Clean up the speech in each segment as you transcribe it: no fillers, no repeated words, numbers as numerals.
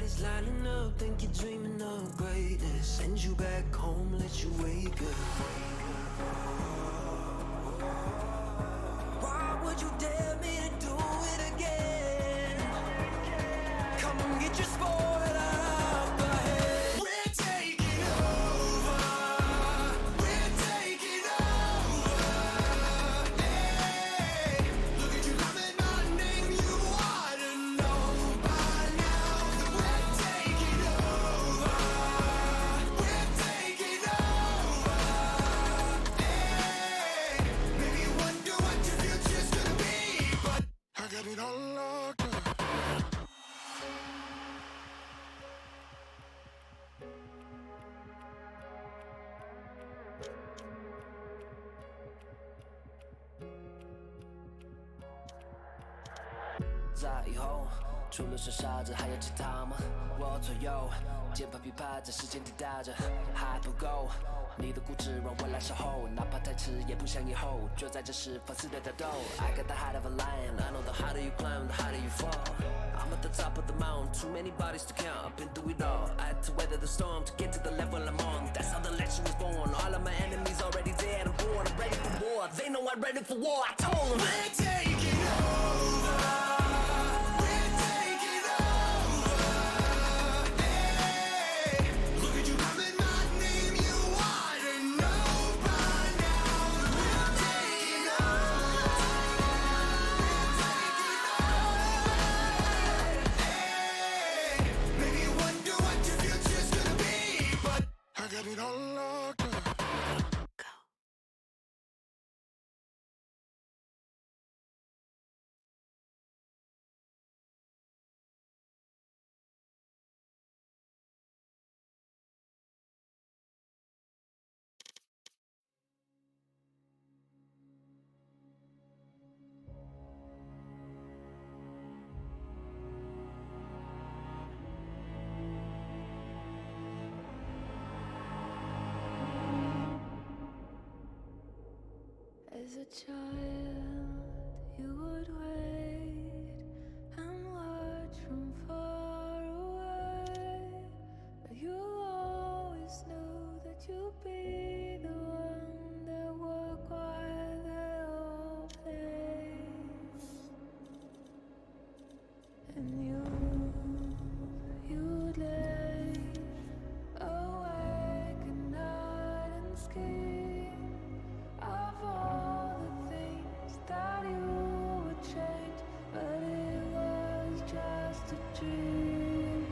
eyes lighting up, think you're dreaming of greatness. Send you back home, let you wake up. Why would you dare me to do it again? Come and get your spoil out the head. We're taking over. We're taking over. Hey, look at you loving my name. You ought to know by now that we're taking over. We're taking over. Hey, maybe you wonder what your future's gonna be, but I got it all locked up. 在以后，除了是傻子，还有其他吗？我左右，键盘噼啪在时间滴答着，还不够。你的固执让我来守候，哪怕太迟也不想以后。就在这时放肆的挑逗。I got the heart of a lion, I know the harder you climb, the harder you fall. I'm at the top of the mountain, too many bodies to count. I've been through it all. I had to weather the storm to get to the level I'm on. That's how the legend was born. All of my enemies already dead. I'm born, I'm ready for war. They know I'm ready for war. I told them we're taking over. We're taking over. Hey, look at you loving my name. You ought to know by now that we're taking over. Hey, maybe you wonder what your future's gonna be, but I got it all locked up. As a child, you would wait and watch from far away. But you always knew that you'd be the one that would quiet they all play. And you'd lay awake at night and scheme of all the things that you would change, but it was just a dream.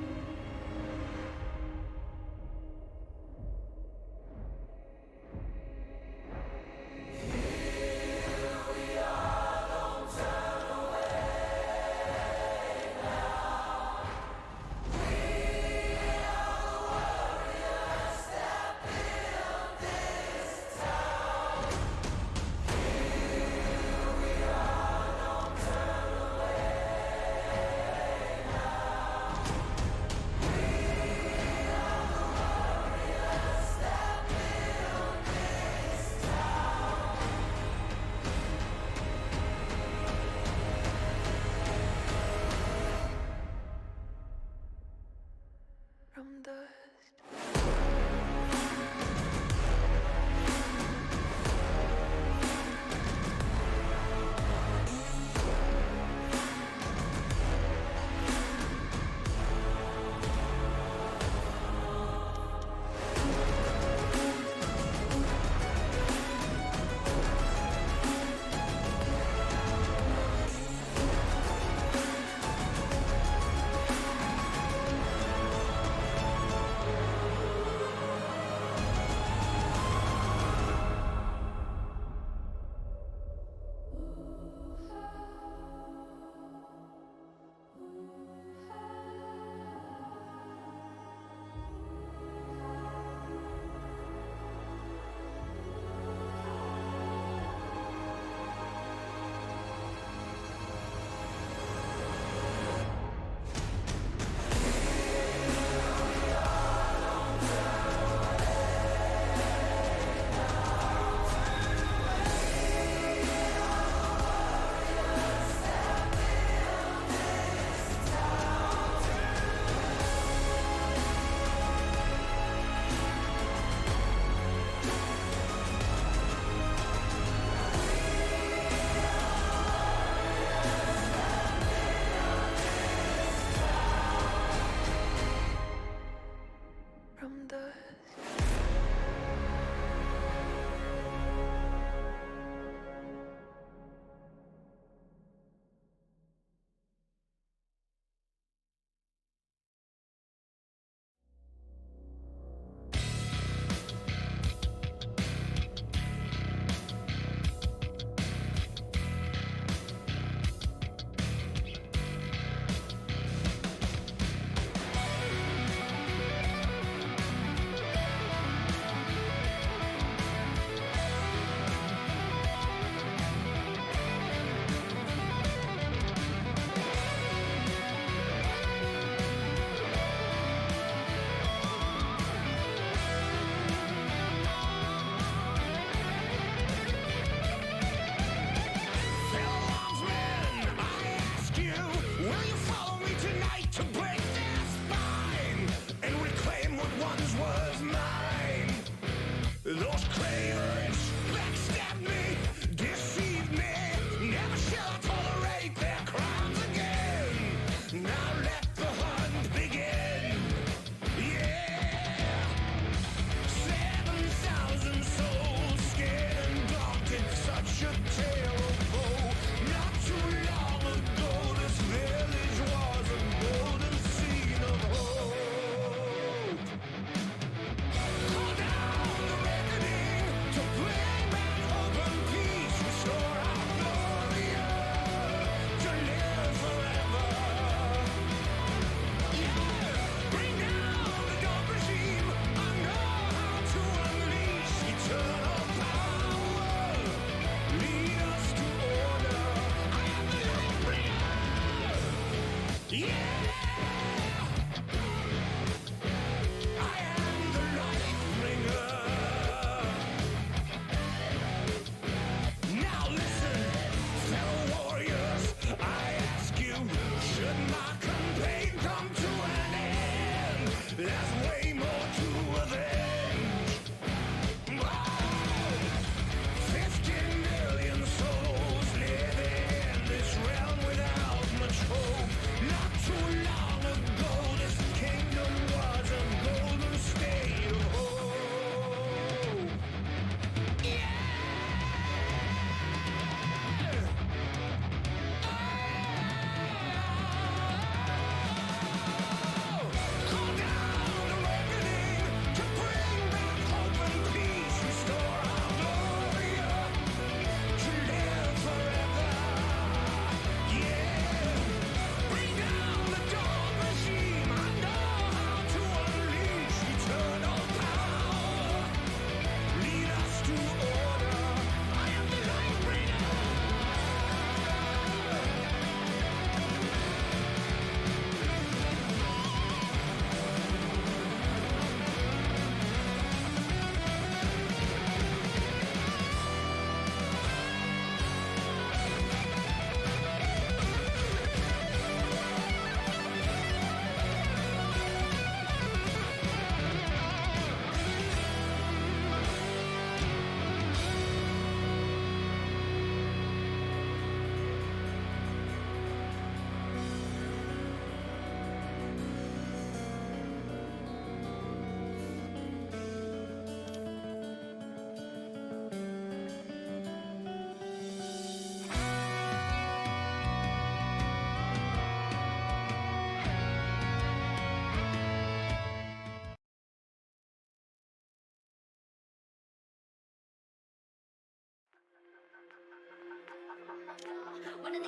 Moving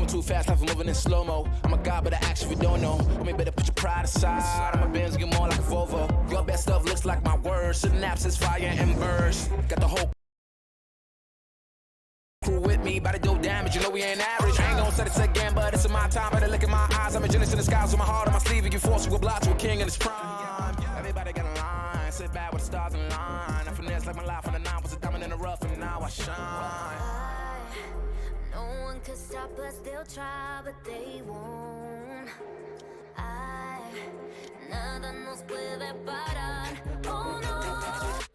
too fast, life is moving in slow-mo. I'm a god, but I actually don't know. Homie, better put your pride aside. I'm a Benz, get more like a Volvo. Your best stuff looks like my words. Synapses, fire, and burst. Got the whole crew with me, about to do damage. You know we ain't average. I ain't gonna say this again, but it's in my time. Better look in my eyes. I'm a genius in the skies with my heart on my sleeve. You force you a block to a king in his prime. Everybody got a line. Sit back with the stars in line. I finesse like my life on the nine. Was a diamond in the rough, and now I shine. No one could stop us, they'll try, but they won't. Nada nos puede parar. Oh no,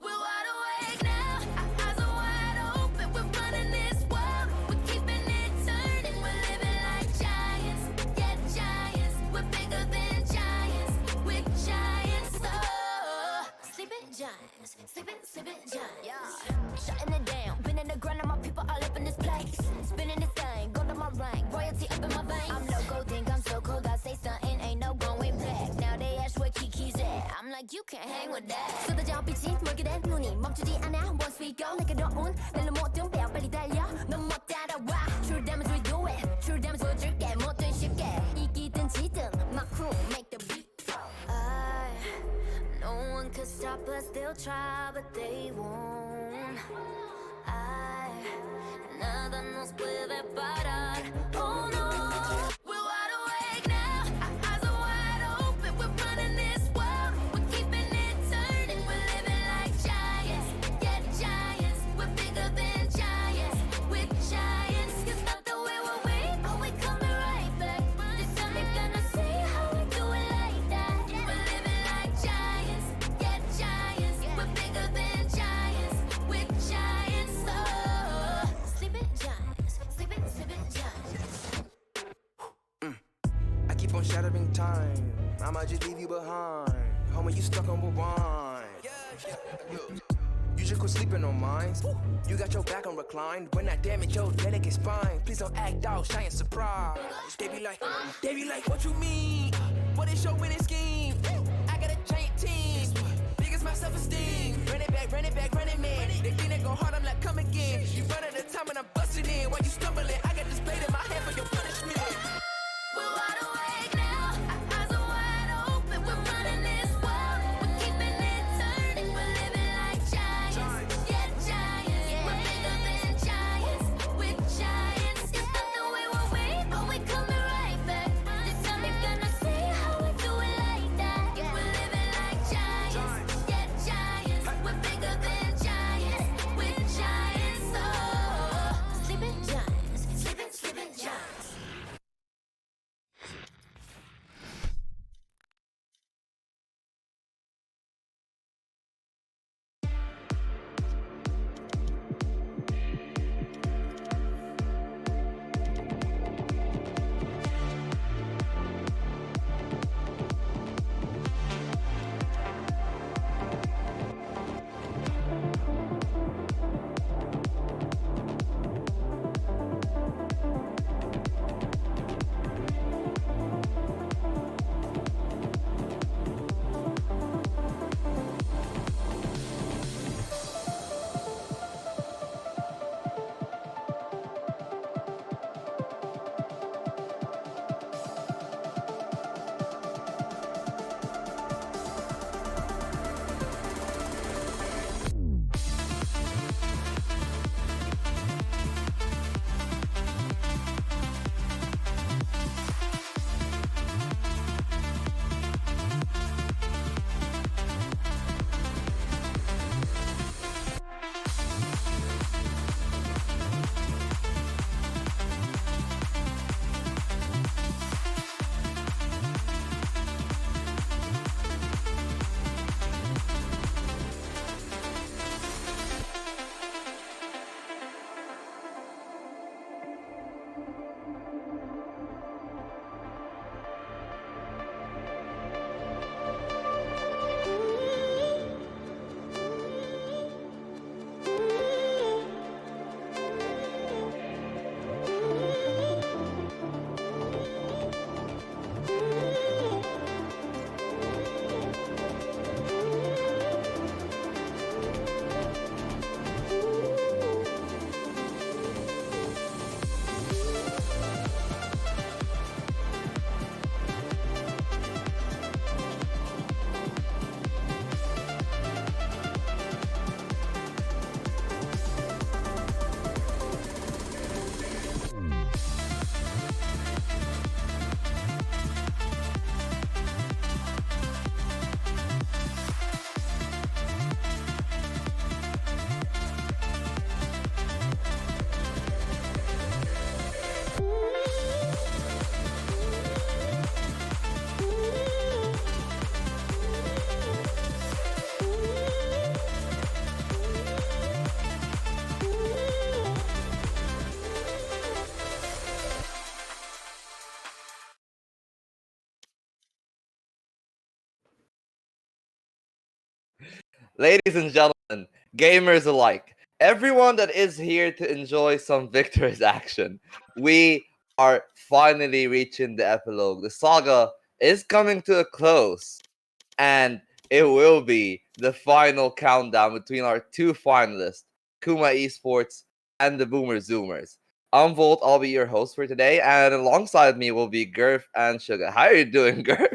we're wide awake now. Our eyes are wide open. We're running this world. We're keeping it turning. We're living like giants. Yeah, giants. We're bigger than giants. We're giants. Oh, sleeping giants. Sleeping giants. Yeah, shutting it down. Been in the ground, and my people all up in this place. Spinning this thing, gold on my ring, royalty up in my veins. I'm loco, think I'm so cold. I say something, ain't no going back. Now they ask where Kiki's at. I'm like, you can't hang with that. 쏟아져 빛이 멀게 된 눈이 멈추지 않아. Once we go, 내게 더운 날로 모든 배워 빨리 달려. 넌 못 따라와. True damage we do it. True damage 보여줄게. 뭐든 쉽게 이기든 지든. My crew make the beat. No one could stop us. They'll try, but they won't. Nada nos puede parar. Oh no, we're wide awake now. Our eyes are wide open. We're running this world. We're keeping it turning. We're living like giants. Yeah, giants. We're bigger than giants. We're giants. It's not the way we're waiting, but we're coming right back. This time you're gonna see how we do it like that. We're living like giants. Yeah, giants. We're bigger than giants. We're giants. Oh, sleeping giants. Sleeping giants. I keep on shattering time. I'ma just leave you behind. Homie, you stuck on rewind. You just quit sleeping on mine. You got your back on reclined. When I damage your delicate spine, please don't act out, shy and surprised. They be like, what you mean? What is your winning scheme? I got a giant team. Big as my self-esteem. Run it back, running man. They think they go hard, I'm like, come again. You run at a time and I'm busting in. While you stumbling, I got this blade in my hand for your punishment. We're wide awake now. Our eyes are wide open. We're running this world. We're keeping it turning. We're living like giants. Yeah, giants. We're bigger than giants. We're giants. It's not the way we're waiting, but we're coming right back. This time you're gonna see how we do it like that. ladies and gentlemen, gamers alike, everyone that is here to enjoy some Victoris action, we are finally reaching the epilogue. The saga is coming to a close, and it will be the final countdown between our two finalists, Kuma Esports and the Boomer Zoomers. I'm Volt, I'll be your host for today, and alongside me will be Gurf and Sugar. How are you doing, Gurf?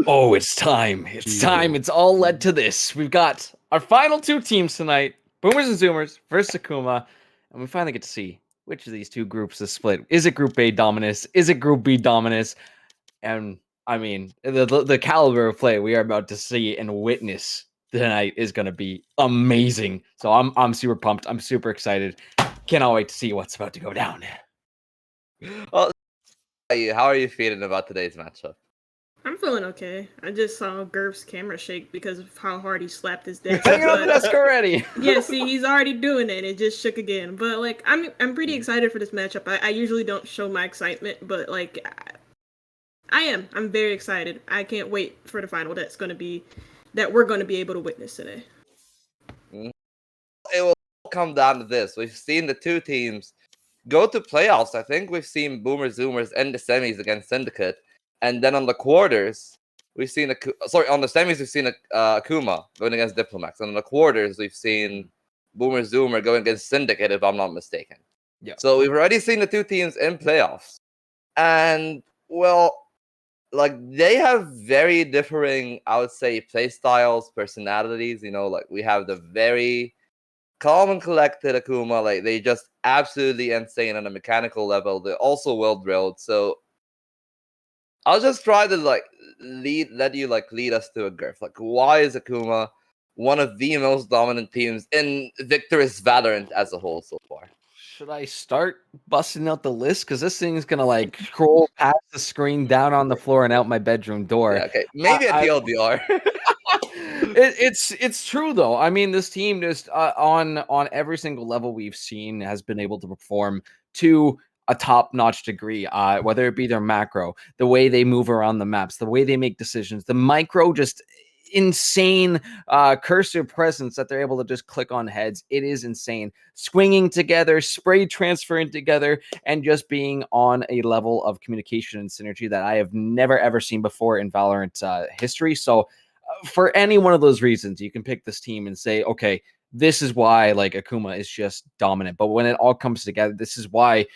Oh, it's time. It's time. It's all led to this. We've got our final two teams tonight, Boomers and Zoomers versus Akuma, and we finally get to see which of these two groups is split. Is it Group A dominance? Is it Group B dominance? And I mean, the caliber of play we are about to see and witness tonight is going to be amazing. So I'm super pumped. I'm super excited. Cannot wait to see what's about to go down. Well, how are you feeling about today's matchup? I'm feeling okay. I just saw Gurf's camera shake because of how hard he slapped his desk. Hanging on the desk already. Yeah, see, he's already doing it. It just shook again. But like, I'm pretty excited for this matchup. I usually don't show my excitement, but like, I am. I'm very excited. I can't wait for the final. That we're going to be able to witness today. It will come down to this. We've seen the two teams go to playoffs. I think we've seen Boomer Zoomers in the semis against Syndicate. And then on the quarters, we've seen on the semis we've seen Akuma going against Diplomats, and on the quarters we've seen Boomer Zoomer going against Syndicate, if I'm not mistaken. Yeah. So we've already seen the two teams in playoffs, and well, like they have very differing, I would say, play styles, personalities. You know, like we have the very calm and collected Akuma, like they just absolutely insane on a mechanical level. They're also well drilled, so. I'll just try to lead us to a Gurf. Like, why is Akuma one of the most dominant teams in Victoris Valorant as a whole so far? Should I start busting out the list? Because this thing's gonna scroll past the screen, down on the floor, and out my bedroom door. Yeah, okay, maybe a TLDR. It's true though. I mean, this team just on every single level we've seen has been able to perform to a top-notch degree, whether it be their macro, the way they move around the maps, the way they make decisions, the micro just insane cursor presence that they're able to just click on heads. It is insane. Swinging together, spray transferring together, and just being on a level of communication and synergy that I have never ever seen before in Valorant history. So for any one of those reasons, you can pick this team and say, okay, this is why Akuma is just dominant. But when it all comes together, this is why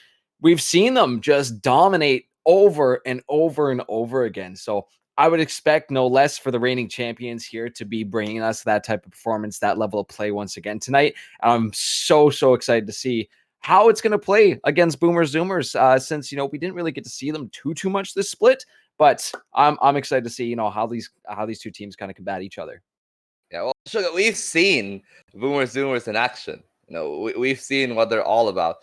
we've seen them just dominate over and over and over again. So I would expect no less for the reigning champions here to be bringing us that type of performance, that level of play once again tonight. I'm so excited to see how it's going to play against Boomer Zoomers, since, we didn't really get to see them too much this split. But I'm excited to see, how these two teams kind of combat each other. Yeah, well, Sugar, we've seen Boomer Zoomers in action. We've seen what they're all about.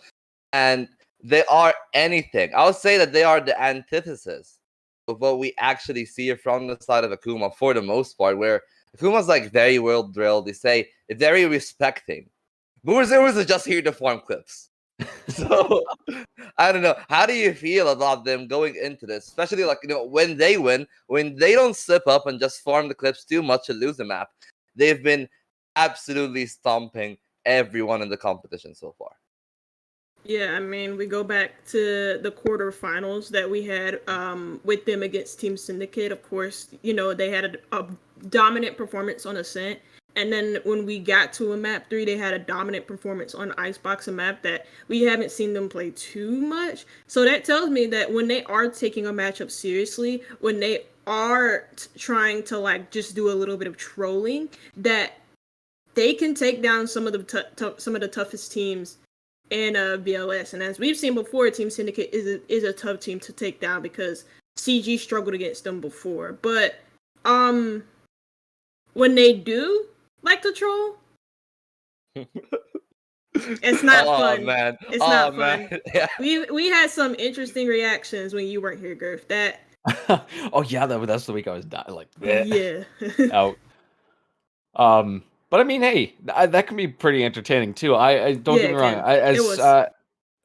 And they are anything. I would say that they are the antithesis of what we actually see from the side of Akuma for the most part, where Akuma's very well drilled. They say very respecting. Boomer Zoomers is just here to farm clips. So I don't know. How do you feel about them going into this? Especially when they win, when they don't slip up and just farm the clips too much and lose the map. They've been absolutely stomping everyone in the competition so far. Yeah, I mean, we go back to the quarterfinals that we had with them against Team Syndicate. Of course, they had a dominant performance on Ascent. And then when we got to a map 3, they had a dominant performance on Icebox, a map that we haven't seen them play too much. So that tells me that when they are taking a matchup seriously, when they are trying to just do a little bit of trolling, that they can take down some of the toughest teams in VLS. And as we've seen before, Team Syndicate is a tough team to take down because CG struggled against them before. But when they do like to troll, it's not fun. Man. It's not man. fun. Yeah. We had some interesting reactions when you weren't here, Gurf. That oh yeah, that's the week I was dying. yeah. Out. But I mean, hey, that can be pretty entertaining too. I don't get me wrong.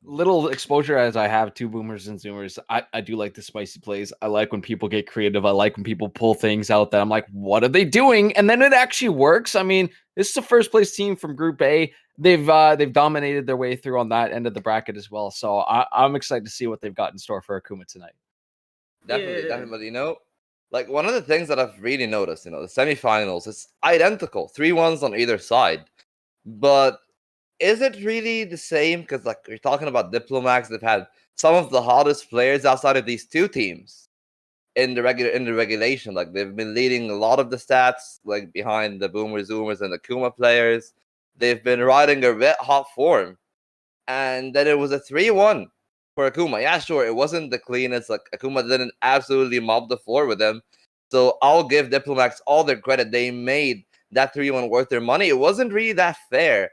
little exposure as I have to boomers and zoomers, I do like the spicy plays. I like when people get creative. I like when people pull things out that I'm like, what are they doing? And then it actually works. I mean, this is the first place team from Group A. They've dominated their way through on that end of the bracket as well. So I'm excited to see what they've got in store for Akuma tonight. Definitely, Yeah. definitely. Like one of the things that I've really noticed, the semifinals, it's identical, 3-1s on either side. But is it really the same? Because like you're talking about Diplomats, they've had some of the hottest players outside of these two teams in the regulation. Like they've been leading a lot of the stats, like behind the Boomer Zoomers and the Kuma players. They've been riding a red hot form, and then it was a 3-1 for Akuma. Yeah, sure, it wasn't the cleanest. Like Akuma didn't absolutely mob the floor with them. So I'll give Diplomats all their credit. They made that 3-1 worth their money. It wasn't really that fair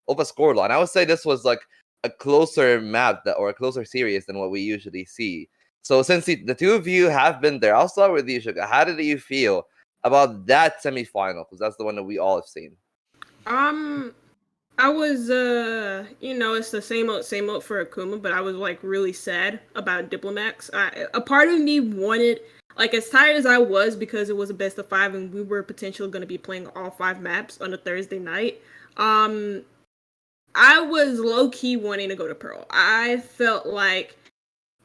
of a scoreline. I would say this was like a closer map or a closer series than what we usually see. So since the two of you have been there, I'll start with you, Sugar. How did you feel about that semifinal? Because that's the one that we all have seen. Um, I was, it's the same old for Akuma, but I was like really sad about Diplomats. A part of me wanted, like, as tired as I was because it was a best of 5 and we were potentially going to be playing all 5 maps on a Thursday night. Um, I was low key wanting to go to Pearl. I felt like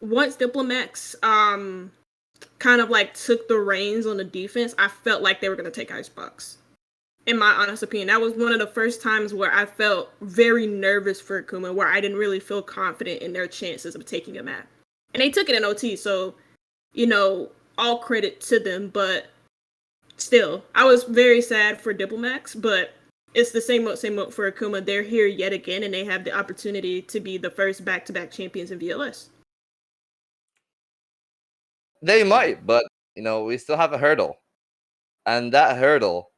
once Diplomats, kind of like took the reins on the defense, I felt like they were going to take Icebox. In my honest opinion, that was one of the first times where I felt very nervous for Akuma, where I didn't really feel confident in their chances of taking a map. And they took it in OT, so, all credit to them, but still, I was very sad for Diplomats, but it's the same oat for Akuma. They're here yet again, and they have the opportunity to be the first back-to-back champions in VLS. They might, but we still have a hurdle, and that hurdle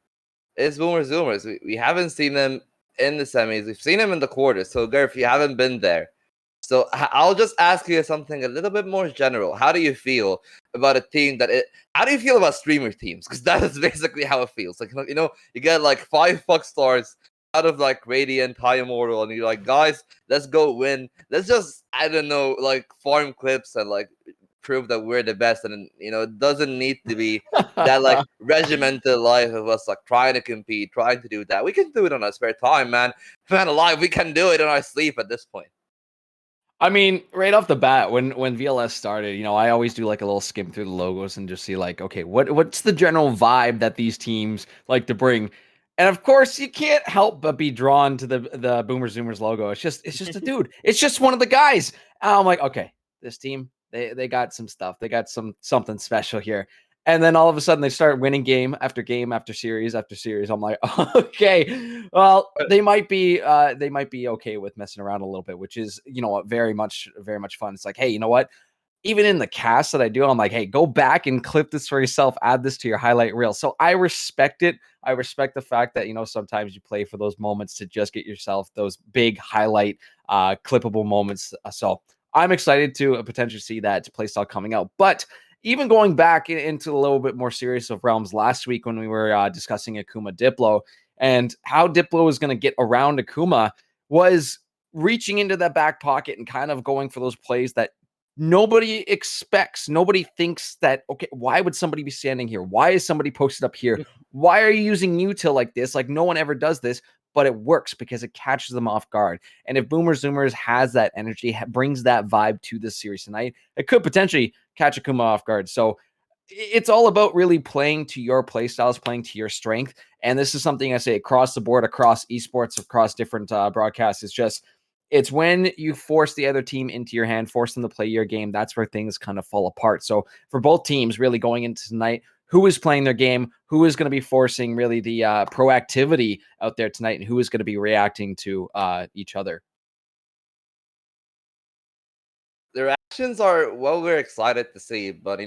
is Boomer Zoomers. We haven't seen them in the semis. We've seen them in the quarters. So, Gareth, you haven't been there. So, I'll just ask you something a little bit more general. How do you feel about a team how do you feel about streamer teams? Because that is basically how it feels. Like, you get like 5 fuck stars out of like Radiant, High Immortal, and you're like, guys, let's go win. Let's just, I don't know, like farm clips and like prove that we're the best. And it doesn't need to be that like regimented life of us like trying to compete, trying to do that. We can do it on our spare time, man. Man alive, we can do it in our sleep at this point. I mean, right off the bat, when VLS started, I always do like a little skim through the logos and just see like, okay, what's the general vibe that these teams like to bring? And of course, you can't help but be drawn to the Boomer Zoomers logo. It's just a dude. It's just one of the guys. And I'm like, okay, this team, they got some stuff. They got something special here. And then all of a sudden they start winning game after series after series. I'm like, okay, well, they might be okay with messing around a little bit, which is, very much fun. It's like, hey, you know what? Even in the cast that I do, I'm like, hey, go back and clip this for yourself, add this to your highlight reel. So I respect it. I respect the fact that, sometimes you play for those moments to just get yourself those big highlight clippable moments. So I'm excited to potentially see that playstyle coming out. But even going back into a little bit more serious of realms last week when we were discussing Akuma Diplo and how Diplo is going to get around Akuma was reaching into that back pocket and kind of going for those plays that nobody expects. Nobody thinks that, okay, why would somebody be standing here? Why is somebody posted up here? Why are you using util like this? Like no one ever does this, but it works because it catches them off guard. And if Boomer Zoomers has that energy, brings that vibe to this series tonight, it could potentially catch Akuma off guard. So it's all about really playing to your play styles, playing to your strength. And this is something I say across the board, across esports, across different broadcasts. It's when you force the other team into your hand, force them to play your game. That's where things kind of fall apart. So for both teams really going into tonight, who is playing their game, who is going to be forcing really the proactivity out there tonight, and who is going to be reacting to each other. The reactions are what we're excited to see, but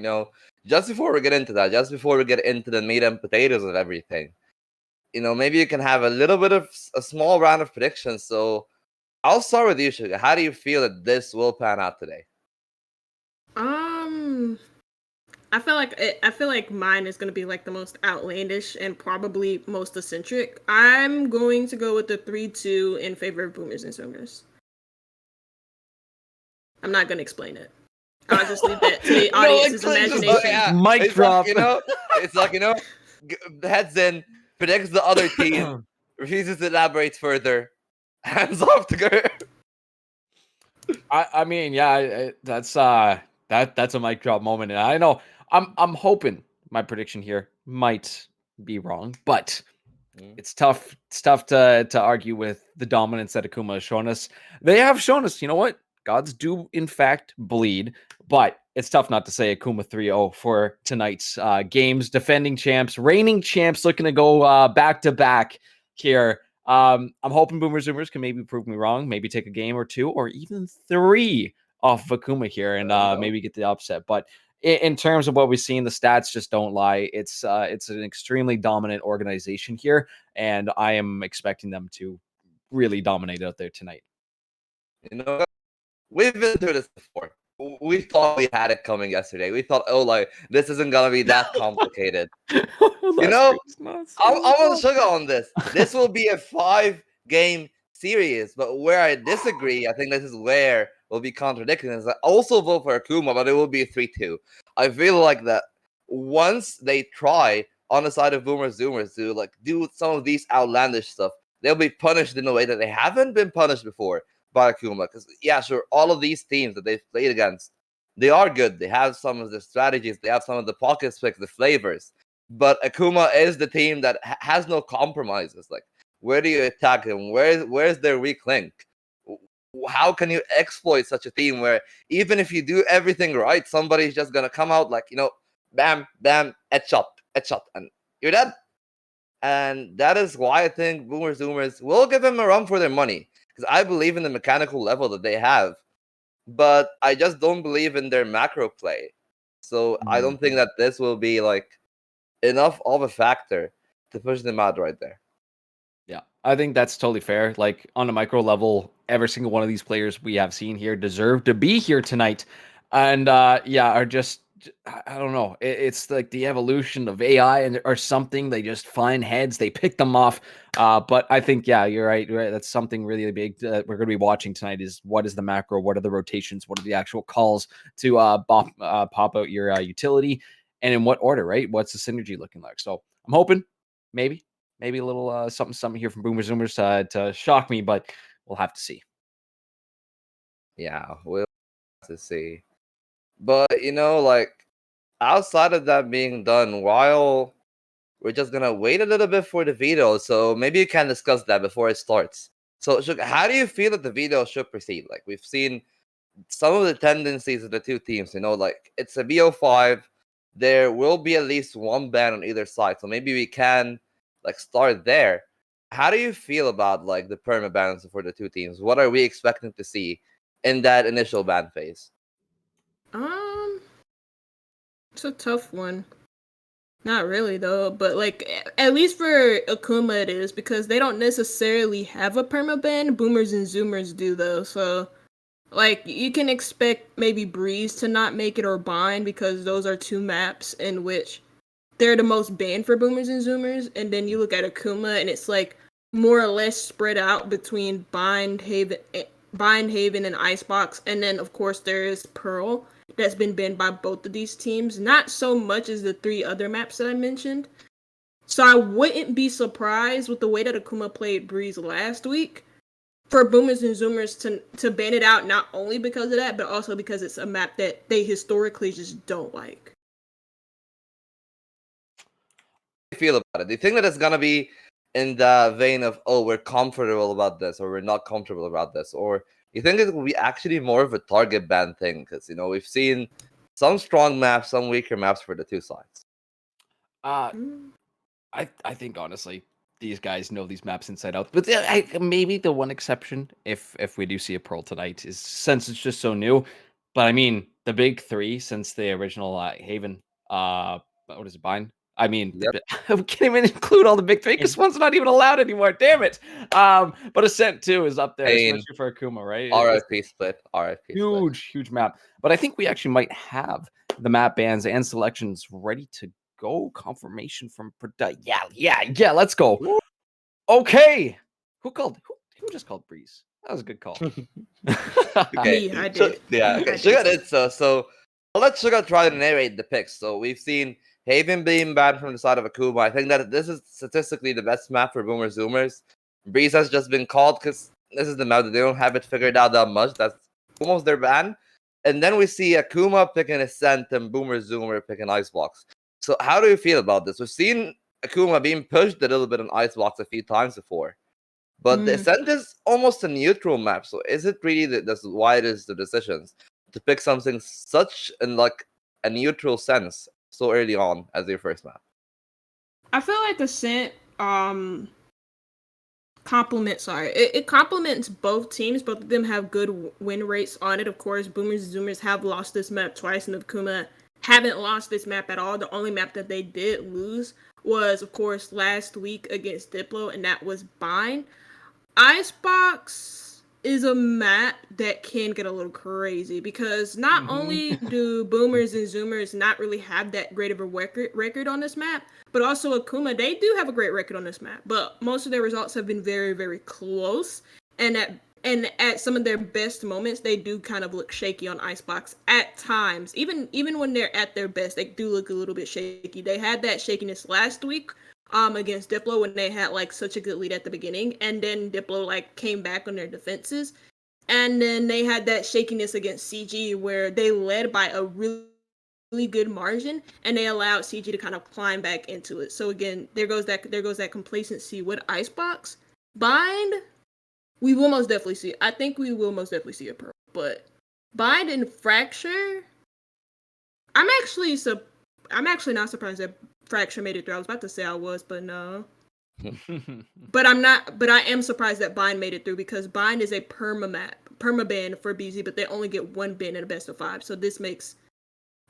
just before we get into that, just before we get into the meat and potatoes of everything, maybe you can have a little bit of a small round of predictions. So I'll start with you, Sugar. How do you feel that this will pan out today? I feel like mine is going to be like the most outlandish and probably most eccentric. I'm going to go with the 3-2 in favor of Boomers and Zoomers. I'm not gonna explain it. I'll just leave that to the No, audience's like, just- imagination. yeah, Mic it's drop. it's like heads in, predicts the other team, refuses to elaborate further, hands off to go. I mean, yeah, that's a mic drop moment, and I know I'm hoping my prediction here might be wrong, but it's tough. It's tough to argue with the dominance that Akuma has shown us. They have shown us, you know what? Gods do in fact bleed, but it's tough not to say Akuma 3-0 for tonight's games. Defending champs, reigning champs, looking to go back to back here. I'm hoping Boomer Zoomers can maybe prove me wrong, maybe take a game or two or even three off of Akuma here and maybe get the upset. But in terms of what we see in the stats, just don't lie. It's an extremely dominant organization here, and I am expecting them to really dominate out there tonight. You know, we've been through this before. We thought we had it coming yesterday. We thought, oh, like this isn't gonna be that complicated. You know, I'm on sugar on this. This will be a 5-game series, but where I disagree, I think this is where we'll be contradicting. Is I also vote for Akuma, but it will be a 3-2. I feel like that once they try on the side of Boomer Zoomers to like do some of these outlandish stuff, they'll be punished in a way that they haven't been punished before by Akuma. Because yeah, sure, all of these teams that they've played against, they are good. They have some of the strategies, they have some of the pocket picks, the flavors. But Akuma is the team that has no compromises. Like, where do you attack them? Where's their weak link? How can you exploit such a team where even if you do everything right, somebody's just gonna come out like, bam, bam, headshot, and you're dead. And that is why I think Boomer Zoomers will give them a run for their money. Because I believe in the mechanical level that they have. But I just don't believe in their macro play. So I don't think that this will be like enough of a factor to push them out right there. Yeah, I think that's totally fair. Like on a micro level, every single one of these players we have seen here deserve to be here tonight. And are just, I don't know. It's like the evolution of AI or something. They just find heads, they pick them off. But I think, yeah, you're right. That's something really big that we're going to be watching tonight is what is the macro? What are the rotations? What are the actual calls to pop out your utility? And in what order, right? What's the synergy looking like? So I'm hoping maybe a little something here from Boomer Zoomers to shock me, but we'll have to see. Yeah, we'll have to see. But like outside of that being done, while we're just gonna wait a little bit for the veto, so maybe you can discuss that before it starts. So, how do you feel that the veto should proceed? Like we've seen some of the tendencies of the two teams. Like it's a BO5. There will be at least one ban on either side, so maybe we can like start there. How do you feel about like the perma bans for the two teams? What are we expecting to see in that initial ban phase? It's a tough one. Not really though, but like at least for Akuma it is because they don't necessarily have a permaban. Boomers and Zoomers do though, so like you can expect maybe Breeze to not make it or Bind because those are two maps in which they're the most banned for Boomers and Zoomers, and then you look at Akuma and it's like more or less spread out between Bind Haven, and Icebox, and then of course there's Pearl that's been banned by both of these teams. Not so much as the 3 other maps that I mentioned. So I wouldn't be surprised with the way that Akuma played Breeze last week for Boomers and Zoomers to ban it out, not only because of that, but also because it's a map that they historically just don't like. How do you feel about it? Do you think that it's gonna be in the vein of, oh, we're comfortable about this, or we're not comfortable about this, or you think it will be actually more of a target ban thing? Because we've seen some strong maps, some weaker maps for the two sides. I think honestly these guys know these maps inside out. But maybe the one exception, if we do see a Pearl tonight, is since it's just so new. But I mean, the big 3 since the original Haven. What is it, Bind? I mean, Yep. we can't even include all the big 3 because one's not even allowed anymore. Damn it! But Ascent 2 is up there, especially for Akuma, right? RFP split. RFP split. Huge map. But I think we actually might have the map bans and selections ready to go. Confirmation from yeah. Let's go. Okay. Who just called Breeze? That was a good call. Okay. Me, I did. Yeah, okay. I Suga did. did so. So I'll let Suga try to narrate the picks. So we've seen Haven being banned from the side of Akuma. I think that this is statistically the best map for Boomer Zoomers. Breeze has just been called because this is the map that they don't have it figured out that much. That's almost their ban. And then we see Akuma picking Ascent and Boomer Zoomer picking Icebox. So how do you feel about this? We've seen Akuma being pushed a little bit on Icebox a few times before. But the Mm. Ascent is almost a neutral map, so is it really that's why it is the decisions to pick something such in like a neutral sense so early on as your first map? I feel like Ascent complements. Sorry, it complements both teams. Both of them have good win rates on it. Of course, Boomers and Zoomers have lost this map twice, and the Kuma haven't lost this map at all. The only map that they did lose was, of course, last week against Diplo, and that was Bind. Icebox is a map that can get a little crazy because not only do Boomers and Zoomers not really have that great of a record on this map, but also Akuma, they do have a great record on this map. But most of their results have been very, very close. And at some of their best moments, they do kind of look shaky on Icebox at times. Even when they're at their best, they do look a little bit shaky. They had that shakiness last week against Diplo when they had like such a good lead at the beginning, and then Diplo like came back on their defenses, and then they had that shakiness against CG where they led by a really good margin, and they allowed CG to kind of climb back into it. So again, there goes that complacency with Icebox. Bind, we will most definitely see. I think we will most definitely see a Pearl, but Bind and Fracture, I'm actually not surprised that Fracture made it through. I was about to say I was, but no. But I'm not. But I am surprised that Bind made it through because Bind is a perma ban for BZ, but they only get one ban in a best of 5. So this makes.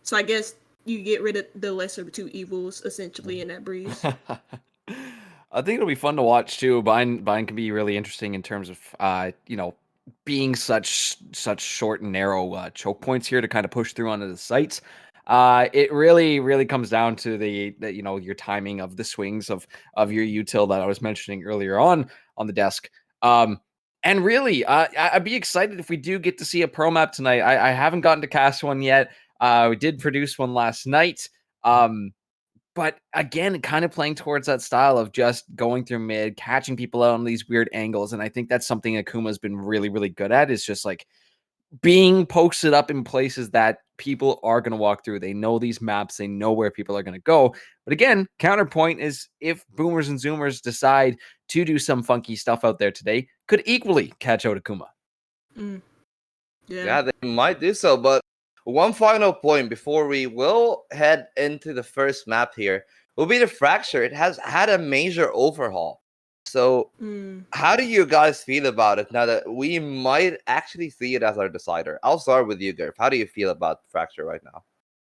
So I guess you get rid of the lesser of two evils essentially in that Breeze. I think it'll be fun to watch too. Bind can be really interesting in terms of being such short and narrow choke points here to kind of push through onto the sites. It really comes down to the your timing of the swings of your util that I was mentioning earlier on the desk. And really, I'd be excited if we do get to see a pro map tonight. I haven't gotten to cast one yet. We did produce one last night. But again, kind of playing towards that style of just going through mid, catching people out on these weird angles. And I think that's something Akuma's been really good at, is just like being posted up in places that people are going to walk through. They know these maps, they know where people are going to go. But again, counterpoint is if Boomers and Zoomers decide to do some funky stuff out there today, could equally catch out Akuma. Yeah, they might do so. But one final point before we will head into the first map here will be the Fracture. It has had a major overhaul. So how do you guys feel about it now that we might actually see it as our decider? I'll start with you, Gerf. How do you feel about Fracture right now?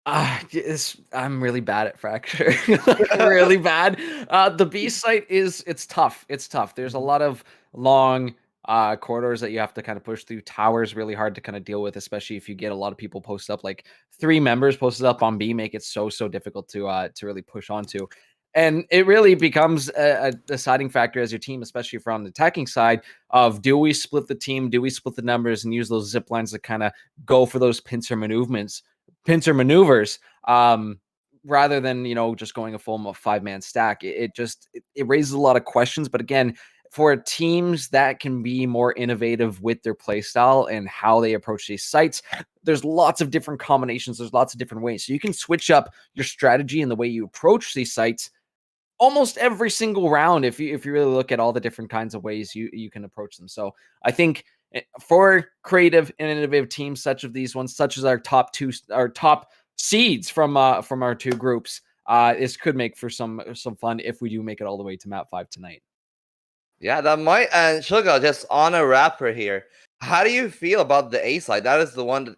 I'm really bad at Fracture. Really bad. The B site it's tough. It's tough. There's a lot of long corridors that you have to kind of push through. Towers really hard to kind of deal with, especially if you get a lot of people posted up. Like 3 members posted up on B make it so difficult to really push onto. And it really becomes a deciding factor as your team, especially from the attacking side, of do we split the team, do we split the numbers and use those zip lines to kind of go for those pincer maneuvers, rather than just going a full 5-man stack. It raises a lot of questions. But again, for teams that can be more innovative with their play style and how they approach these sites, there's lots of different combinations, there's lots of different ways, so you can switch up your strategy and the way you approach these sites almost every single round if you really look at all the different kinds of ways you can approach them. So I think for creative and innovative teams such as our top seeds from our 2 groups, this could make for some fun if we do make it all the way to map 5 tonight. Yeah, that might. And Sugar, just on a wrapper here, how do you feel about the A side? That is the one that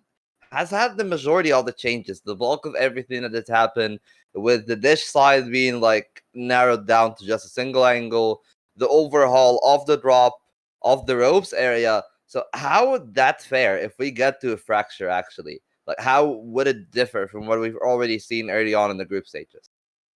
has had the majority of the changes, the bulk of everything that has happened, with the dish side being like narrowed down to just a single angle, the overhaul of the drop of the ropes area. So how would that fare if we get to a Fracture actually? Like, how would it differ from what we've already seen early on in the group stages?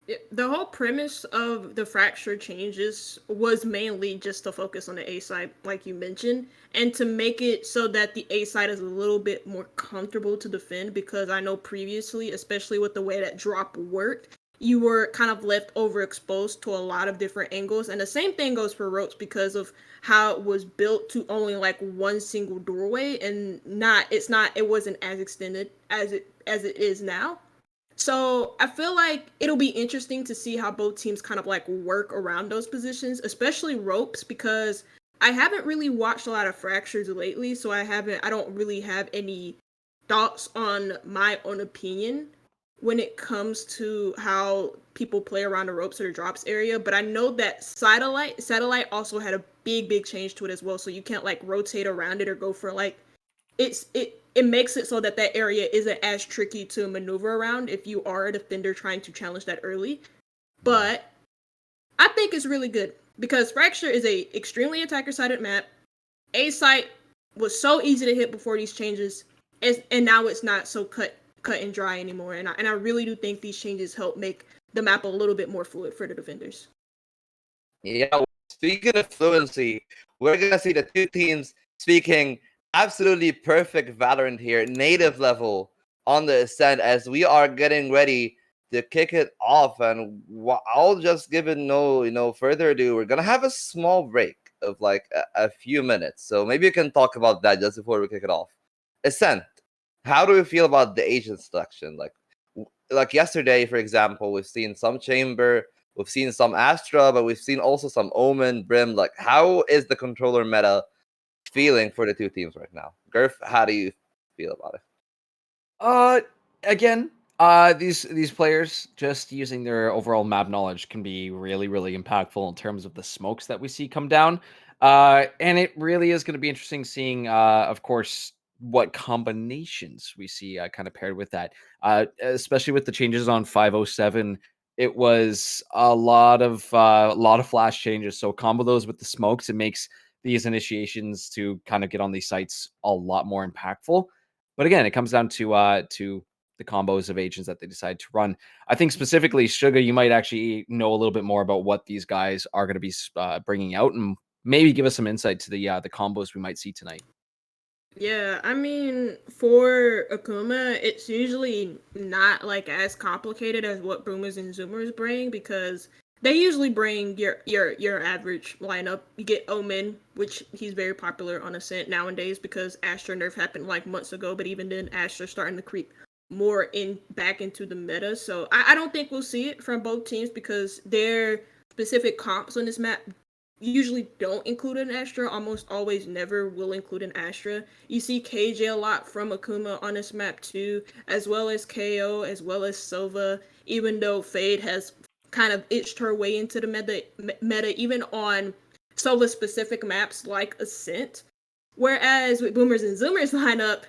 The whole premise of the fracture changes was mainly just to focus on the A side, like you mentioned, and to make it so that the A side is a little bit more comfortable to defend. Because I know previously, especially with the way that drop worked, you were kind of left overexposed to a lot of different angles. And the same thing goes for ropes because of how it was built to only like one single doorway, and it wasn't as extended as it is now. So I feel like it'll be interesting to see how both teams kind of like work around those positions, especially ropes, because I haven't really watched a lot of fractures lately, so I don't really have any thoughts on my own opinion when it comes to how people play around the ropes or the drops area. But I know that satellite also had a big change to it as well, so you can't like rotate around it or go for like it makes it so that that area isn't as tricky to maneuver around if you are a defender trying to challenge that early. But I think it's really good because Fracture is a extremely attacker sided map. A site was so easy to hit before these changes, and now it's not so cut and dry anymore. And I really do think these changes help make the map a little bit more fluid for the defenders. Yeah, speaking of fluency, we're gonna see the two teams speaking absolutely perfect Valorant here, native level on the Ascent, as we are getting ready to kick it off. And I'll just give it no further ado. We're gonna have a small break of like a few minutes, so maybe you can talk about that just before we kick it off. Ascent, how do you feel about the agent selection? Like yesterday, for example, we've seen some Chamber. We've seen some Astra, but we've seen also some Omen, Brim. Like, how is the controller meta feeling for the two teams right now? Gurf, how do you feel about it? Again, these players just using their overall map knowledge can be really impactful in terms of the smokes that we see come down. And it really is going to be interesting seeing, of course, what combinations we see kind of paired with that. Especially with the changes on 507, it was a lot of flash changes. So combo those with the smokes, it makes these initiations to kind of get on these sites a lot more impactful. But again, it comes down to the combos of agents that they decide to run. I think specifically, Sugar, you might actually know a little bit more about what these guys are going to be bringing out, and maybe give us some insight to the combos we might see tonight. Yeah, I mean, for Akuma, it's usually not like as complicated as what Boomers and Zoomers bring because they usually bring your average lineup. You get Omen, which he's very popular on Ascent nowadays because Astra nerf happened like months ago, but even then Astra's starting to creep more in back into the meta. So I don't think we'll see it from both teams because their specific comps on this map usually don't include an Astra, almost always never will include an Astra. You see KJ a lot from Akuma on this map too, as well as KO, as well as Sova, even though Fade has kind of itched her way into the meta even on Sova specific maps like Ascent. Whereas with Boomers and Zoomers lineup,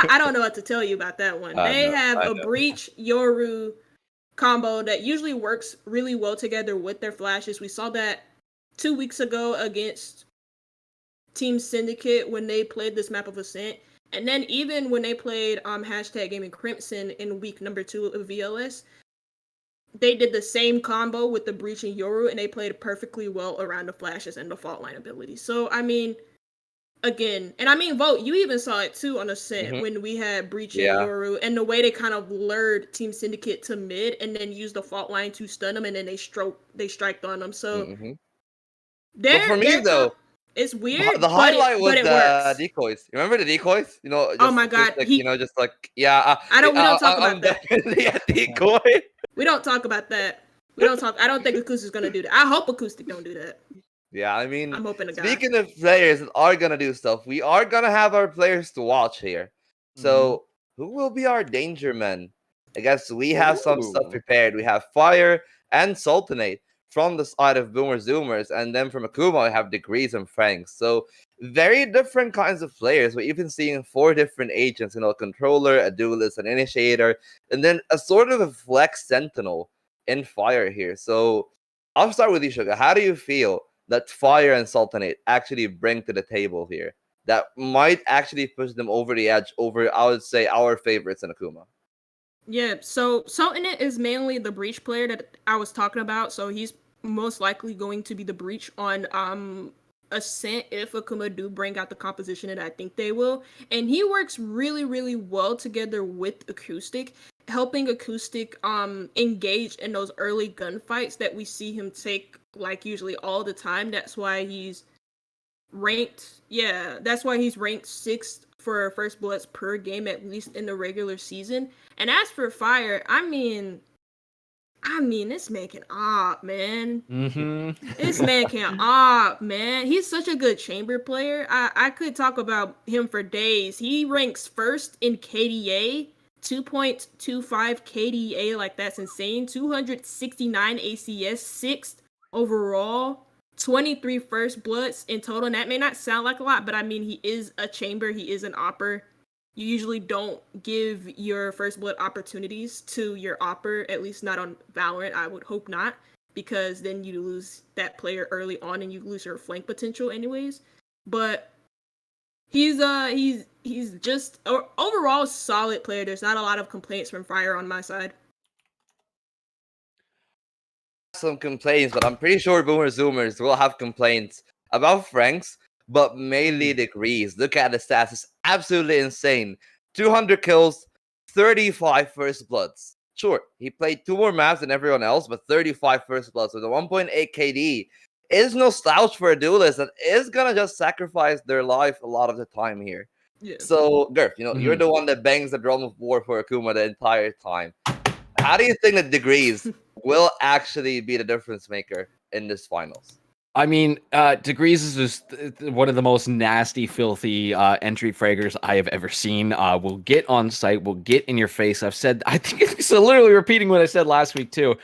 I don't know what to tell you about that one. They have a Breach, Yoru, combo that usually works really well together with their flashes. We saw that 2 weeks ago against Team Syndicate when they played this map of Ascent. And then even when they played hashtag Gaming Crimson in week number 2 of VLS, they did the same combo with the Breach and Yoru, and they played perfectly well around the flashes and the fault line ability. So I mean, again, and I mean, Vote, you even saw it too on Ascent when we had Breach and Yoru, and the way they kind of lured Team Syndicate to mid and then used the fault line to stun them, and then they striked on them. So But for me though, it's weird. the highlight was but it the works. decoys. You remember the decoys? You know, just Oh my god, like, just like yeah. I don't. We don't talk about I'm that. definitely a decoy. We don't talk about that. We don't talk. I don't think Acoustic's gonna do that. I hope Acoustic don't do that. Yeah, I mean, I'm hoping to God. speaking of players that are gonna do stuff, we are gonna have our players to watch here. So who will be our danger men? I guess we have some stuff prepared. We have Fire and Sultanate from the side of Boomer Zoomers, and then from Akuma we have Degrees and Franks. So very different kinds of players. We're even seeing 4 different agents, a controller, a duelist, an initiator, and then a sort of a flex sentinel in Fire here. So I'll start with you, Sugar. How do you feel that Fire and Sultanate actually bring to the table here that might actually push them over the edge over, I would say, our favorites in Akuma? Yeah, so Sultanate is mainly the breach player that I was talking about. So he's most likely going to be the breach on Ascent if Akuma do bring out the composition that I think they will. And he works really, really well together with Acoustic, helping Acoustic engage in those early gunfights that we see him take like usually all the time. That's why he's ranked, yeah, that's why he's ranked sixth for first bloods per game, at least in the regular season. And as for Fire, I mean this man can op, man. This man can op, man. He's such a good chamber player. I could talk about him for days. He ranks first in KDA, 2.25 KDA, like that's insane. 269 ACS, sixth overall. 23 first bloods in total. And that may not sound like a lot, but I mean, he is a chamber. He is an opper. You usually don't give your first blood opportunities to your opper, at least not on Valorant. I would hope not, because then you lose that player early on and you lose your flank potential anyways. But he's just overall solid player. There's not a lot of complaints from Fire on my side. Some complaints, but I'm pretty sure Boomer Zoomers will have complaints about Franks, but mainly Degrees. Look at the stats, it's absolutely insane. 200 kills, 35 first bloods. Sure, he played 2 more maps than everyone else, but 35 first bloods with a 1.8 KD is no slouch for a duelist that is gonna just sacrifice their life a lot of the time here. Yeah. So, Gurf, you're the one that bangs the drum of war for Akuma the entire time. How do you think that Degrees will actually be the difference maker in this finals? I mean, Degrees is just one of the most nasty, filthy entry fraggers I have ever seen. Will get on site, will get in your face. I think it's literally repeating what I said last week too.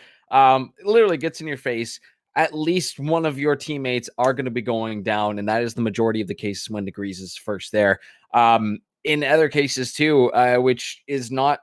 Literally gets in your face. At least one of your teammates are going to be going down, and that is the majority of the cases when Degrees is first there. In other cases too, which is not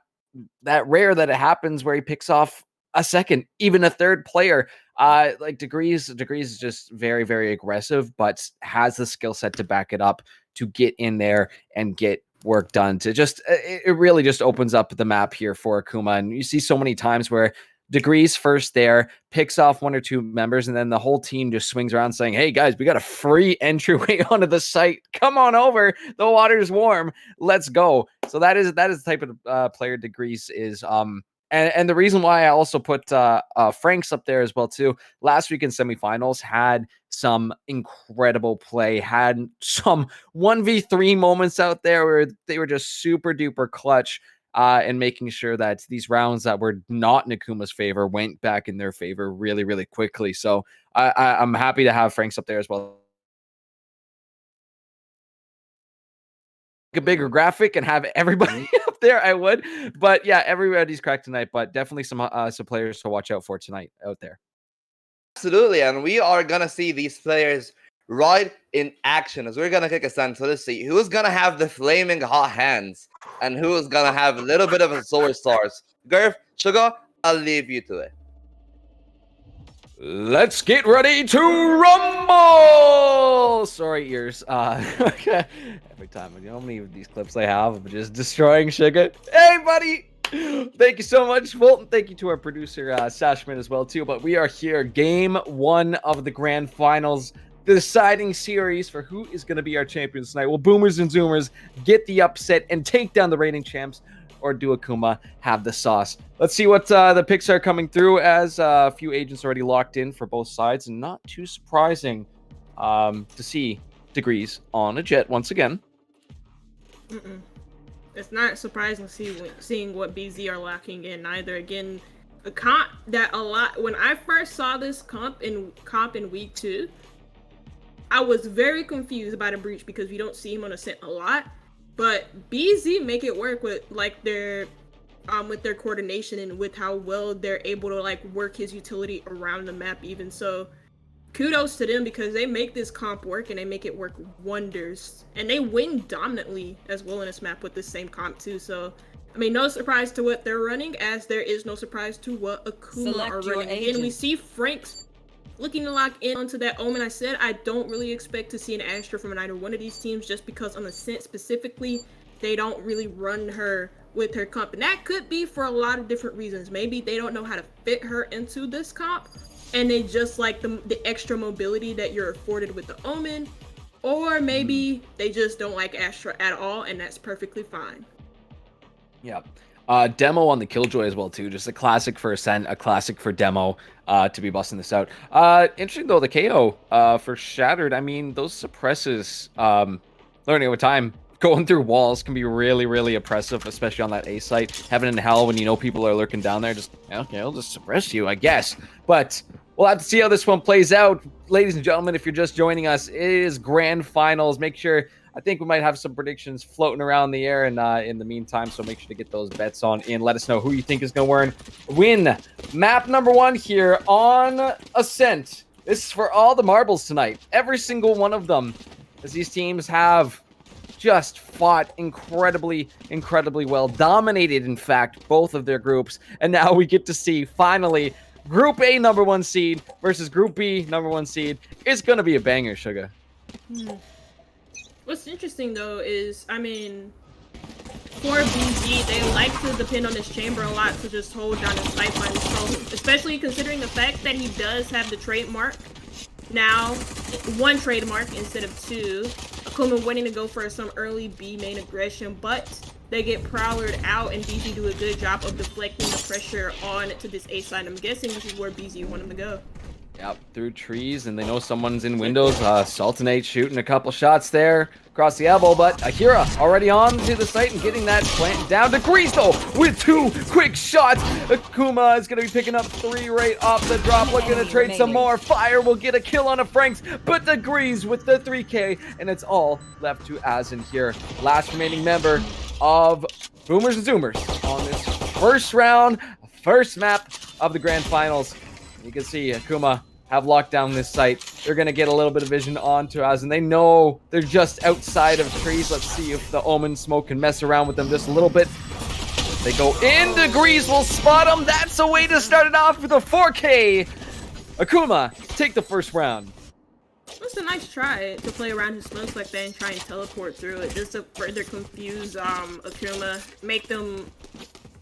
that rare that it happens, where he picks off a second, even a third player. Like Degrees is just very, very aggressive, but has the skill set to back it up, to get in there and get work done. To just, it really just opens up the map here for Akuma. And you see so many times where Degrees first there, picks off 1 or 2 members, and then the whole team just swings around saying, "Hey guys, we got a free entryway onto the site. Come on over. The water's warm. Let's go." So that is the type of player Degrees is. And the reason why I also put Franks up there as well too. Last week in semifinals had some incredible play, had some 1v3 moments out there where they were just super duper clutch, and making sure that these rounds that were not in Akuma's favor went back in their favor really, really quickly. So I'm happy to have Franks up there as well. A bigger graphic and have everybody up there, I would. But yeah, everybody's cracked tonight, but definitely some players to watch out for tonight out there. Absolutely, and we are gonna see these players right in action as we're gonna kick a stand. So let's see who's gonna have the flaming hot hands and who's gonna have a little bit of a slower starts. Gurf, Sugar, I'll leave you to it. Let's get ready to rumble. Sorry, ears. Every time, how many of these clips I have of just destroying Sugar. Hey, buddy. Thank you so much, Fulton. Thank you to our producer, Sashman, as well, too. But we are here, game 1 of the grand finals, the deciding series for who is going to be our champions tonight. Will Boomers and Zoomers get the upset and take down the reigning champs, or do Akuma have the sauce? Let's see what the picks are coming through, as a few agents already locked in for both sides, and not too surprising to see Degrees on a jet once again. It's not surprising seeing what BZ are lacking in either. Again, a comp that a lot, when I first saw this comp in week 2, I was very confused by the breach because we don't see him on Ascent a lot. But BZ make it work with like their coordination and with how well they're able to like work his utility around the map. Even so, kudos to them because they make this comp work and they make it work wonders. And they win dominantly as well in this map with this same comp too. So, I mean, no surprise to what they're running, as there is no surprise to what Akuma are running. Again, we see Franks looking to lock in onto that Omen. I said I don't really expect to see an Astra from either one of these teams, just because on the Ascent specifically, they don't really run her with her comp. And that could be for a lot of different reasons. Maybe they don't know how to fit her into this comp, and they just like the extra mobility that you're afforded with the Omen. Or maybe they just don't like Astra at all, and that's perfectly fine. Yeah. Demo on the Killjoy as well, too. Just a classic for Ascent, a classic for Demo to be busting this out. Interesting, though, the KO for Shattered. I mean, those suppresses, learning over time, going through walls can be really, really oppressive, especially on that A site. Heaven and Hell, when you know people are lurking down there, just, okay, I'll just suppress you, I guess. But we'll have to see how this one plays out. Ladies and gentlemen, if you're just joining us, it is grand finals. Make sure, I think we might have some predictions floating around the air in the meantime, so make sure to get those bets on in. Let us know who you think is going to win map number 1 here on Ascent. This is for all the marbles tonight. Every single one of them, as these teams have just fought incredibly well. Dominated, in fact, both of their groups. And now we get to see, finally, Group A number 1 seed versus Group B number 1 seed. It's going to be a banger, Sugar. What's interesting, though, is, I mean, for BG, they like to depend on this chamber a lot to just hold down his pipeline. So, especially considering the fact that he does have the trademark. Now, 1 trademark instead of 2. Akuma wanting to go for some early B main aggression, but they get prowlered out, and BZ do a good job of deflecting the pressure on to this A side. I'm guessing this is where BZ want him to go. Yep, through trees, and they know someone's in windows. Sultanate shooting a couple shots there across the elbow, but Akira already on to the site and getting that plant down. Degrees, though, with 2 quick shots. Akuma is going to be picking up 3 right off the drop, looking to trade some more. Fire will get a kill on a Franks, but Degrees with the 3K, and it's all left to Asin here. Last remaining member of Boomers and Zoomers on this first round, first map of the grand finals. You can see Akuma have locked down this site. They're going to get a little bit of vision onto us, and they know they're just outside of trees. Let's see if the Omen smoke can mess around with them just a little bit. They go in. Degrees will spot them. That's a way to start it off with a 4K. Akuma, take the first round. It's a nice try to play around his smokes like that and try and teleport through it, just to further confuse Akuma, make them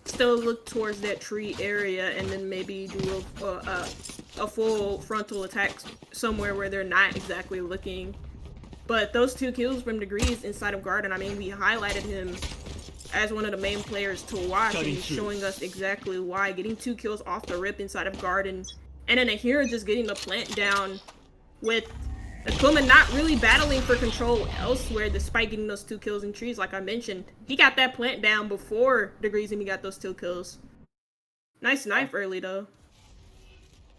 still look towards that tree area, and then maybe do a full frontal attack somewhere where they're not exactly looking. But those 2 kills from Degrees inside of Garden, I mean, we highlighted him as one of the main players to watch, and he's showing us exactly why. Getting 2 kills off the rip inside of Garden, and then Ahira just getting the plant down with Akuma not really battling for control elsewhere, despite getting those 2 kills in trees. Like I mentioned, he got that plant down before Degrees and he got those 2 kills. Nice knife early, though.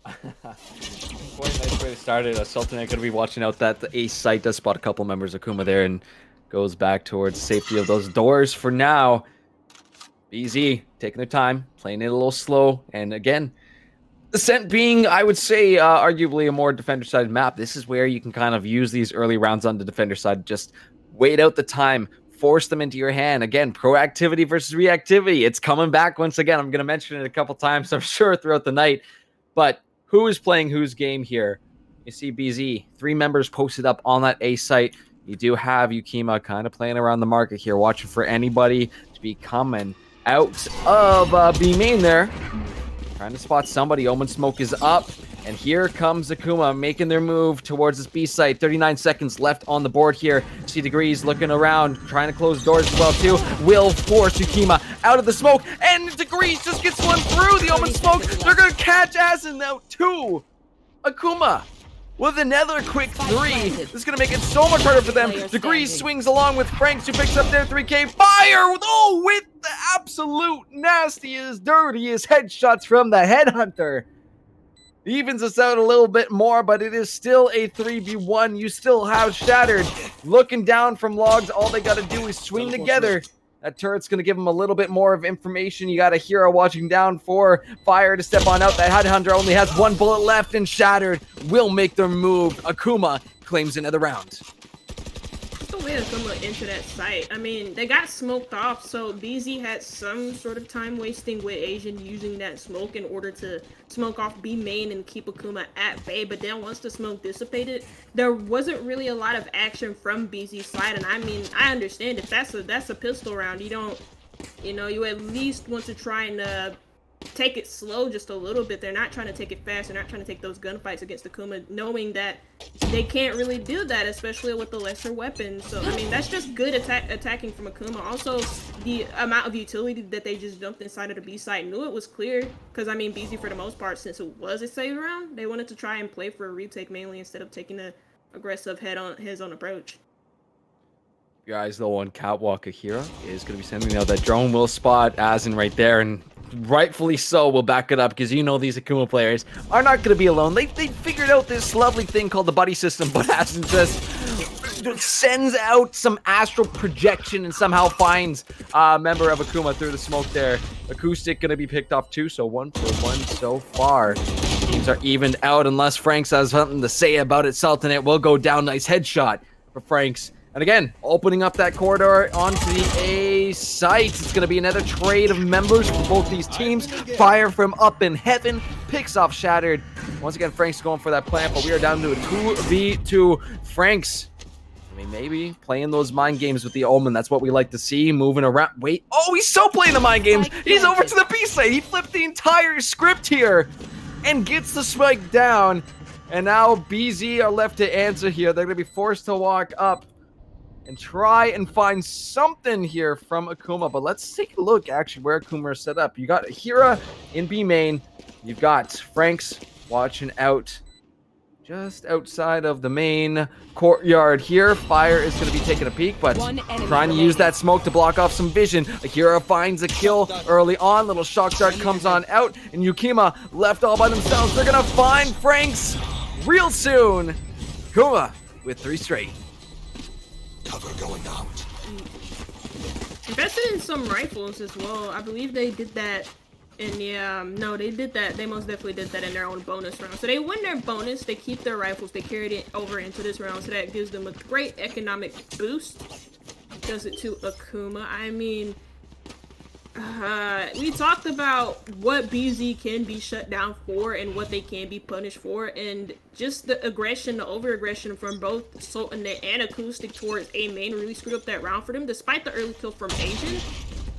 Quite a nice way to start it. Sultanate going to be watching out that the ace site does spot a couple members of Akuma there and goes back towards safety of those doors for now. BZ taking their time, playing it a little slow, and again, Ascent being, I would say, arguably a more defender-sided map. This is where you can kind of use these early rounds on the defender side. Just wait out the time. Force them into your hand. Again, proactivity versus reactivity. It's coming back once again. I'm going to mention it a couple times, I'm sure, throughout the night. But who is playing whose game here? You see BZ, 3 members posted up on that A site. You do have Yukima kind of playing around the market here, watching for anybody to be coming out of B main there. Trying to spot somebody. Omen smoke is up. And here comes Akuma making their move towards this B site. 39 seconds left on the board here. See Degrees looking around, trying to close doors as well too. Will force Yukima out of the smoke. And Degrees just gets one through the Omen smoke. They're going to catch Asin out too. Akuma with another quick 3. This is going to make it so much harder for them. Degrees swings along with Franks, who picks up their 3K. Fire! Oh, with the absolute nastiest, dirtiest headshots from the Headhunter. Evens us out a little bit more, but it is still a 3v1. You still have Shattered looking down from logs. All they got to do is swing together. That turret's going to give them a little bit more of information. You got a hero watching down for Fire to step on out. That Headhunter only has 1 bullet left, and Shattered will make their move. Akuma claims another round. The way Akuma into that site, I mean, they got smoked off, so BZ had some sort of time wasting with Asian using that smoke in order to smoke off B main and keep Akuma at bay. But then once the smoke dissipated, there wasn't really a lot of action from BZ's side. And I mean, I understand if that's a pistol round, you don't You know, you at least want to try and take it slow just a little bit. They're not trying to take it fast. They're not trying to take those gunfights against Akuma, knowing that they can't really do that, especially with the lesser weapons. So, I mean, that's just good attacking from Akuma. Also, the amount of utility that they just dumped inside of the B side, knew it was clear. Because, I mean, BZ, for the most part, since it was a save round, they wanted to try and play for a retake mainly instead of taking the aggressive heads-on approach. Guys, though, on Catwalk, Akira is going to be sending out that drone will spot Asin right there, and rightfully so. We'll back it up because you know these Akuma players are not going to be alone. They figured out this lovely thing called the buddy system, but Asin just sends out some astral projection and somehow finds a member of Akuma through the smoke there. Acoustic going to be picked off too, so 1 for 1 so far. Teams are evened out unless Franks has something to say about it. Sultanate will go down. Nice headshot for Franks. And again, opening up that corridor onto the A site. It's going to be another trade of members for both these teams. Fire from up in heaven. Picks off Shattered. Once again, Frank's going for that plant, but we are down to a 2v2. Frank's, I mean, maybe playing those mind games with the Omen. That's what we like to see. Moving around. Wait. Oh, he's so playing the mind games. He's over to the B site. He flipped the entire script here and gets the spike down. And now BZ are left to answer here. They're going to be forced to walk up and try and find something here from Akuma. But let's take a look, actually, where Akuma is set up. You got Hira in B main. You've got Franks watching out just outside of the main courtyard here. Fire is going to be taking a peek, but trying to use that smoke to block off some vision. Akira finds a kill early on. Little shock dart comes on out, and Yukima left all by themselves. They're going to find Franks real soon. Akuma with 3 straight. Cover going out. Invested in some rifles as well. I believe they did that in the, no, they did that. They most definitely did that in their own bonus round. So they win their bonus, they keep their rifles, they carried it over into this round. So that gives them a great economic boost. Does it to Akuma. I mean, we talked about what BZ can be shut down for and what they can be punished for, and just the aggression, the over-aggression from both Sultan and Acoustic towards A main really screwed up that round for them, despite the early kill from Asian.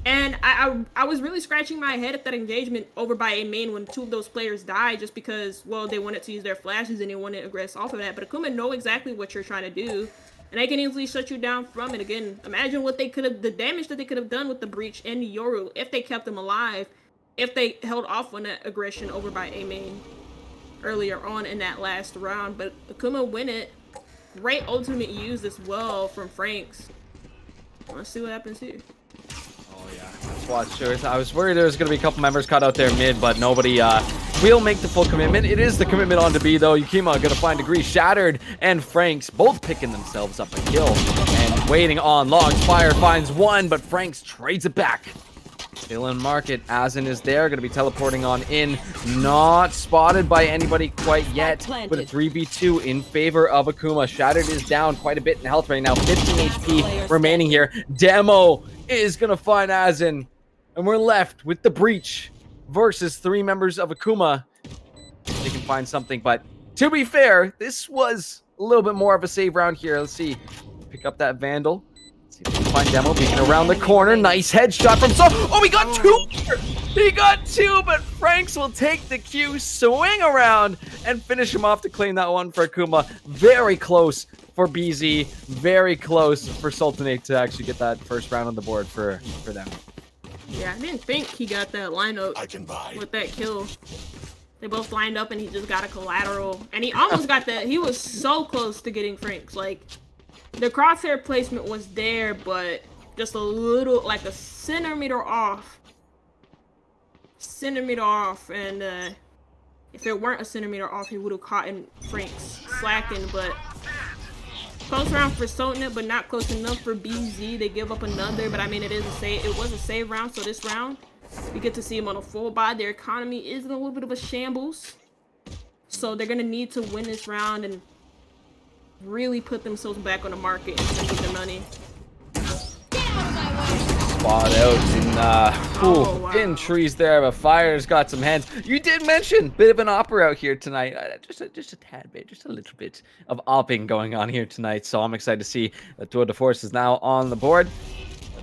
And I was really scratching my head at that engagement over by A main when 2 of those players died, just because, well, they wanted to use their flashes and they wanted to aggress off of that. But Akuma know exactly what you're trying to do, and they can easily shut you down from it. Again, imagine what they could have, the damage that they could have done with the Breach and the Yoru if they kept them alive, if they held off on that aggression over by A main earlier on in that last round. But Akuma win it. Great ultimate use as well from Franks. Let's see what happens here. Oh yeah, let's watch. Sure. I was worried there was going to be a couple members caught out there mid, but nobody will make the full commitment. It is the commitment on to B though. Yukima going to find Degree. Shattered and Franks both picking themselves up a kill and waiting on long. Fire finds one, but Franks trades it back. Still in market. Asin is there, going to be teleporting on in. Not spotted by anybody quite yet, but a 3v2 in favor of Akuma. Shattered is down quite a bit in health right now. 15 HP remaining here. Demo is going to find Asin, and we're left with the Breach versus 3 members of Akuma. They can find something, but to be fair, this was a little bit more of a save round here. Let's see. Pick up that Vandal. See if we can find Demo peeking around the corner. Nice headshot from Saul. Oh, we got 2! He got 2, but Franks will take the Q, swing around, and finish him off to claim that one for Akuma. Very close for BZ. Very close for Sultanate to actually get that first round on the board for them. Yeah, I didn't think he got that lineup I can buy. with that kill. They both lined up and he just got a collateral. And he almost got that. He was so close to getting Franks. Like, the crosshair placement was there, but just a little, like a centimeter off. And if it weren't a centimeter off, he would have caught in Franks slacking. But close round for Sultanate, but not close enough for BZ. They give up another, but I mean, it was a save round. So this round, we get to see them on a full buy. Their economy is in a little bit of a shambles, so they're gonna need to win this round and really put themselves back on the market and spend their money. Spot out in trees there, but Fire's got some hands. You did mention bit of an opera out here tonight. Just a tad bit, just a little bit of opping going on here tonight. So I'm excited to see that Tour de Force is now on the board.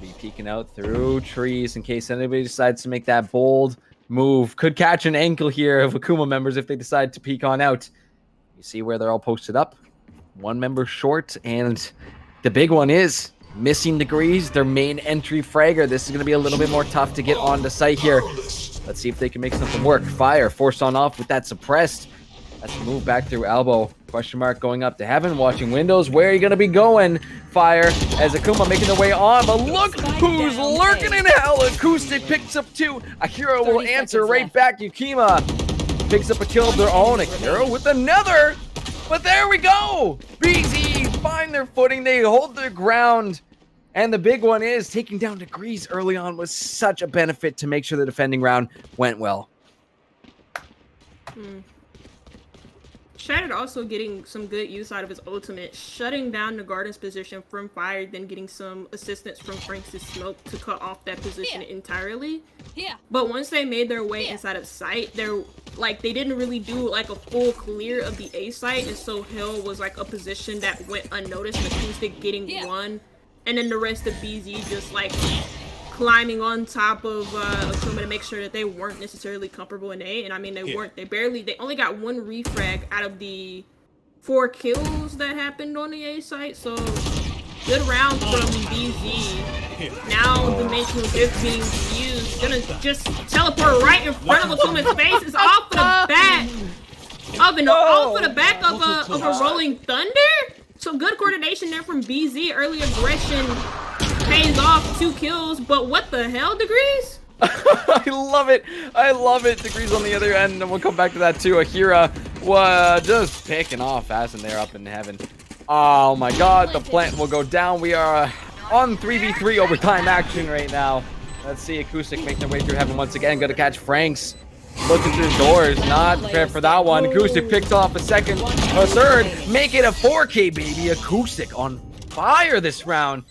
Gonna be peeking out through trees in case anybody decides to make that bold move. Could catch an ankle here of Akuma members if they decide to peek on out. You see where they're all posted up. One member short, and the big one is missing degrees, their main entry fragger. This is going to be a little bit more tough to get on the site here. Let's see if they can make something work. Fire forced on off with that suppressed. That's a move back through elbow. Question mark going up to heaven, watching windows. Where are you going to be going? Fire as Akuma making their way on. But look who's lurking in hell. Acoustic picks up two. Akira will answer right back. Yukima picks up a kill of their own. Akira with another. But there we go. BZ find their footing. They hold their ground. And the big one is taking down degrees early on was such a benefit to make sure the defending round went well. Shattered also getting some good use out of his ultimate, shutting down the Garden's position from Fire, then getting some assistance from Franks' smoke to cut off that position entirely. But once they made their way inside of sight, they didn't really do like a full clear of the A site, and so Hill was like a position that went unnoticed. Acoustic getting one, and then the rest of BZ just like climbing on top of Akuma to make sure that they weren't necessarily comfortable in A. And I mean, they weren't. They only got one refrag out of the 4 kills that happened on the A site. So good round from BZ. Now the dimensional drift being used. Gonna just teleport right in front of Akuma's face. It's off the back off the back of a rolling thunder. So good coordination there from BZ. Early aggression pays off 2 kills, but what the hell, Degrees? I love it. I love it. Degrees on the other end, and we'll come back to that too. Akira was just picking off fast and they're up in heaven. Oh my god, the plant will go down. We are on 3v3 overtime action right now. Let's see Acoustic make their way through heaven once again. Gonna catch Franks. Looking through the doors, not prepared for that one. Acoustic picks off a second, a third, make it a 4K, baby. Acoustic on fire this round.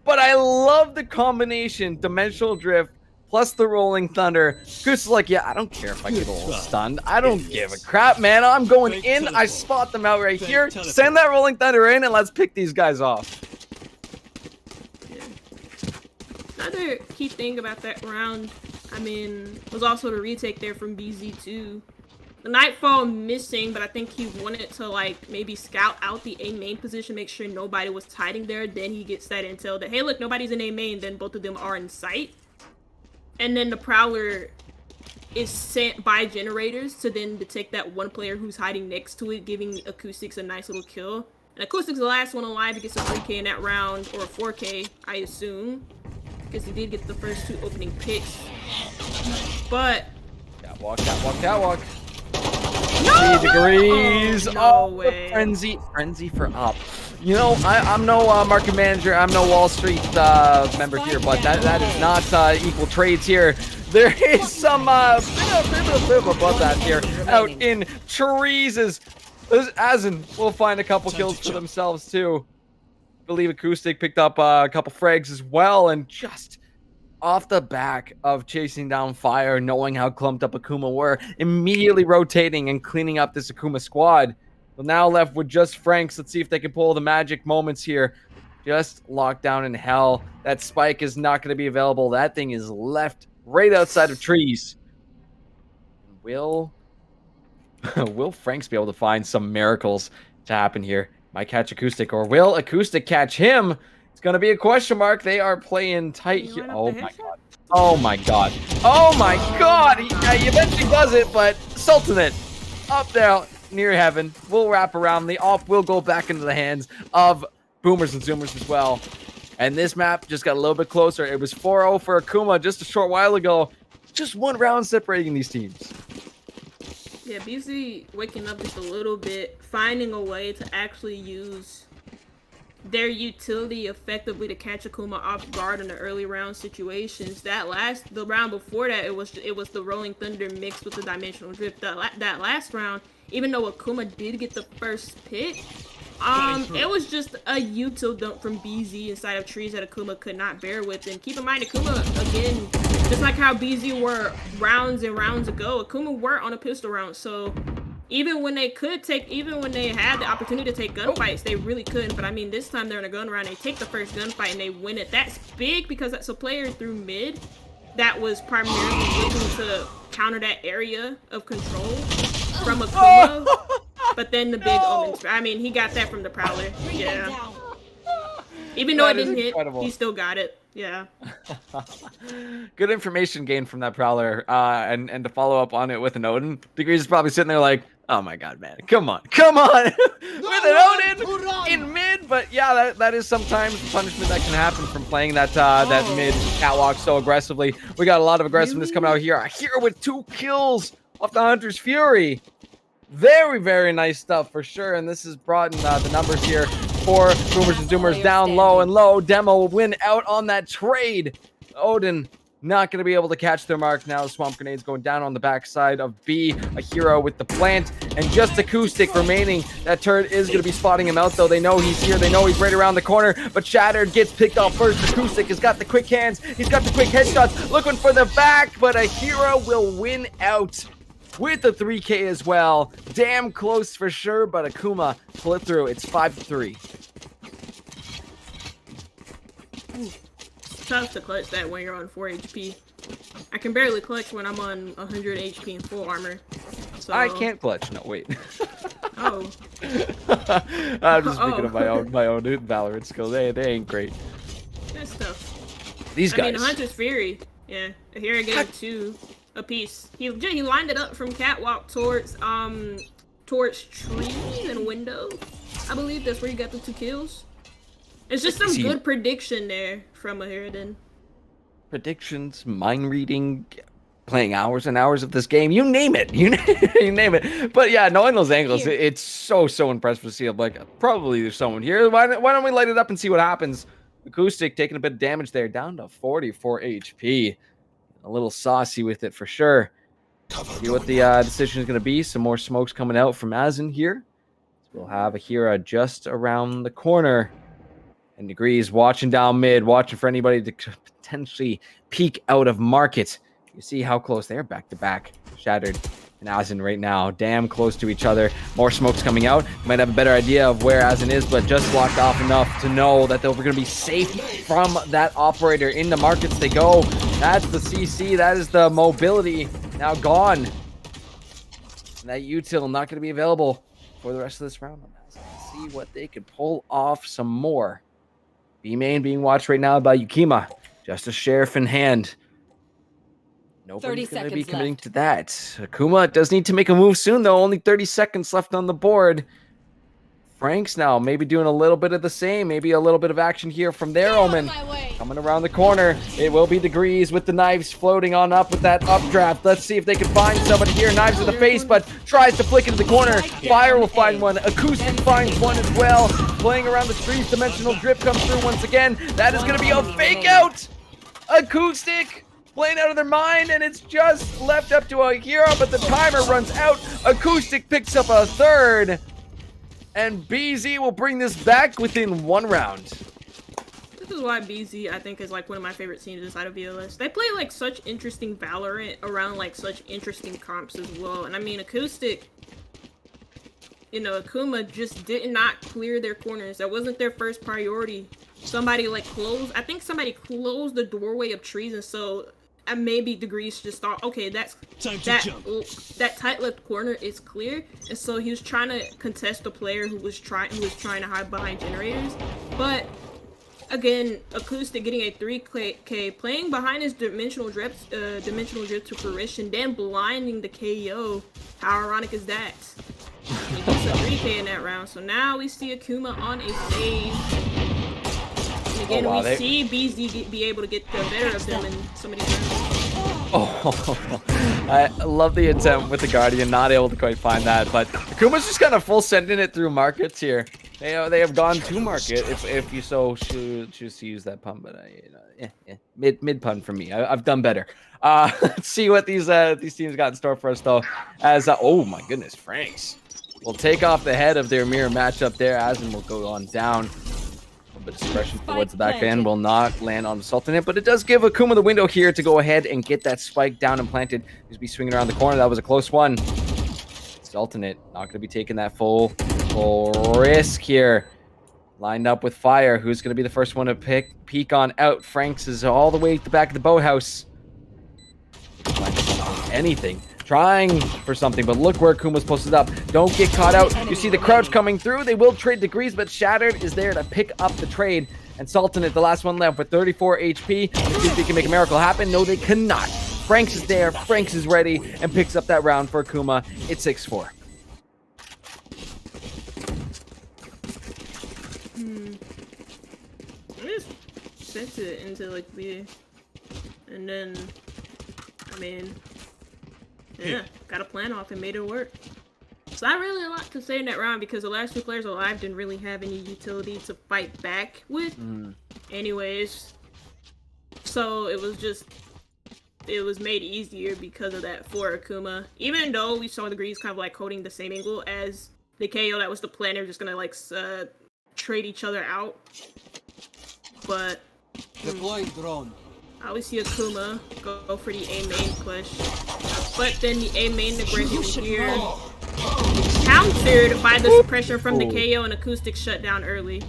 But I love the combination, Dimensional Drift plus the Rolling Thunder. Goose is like, yeah, I don't care if I get a little stunned. I don't give a crap, man. I'm going in. I spot them out right here. Send that Rolling Thunder in, and let's pick these guys off. Another key thing about that round, I mean, was also the retake there from BZ2. The Nightfall missing, but I think he wanted to like maybe scout out the A main position, make sure nobody was hiding there. Then he gets that intel that, hey, look, nobody's in A main. Then both of them are in sight. And then the Prowler is sent by generators to then detect that one player who's hiding next to it, giving Acoustics a nice little kill. And Acoustics the last one alive to get some 3K in that round, or a 4K, I assume. Because he did get the first 2 opening picks. But Catwalk, catwalk, catwalk. no! 3 degrees. No way. Frenzy for up. You know, I'm no market manager. I'm no Wall Street member here, but that is not equal trades here. There is some bit of a bloodbath here out in trees. As Asin will find a couple kills for themselves too. I believe Acoustic picked up a couple frags as well, and just off the back of chasing down Fire, knowing how clumped up Akuma were, immediately rotating and cleaning up this Akuma squad. Well, now left with just Franks. Let's see if they can pull the magic moments here. Just locked down in hell. That spike is not going to be available. That thing is left right outside of trees. Will Franks be able to find some miracles to happen here? Might catch Acoustic, or will Acoustic catch him? It's going to be a question mark. They are playing tight here. Oh my god. Oh my god. Oh my god. He eventually does it, but Sultanate up there near heaven will wrap around. The off will go back into the hands of Boomers and Zoomers as well. And this map just got a little bit closer. It was 4-0 for Akuma just a short while ago. Just 1 round separating these teams. Yeah, BZ waking up just a little bit, finding a way to actually use their utility effectively to catch Akuma off guard in the early round situations. The round before that, it was the Rolling Thunder mixed with the Dimensional Drift. That last round, even though Akuma did get the first pick, it was just a util dump from BZ inside of trees that Akuma could not bear with. And keep in mind, Akuma, again, just like how BZ were rounds and rounds ago, Akuma were on a pistol round. So even when they had the opportunity to take gunfights, they really couldn't. But I mean, this time they're in a gun round, they take the first gunfight and they win it. That's big because that's a player through mid that was primarily looking to counter that area of control from Akuma. But then the big Omen. I mean, he got that from the Prowler. Yeah. Even though it didn't hit, he still got it. Yeah. Good information gained from that Prowler. And to follow up on it with an Odin, Degrees is probably sitting there like, oh my god, man, come on. With an Odin in mid. But yeah, that is sometimes the punishment that can happen from playing that mid catwalk so aggressively. We got a lot of aggressiveness coming out here. Here with 2 kills off the Hunter's Fury. Very, very nice stuff for sure. And this has brought in the numbers here for Boomers and Zoomers down low and low. Demo will win out on that trade. Odin not going to be able to catch their mark now. Swamp Grenades going down on the backside of B. A hero with the plant and just Acoustic remaining. That turret is going to be spotting him out though. They know he's here. They know he's right around the corner. But Shattered gets picked off first. Acoustic has got the quick hands. He's got the quick headshots. Looking for the back. But a hero will win out with the 3K as well. Damn close for sure, but Akuma pull it through. It's 5-3. It's tough to clutch that when you're on 4 HP. I can barely clutch when I'm on 100 HP and full armor. So... I can't clutch. No, wait. Oh. I'm just speaking of my own Valorant skills. They ain't great. That's tough. These guys. I mean, Hunter's Fury. Yeah. Here again, 2 apiece. He lined it up from catwalk towards trees and windows. I believe that's where you got the 2 kills. It's just some good prediction there from Ahiridan. Predictions, mind reading, playing hours and hours of this game. You name it. You name it. But yeah, knowing those angles, it's so impressive to see. I'm like, probably there's someone here. Why don't we light it up and see what happens? Acoustic taking a bit of damage there, down to 44 HP. A little saucy with it for sure. See what the decision is going to be. Some more smokes coming out from Azen here. So we'll have Ahira just around the corner. And Degrees watching down mid, watching for anybody to potentially peek out of market. You see how close they're back to back. Shattered and Azen right now, damn close to each other. More smokes coming out. You might have a better idea of where Azen is, but just blocked off enough to know that they're going to be safe from that operator. In the markets they go. That's the CC. That is the mobility now gone. And that util not going to be available for the rest of this round. Let's see what they could pull off some more. B-main being watched right now by Yukima. Just a sheriff in hand. Nobody's going to be committing to that. Akuma does need to make a move soon, though. Only 30 seconds left on the board. Franks now maybe doing a little bit of the same. Maybe a little bit of action here from their Omen. Coming around the corner. It will be Degrees with the knives floating on up with that updraft. Let's see if they can find somebody here. Knives in the face, but tries to flick into the corner. Fire will find one. Acoustic finds one as well. Playing around the streets. Dimensional Drip comes through once again. That is going to be a fake out. Acoustic playing out of their mind, and it's just left up to a hero, but the timer runs out. Acoustic picks up a third. And BZ will bring this back within 1 round. This is why BZ, I think, is like one of my favorite teams inside of VLS. They play like such interesting Valorant around like such interesting comps as well. And I mean, Acoustic, you know, Akuma just did not clear their corners. That wasn't their first priority. Somebody like closed the doorway of trees, and so maybe Degrees just thought, okay, that tight left corner is clear, and so he was trying to contest the player who was trying to hide behind generators. But again, Acoustic getting a 3K, playing behind his dimensional drip to fruition, then blinding the KO. How ironic is that? He gets a 3K in that round, so now we see Akuma on a save. Again, we see BZ be able to get the better of them in some of these rounds. Oh, I love the attempt with the Guardian, not able to quite find that, but Akuma's just kind of full sending it through markets here. They have gone to market if you so choose to use that pun, but mid pun for me. I've done better. Let's see what these teams got in store for us though. As oh my goodness, Franks will take off the head of their mirror matchup there. Azen will go on down. But discretion towards the back end will not land on the Sultan hit, but it does give Akuma the window here to go ahead and get that spike down and planted. He's be swinging around the corner. That was a close one. Sultanate not going to be taking that full risk here. Lined up with Fire, who's going to be the first one to peek on out. Franks is all the way at the back of the boathouse. Anything. Trying for something, but look where Kuma's posted up. Don't get caught out. You see the crouch coming through. They will trade degrees, but Shattered is there to pick up the trade. And Sultanate, the last one left with 34 HP. Let's see if they can make a miracle happen. No, they cannot. Franks is there. Franks is ready and picks up that round for Akuma. It's 6-4. I just sent it into like B, and then I mean, yeah, got a plan off and made it work. It's not really a lot to say in that round because the last two players alive didn't really have any utility to fight back with, anyways. So it was made easier because of that for Akuma. Even though we saw the Greens kind of like holding the same angle as the KO, that was the plan. They're just gonna like trade each other out. But Deploying drone. I always see Akuma go for the A main push, but then the A main aggression here countered by the suppression from the KO and acoustic shut down early.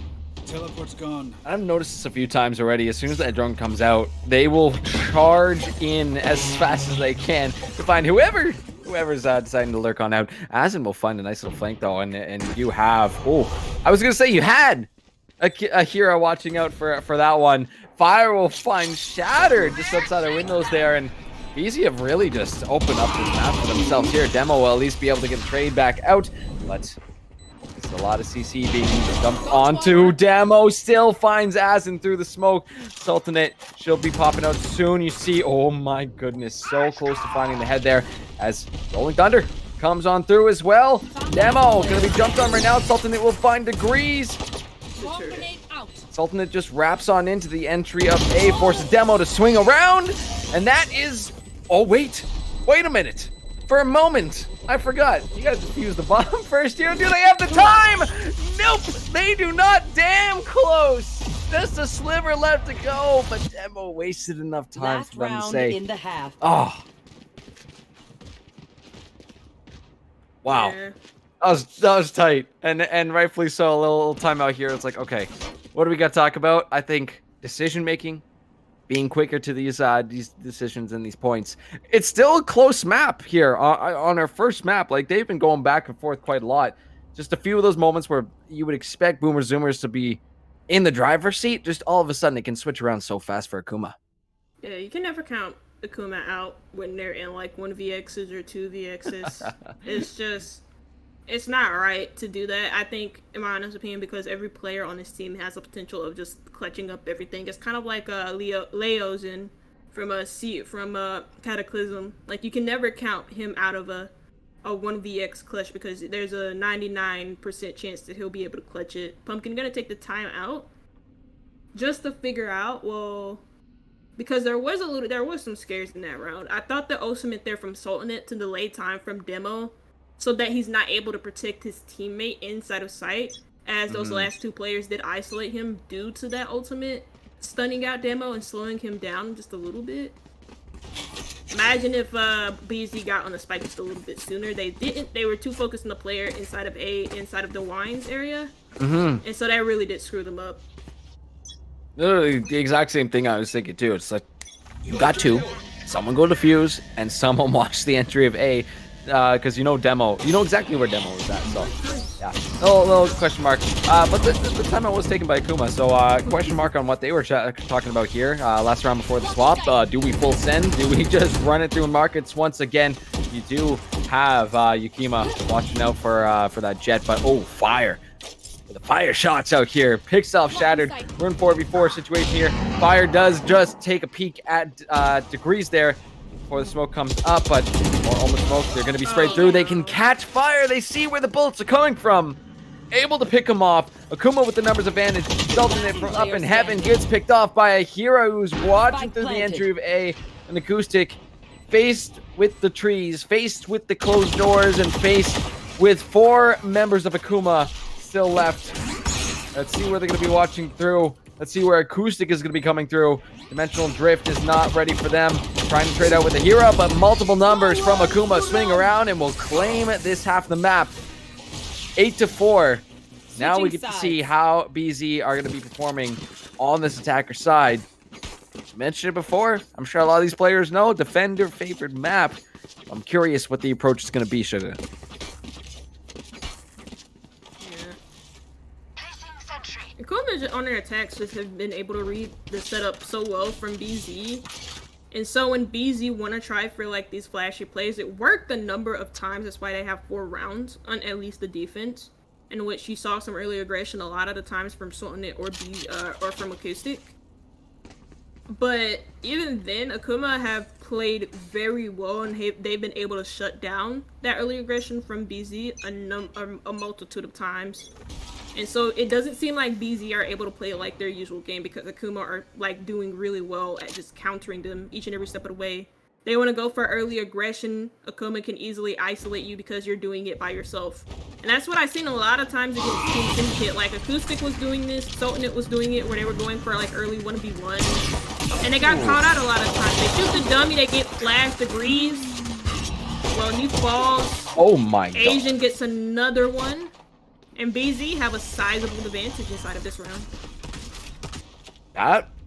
Teleport's gone. I've noticed this a few times already. As soon as that drone comes out, they will charge in as fast as they can to find whoever's deciding to lurk on out. Asin will find a nice little flank though, and you have. Oh, I was gonna say you had a hero watching out for that one. Fire will find Shattered just outside the windows there, and BZ have really just opened up the map for themselves here. Demo will at least be able to get the trade back out, but it's a lot of CC being dumped onto. Demo still finds Asin through the smoke. Sultanate, she'll be popping out soon. You see, oh my goodness, so close to finding the head there as Rolling Thunder comes on through as well. Demo gonna be jumped on right now. Sultanate will find degrees. Sultanate just wraps on into the entry of A, forces Demo to swing around, and that is... Oh, wait a minute. For a moment, I forgot. You guys defuse the bomb first here. Do they have the time? Nope, they do not. Damn close. Just a sliver left to go, but Demo wasted enough time for them to say, in the half. oh. Wow. Yeah. That was tight, and rightfully so. A little timeout here. It's like, okay, what do we got to talk about? I think decision making, being quicker to these decisions and these points. It's still a close map here on our first map. Like they've been going back and forth quite a lot. Just a few of those moments where you would expect Boomer Zoomers to be in the driver's seat. Just all of a sudden, they can switch around so fast for Akuma. Yeah, you can never count Akuma out when they're in like 1vx's or 2vx's. It's not right to do that. I think, in my honest opinion, because every player on this team has the potential of just clutching up everything. It's kind of like Leozen from Cataclysm. Like you can never count him out of a 1vx clutch because there's a 99% chance that he'll be able to clutch it. Pumpkin gonna take the time out just to figure out, well, because there was some scares in that round. I thought the ultimate there from Sultanate to delay time from Demo so that he's not able to protect his teammate inside of sight, as those last two players did isolate him due to that ultimate stunning out Demo and slowing him down just a little bit. Imagine if BZ got on the spike just a little bit sooner. They didn't. They were too focused on the player inside of the wines area, and so that really did screw them up. Literally the exact same thing I was thinking too. It's like you got two, someone go defuse, and someone watch the entry of A. Because you know Demo, you know exactly where Demo is at, so yeah, little question mark. But the timeout was taken by Akuma, so question mark on what they were talking about here. Last round before the swap, do we full send? Do we just run it through markets once again? You do have Yukima watching out for that jet, but oh, Fire. The Fire shots out here, picks off Shattered. We're in 4v4 situation here. Fire does just take a peek at degrees there before the smoke comes up, but on the smoke, they're going to be sprayed through. They can catch fire. They see where the bullets are coming from. Able to pick them off. Akuma with the numbers advantage. Sultanate from up in heaven gets picked off by a hero who's watching through the entry of A. An acoustic faced with the trees, faced with the closed doors, and faced with 4 members of Akuma still left. Let's see where they're going to be watching through. Let's see where acoustic is going to be coming through. Dimensional drift is not ready for them. trying to trade out with the hero, but multiple numbers from Akuma swing around and will claim this half the map. 8-4. Now we get to see how BZ are going to be performing on this attacker side. I mentioned it before. I'm sure a lot of these players know. Defender favored map. I'm curious what the approach is going to be, Sugar. Akuma on their attacks just have been able to read the setup so well from BZ. And so when BZ want to try for like these flashy plays, it worked a number of times. That's why they have 4 rounds on at least the defense, in which you saw some early aggression a lot of the times from Sultanate or from Acoustic. But even then, Akuma have played very well, and they've been able to shut down that early aggression from BZ a multitude of times. And so it doesn't seem like BZ are able to play like their usual game, because Akuma are like doing really well at just countering them each and every step of the way. They want to go for early aggression. Akuma can easily isolate you because you're doing it by yourself. And that's what I've seen a lot of times against Team Syndicate. Like Acoustic was doing this, Sultanate was doing it, where they were going for like early 1v1. And they got caught out a lot of times. They shoot the dummy, they get flash degrees. Well, he falls. Oh my god. Asian gets another one. And BZ have a sizable advantage inside of this round.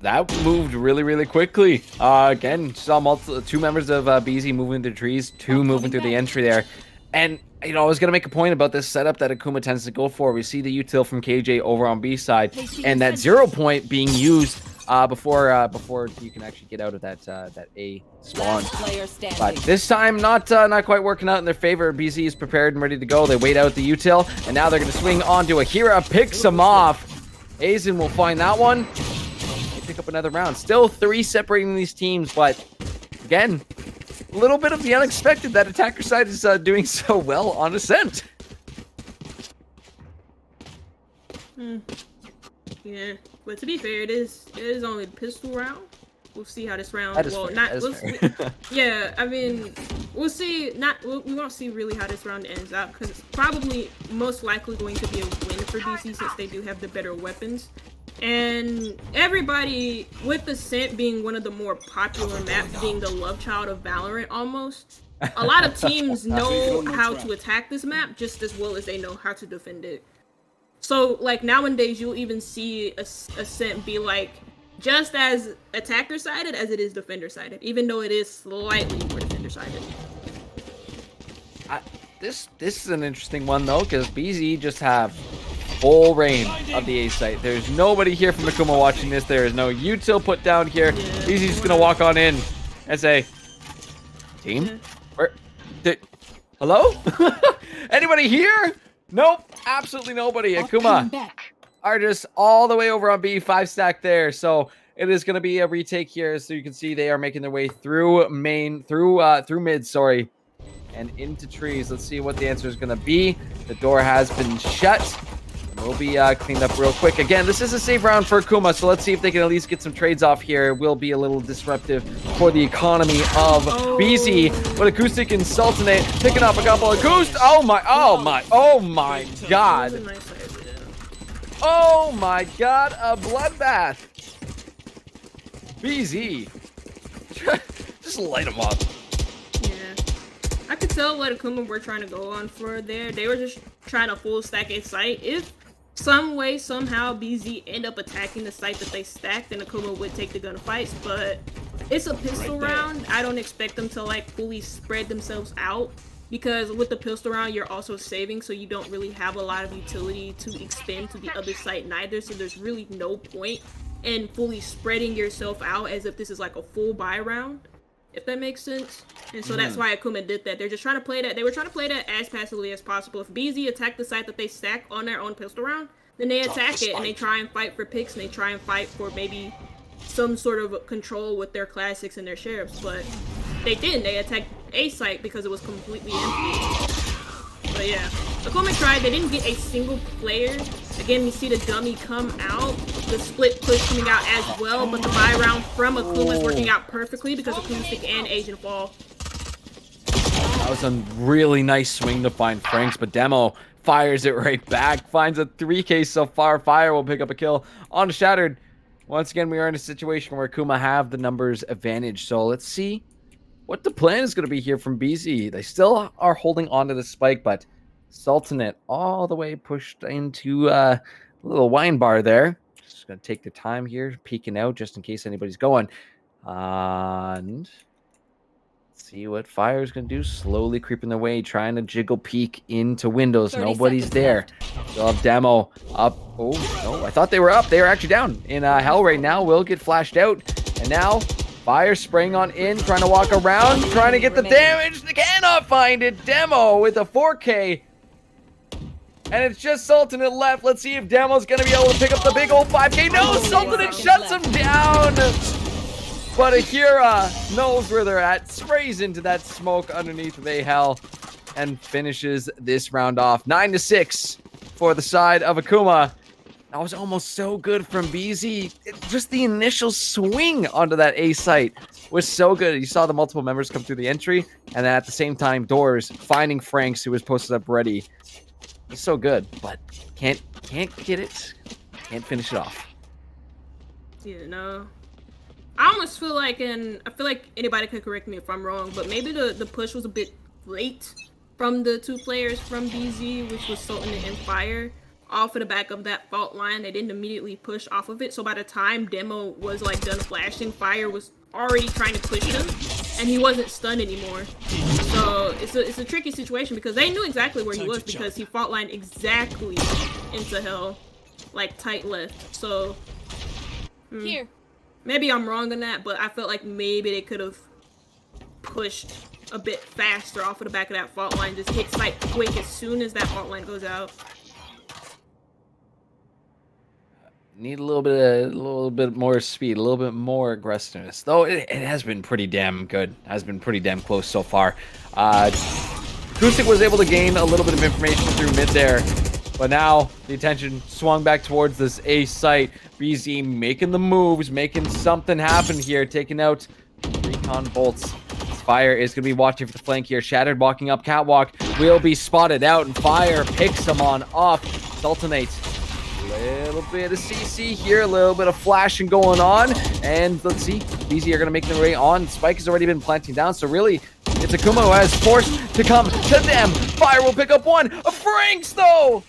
That moved really quickly. Again, saw 2 members of BZ moving into trees, 2 moving through the entry there. And, you know, I was going to make a point about this setup that Akuma tends to go for. We see the util from KJ over on B side, and that 0 point being used before you can actually get out of that A spawn. But this time, not quite working out in their favor. BZ is prepared and ready to go. They wait out the util, and now they're going to swing onto Ahira, picks him off. Aizen will find that one. They pick up another round. Still 3 separating these teams, but again, a little bit of the unexpected. That attacker side is doing so well on Ascent. Yeah, but to be fair, it is only the pistol round. We'll see how this round. Yeah, I mean, we'll see. We won't see really how this round ends up, because it's probably most likely going to be a win for DC since they do have the better weapons. And everybody, with Ascent being one of the more popular maps, being the love child of Valorant almost, a lot of teams know how to attack this map just as well as they know how to defend it. So, like, nowadays, you'll even see Ascent be, like, just as attacker-sided as it is defender-sided, even though it is slightly more defender-sided. This is an interesting one, though, because BZ just have full reign of the A site. There's nobody here from Akuma watching this. There is no util put down here. Yeah, BZ's just going to walk on in and say, team? Yeah. Hello? Anybody here? Nope, absolutely nobody. Akuma are just all the way over on B, 5 stack there. So it is going to be a retake here. So you can see they are making their way through mid, sorry, and into trees. Let's see what the answer is going to be. The door has been shut. Will be cleaned up real quick. Again, this is a safe round for Akuma, so let's see if they can at least get some trades off here. It will be a little disruptive for the economy of BZ. But Acoustic and Sultanate picking up a couple of Acoust. Oh my god. Oh my god, a bloodbath. BZ. Just light them up. I could tell what Akuma were trying to go on for there. They were just trying to full stack a site. If some way, somehow, BZ end up attacking the site that they stacked, then Akuma would take the gunfights. But it's a pistol round. I don't expect them to like fully spread themselves out, because with the pistol round, you're also saving, so you don't really have a lot of utility to expend to the other site neither. So there's really no point in fully spreading yourself out as if this is like a full buy round, if that makes sense. And so that's why Akuma did that. They're just trying to play that. They were trying to play that as passively as possible. If BZ attack the site that they stack on their own pistol round, then they attack it and they try and fight for picks and they try and fight for maybe some sort of control with their classics and their sheriffs. But they didn't. They attacked a site because it was completely empty. But yeah, Akuma tried. They didn't get a single player. Again, we see the dummy come out, the split push coming out as well, but the buy round from Akuma is working out perfectly because Acoustic and Asian fall. That was a really nice swing to find Franks, but Demo fires it right back, finds a 3K so far. Fire will pick up a kill on Shattered. Once again, we are in a situation where Akuma have the numbers advantage, so let's see what the plan is going to be here from BZ. They still are holding on to the spike, but Sultanate all the way pushed into a little wine bar there. Just going to take the time here, peeking out just in case anybody's going. And see what Fire's going to do. Slowly creeping their way, trying to jiggle peek into windows. 30 Nobody's seconds there. left. Still have Demo up. Oh, no, I thought they were up. They are actually down in hell right now. Will get flashed out. And now Fire spraying on in, trying to walk around, trying to get the damage. They cannot find it. Demo with a 4K. And it's just Sultanate left. Let's see if Demo's going to be able to pick up the big old 5K. No, Sultanate shuts him down. But Akira knows where they're at, sprays into that smoke underneath Vahel, and finishes this round off. 9-6 for the side of Akuma. That was almost so good from BZ. Just the initial swing onto that A site was so good. You saw the multiple members come through the entry, and then at the same time, Doors finding Franks, who was posted up ready. It's so good, but can't get it. Can't finish it off. Yeah, no. I almost feel like, and I feel like anybody could correct me if I'm wrong, but maybe the push was a bit late from the two players from BZ, which was Sultanate and Fire. Off of the back of that fault line, they didn't immediately push off of it. So by the time Demo was like done flashing, Fire was already trying to push him, and he wasn't stunned anymore. So it's a tricky situation because they knew exactly where he was because he fault lined exactly into hell, like tight left. So Here. maybe I'm wrong on that, but I felt like maybe they could have pushed a bit faster off of the back of that fault line, just hit site quick as soon as that fault line goes out. Need a little bit more speed, a little bit more aggressiveness. Though it has been pretty damn good. Has been pretty damn close so far. Acoustic was able to gain a little bit of information through mid there, but now the attention swung back towards this A site. BZ making the moves, making something happen here, taking out Recon Bolts. Fire is going to be watching for the flank here. Shattered walking up catwalk will be spotted out, and Fire picks him on off. Sultanate. Little bit of CC here, a little bit of flashing going on, and let's see, BZ are going to make their way on. Spike has already been planting down, so really, it's Akuma who has forced to come to them. Fire will pick up one. Franks, though!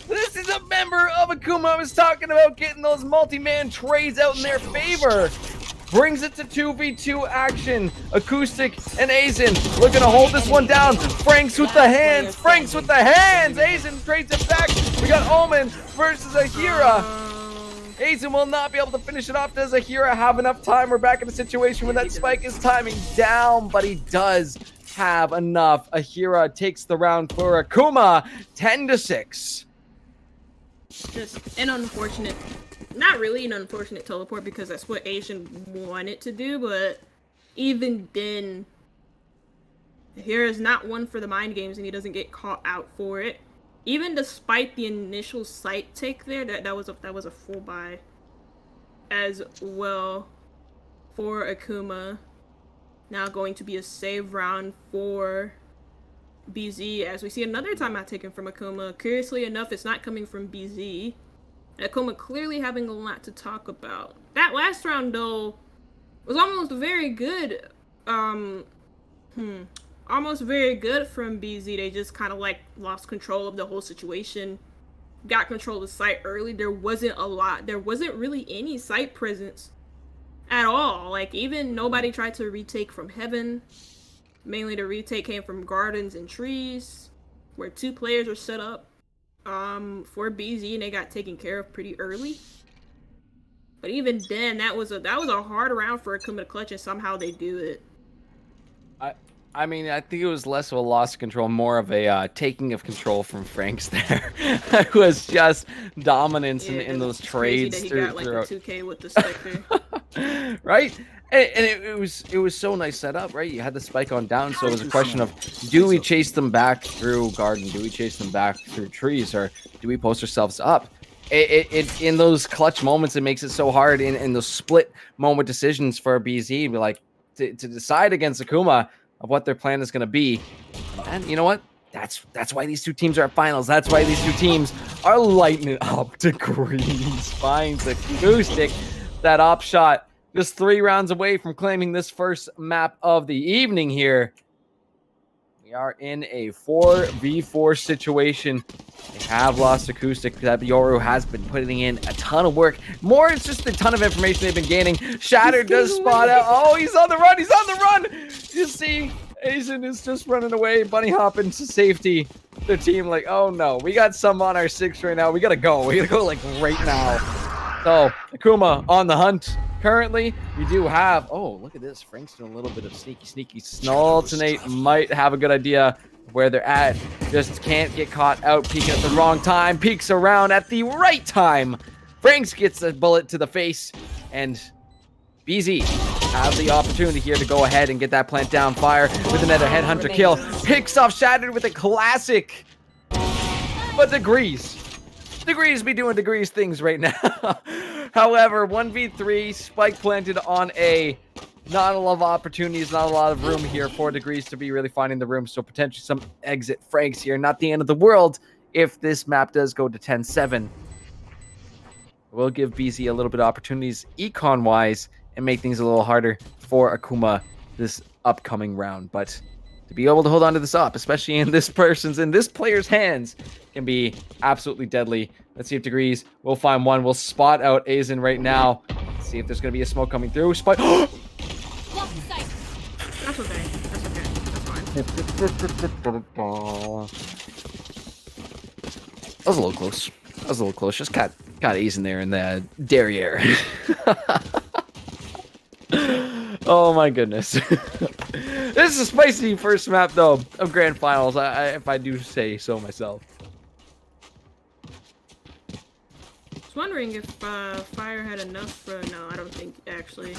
This is a member of Akuma. I was talking about getting those multi-man trades out in their favor. Brings it to 2v2 action. Acoustic and Aizen looking to hold this one down. Franks with the hands. Franks with the hands. Aizen trades it back. We got Omen versus Ahira. Aizen will not be able to finish it off. Does Ahira have enough time? We're back in a situation where that spike is timing down, but he does have enough. Ahira takes the round for Akuma. 10-6. Just an unfortunate, not really an unfortunate teleport because that's what Asian wanted to do, but even then, here is not one for the mind games and he doesn't get caught out for it. Even despite the initial site take there, that was a full buy as well for Akuma. Now going to be a save round for BZ as we see another timeout taken from Akuma. Curiously enough, it's not coming from BZ. Akuma clearly having a lot to talk about. That last round though was almost very good. Almost very good from BZ. They just kind of like lost control of the whole situation. Got control of the site early. There wasn't really any site presence at all. Like even nobody tried to retake from heaven. Mainly the retake came from gardens and trees, where two players were set up for BZ, and they got taken care of pretty early. But even then, that was a hard round for Akuma to clutch, and somehow they do it. I mean, I think it was less of a loss of control, more of a taking of control from Franks there. It was just dominance in those trades. That he got like a 2K with the Spectre. Right? And it was so nice set up, right? You had the spike on down, so it was a question of, do we chase them back through garden? Do we chase them back through trees? Or do we post ourselves up? It in those clutch moments, it makes it so hard in those split moment decisions for BZ, like to decide against Akuma of what their plan is going to be. And you know what? That's why these two teams are at finals. That's why these two teams are lighting it up. Degrees finds Acoustic. That op shot just 3 rounds away from claiming this first map of the evening here. We are in a 4v4 situation. They have lost Acoustic. That Yoru has been putting in a ton of work. More, it's just a ton of information they've been gaining. Shatter does spot out. Oh, he's on the run. He's on the run. You see, Asian is just running away, bunny hopping to safety. Their team like, oh no, we got some on our 6 right now. We gotta go. We gotta go like right now. So Akuma on the hunt. Currently, we do have, oh, look at this. Frank's doing a little bit of sneaky. Snultinate might have a good idea where they're at. Just can't get caught out peeking at the wrong time. Peeks around at the right time. Franks gets a bullet to the face. And BZ has the opportunity here to go ahead and get that plant down. Fire with another headhunter kill. Picks off Shattered with a classic. But Degrees be doing Degrees things right now. However, 1v3, Spike planted on A. Not a lot of opportunities, not a lot of room here for Degrees to be really finding the room. So potentially some exit Franks here. Not the end of the world if this map does go to 10-7. We'll give BZ a little bit of opportunities econ-wise and make things a little harder for Akuma this upcoming round. But to be able to hold on to this up, especially in this player's hands, can be absolutely deadly. Let's see if Degrees will find one. We'll spot out Aizen right now. Let's see if there's going to be a smoke coming through. Spike. That's okay. That's fine. That was a little close. Just got Aizen there in the derriere. Oh my goodness. This is a spicy first map though of grand finals, if I do say so myself. I was wondering if Fire had enough for, no, I don't think actually.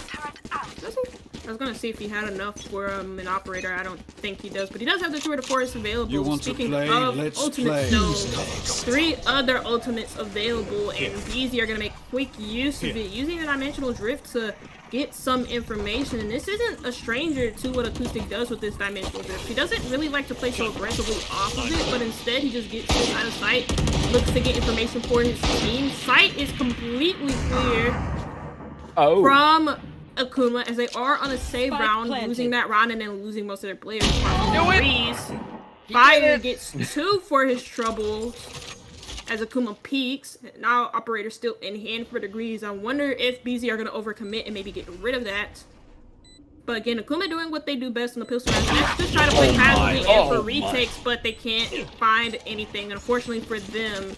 Does he? I was gonna see if he had enough for an operator. I don't think he does, but he does have the Tour de Force available. You want Speaking to play? of Let's ultimates, play. though, 3 other ultimates available, and BZ are gonna make quick use of it, using the Dimensional Drift to get some information. And this isn't a stranger to what Acoustic does with this Dimensional Drift. He doesn't really like to play so aggressively off of it, but instead he just gets it out of sight, looks to get information for his team. Sight is completely clear from Akuma, as they are on a save round, losing that round and then losing most of their players. Fire gets 2 for his troubles as Akuma peaks. Now operator still in hand for Degrees. I wonder if BZ are going to overcommit and maybe get rid of that. But again, Akuma doing what they do best in the pistol round. Let's just try to play casually and for retakes, but they can't find anything. Unfortunately for them,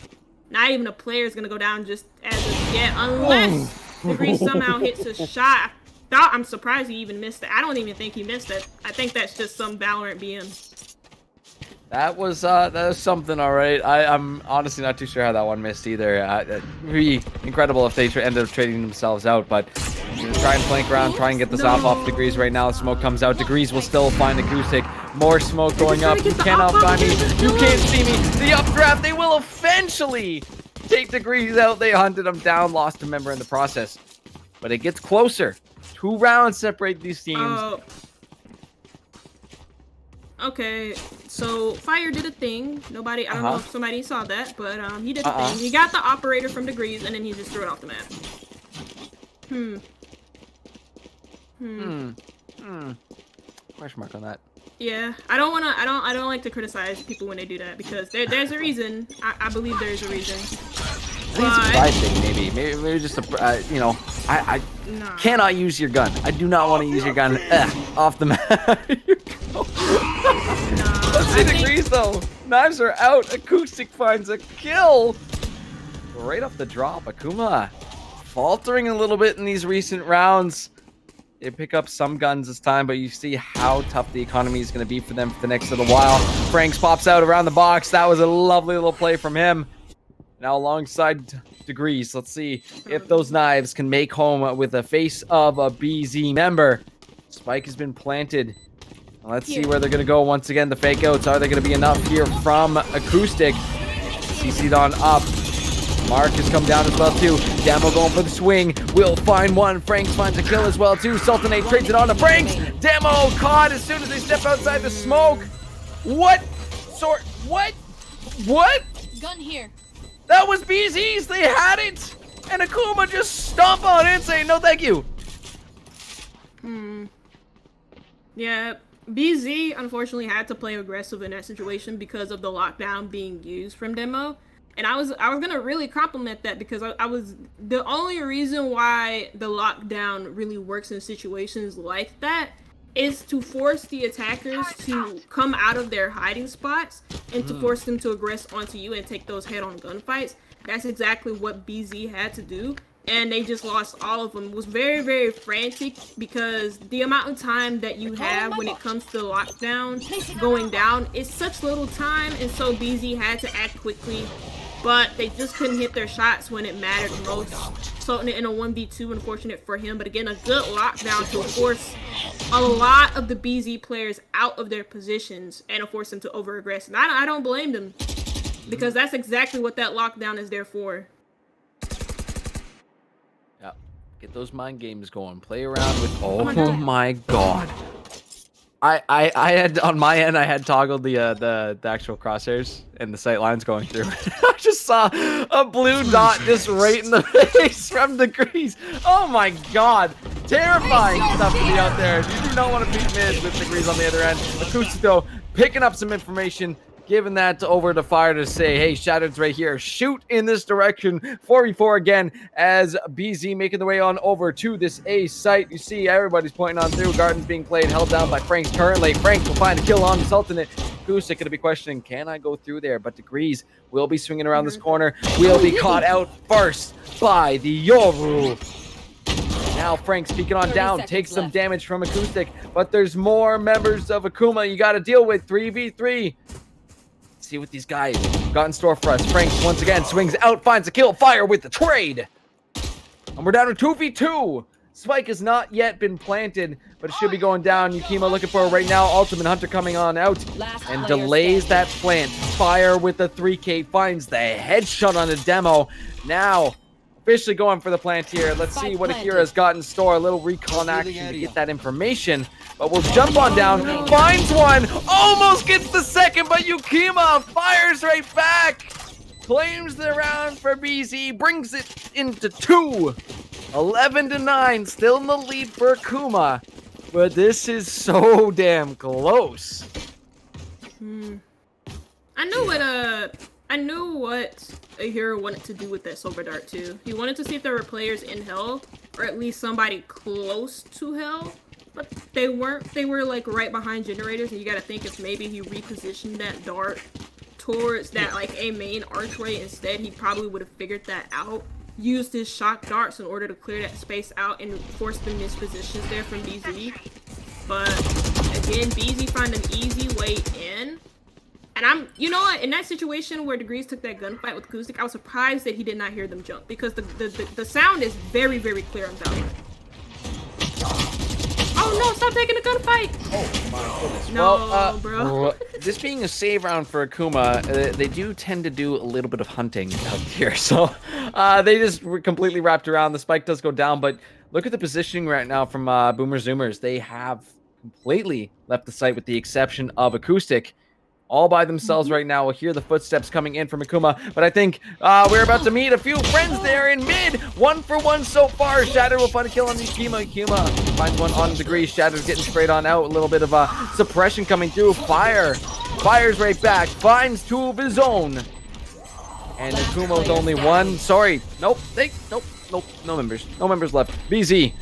not even a player is going to go down just as of yet, unless Degrees somehow hits a shot. I'm surprised he even missed it. I don't even think he missed it. I think that's just some Valorant BM. That was something, all right. I'm honestly not too sure how that one missed either. It'd be incredible if they ended up trading themselves out, but try and flank around, try and get this off Degrees right now. Smoke comes out. Degrees will still find Acoustic. More smoke going up. You cannot find me. You can't see me. The updraft, they will eventually take Degrees out. They hunted him down, lost a member in the process. But it gets closer. 2 rounds separate these teams. Okay, so Fire did a thing. I don't know if somebody saw that, but he did a thing. He got the operator from Degrees, and then he just threw it off the map. Question mark on that. Yeah, I don't like to criticize people when they do that, because there's a reason. I believe there's a reason. I think it's a pride thing, maybe just a, you know, I cannot use your gun. I do not want to use your gun off the map. Let's see Degrees though. Knives are out. Acoustic finds a kill. Right off the drop, Akuma faltering a little bit in these recent rounds. They pick up some guns this time, but you see how tough the economy is going to be for them for the next little while. Franks pops out around the box. That was a lovely little play from him. Now alongside Degrees, let's see if those knives can make home with the face of a BZ member. Spike has been planted. Let's see where they're going to go once again. The fake outs, are they going to be enough here from Acoustic? CC'd on up. Mark has come down as well too. Damo going for the swing. Will find one. Franks finds a kill as well too. Sultanate trades it on to Franks. Damo caught as soon as they step outside the smoke. What? Gun here. That was BZ's. They had it. And Akuma just stomp on it and say, no thank you. Yeah, BZ unfortunately had to play aggressive in that situation because of the lockdown being used from demo. And I was gonna really compliment that because I was the only reason why the lockdown really works in situations like that is to force the attackers to come out of their hiding spots and to force them to aggress onto you and take those head-on gunfights. That's exactly what BZ had to do, and they just lost all of them. It was very, very frantic because the amount of time that you have when it comes to lockdown going down is such little time, and so BZ had to act quickly, but they just couldn't hit their shots when it mattered most. So in a 1v2, unfortunate for him, but again, a good lockdown to force a lot of the BZ players out of their positions and to force them to over-aggress. And I don't blame them, because that's exactly what that lockdown is there for. Yeah, get those mind games going. Play around with. Oh my god! I had on my end. I had toggled the actual crosshairs and the sight lines going through. I just saw a blue dot just right in the face from Degrees. Oh my god! Terrifying stuff to be out there. You do not want to beat mid with Degrees on the other end. Acoustic though, picking up some information. Giving that over to Fire to say, hey, Shattered's right here. Shoot in this direction. 4v4 again as BZ making the way on over to this A site. You see everybody's pointing on through. Garden's being played, held down by Frank's currently. Frank will find a kill on this ultimate. Acoustic going to be questioning, can I go through there? But Degrees will be swinging around this corner. Will be caught out first by the Yoru. Now Frank's peeking on down, takes some damage from Acoustic, but there's more members of Akuma you got to deal with. 3v3. See what these guys got in store for us. Frank once again swings out, finds a kill, Fire with the trade. And we're down to 2v2. Spike has not yet been planted, but it should be going down. Yukima looking for it right now. Ultimate Hunter coming on out and delays that plant. Fire with the 3K finds the headshot on the demo. Now officially going for the plant here. Let's see what Akira's got in store. A little recon action to get that information. But we'll jump on down. Finds one. Almost gets the second, but Yukima fires right back. Claims the round for BZ. Brings it into 2. 11-9. Still in the lead for Akuma. But this is so damn close. I knew what a hero wanted to do with that silver dart too. He wanted to see if there were players in hell, or at least somebody close to hell. But they weren't. They were like right behind generators, and you gotta think if maybe he repositioned that dart towards that like a main archway instead, he probably would have figured that out. Used his shock darts in order to clear that space out and force the mispositions there from BZ. But again, BZ found an easy way in. And you know what, in that situation where Degrees took that gunfight with Acoustic, I was surprised that he did not hear them jump, because the sound is very, very clear on Valorant. Oh no, stop taking the gunfight! Oh my goodness. No, well, bro. This being a save round for Akuma, they do tend to do a little bit of hunting out here. So they just were completely wrapped around. The spike does go down, but look at the positioning right now from Boomer Zoomers. They have completely left the site with the exception of Acoustic. All by themselves right now. We'll hear the footsteps coming in from Akuma, but I think we're about to meet a few friends there in mid. 1 for 1 so far. Shatter will find a kill on Yukima. Yukima finds one on Degrees. Shatter's getting sprayed on out. A little bit of suppression coming through. Fires right back. Finds 2 of his own. And Akuma with only 1. Sorry. Nope. Nope. No members. No members left. BZ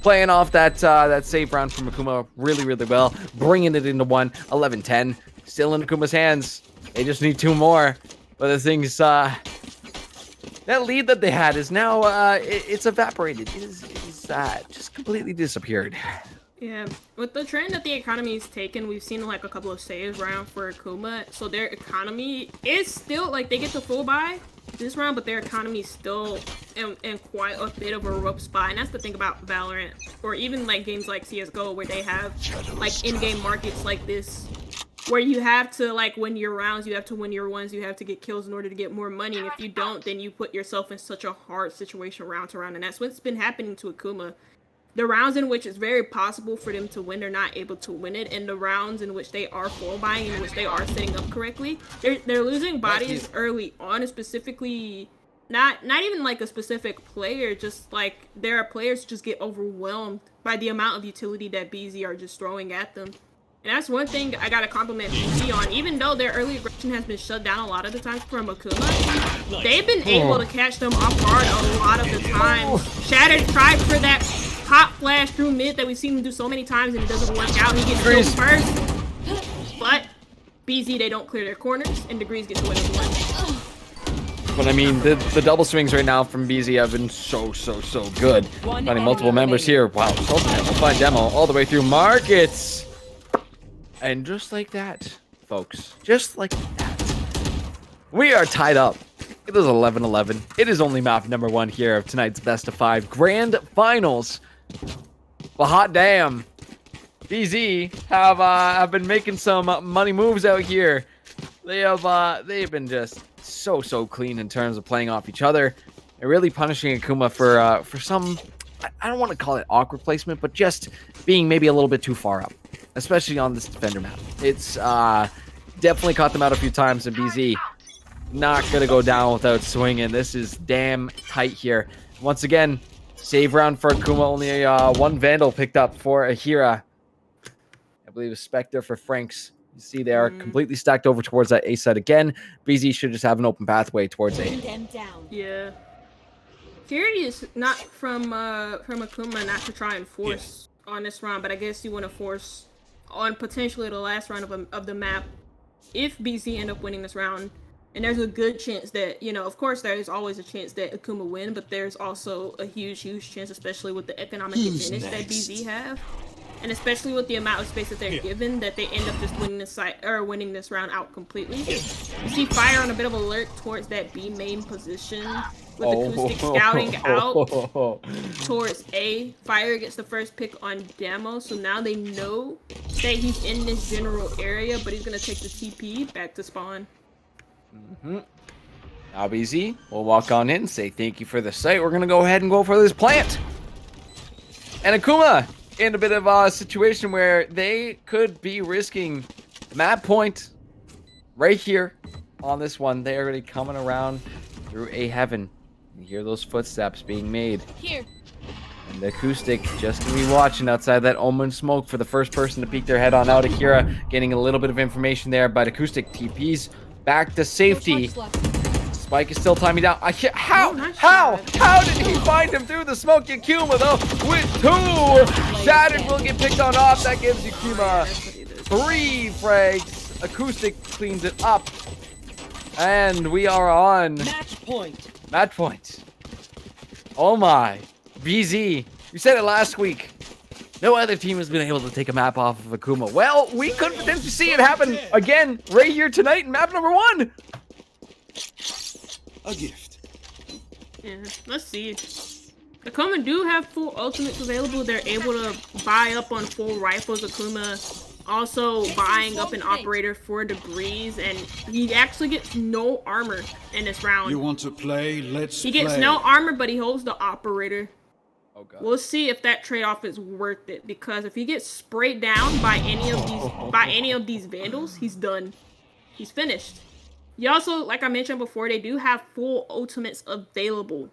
playing off that save round from Akuma really, really well. Bringing it into 1. 11-10. Still in Akuma's hands. They just need 2 more. But the thing's, that lead that they had is now, it's evaporated. It's just completely disappeared. Yeah, with the trend that the economy's taken, we've seen like a couple of saves round for Akuma. So their economy is still, like, they get the full buy this round, but their economy is still in quite a bit of a rough spot. And that's the thing about Valorant, or even like games like CSGO, where they have like in-game markets like this, where you have to like win your rounds, you have to win your ones, you have to get kills in order to get more money. And if you don't, then you put yourself in such a hard situation round to round. And that's what's been happening to Akuma. The rounds in which it's very possible for them to win, they're not able to win it. And the rounds in which they are full buying, in which they are setting up correctly, they're losing bodies early on, and specifically not even like a specific player, just like there are players who just get overwhelmed by the amount of utility that BZ are just throwing at them. And that's one thing I gotta compliment BZ on. Even though their early aggression has been shut down a lot of the times from Akuma, they've been able to catch them off guard a lot of the times. Shatter tried for that pop flash through mid that we've seen him do so many times and it doesn't work out. He gets killed first. But BZ, they don't clear their corners, and Degrees gets away with one. But I mean, the double swings right now from BZ have been so good. Finding multiple members here. Wow, we'll find Demo all the way through Markets. And just like that, folks, just like that, we are tied up. It is 11-11. It is only map number 1 here of tonight's best of 5 grand finals. But hot damn, BZ have been making some money moves out here. They've been just so clean in terms of playing off each other and really punishing Akuma for some, I don't want to call it awkward placement, but just being maybe a little bit too far up, especially on this defender map. It's definitely caught them out a few times, and BZ not gonna go down without swinging. This is damn tight here. Once again, save round for Akuma. Only one Vandal picked up for Ahira. I believe a Spectre for Franks. You see they are completely stacked over towards that A side again. BZ should just have an open pathway towards A. Yeah. Curious, not from Akuma, not to try and force on this round, but I guess you want to force on potentially the last round of the map if BZ end up winning this round. And there's a good chance that, you know, of course there is always a chance that Akuma win, but there's also a huge chance, especially with the economic advantage that BZ have. And especially with the amount of space that they're given, that they end up just winning this round out completely. You see Fire on a bit of alert towards that B main position with Acoustic scouting out towards A. Fire gets the first pick on Demo, so now they know that he's in this general area, but he's gonna take the TP back to spawn. Now BZ will walk on in, say thank you for the site. We're gonna go ahead and go for this plant. And Akuma in a bit of a situation where they could be risking map point right here on this one. They are already coming around through A heaven. You hear those footsteps being made. Here. And the Acoustic just to be watching outside that Omen smoke for the first person to peek their head on out. Akira getting a little bit of information there, but Acoustic TPs back to safety. Spike is still timing down. How did he find him through the smoke? Yakuma though with 2. Shattered will get picked on off. That gives Yakuma 3 frags. Acoustic cleans it up. And we are on Match point. match point. Oh my. BZ, you said it last week. No other team has been able to take a map off of Akuma. Well, we could potentially see it happen again right here tonight in map number 1. A gift. Yeah, let's see. Akuma do have full ultimates available. They're able to buy up on full rifles. Akuma also buying up an operator for Degrees, and he actually gets no armor in this round. You want to play? Let's He play. gets no armor, but he holds the operator. Oh god. We'll see if that trade-off is worth it, because if he gets sprayed down by any of these Vandals, he's done. He's finished. You also, like I mentioned before, they do have full ultimates available.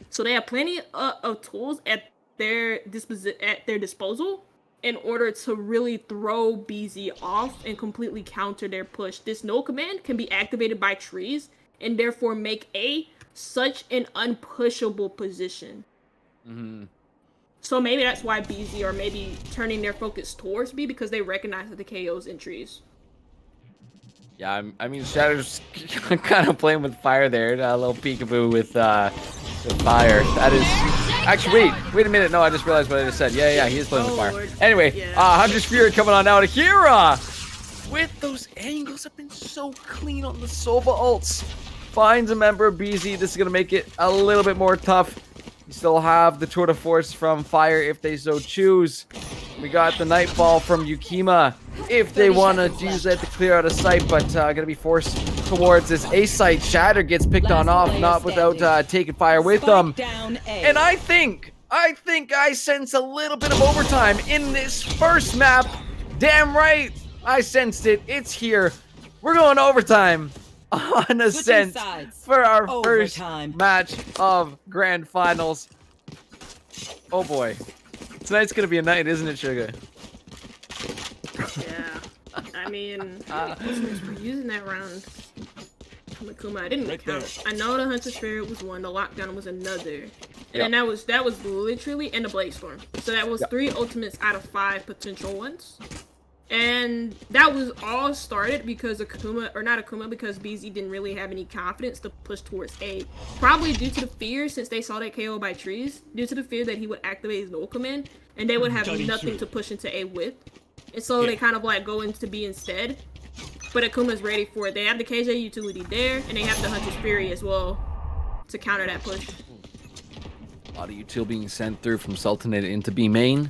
So they have plenty of tools at their disposal in order to really throw BZ off and completely counter their push. This no command can be activated by trees and therefore make A such an unpushable position. So maybe that's why BZ are maybe turning their focus towards B, because they recognize that the KO's in trees. Yeah, I mean, Shatter's kind of playing with fire there. A little peekaboo with fire. That is... Actually, wait a minute. No, I just realized what I just said. Yeah, he is playing with fire. Lord. Anyway, Yeah. Hunter's Fury coming on out. Akira! With those angles have been so clean on the Sova ults. Finds a member of BZ. This is going to make it a little bit more tough. You still have the tour de force from Fire if they so choose. We got the Nightfall from Yukima if they want to use that to clear out a site, but going to be forced towards this A site. Shatter gets picked on off, not without taking fire with them. Down A. And I think I sense a little bit of overtime in this first map. Damn right, I sensed it. It's here. We're going overtime on Ascent sides. for our first Overtime. match of Grand Finals. Oh boy. Tonight's going to be a night, isn't it, Sugar? Yeah. I mean, how many ultimates were using that round? Akuma, I didn't count. I know the Hunter Spirit was one, the Lockdown was another. And then that was literally in the Blade Storm. So that was 3 ultimates out of 5 potential ones. And that was all started because Akuma, or not Akuma, because BZ didn't really have any confidence to push towards A. Probably due to the fear, since they saw that KO by trees, due to the fear that he would activate his null command, and they would have nothing to push into A with. And so they kind of like go into B instead. But Akuma's ready for it. They have the KJ utility there, and they have the Hunter's Fury as well to counter that push. A lot of util being sent through from Sultanate into B main.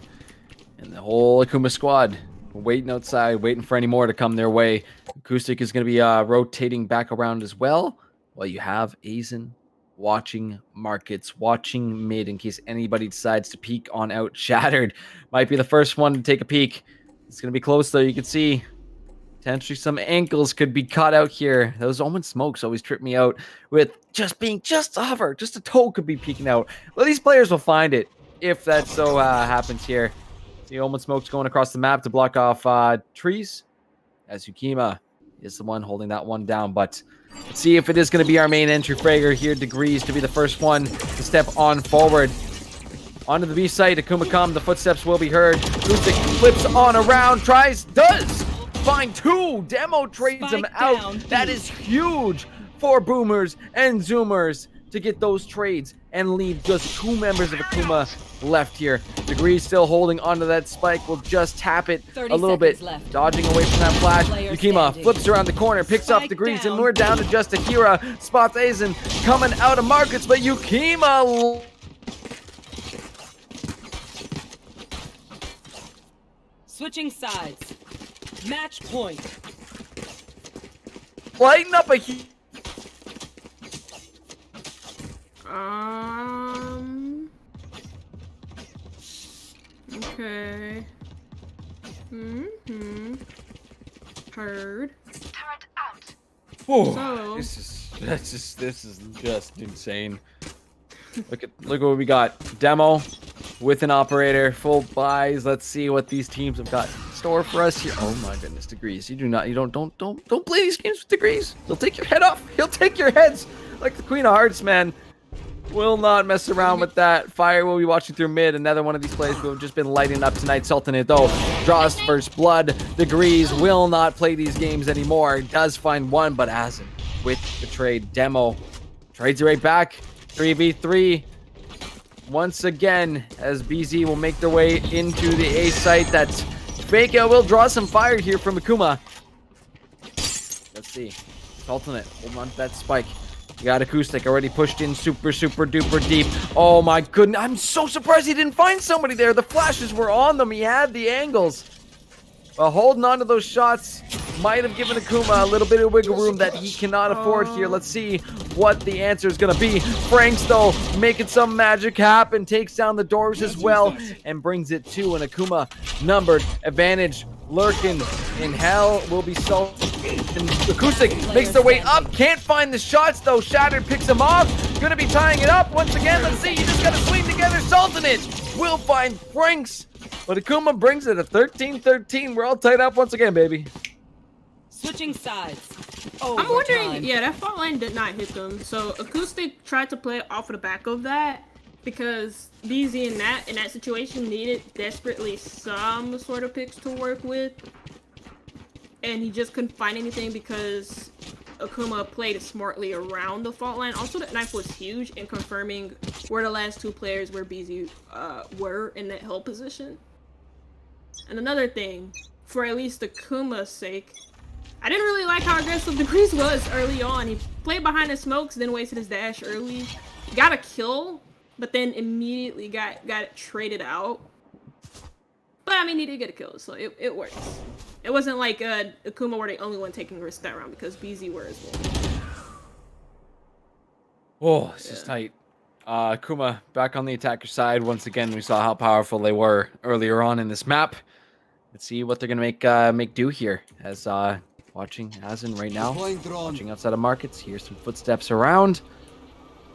And the whole Akuma squad waiting outside, waiting for any more to come their way. Acoustic is going to be rotating back around as well. While you have Aizen watching markets, watching mid in case anybody decides to peek on out. Shattered might be the first one to take a peek. It's going to be close though. You can see potentially some ankles could be caught out here. Those Omen smokes always trip me out with just being just a hover. Just a toe could be peeking out. Well, these players will find it if that so happens here. See Omen smokes going across the map to block off trees. As Yukima is the one holding that one down. But let's see if it is going to be our main entry fragger here. Degrees to be the first one to step on forward. Onto the B site. Akuma come. The footsteps will be heard. Acoustic flips on around. Does find 2. Demo trades him out. That is huge for boomers and zoomers to get those trades and leave just 2 members of Akuma left here. Degrees still holding onto that spike. Will just tap it a little bit. Left. Dodging away from that flash. Yukima flips around the corner, picks up Degrees, and we're down to just Akira. Spots Aizen coming out of markets, but Yukima Switching sides. Match point. lighting up a Okay. Heard. Turret out. Oh, this is just insane. Look what we got. Demo with an operator, full buys. Let's see what these teams have got in store for us here. Oh my goodness, Degrees. Don't play these games with Degrees. He'll take your head off. He'll take your heads like the Queen of Hearts, man. Will not mess around with that. Fire will be watching through mid. Another one of these plays who have just been lighting up tonight. Sultanate, though, draws first blood. Degrees will not play these games anymore. Does find one, but hasn't with the trade. Demo trades it right back. 3v3. Once again, as BZ will make their way into the A site. That's Fake Out will draw some fire here from Akuma. Let's see. Sultanate holding on to that spike. You got Acoustic already pushed in super duper deep. Oh my goodness. I'm so surprised he didn't find somebody there. The flashes were on them. He had the angles. Well, holding on to those shots might have given Akuma a little bit of wiggle room that he cannot afford here. Let's see what the answer is going to be. Franks, though, making some magic happen. Takes down the doors as well and brings it to an Akuma numbered advantage. Lurking in hell will be sold. And Acoustic makes their way up. Can't find the shots, though. Shattered picks him off. Gonna be tying it up once again. Let's see. You just gotta swing together. Sultanate will find Franks. But Akuma brings it a 13-13. We're all tied up once again, baby. Switching sides. I'm wondering, yeah, that fault line did not hit them. So Acoustic tried to play off of the back of that because BZ in that situation needed desperately some sort of picks to work with. And he just couldn't find anything because Akuma played smartly around the fault line. Also, that knife was huge in confirming where the last 2 players where BZ were in that held position. And another thing, for at least Akuma's sake, I didn't really like how aggressive Degrees was early on. He played behind the smokes, then wasted his dash early. Got a kill, but then immediately got it traded out. But I mean, he did get a kill, so it works. It wasn't like Akuma were the only one taking risks that round because BZ were as well. Oh, this is tight. Akuma back on the attacker side. Once again, we saw how powerful they were earlier on in this map. Let's see what they're gonna make do here. As watching Asin right now. Deploying drone. Watching outside of markets. Here's some footsteps around.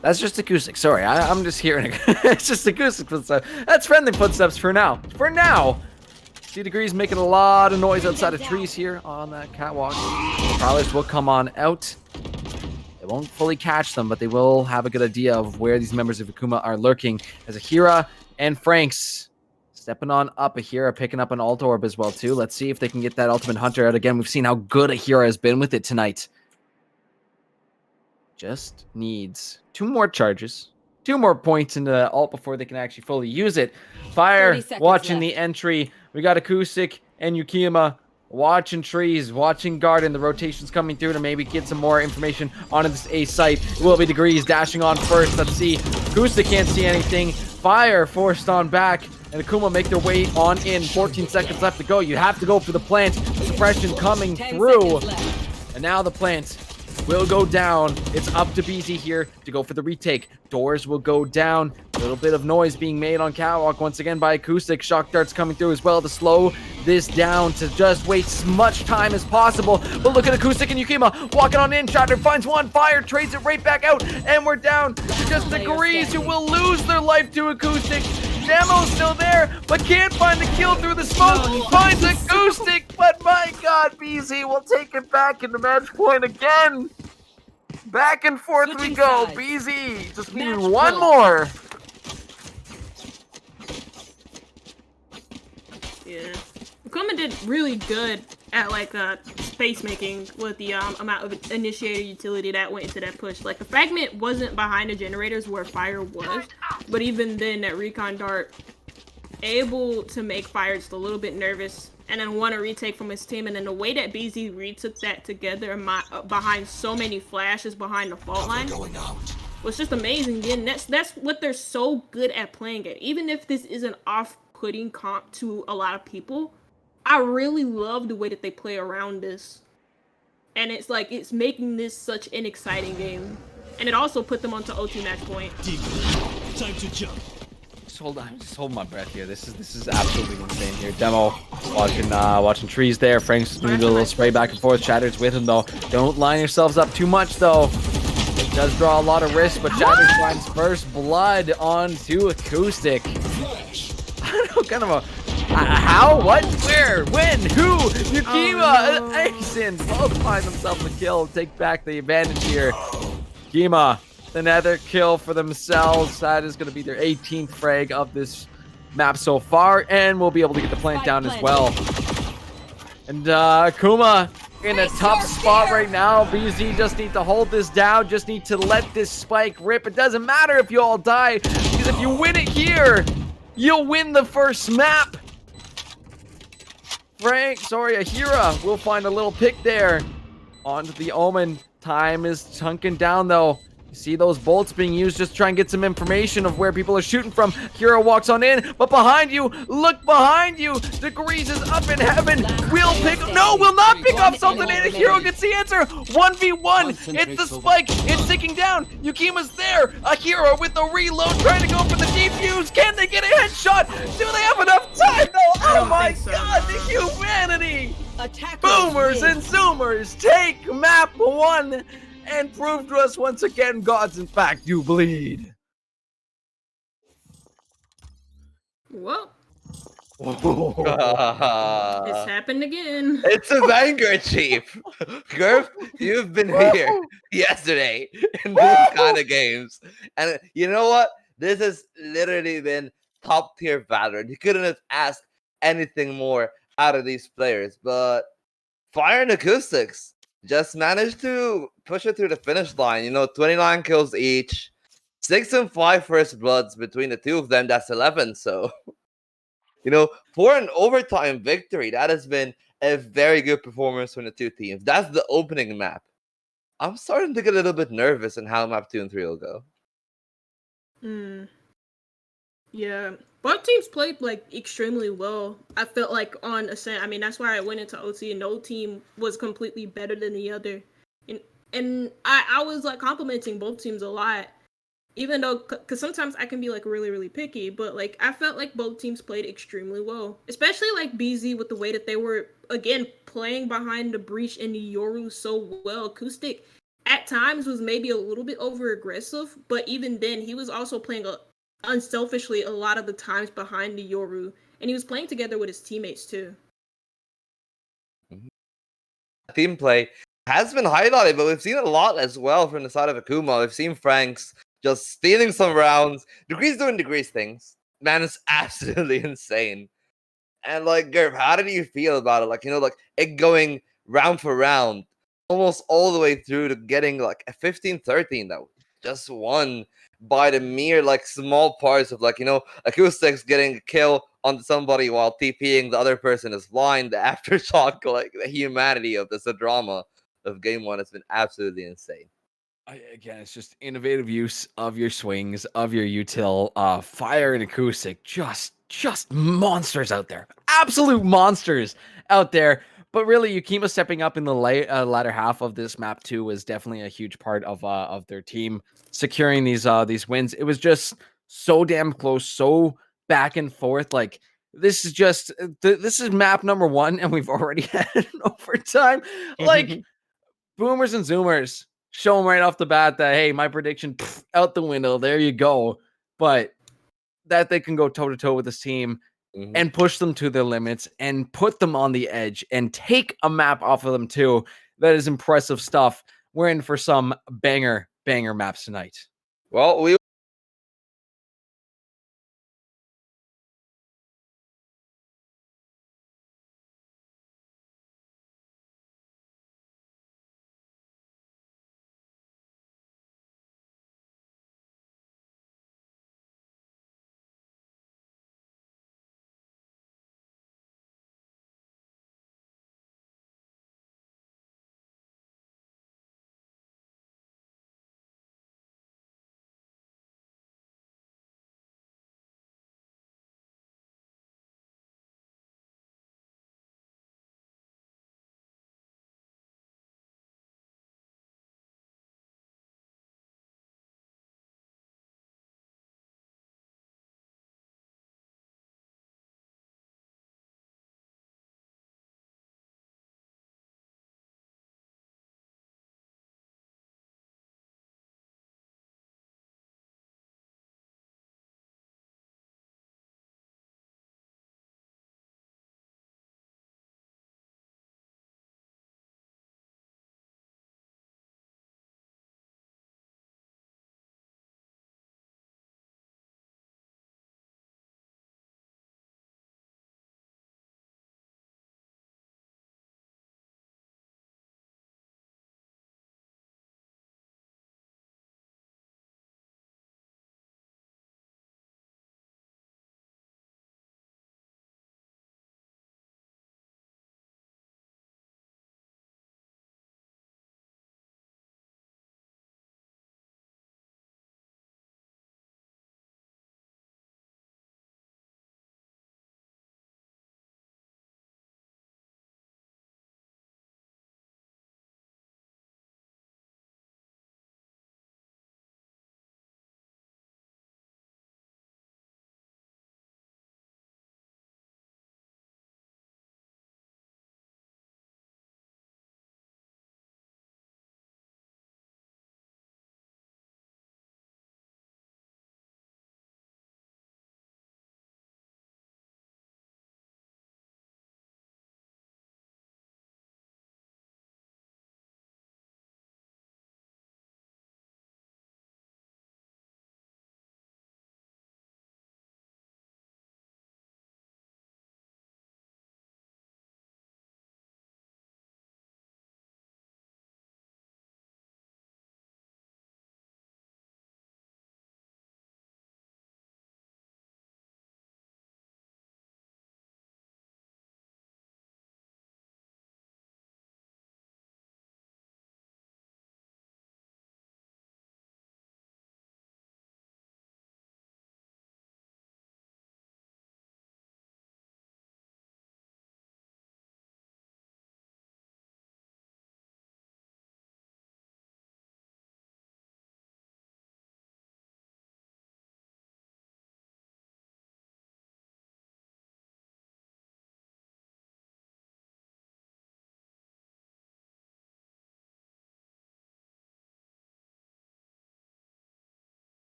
That's just acoustic. Sorry, I'm just hearing it. It's just acoustic footsteps. That's friendly footsteps for now. For now. See Degrees making a lot of noise outside of trees here on that catwalk. Prowlers will come on out. They won't fully catch them, but they will have a good idea of where these members of Akuma are lurking. As Ahira and Franks stepping on up. Ahira picking up an alt orb as well too. Let's see if they can get that ultimate hunter out again. We've seen how good Ahira has been with it tonight. Just needs 2 more charges. 2 more points into the alt before they can actually fully use it. Fire 30 seconds watching left. the entry. We got Acoustic and Yukima watching trees, watching garden. The rotation's coming through to maybe get some more information onto this A site. It will be Degrees dashing on first. Let's see. Acoustic can't see anything. Fire forced on back. And Akuma make their way on in. 14 seconds left to go. You have to go for the plant. Suppression coming 10 through. seconds left. And now the plant will go down. It's up to BZ here to go for the retake. Doors will go down. A little bit of noise being made on catwalk once again by Acoustic. Shock darts coming through as well to slow this down, to just waste as much time as possible. But look at Acoustic and Yukima walking on in. Shatter finds one. Fire trades it right back out. And we're down to just Degrees, who will lose their life to Acoustic. Demo's still there, but can't find the kill through the smoke. Finds Acoustic, but my God, BZ will take it back into match point again. Back and forth we Switching go. sides. BZ just Match needing one point. more. Yeah. Akuma did really good at space making with the amount of initiator utility that went into that push. Like the fragment wasn't behind the generators where Fire was, but even then that recon dart able to make Fire just a little bit nervous and then want to retake from his team. And then the way that BZ retook that together behind so many flashes behind the fault line was just amazing. Again, that's what they're so good at playing at. Even if this is an off-putting comp to a lot of people, I really love the way that they play around this. And it's like, it's making this such an exciting game. And it also put them onto OT match point. Time to jump. Just hold my breath here. This is absolutely insane here. Demo watching trees there. Frank's doing a little spray back and forth. Shatter's with him though. Don't line yourselves up too much though. It does draw a lot of risk, but Shatter finds first blood onto Acoustic. I don't know, kind of a how? What? Where? When? Who? Yukima! Asin! Both find themselves a kill. Take back the advantage here. Yukima, another kill for themselves. That is going to be their 18th frag of this map so far, and we'll be able to get the plant down as well. And Akuma in a tough spot right now. BZ just need to hold this down, just need to let this spike rip. It doesn't matter if you all die, because if you win it here, you'll win the first map. Ahira will find a little pick there onto the Omen. Time is chunking down though. You see those bolts being used just to try and get some information of where people are shooting from. Ahira walks on in, but behind you, look behind you. Degrees is up in heaven. Will not pick up something, and Ahira gets the answer. 1v1. It's the spike. It's ticking down. Yukima's there. Ahira with the reload, trying to go for the defuse. Can they get a headshot? Do they have enough time? No. Oh my God, the humanity. Attackers Boomers win. and Zoomers take map 1 and prove to us once again, gods in fact do bleed. Well, Ah. it's happened again. It's a banger, Chief. Gurf, you've been here yesterday in these kind of games. And you know what? This has literally been top tier Valorant. You couldn't have asked anything more out of these players. But Fire and Acoustics just managed to push it through the finish line. 29 kills each. 6 and 5 first bloods between the two of them. That's 11. So, for an overtime victory, that has been a very good performance from the two teams. That's the opening map. I'm starting to get a little bit nervous on how map 2 and 3 will go. Yeah, both teams played extremely well. I felt like on Ascent. I mean, that's why I went into OT, and no team was completely better than the other. And I was complimenting both teams a lot. Even though, because sometimes I can be like really, really picky, but like I felt like both teams played extremely well, especially like BZ with the way that they were again playing behind the breach and Yoru so well. Acoustic at times was maybe a little bit over aggressive, but even then he was also playing unselfishly a lot of the times behind the Yoru, and he was playing together with his teammates too. Team play has been highlighted, but we've seen it a lot as well from the side of Akuma. We've seen Franks just stealing some rounds. Degrees doing Degrees things. Man, it's absolutely insane. And like, Gerb, how did you feel about it? Like, like it going round for round, almost all the way through to getting like a 15-13 that just won by the mere like small parts of like, acoustics getting a kill on somebody while TPing the other person is blind. The aftershock, like the humanity of this, the drama of game one has been absolutely insane. Again, it's just innovative use of your swings, of your util, fire and acoustic, just monsters out there, absolute monsters out there. But really, Yukima stepping up in the latter half of this map too was definitely a huge part of their team securing these wins. It was just so damn close, so back and forth. Like this is just this is map number 1, and we've already had an overtime. Like boomers and zoomers, show them right off the bat that, hey, my prediction out the window. There you go. But that they can go toe to toe with this team and push them to their limits and put them on the edge and take a map off of them too. That is impressive stuff. We're in for some banger maps tonight. Well, we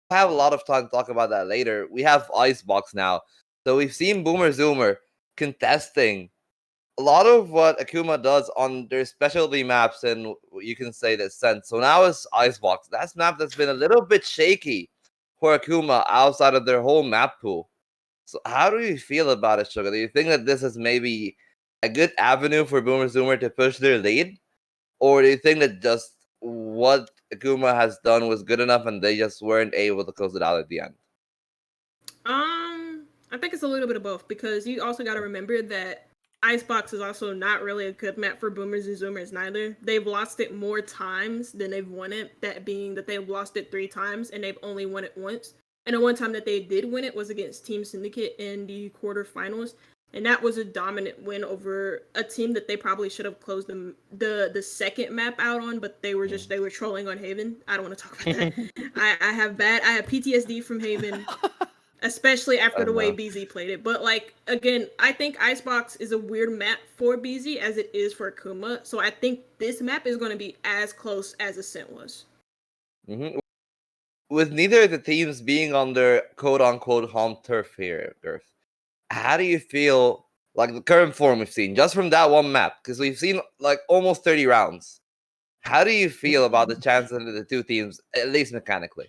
have a lot of time to talk about that later. We have Icebox now. So we've seen Boomer Zoomer contesting a lot of what Akuma does on their specialty maps, and you can say that sense. So now it's Icebox. That's map that's been a little bit shaky for Akuma outside of their whole map pool. So how do you feel about it, Sugar? Do you think that this is maybe a good avenue for Boomer Zoomer to push their lead? Or do you think that just what Akuma has done was good enough and they just weren't able to close it out at the end? I think it's a little bit of both, because you also got to remember that Icebox is also not really a good map for Boomers and Zoomers neither. They've lost it more times than they've won it, that being that they've lost it 3 times and they've only won it once. And the one time that they did win it was against Team Syndicate in the quarterfinals. And that was a dominant win over a team that they probably should have closed the second map out on, but they were trolling on Haven. I don't want to talk about that. I have PTSD from Haven, especially after the way BZ played it. But like, again, I think Icebox is a weird map for BZ as it is for Akuma. So I think this map is going to be as close as Ascent was. Mm-hmm. With neither of the teams being on their quote-unquote home turf here, Girth, how do you feel like the current form we've seen just from that one map? Because we've seen like almost 30 rounds. How do you feel about the chances of the two teams, at least mechanically?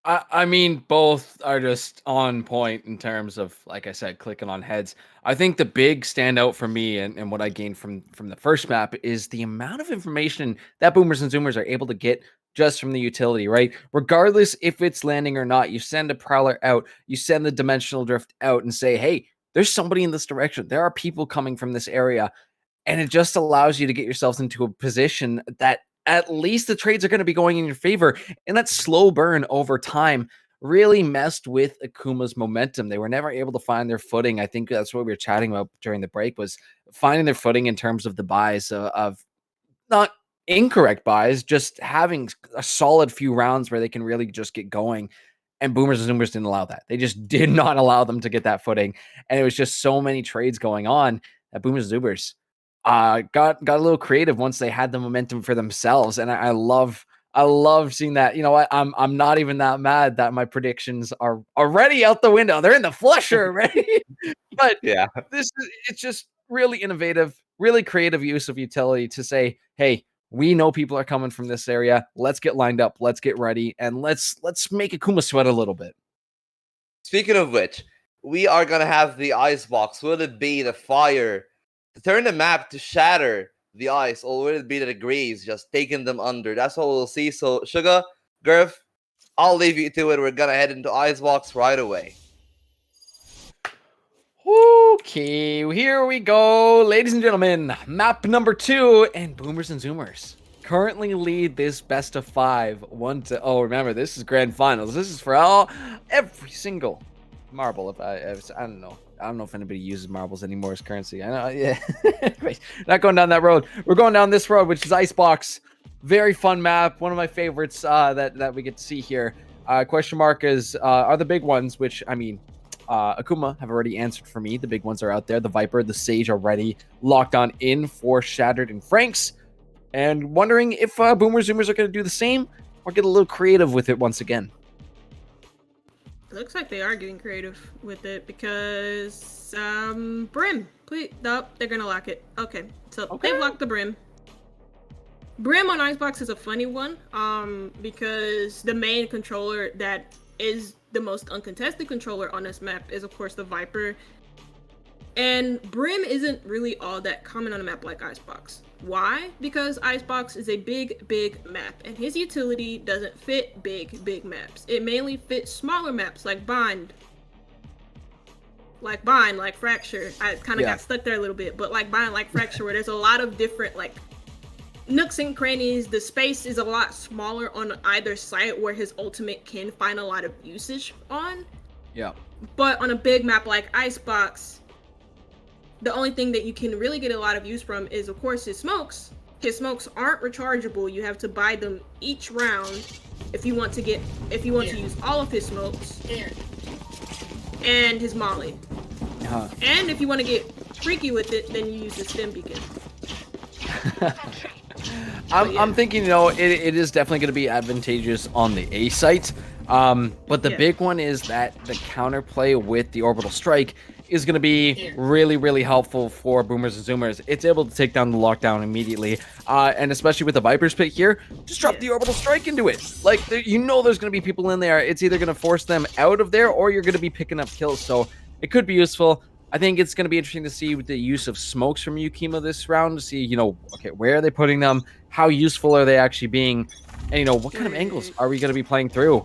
I mean, both are just on point in terms of, like I said, clicking on heads. I think the big standout for me and what I gained from the first map is the amount of information that Boomers and Zoomers are able to get just from the utility, right? Regardless if it's landing or not, you send a Prowler out, you send the Dimensional Drift out and say, hey, there's somebody in this direction. There are people coming from this area. And it just allows you to get yourselves into a position that at least the trades are going to be going in your favor. And that slow burn over time really messed with Akuma's momentum. They were never able to find their footing. I think that's what we were chatting about during the break, was finding their footing in terms of the buys of not incorrect buys, just having a solid few rounds where they can really just get going. And Boomers and Zoomers didn't allow that. They just did not allow them to get that footing. And it was just so many trades going on that Boomers and Zoomers got a little creative once they had the momentum for themselves. And I love seeing that. You know what? I'm not even that mad that my predictions are already out the window. They're in the flusher already. But yeah, it's just really innovative, really creative use of utility to say, hey, we know people are coming from this area. Let's get lined up. Let's get ready. And let's make Akuma sweat a little bit. Speaking of which, we are going to have the Icebox. Will it be the fire to turn the map to shatter the ice, or will it be the degrees just taking them under? That's what we'll see. So, Sugar, Girth, I'll leave you to it. We're going to head into Icebox right away. Okay, here we go, ladies and gentlemen. Map number 2, and Boomers and Zoomers currently lead this best of 5. Oh, remember, this is grand finals. This is for every single marble. If I don't know. I don't know if anybody uses marbles anymore as currency. I know, yeah. Anyways, not going down that road. We're going down this road, which is Icebox. Very fun map. One of my favorites that we get to see here. Question mark are the big ones, which, I mean, Akuma have already answered for me. The big ones are out there. The Viper, the Sage already locked on in for Shattered and Franks. And wondering if Boomers Zoomers are going to do the same or get a little creative with it once again. Looks like they are getting creative with it, because Brim, please, nope, they're gonna lock it. Okay, so they've locked the Brim. Brim on Icebox is a funny one, because the main controller that is the most uncontested controller on this map is, of course, the Viper. And Brim isn't really all that common on a map like Icebox. Why? Because Icebox is a big map, and his utility doesn't fit big maps. It mainly fits smaller maps like Bind, like Fracture. I kind of got stuck there a little bit, but like Bind, like Fracture, where there's a lot of different like nooks and crannies. The space is a lot smaller on either side where his ultimate can find a lot of usage on. Yeah. But on a big map like Icebox, the only thing that you can really get a lot of use from is, of course, his smokes. His smokes aren't rechargeable. You have to buy them each round if you want to use all of his smokes. And his molly. And if you want to get freaky with it, then you use the stem beacon. I'm thinking, it is definitely going to be advantageous on the A site. But the big one is that the counterplay with the orbital strike is going to be really, really helpful for boomers and zoomers. It's able to take down the lockdown immediately, and especially with the Viper's Pit here, just drop the orbital strike into it. Like, you know there's going to be people in there. It's either going to force them out of there, or you're going to be picking up kills, so it could be useful. I think it's going to be interesting to see the use of smokes from Yukima this round, to see, you know, okay, where are they putting them? How useful are they actually being? And, you know, what kind of angles are we going to be playing through?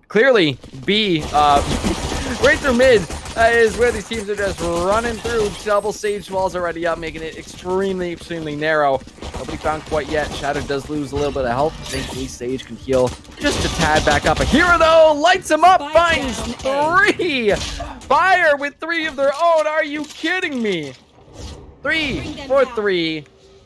Clearly, B, right through mid, is where these teams are just running through. Double Sage walls already up, making it extremely, extremely narrow. Nobody found quite yet. Shadow does lose a little bit of health. Thankfully, Sage can heal just a tad back up. A hero, though, lights him up, finds 3! Fire with 3 of their own. Are you kidding me? 3 for 3.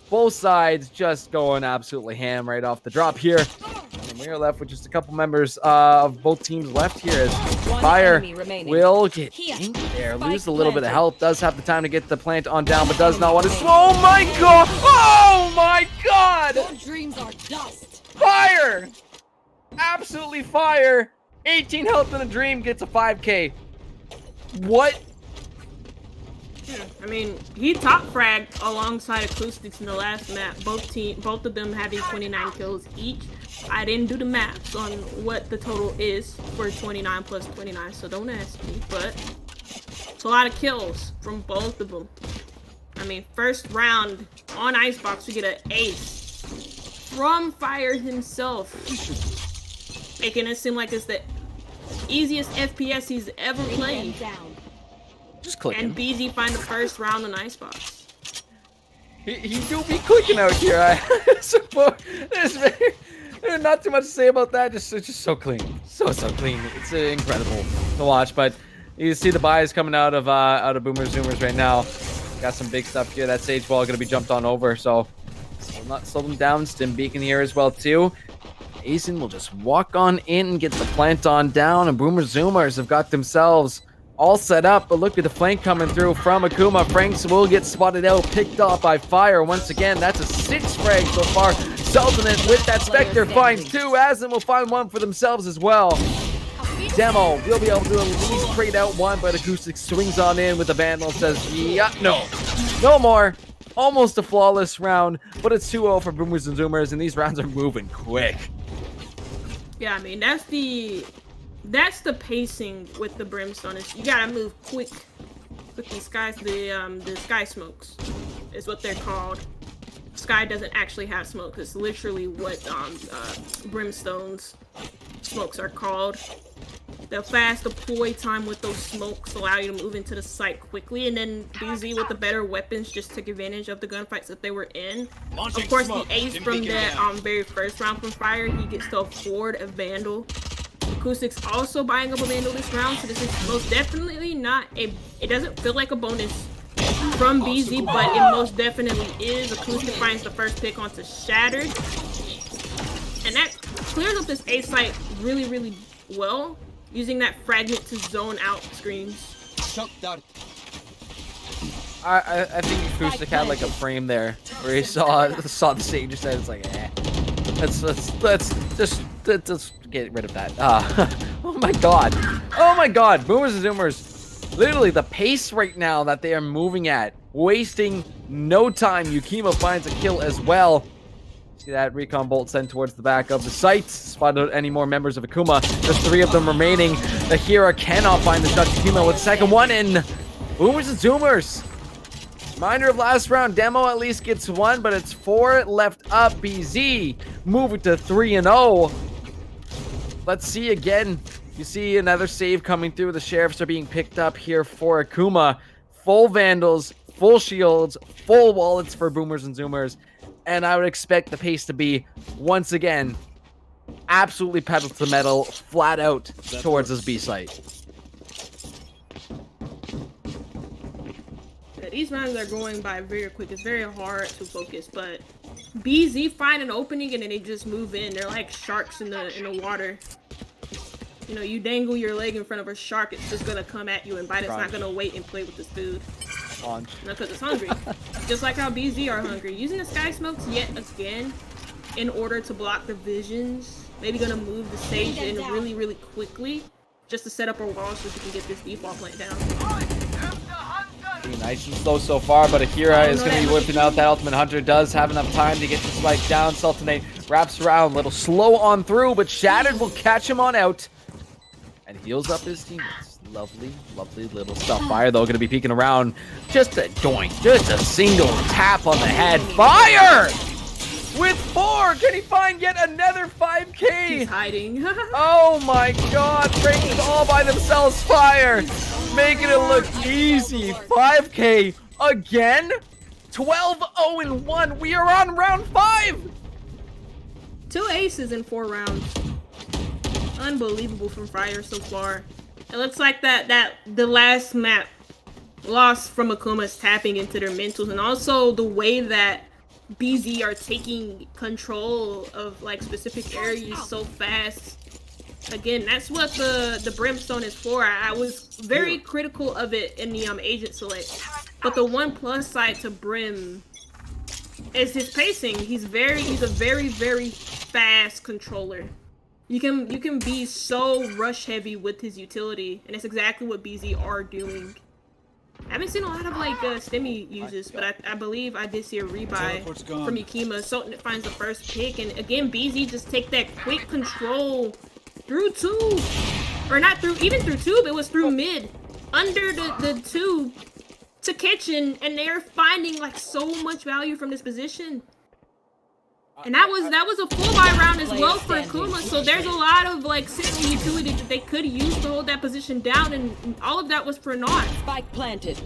Both sides just going absolutely ham right off the drop here. And we are left with just a couple members of both teams left here, as Fire will get in there, lose a little bit of health, does have the time to get the plant on down, but does not want to. Oh my god! Oh my god! Your dreams are dust. Fire! Absolutely fire! 18 health in a dream, gets a 5k. What? Yeah, I mean, he top fragged alongside Acoustics in the last map. Both of them having 29 kills each. I didn't do the maths on what the total is for 29 plus 29, so don't ask me. But it's a lot of kills from both of them. I mean, first round on Icebox, we get an ace from Fire himself, making it seem like it's the easiest FPS he's ever played. Just clicking. And BZ find the first round on Icebox. He do be clicking out here. I suppose there's not too much to say about that. It's just so clean, so clean. It's incredible to watch. But you see the buys coming out of Boomers Zoomers right now. Got some big stuff here. That Sage Wall gonna be jumped on over, so not slow them down. Stim Beacon here as well too. Aizen will just walk on in and get the plant on down, and Boomers Zoomers have got themselves all set up, but look at the flank coming through from Akuma. Franks will get spotted out, picked off by Fire once again. That's a 6 frag so far. Sultanate with that Spectre finds 2. Asin will find 1 for themselves as well. Demo will be able to at least trade out 1, but Acoustic swings on in with the Vandal, says, yeah, no more. Almost a flawless round, but it's 2-0 for Boomers and Zoomers, and these rounds are moving quick. Yeah, I mean, that's the pacing with the Brimstone. Is you gotta move quick with these guys. The Sky Smokes is what they're called. Sky doesn't actually have smoke. It's literally what Brimstone's smokes are called. The fast deploy time with those smokes allow you to move into the site quickly, and then BZ with the better weapons just took advantage of the gunfights that they were in. Of course, the ace from that very first round from Fire, he gets to afford a Vandal. Acoustics also buying up a Vandal this round, so this is most definitely not a. It doesn't feel like a bonus from BZ, but it most definitely is. Acoustic finds the first pick onto Shattered, and that clears up this A site really, really well, using that fragment to zone out screens. I think Acoustic had like a frame there where he saw the Sage and said, it's like, eh. Let's just get rid of that. Oh my god. Boomers and Zoomers, literally the pace right now that they are moving at, wasting no time. Yukima finds a kill as well. See that recon bolt sent towards the back of the site. Spotted any more members of Akuma. There's 3 of them remaining. The Hira cannot find the shot. Yukima with the second one in. Boomers and Zoomers. Reminder of last round, Demo at least gets 1, but it's 4 left up. BZ moving to 3-0. Let's see again. You see another save coming through. The Sheriffs are being picked up here for Akuma. Full Vandals, full shields, full wallets for Boomers and Zoomers. And I would expect the pace to be, once again, absolutely pedal to the metal, flat out towards this B site. These rounds are going by very quick. It's very hard to focus, but BZ find an opening and then they just move in. They're like sharks in the water. You know, you dangle your leg in front of a shark, it's just gonna come at you and bite. It's not gonna wait and play with this food. Because it's hungry. Just like how BZ are hungry. Using the Sky Smokes yet again in order to block the visions maybe gonna move the stage in really, really quickly just to set up a wall so she can get this default plant down. Pretty nice and slow so far, but Akira is going to be whipping out that Ultimate Hunter. Does have enough time to get the spike down. Sultanate wraps around, a little slow on through, but Shattered will catch him on out and heals up his teammates. Lovely, lovely little stuff. Fire, though, going to be peeking around. Just a doink, just a single tap on the head. Fire! With 4, can he find yet another 5K? He's hiding. Oh my god, breaking all by themselves. Fire, making it look easy. 5K again? 12-0-1. We are on round 5. 2 aces in 4 rounds. Unbelievable from Fire so far. It looks like the last map lost from Akuma's tapping into their mentals, and also the way that BZ are taking control of like specific areas so fast. Again, that's what the Brimstone is for. I was very critical of it in the agent select, but the one plus side to Brim is his pacing. He's a very fast controller. You can be so rush heavy with his utility, and that's exactly what BZ are doing. I haven't seen a lot of like Stimmy uses, but I believe I did see a rebuy from Yakima. Sultan finds the first pick, and again BZ just take that quick control through tube, or not through, even through tube. It was through mid, under the tube to kitchen, and they're finding like so much value from this position. And that was a full buy round as well for Akuma, so there's a lot of like simple utility that they could use to hold that position down, and all of that was for naught. Spike planted.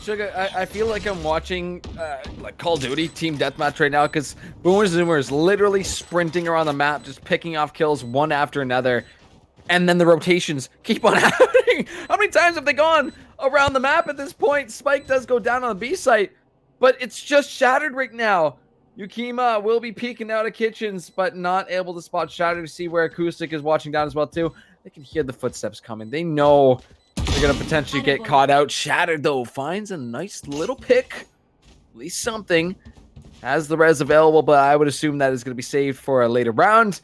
Sugar, I feel like I'm watching like Call of Duty Team Deathmatch right now, because Boomer Zoomer is literally sprinting around the map, just picking off kills one after another, and then the rotations keep on happening. How many times have they gone around the map at this point? Spike does go down on the B site, but it's just Shattered right now. Yukima will be peeking out of kitchens, but not able to spot Shattered to see where Acoustic is watching down as well, too. They can hear the footsteps coming. They know they're going to potentially get caught out. Shattered, though, finds a nice little pick. At least something. Has the res available, but I would assume that is going to be saved for a later round.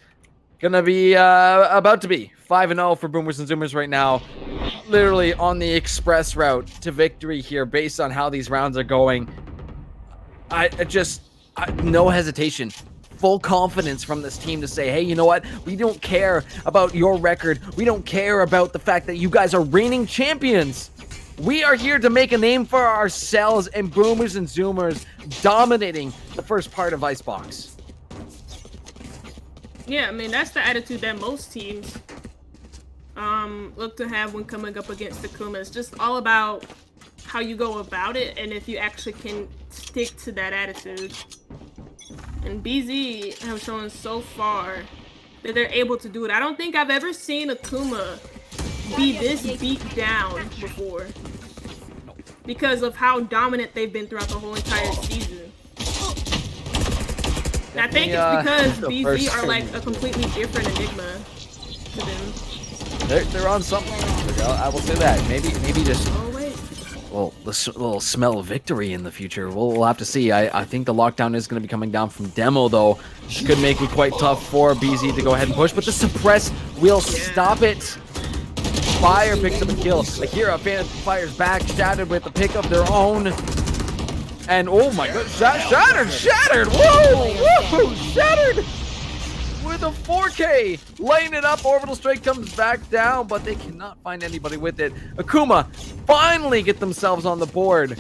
Gonna be, about to be 5-0 for Boomers and Zoomers right now. Literally on the express route to victory here based on how these rounds are going. No hesitation, full confidence from this team to say, hey, you know what? We don't care about your record. We don't care about the fact that you guys are reigning champions. We are here to make a name for ourselves, and Boomers and Zoomers dominating the first part of Icebox. Yeah, I mean, that's the attitude that most teams look to have when coming up against Akuma. It's just all about how you go about it, and if you actually can stick to that attitude. And BZ have shown so far that they're able to do it. I don't think I've ever seen Akuma be this beat down before, because of how dominant they've been throughout the whole entire season. And I think it's because BZ are like a completely different enigma to them. They're on something. I will say that. Maybe just little smell of victory in the future. We'll have to see. I think the lockdown is going to be coming down from Demo, though. Could make it quite tough for BZ to go ahead and push, but the suppress will stop it. Fire picks up a kill. Akira fires back. Shattered with the pick of their own. And oh my god, Shattered! Whoa! Shattered! With a 4K, laying it up. Orbital Strike comes back down, but they cannot find anybody with it. Akuma finally get themselves on the board.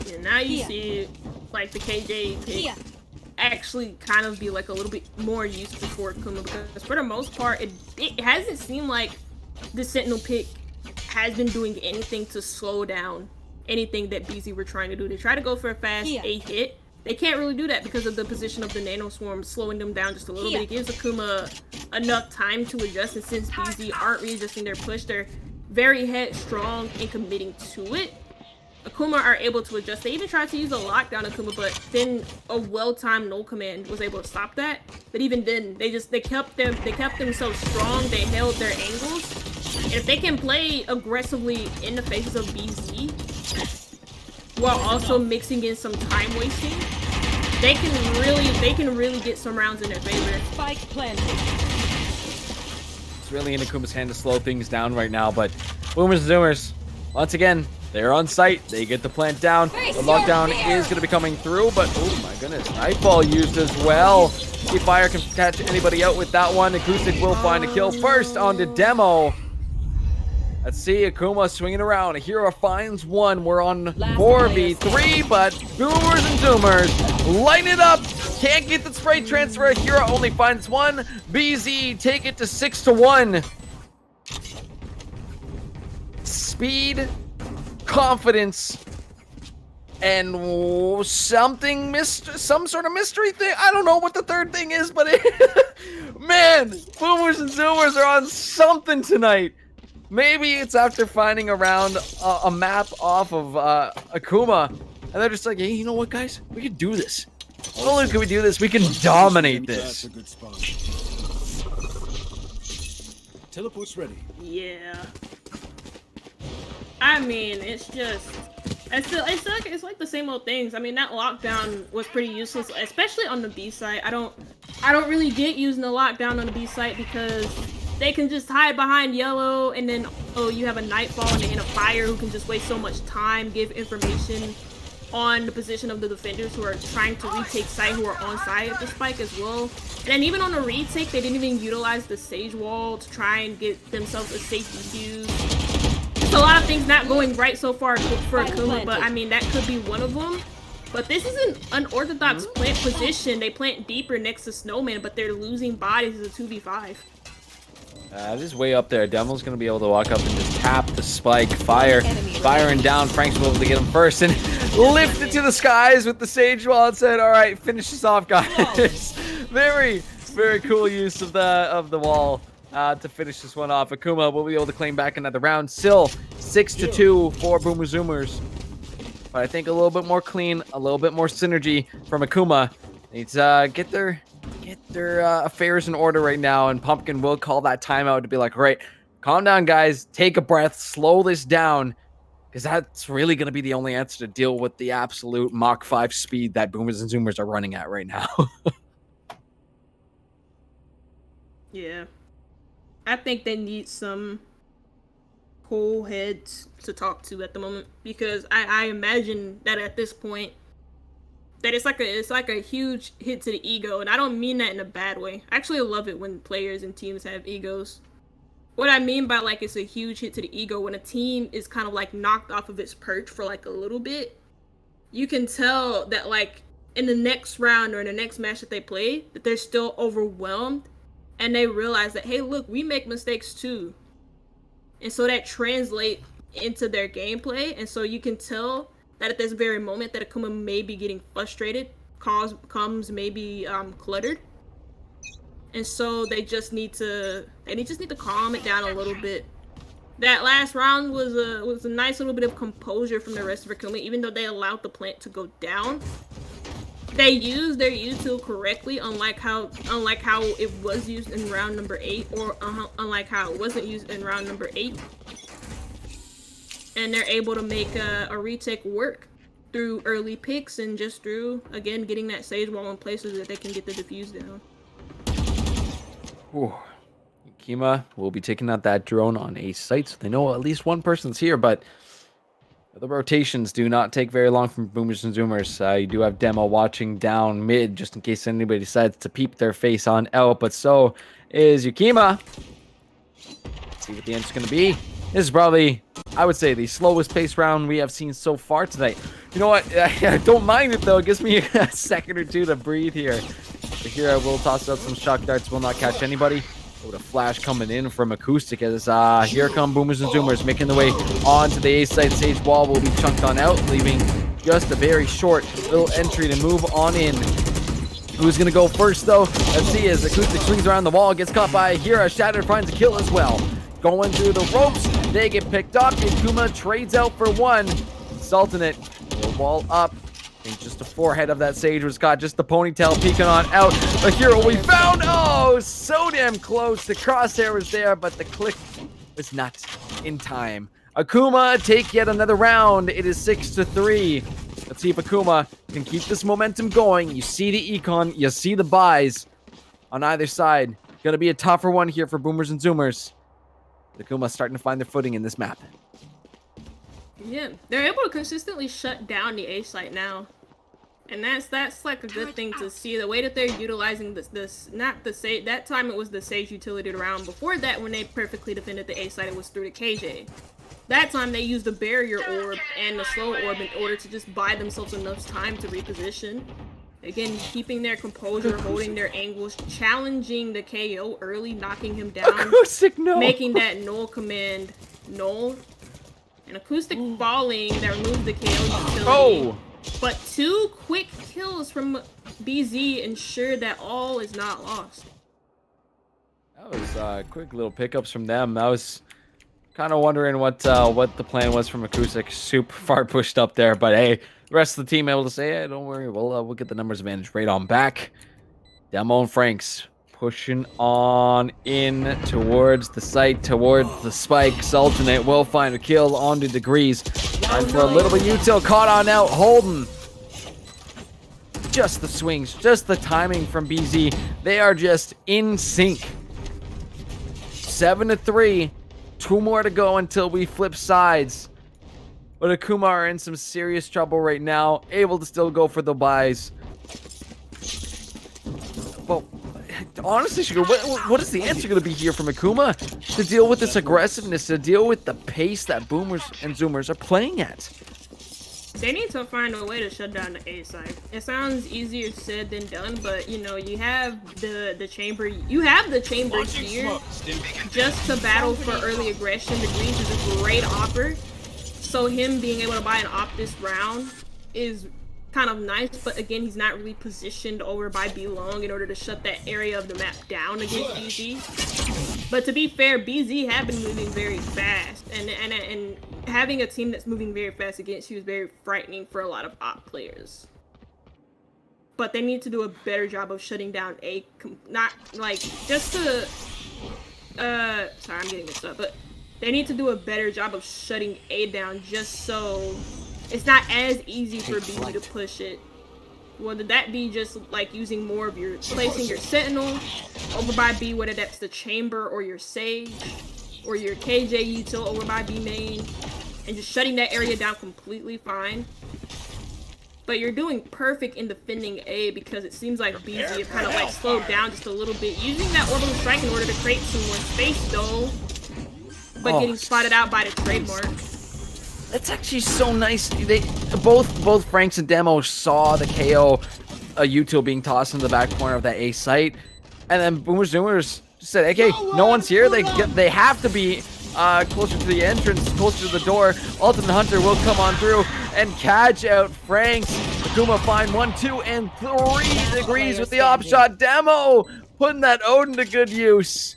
Yeah, now you see like the KJ pick actually kind of be like a little bit more useful for Akuma, because for the most part, it hasn't seemed like the Sentinel pick has been doing anything to slow down anything that BZ were trying to do. They try to go for a fast A hit. They can't really do that because of the position of the Nano Swarm, slowing them down just a little bit. It gives Akuma enough time to adjust, and since BZ aren't readjusting their push, they're very headstrong in committing to it. Akuma are able to adjust. They even tried to use a lockdown Akuma, but then a well-timed null command was able to stop that. But even then, they kept themselves strong. They held their angles. And if they can play aggressively in the faces of BZ, while also mixing in some time wasting, they can really get some rounds in their favor. Spike planted. It's really in Akuma's hand to slow things down right now, but Boomers and Zoomers, once again, they're on site. They get the plant down. The lockdown is going to be coming through, but oh my goodness, Nightfall used as well. See if Fire can catch anybody out with that one. Acoustic will find a kill first on the demo. Let's see, Akuma swinging around. Hero finds one. We're on 4v3, but Boomers and Zoomers line it up. Can't get the spray transfer. Hero only finds one. BZ take it to 6-1. Speed, confidence, and some sort of mystery thing. I don't know what the third thing is, but man, Boomers and Zoomers are on something tonight. Maybe it's after finding around a map off of Akuma, and they're just like, hey, you know what, guys? We can do this. Not only can we do this, we can dominate this. Teleport's ready. Yeah. I mean, it's like the same old things. I mean, that lockdown was pretty useless, especially on the B side. I don't really get using the lockdown on the B side because they can just hide behind yellow, and then you have a Nightfall and a Fire who can just waste so much time, give information on the position of the defenders who are trying to retake site, who are on side of the spike as well. And then even on the retake, they didn't even utilize the Sage Wall to try and get themselves a safety fuse. There's a lot of things not going right so far for Akuma, but I mean, that could be one of them. But this is an unorthodox plant position. They plant deeper next to Snowman, but they're losing bodies as a 2v5. This is way up there. Devil's going to be able to walk up and just tap the spike. Firing down. Frank's able to get him first and lift it to the skies with the Sage Wall and said, all right, finish this off, guys. Very, very cool use of the wall to finish this one off. Akuma will be able to claim back another round. Still 6-2 for Boomer Zoomers. But I think a little bit more clean, a little bit more synergy from Akuma. Needs to get their affairs in order right now, and Pumpkin will call that timeout to be like, all right, calm down, guys, take a breath, slow this down, because that's really going to be the only answer to deal with the absolute Mach 5 speed that Boomers and Zoomers are running at right now. Yeah. I think they need some cool heads to talk to at the moment, because I imagine that at this point, that it's like a huge hit to the ego, and I don't mean that in a bad way. I actually love it when players and teams have egos. What I mean by like it's a huge hit to the ego, when a team is kind of like knocked off of its perch for like a little bit, you can tell that like in the next round or in the next match that they play, that they're still overwhelmed, and they realize that, hey, look, we make mistakes too. And so that translates into their gameplay, and so you can tell that at this very moment that Akuma may be getting frustrated, comms may be cluttered, and so they just need to calm it down a little bit. That last round was a nice little bit of composure from the rest of Akuma, even though they allowed the plant to go down. They used their U-tool correctly, unlike how it was used in round number 8, or unlike how it wasn't used in round number 8. And they're able to make a retake work through early picks and just through, again, getting that Sage Wall in place so that they can get the defuse down. Ooh. Kima will be taking out that drone on a site, so they know at least one person's here, but the rotations do not take very long from Boomers and Zoomers. You do have Demo watching down mid, just in case anybody decides to peep their face on out, but so is Yukima. Let's see what the end's going to be. This is probably, I would say, the slowest pace round we have seen so far tonight. You know what? I don't mind it, though. It gives me a second or two to breathe here. But here I will toss out some shock darts. Will not catch anybody. With a flash coming in from Acoustic as here come Boomers and Zoomers making the way onto the A site. Sage Wall will be chunked on out, leaving just a very short little entry to move on in. Who's going to go first, though? Let's see as Acoustic swings around the wall, gets caught by Hira. Shattered finds a kill as well. Going through the ropes, they get picked up. Akuma trades out for one. Salting it. The wall up. And just the forehead of that Sage was caught. Just the ponytail peeking on out. The hero we found. Oh, so damn close. The crosshair was there, but the click was not in time. Akuma take yet another round. It is 6-3. Let's see if Akuma can keep this momentum going. You see the econ, you see the buys on either side. Gonna be a tougher one here for Boomers and Zoomers. Akuma starting to find their footing in this map. Yeah, they're able to consistently shut down the A site now. And that's like a good thing to see. The way that they're utilizing this not the Sage, that time it was the Sage utility round. Before that, when they perfectly defended the A site, it was through the KJ. That time they used the barrier orb and the slow orb in order to just buy themselves enough time to reposition. Again, keeping their composure, holding their angles, challenging the KO early, knocking him down, Acoustic, no. making that null command null. An acoustic falling that removes the KO utility. Oh! But 2 quick kills from BZ ensure that all is not lost. That was quick little pickups from them. I was kind of wondering what the plan was from Acoustic. Super far pushed up there, but hey, the rest of the team able to say, hey, don't worry, we'll get the numbers advantage right on back. Demo and Franks pushing on in towards the site, towards the spikes. Alternate will find a kill onto Degrees. Time for a little bit util, caught on out, Holden. Just the swings, just the timing from BZ. They are just in sync. 7-3. 2 more to go until we flip sides. But Akuma are in some serious trouble right now. Able to still go for the buys. But honestly, Sugar, what is the answer going to be here from Akuma to deal with this aggressiveness, to deal with the pace that Boomers and Zoomers are playing at? They need to find a way to shut down the A side. It sounds easier said than done, but you know, you have the chamber. You have the chamber here just to battle for early aggression. Degrees is a great offer. So him being able to buy an op this round is kind of nice, but again, he's not really positioned over by B long in order to shut that area of the map down against BZ. But to be fair, BZ have been moving very fast, and having a team that's moving very fast against you is very frightening for a lot of op players. But they need to do a better job of shutting down A, not like just to sorry, I'm getting mixed up, but they need to do a better job of shutting A down just so it's not as easy for BZ to push it. Whether that be just like using more of your, placing your Sentinel over by B, whether that's the Chamber or your Sage or your KJ util over by B main, and just shutting that area down completely fine. But you're doing perfect in defending A because it seems like BZ have kind of like slowed down just a little bit. Using that orbital strike in order to create some more space though, but getting spotted out by the trademark. That's actually so nice. They both Franks and Demo saw the KO util being tossed in the back corner of that A site, and then Boomers Zoomers said, "Okay, no one's here. They have to be closer to the entrance, closer to the door. Ultimate Hunter will come on through and catch out Franks. Akuma find 1, 2, and 3 Degrees with the op shot. Demo putting that Odin to good use.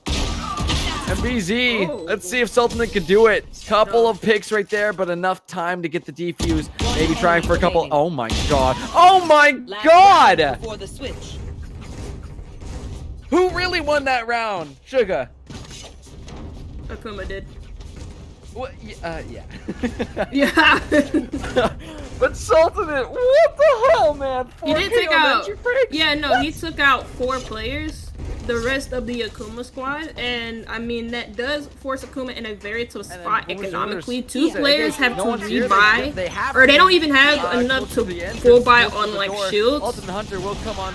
And BZ, let's see if Sultanate can do it. Couple of picks right there, but enough time to get the defuse. Maybe trying for a couple. Oh my god. Oh my god! Before the switch. Who really won that round? Sugar. Akuma did. What? Yeah. Yeah. But Sultanate, what the hell, man? He did take out. Yeah, no, he took out 4 players. The rest of the Akuma squad, and I mean that does force Akuma in a very tough spot economically. 2 players have to rebuy, or they don't even have enough to full buy on like shields.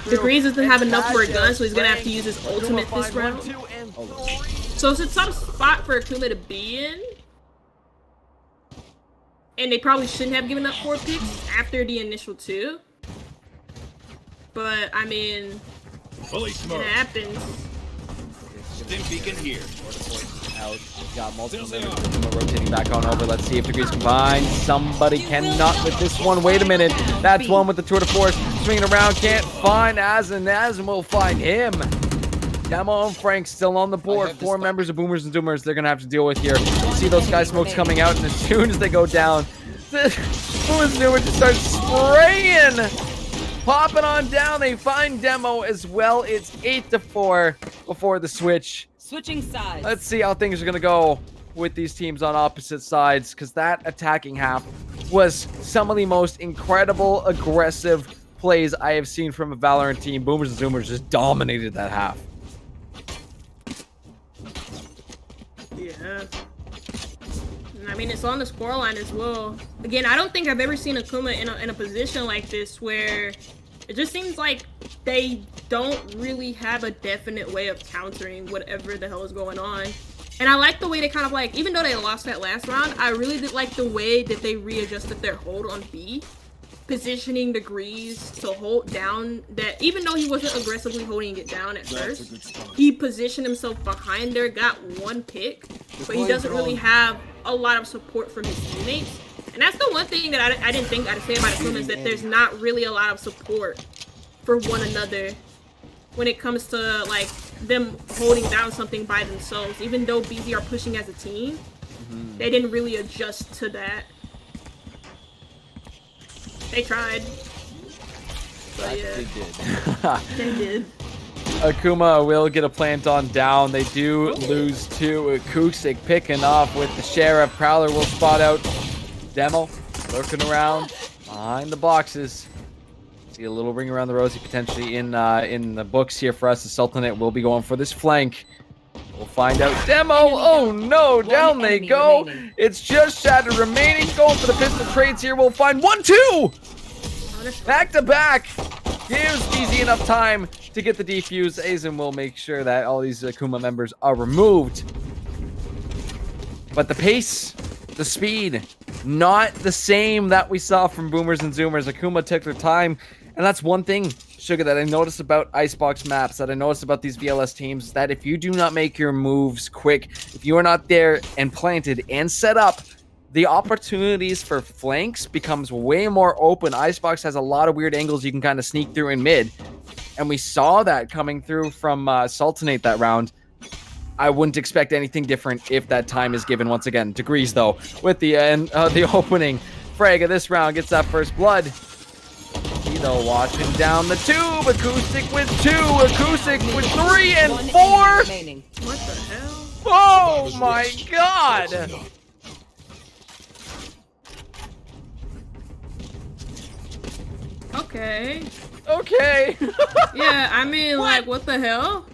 Degrees doesn't have enough for a gun, so he's gonna have to use his ultimate this round. So it's a tough spot for Akuma to be in, and they probably shouldn't have given up 4 picks after the initial 2. But I mean, it happens. Stim beacon here. Out. Got multiple members rotating back on over. Let's see if Degrees combine. Somebody cannot with this one. Wait a minute. That's one with the tour de force. Swinging around. Can't find Azan will find him. Demo and Frank still on the board. 4 members of Boomers and Zoomers they're going to have to deal with here. You see those sky smokes coming out, and as soon as they go down, the Boomers and Zoomers just start spraying. Popping on down, they find Demo as well. It's 8-4 before the switch. Switching sides. Let's see how things are going to go with these teams on opposite sides, because that attacking half was some of the most incredible, aggressive plays I have seen from a Valorant team. Boomers and Zoomers just dominated that half. Yeah. I mean, it's on the scoreline as well. Again, I don't think I've ever seen Akuma in a position like this where it just seems like they don't really have a definite way of countering whatever the hell is going on. And I like the way they kind of like, even though they lost that last round, I really did like the way that they readjusted their hold on B. Positioning Degrees to hold down that, even though he wasn't aggressively holding it down at first, he positioned himself behind there, got one pick, but he doesn't really have a lot of support from his teammates. And that's the one thing that I didn't think I'd say about Akuma, is that there's not really a lot of support for one another when it comes to like them holding down something by themselves. Even though BZ are pushing as a team, they didn't really adjust to that. They tried. But yeah. They did. They did. Akuma will get a plant on down. They do lose to Acoustic, picking off with the Sheriff. Prowler will spot out Demo, lurking around behind the boxes. See a little ring around the rosy potentially in the books here for us. The Sultanate will be going for this flank. We'll find out. Demo! Oh no! Down they go! It's just Shattered remaining. Going for the pistol trades here. We'll find 1-2! Back to back! Gives BZ enough time to get the defuse. Aizen will make sure that all these Akuma members are removed. But the pace, the speed, not the same that we saw from Boomers and Zoomers. Akuma took their time. And that's one thing, Sugar, that I noticed about Icebox maps, that I noticed about these VLS teams, that if you do not make your moves quick, if you are not there and planted and set up, the opportunities for flanks becomes way more open. Icebox has a lot of weird angles you can kind of sneak through in mid. And we saw that coming through from Sultanate that round. I wouldn't expect anything different if that time is given once again. Degrees, though, with the opening frag of this round, gets that first blood. Tito watching down the tube. Acoustic with 2. Acoustic with 3 and 4. What the hell? Oh my god! Okay. Okay. Yeah, I mean, like, what the hell?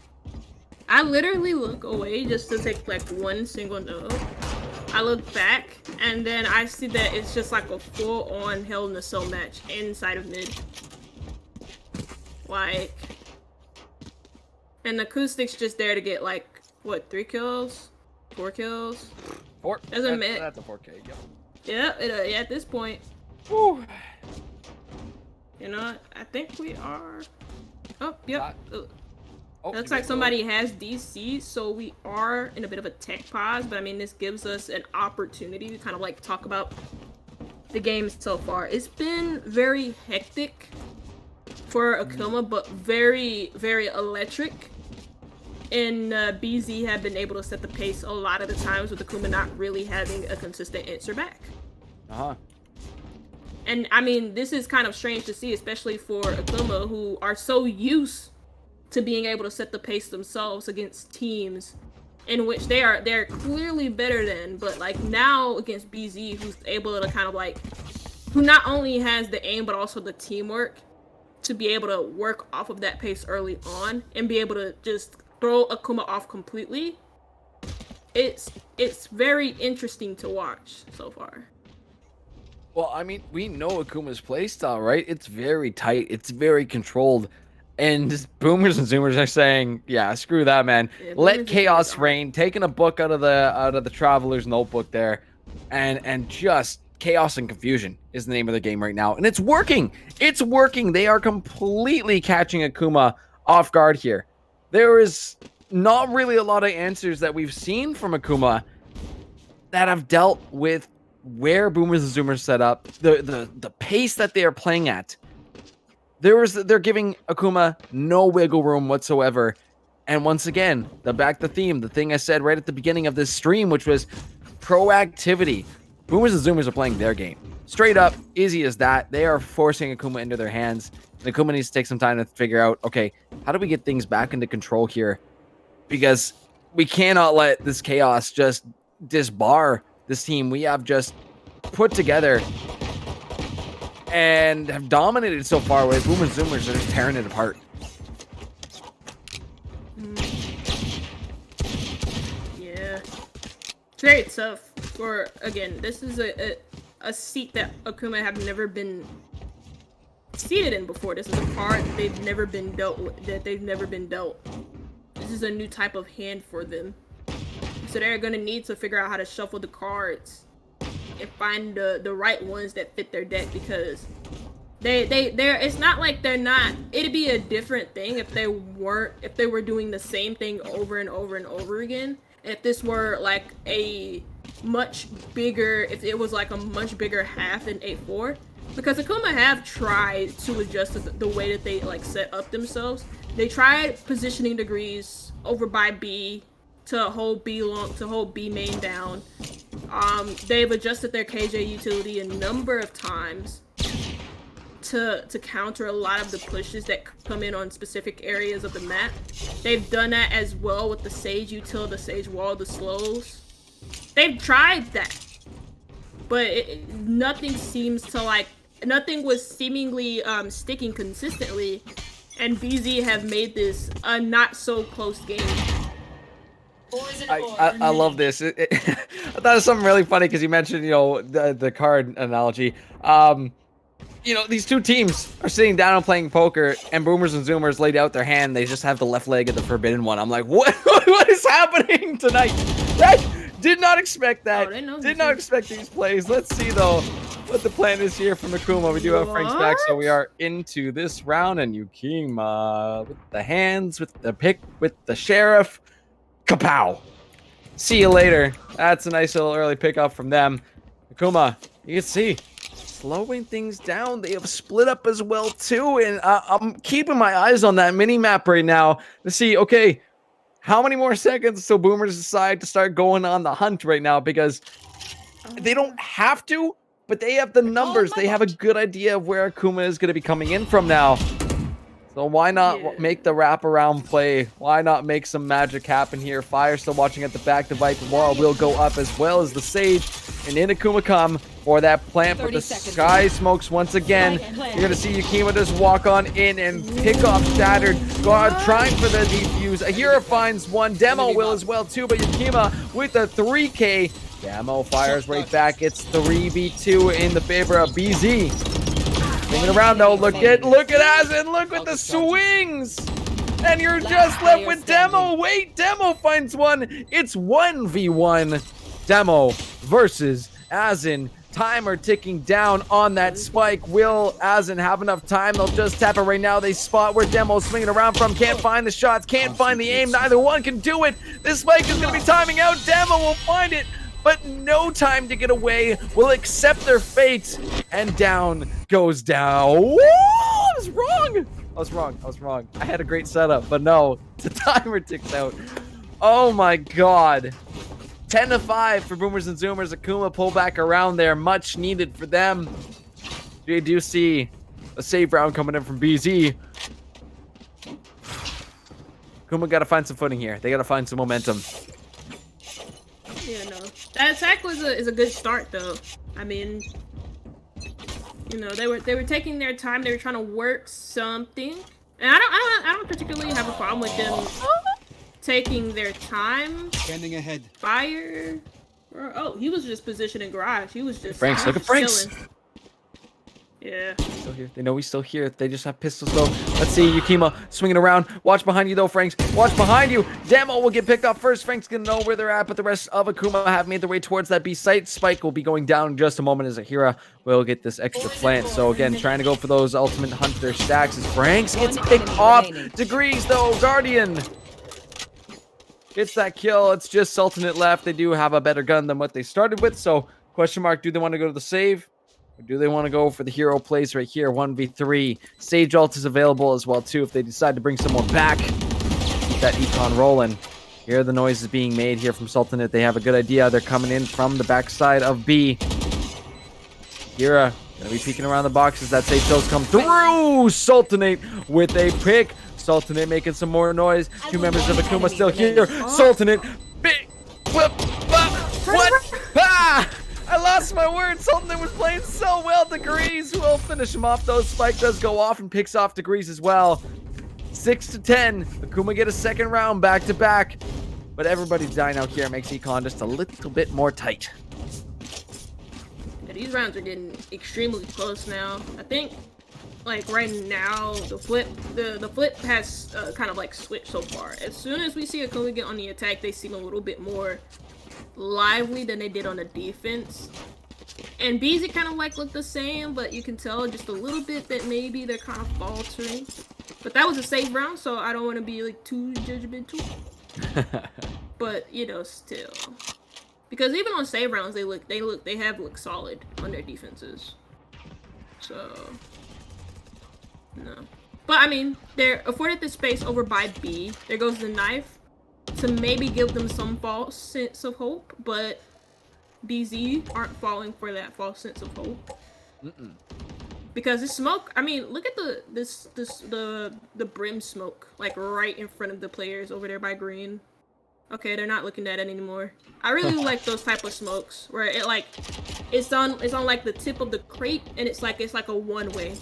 I literally look away just to take, like, one single note. I look back, and then I see that it's just, like, a full-on Hell in a Cell match inside of mid. Like... And Acoustic's just there to get, like, what, 3 kills? 4 kills? 4. Doesn't matter. That's a 4K, yep. Yeah, at this point. Whew. You know, I think we are... Oh, yep. Oh, Looks like somebody has DC, so we are in a bit of a tech pause, but I mean, this gives us an opportunity to kind of like talk about the game so far. It's been very hectic for Akuma, but very, very electric. And BZ have been able to set the pace a lot of the times with Akuma not really having a consistent answer back. Uh-huh. And I mean, this is kind of strange to see, especially for Akuma, who are so used to being able to set the pace themselves against teams in which they're clearly better than, but like now against BZ, who's able to kind of like, who not only has the aim but also the teamwork to be able to work off of that pace early on and be able to just throw Akuma off completely. It's very interesting to watch so far. Well, I mean, we know Akuma's playstyle, right? It's very tight. It's very controlled. And just Boomers and Zoomers are saying, yeah, screw that, man. Yeah, let chaos reign. Taking a book out of the Traveler's notebook there, and just chaos and confusion is the name of the game right now. And it's working. It's working. They are completely catching Akuma off guard here. There is not really a lot of answers that we've seen from Akuma that have dealt with where Boomers and Zoomers set up, the pace that they are playing at. They're giving Akuma no wiggle room whatsoever. And once again, the theme, the thing I said right at the beginning of this stream, which was proactivity. Boomers and Zoomers are playing their game. Straight up, easy as that. They are forcing Akuma into their hands. And Akuma needs to take some time to figure out, okay, how do we get things back into control here? Because we cannot let this chaos just disbar this team we have just put together and have dominated so far with Boom and Zoomers that are just tearing it apart. Yeah. It's very tough for, again, this is a seat that Akuma have never been seated in before. This is a card they've never been dealt with, This is a new type of hand for them. So they're gonna need to figure out how to shuffle the cards and find the right ones that fit their deck, because they're it's not like they're not. It'd be a different thing if they were doing the same thing over and over and over again. If this were like a much bigger, if it was like a much bigger half in 8-4, because Akuma have tried to adjust the way that they like set up themselves. They tried positioning degrees over by B to hold B main down. They've adjusted their KJ utility a number of times to counter a lot of the pushes that come in on specific areas of the map. They've done that as well with the Sage util, the Sage wall, the slows. They've tried that, but nothing was seemingly sticking consistently, and BZ have made this a not so close game. I love this. I thought it was something really funny because you mentioned, the card analogy. These two teams are sitting down and playing poker, and Boomers and Zoomers laid out their hand. They just have the left leg of the forbidden one. I'm like, what is happening tonight? Did not expect that. Did not expect these plays. Let's see, though, what the plan is here from Akuma. We do have Frank's back, so we are into this round, and Yukima with the hands, with the pick, with the sheriff. Kapow! See you later. That's a nice little early pickup from them. Akuma, you can see, slowing things down. They have split up as well, too, and I'm keeping my eyes on that mini-map right now to see, okay, how many more seconds till Boomers decide to start going on the hunt right now, because they don't have to, but they have the numbers. They have a good idea of where Akuma is going to be coming in from now. So why not make the wraparound play? Why not make some magic happen here? Fire still watching at the back. The Viper Wall will go up as well as the Sage. And in Akuma come for that plant, but the sky smokes once again. You're going to see Yukima just walk on in and pick off Shattered. God trying for the defuse. Ahira finds one. Demo will as well too, but Yukima with the 3K. Demo fires right back. It's 3v2 in the favor of BZ. Swinging around though, look at Azen, look at the swings! And you're just left with Demo. Wait, Demo finds one. It's 1v1. Demo versus Azen. Timer ticking down on that spike. Will Azen have enough time? They'll just tap it right now. They spot where Demo's swinging around from. Can't find the shots, can't find the aim. Neither one can do it. This spike is going to be timing out. Demo will find it, but no time to get away. Will accept their fate, and down goes down. Woo! I was wrong. I had a great setup, but no, the timer ticks out. Oh my god. 10-5 for Boomers and Zoomers. Akuma pull back around there. Much needed for them. We do see a save round coming in from BZ. Akuma got to find some footing here. They got to find some momentum. Yeah, no. That attack is a good start, though. I mean, they were taking their time. They were trying to work something, and I don't particularly have a problem with them taking their time. Standing ahead. Fire. Oh, he was just positioning garage. He was just. Franks, look at Franks. Chilling. Yeah. Still here. They know he's still here. They just have pistols though. Let's see Yukima swinging around. Watch behind you though, Franks. Watch behind you. Demo will get picked up first. Franks gonna know where they're at, but the rest of Akuma have made their way towards that B site. Spike will be going down in just a moment as Ahira will get this extra plant. So again, trying to go for those ultimate hunter stacks as Franks gets picked off. Degrees though, Guardian gets that kill. It's just Sultanate left. They do have a better gun than what they started with. So question mark, do they want to go to the save? Or do they want to go for the hero plays right here? 1v3. Sage ult is available as well, too, if they decide to bring someone back. Keep that econ rolling. Hear the noise is being made here from Sultanate. They have a good idea. They're coming in from the backside of B. Hira gonna be peeking around the boxes. That Sage ult's come through. Sultanate with a pick. Sultanate making some more noise. Two members of Akuma still here. Sultanate. Big. What? Ah! I lost my words. Something was playing so well. Degrees will finish him off, though. Spike does go off and picks off Degrees as well. 6-10. Akuma get a second round back to back. But everybody's dying out here makes Econ just a little bit more tight. Yeah, these rounds are getting extremely close now. I think, like right now, the flip has kind of like switched so far. As soon as we see Akuma get on the attack, they seem a little bit more lively than they did on the defense. And BZ kind of like look the same, but you can tell just a little bit that maybe they're kind of faltering. But that was a safe round, so I don't want to be like too judgmental. But you know, still, because even on save rounds, they have looked solid on their defenses. So no, but I mean, they're afforded the space over by B. There goes the knife to maybe give them some false sense of hope, but BZ aren't falling for that false sense of hope. Because this smoke, I mean, look at the brim smoke, like right in front of the players over there by green. Okay, they're not looking at it anymore. I really like those type of smokes where it's on like the tip of the crate, and it's like a one-way.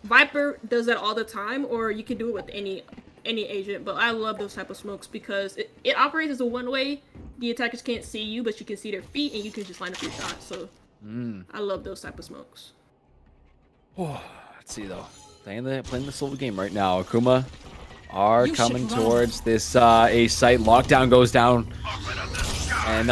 Viper does that all the time, or you can do it with any agent, but I love those type of smokes because it operates as a one-way. The attackers can't see you, but you can see their feet, and you can just line up your shots. So I love those type of smokes. Oh, let's see though. Playing the solo game right now. Akuma are coming towards this A site. Lockdown goes down, and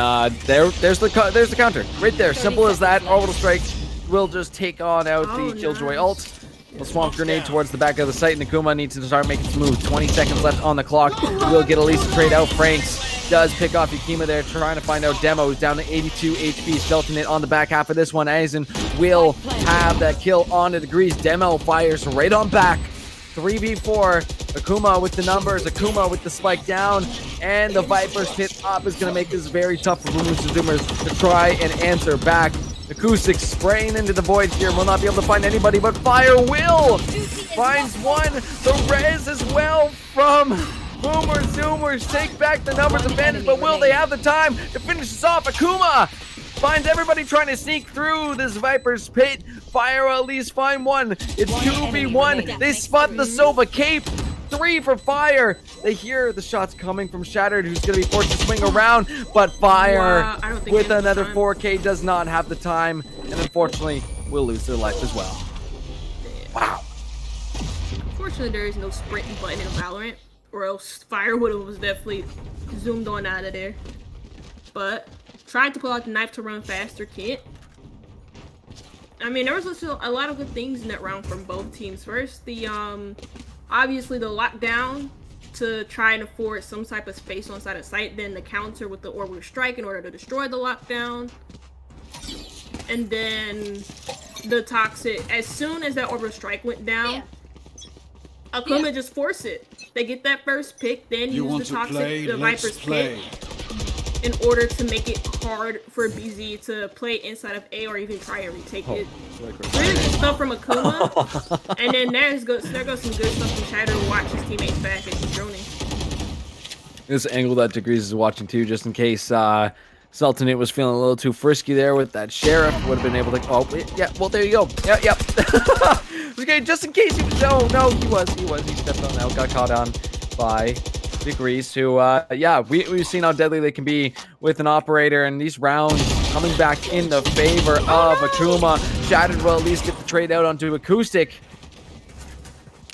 there's the counter right there. Simple as that. Orbital strike will just take on out the Killjoy ult. A swamp grenade towards the back of the site, and Akuma needs to start making some moves. 20 seconds left on the clock. We'll get at least a trade out. Franks does pick off Yakima there, trying to find out Demo, who's down to 82 HP. Stelton it on the back half of this one. Aizen will have that kill on the Degrees. Demo fires right on back. 3v4. Akuma with the numbers. Akuma with the spike down. And the Viper's pit up is going to make this very tough for Boomers and Zoomers to try and answer back. Acoustics spraying into the void here. Will not be able to find anybody, but Fire will finds one. The res as well from Boomers Zoomers. Take back the numbers advantage, but will they have the time to finish this off? Akuma finds everybody trying to sneak through this Viper's pit. Fire will at least find one. It's 2v1. They spot the Sova cape. 3 for Fire. They hear the shots coming from Shattered, who's going to be forced to swing around, but Fire with another 4K does not have the time, and unfortunately will lose their life as well. Wow. Unfortunately, there is no sprinting button in Valorant, or else Fire would have definitely zoomed on out of there. But tried to pull out the knife to run faster, can't. I mean, there was also a lot of good things in that round from both teams. First, obviously the lockdown to try and afford some type of space on side of site, then the counter with the orbital strike in order to destroy the lockdown, and then the toxic. As soon as that orbital strike went down, Akuma just forced it. They get that first pick, then use the toxic, the Viper's pick, in order to make it hard for BZ to play inside of A or even try and retake it. Really good stuff from Akuma. And then there goes some good stuff from Shadow to watch his teammates back and keep droning. This angle that Degrees is watching too, just in case Sultanate was feeling a little too frisky there with that Sheriff. Would have been able to. Oh, yeah, well, there you go. Yep. Okay, just in case he was. No, he was. He stepped on out, got caught on by Degrees, who, we've seen how deadly they can be with an operator, and these rounds coming back in the favor of Akuma. Shattered will at least get the trade out onto Acoustic.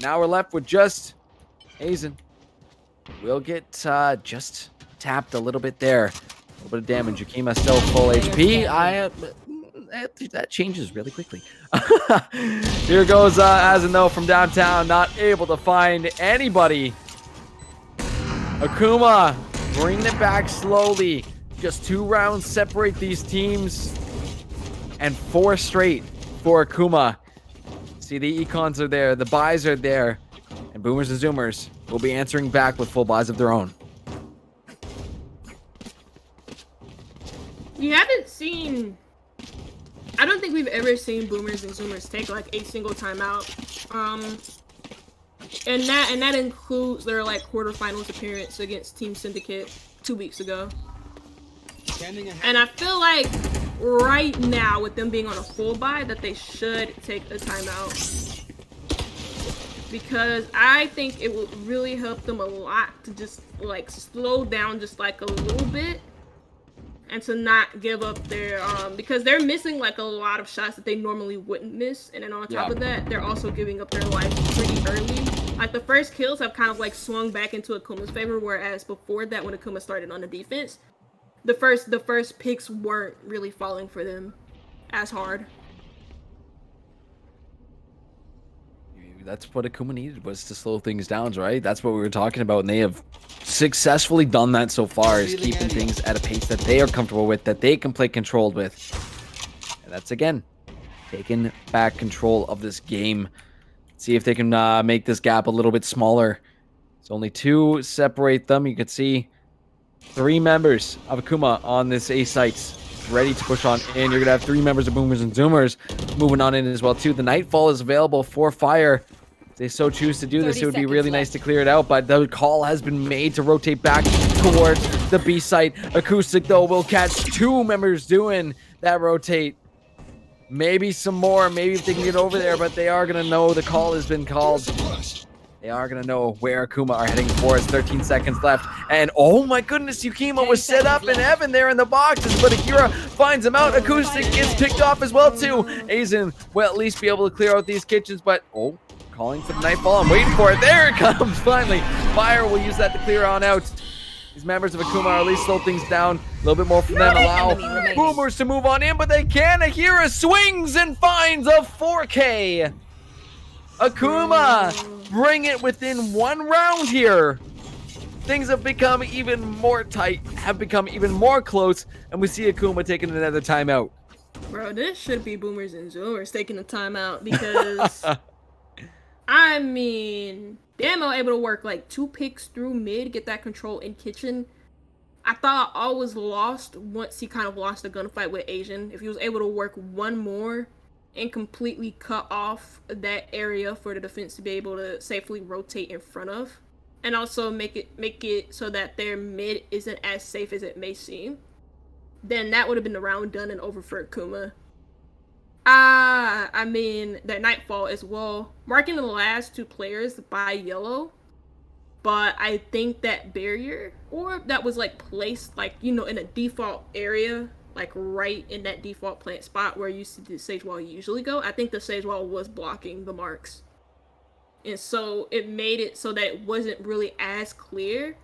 Now we're left with just Aizen. We'll get just tapped a little bit there. A little bit of damage. Yakima still full HP. That changes really quickly. Here goes Aizen, though, from downtown, not able to find anybody. Akuma bringing it back slowly. Just 2 rounds separate these teams, and 4 straight for Akuma. See, the econs are there, the buys are there, and Boomers and Zoomers will be answering back with full buys of their own. We haven't seen. I don't think we've ever seen Boomers and Zoomers take like a single timeout. And that includes their like quarterfinals appearance against Team Syndicate 2 weeks ago. And I feel like right now, with them being on a full buy, that they should take a timeout. Because I think it would really help them a lot to just like slow down just like a little bit. And to not give up their because they're missing like a lot of shots that they normally wouldn't miss, and then on top of that, they're also giving up their life pretty early. Like the first kills have kind of like swung back into Akuma's favor, whereas before that, when Akuma started on the defense, the first picks weren't really falling for them as hard. That's what Akuma needed, was to slow things down, right? That's what we were talking about, and they have successfully done that so far, is keeping things at a pace that they are comfortable with, that they can play controlled with. And that's, again, taking back control of this game. See if they can make this gap a little bit smaller. It's only 2 separate them. You can see 3 members of Akuma on this A site, ready to push on in. You're going to have 3 members of Boomers and Zoomers moving on in as well, too. The Nightfall is available for fire. If they so choose to do this, it would be really nice to clear it out, but the call has been made to rotate back towards the B site. Acoustic, though, will catch 2 members doing that rotate. Maybe some more, maybe if they can get over there, but they are going to know the call has been called. They are going to know where Akuma are heading for. It's 13 seconds left. And oh my goodness, Yukima was set up in heaven there in the boxes, but Akira finds him out. Acoustic gets picked off as well too. Aizen will at least be able to clear out these kitchens, but calling for the Nightfall. I'm waiting for it. There it comes finally. Fire will use that to clear on out. These members of Akuma are at least slow things down a little bit more for them. Allow Boomers to move on in, but they can. Akira swings and finds a 4K. Akuma bring it within 1 round here. Things have become even more tight, have become even more close, and we see Akuma taking another timeout. Bro, this should be Boomers and Zoomers taking a timeout, because I mean, Damo able to work like 2 picks through mid, get that control in kitchen. I thought all was lost once he kind of lost the gunfight with Asian. If he was able to work 1 more and completely cut off that area for the defense to be able to safely rotate in front of, and also make it so that their mid isn't as safe as it may seem, then that would have been the round done and over for Akuma. I mean, that Nightfall as well, marking the last 2 players by yellow, but I think that barrier orb that was like placed like, you know, in a default area, like right in that default plant spot where you see the Sage Wall usually go, I think the Sage Wall was blocking the marks. And so it made it so that it wasn't really as clear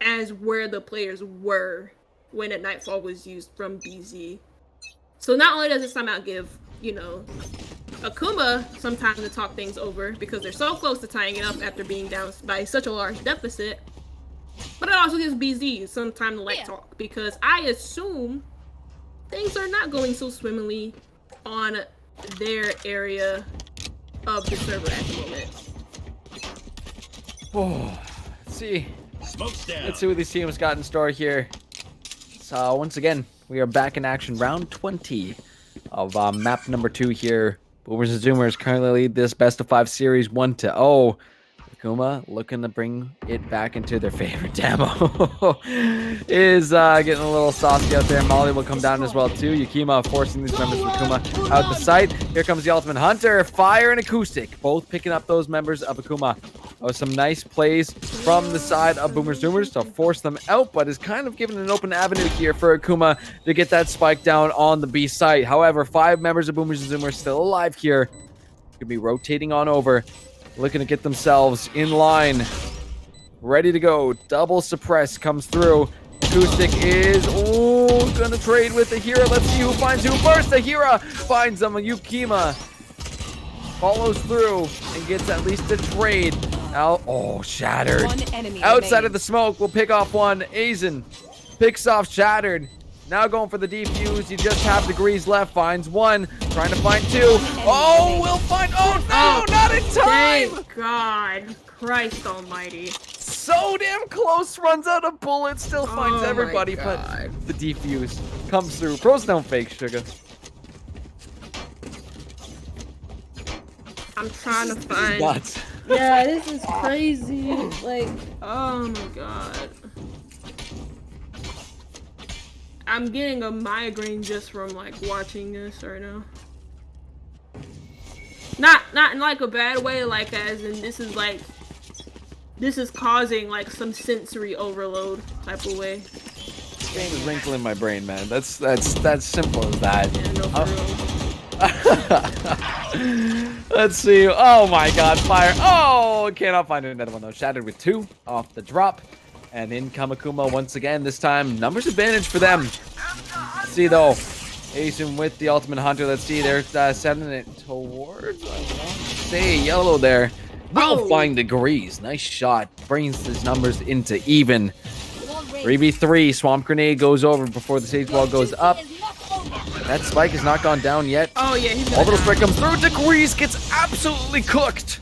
as where the players were when a Nightfall was used from BZ. So not only does this timeout give, you know, Akuma some time to talk things over because they're so close to tying it up after being down by such a large deficit, but it also gives BZ some time to like talk, because I assume things are not going so swimmingly on their area of the server at the moment. Oh, let's see. Smoke's down. Let's see what these teams got in store here. So once again, we are back in action, round 20 of map number 2 here. Boomers and Zoomers currently lead this best of 5 series 1-0. Akuma looking to bring it back into their favorite demo. Is getting a little saucy out there. Molly will come down as well too. Yukima forcing these members of Akuma out the site. Here comes the Ultimate Hunter. Fire and Acoustic, both picking up those members of Akuma. Some nice plays from the side of Boomers Zoomers to force them out, but is kind of given an open avenue here for Akuma to get that spike down on the B site. However, 5 members of Boomers and Zoomers still alive here. Could be rotating on over, looking to get themselves in line, ready to go. Double suppress comes through. Acoustic is gonna trade with the Hira. Let's see who finds who first. The Hira finds them. Yukima follows through and gets at least a trade. Now, Shattered. Outside of the smoke, we'll pick off one. Aizen picks off Shattered. Now going for the defuse. You just have degrees left. Finds one. Trying to find 2. We'll find. Oh no, not in time. Thank God. Christ almighty. So damn close. Runs out of bullets. Still finds everybody, but the defuse comes through. Pros don't fake, sugar. I'm trying to find. Nuts. Yeah, this is crazy. Like, oh my God. I'm getting a migraine just from like watching this right now. Not in like a bad way, like as in this is causing like some sensory overload type of way. There's a wrinkle in my brain, man. That's simple as that. Yeah, no, for real. Let's see. Oh my god, fire. Oh, cannot find another one though. Shattered with 2 off the drop. And in Kamakuma once again, this time numbers advantage for them. Let's see though. Asian with the ultimate hunter. Let's see. They're sending it towards, I want to say, yellow there. Well, flying degrees. Nice shot. Brings his numbers into even. 3v3. Swamp grenade goes over before the stage wall goes up. That spike has not gone down yet. Oh yeah, he's Orbital strike comes through. Degrees gets absolutely cooked.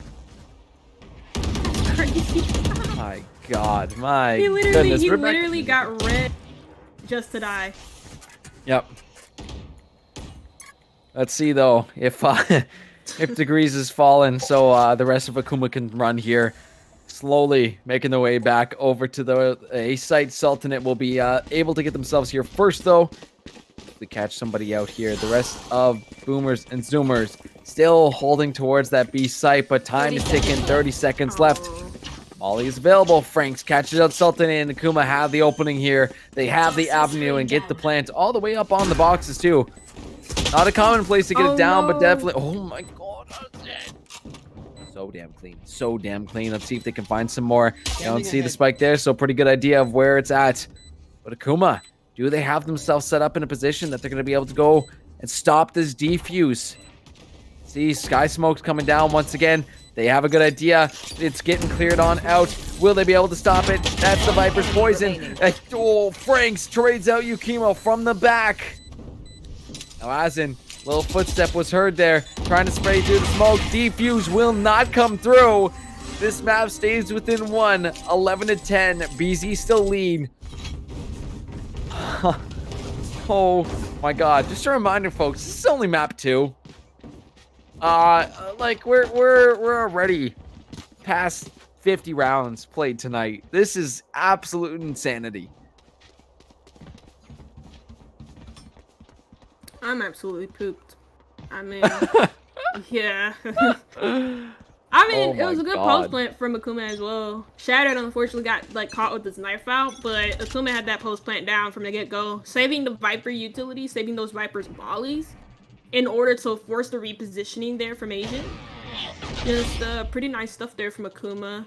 My god, my He goodness. literally got red just to die. Yep. Let's see though if if Degrees is fallen, so the rest of Akuma can run here. Slowly making their way back over to the A site. Sultanate will be able to get themselves here first though. To catch somebody out here. The rest of Boomers and Zoomers still holding towards that B site, but time is ticking. 30 seconds left. Molly is available. Franks catches out Sultanate and Akuma have the opening here. They have the avenue and get the plant all the way up on the boxes too. Not a common place to get it down, but definitely. Oh my god. So damn clean. So damn clean. Let's see if they can find some more. You don't see the spike there, so pretty good idea of where it's at. But Akuma, do they have themselves set up in a position that they're going to be able to go and stop this defuse? See, Sky Smoke's coming down once again. They have a good idea. It's getting cleared on out. Will they be able to stop it? That's the Viper's poison. Oh, Franks trades out Yukimo from the back. Now, as in, little footstep was heard there. Trying to spray through the smoke. Defuse will not come through. This map stays within 1. 11 to 10. BZ still lead. Oh my god. Just a reminder, folks, this is only map 2. Like we're already past 50 rounds played tonight. This is absolute insanity. I'm absolutely pooped. I mean, yeah. I mean, it was a good post plant from Akuma as well. Shattered unfortunately got like caught with his knife out, but Akuma had that post plant down from the get go, saving the Viper utility, saving those Viper's volleys, in order to force the repositioning there from Asian. Just pretty nice stuff there from Akuma.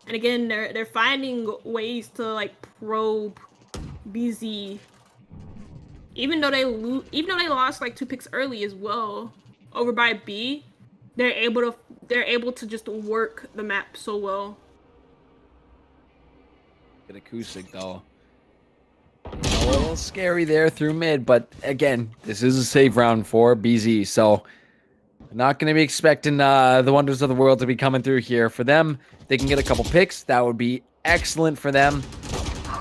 And again, they're finding ways to like probe BZ. Even though they lost like 2 picks early as well over by B, they're able to just work the map so well. Good acoustic though. A little scary there through mid, but again, this is a save round for BZ, so I'm not going to be expecting the wonders of the world to be coming through here. For them, they can get a couple picks. That would be excellent for them.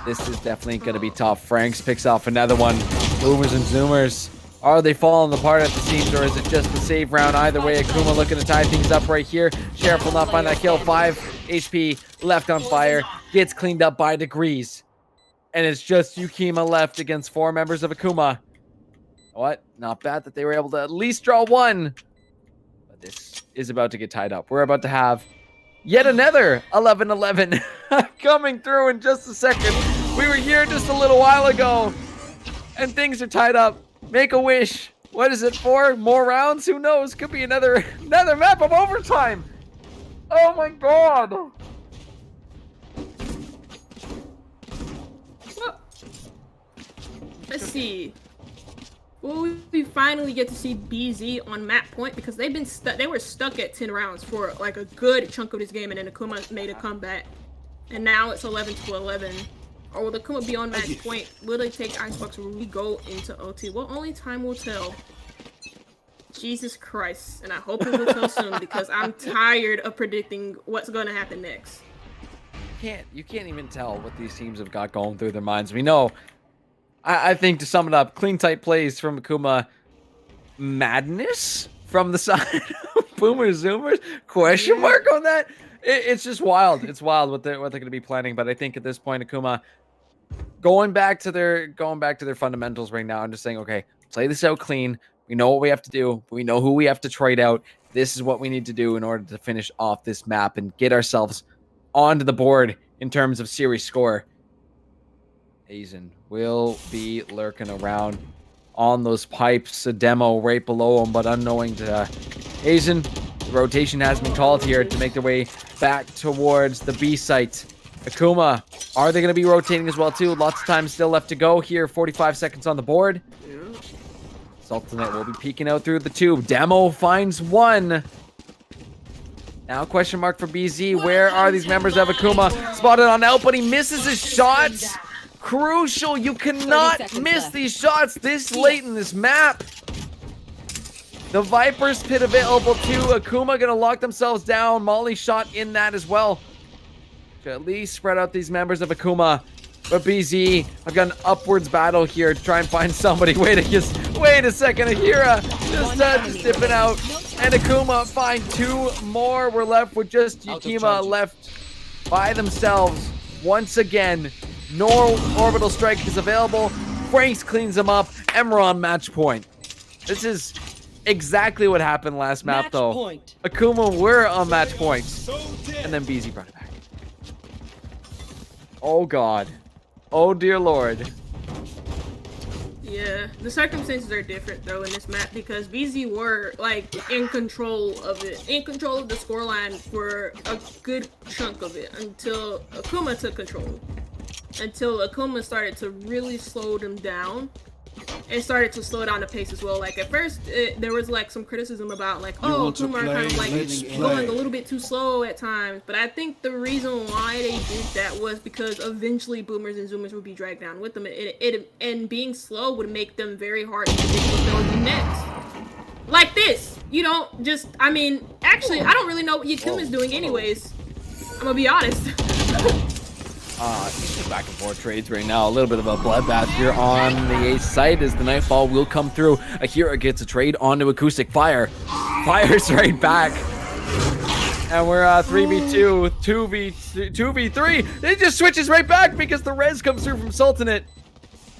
This is definitely going to be tough. Franks picks off another one. Boomers and Zoomers. Are they falling apart at the seams, or is it just a save round? Either way, Akuma looking to tie things up right here. Sheriff will not find that kill. 5 HP left on fire. Gets cleaned up by Degrees. And it's just Yukima left against 4 members of Akuma. What? Not bad that they were able to at least draw 1. But this is about to get tied up. We're about to have yet another 11-11 coming through in just a second. We were here just a little while ago, and things are tied up. Make a wish. What is it for? More rounds? Who knows? Could be another map of overtime. Oh my god. Let's see. Will we finally get to see BZ on map point, because they've been stuck. They were stuck at 10 rounds for like a good chunk of this game, and then Akuma made a comeback, and now it's 11-11. Or will Akuma be on match point? Will they take Icebox, or will we go into OT? Well, only time will tell. Jesus Christ, and I hope it will tell soon, because I'm tired of predicting what's going to happen next. You can't even tell what these teams have got going through their minds. We know. I think to sum it up, clean tight plays from Akuma, madness from the side of Boomers Zoomers? Question mark on that? It's just wild. It's wild what they're going to be planning. But I think at this point, Akuma going back to their fundamentals right now and just saying, okay, play this out clean. We know what we have to do. We know who we have to trade out. This is what we need to do in order to finish off this map and get ourselves onto the board in terms of series score. Hazen will be lurking around on those pipes. A demo right below him, but unknowing to Hazen. The rotation has been called here to make their way back towards the B site. Akuma, are they going to be rotating as well too? Lots of time still left to go here. 45 seconds on the board. Sultanate will be peeking out through the tube. Demo finds one. Now question mark for BZ. Where are these members of Akuma? Spotted on out, but he misses his shots. Crucial. You cannot miss these shots this late in this map. The Viper's Pit available too. Akuma gonna lock themselves down. Molly shot in that as well. To at least spread out these members of Akuma. But BZ, I've got an upwards battle here to try and find somebody. Wait a second. Ahira just dipping out. And Akuma find two more. We're left with just Yukima left by themselves. Once again, no orbital strike is available. Franks cleans them up. Emron match point. This is exactly what happened last map, though. Point. Akuma were on match points. And then BZ brought it back. Oh, God. Oh, dear Lord. Yeah, the circumstances are different though in this map because BZ were like in control of it, in control of the scoreline for a good chunk of it until Akuma took control. Until Akuma started to really slow them down and started to slow down the pace as well. Like at first, there was like some criticism about like, oh, Akuma are kind of like going a little bit too slow at times. But I think the reason why they did that was because eventually Boomers and Zoomers would be dragged down with them. And being slow would make them very hard to predict what they'll do next. Like this, you don't just. I mean, actually, I don't really know what Yakuma's doing anyways. I'm gonna be honest. Back and forth trades right now. A little bit of a bloodbath here on the A site as the Nightfall will come through. Ahira gets a trade onto Acoustic Fire. Fires right back. And we're 3v2, 2v3. It just switches right back because the res comes through from Sultanate.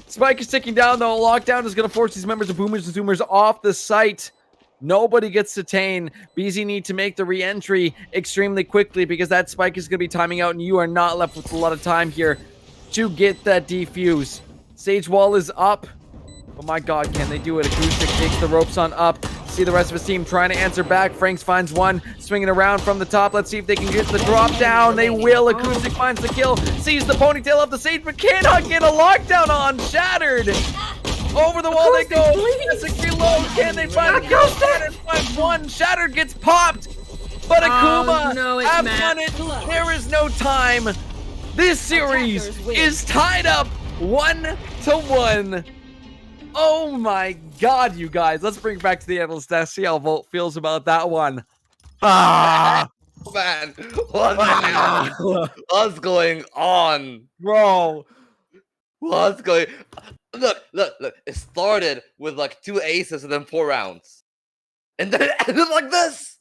Spike is ticking down though. Lockdown is going to force these members of Boomers and Zoomers off the site. Nobody gets detained. BZ need to make the re-entry extremely quickly because that spike is going to be timing out and you are not left with a lot of time here to get that defuse. Sage wall is up. Oh my god, can they do it? Acoustic takes the ropes on up. See the rest of his team trying to answer back. Franks finds one, swinging around from the top. Let's see if they can get the drop down. They will. Acoustic finds the kill, sees the ponytail of the Sage, but cannot get a lockdown on. Shattered. Over the wall they go. That's a reload. Can they find a kill? Shattered finds one. Shattered gets popped. But Akuma have done it. There is no time. This series is tied up 1-1. Oh my god, you guys. Let's bring it back to the analyst desk. See how Volt feels about that one. Man, what's going on? Bro. What's going Look. It started with like 2 aces and then 4 rounds. And then it ended like this.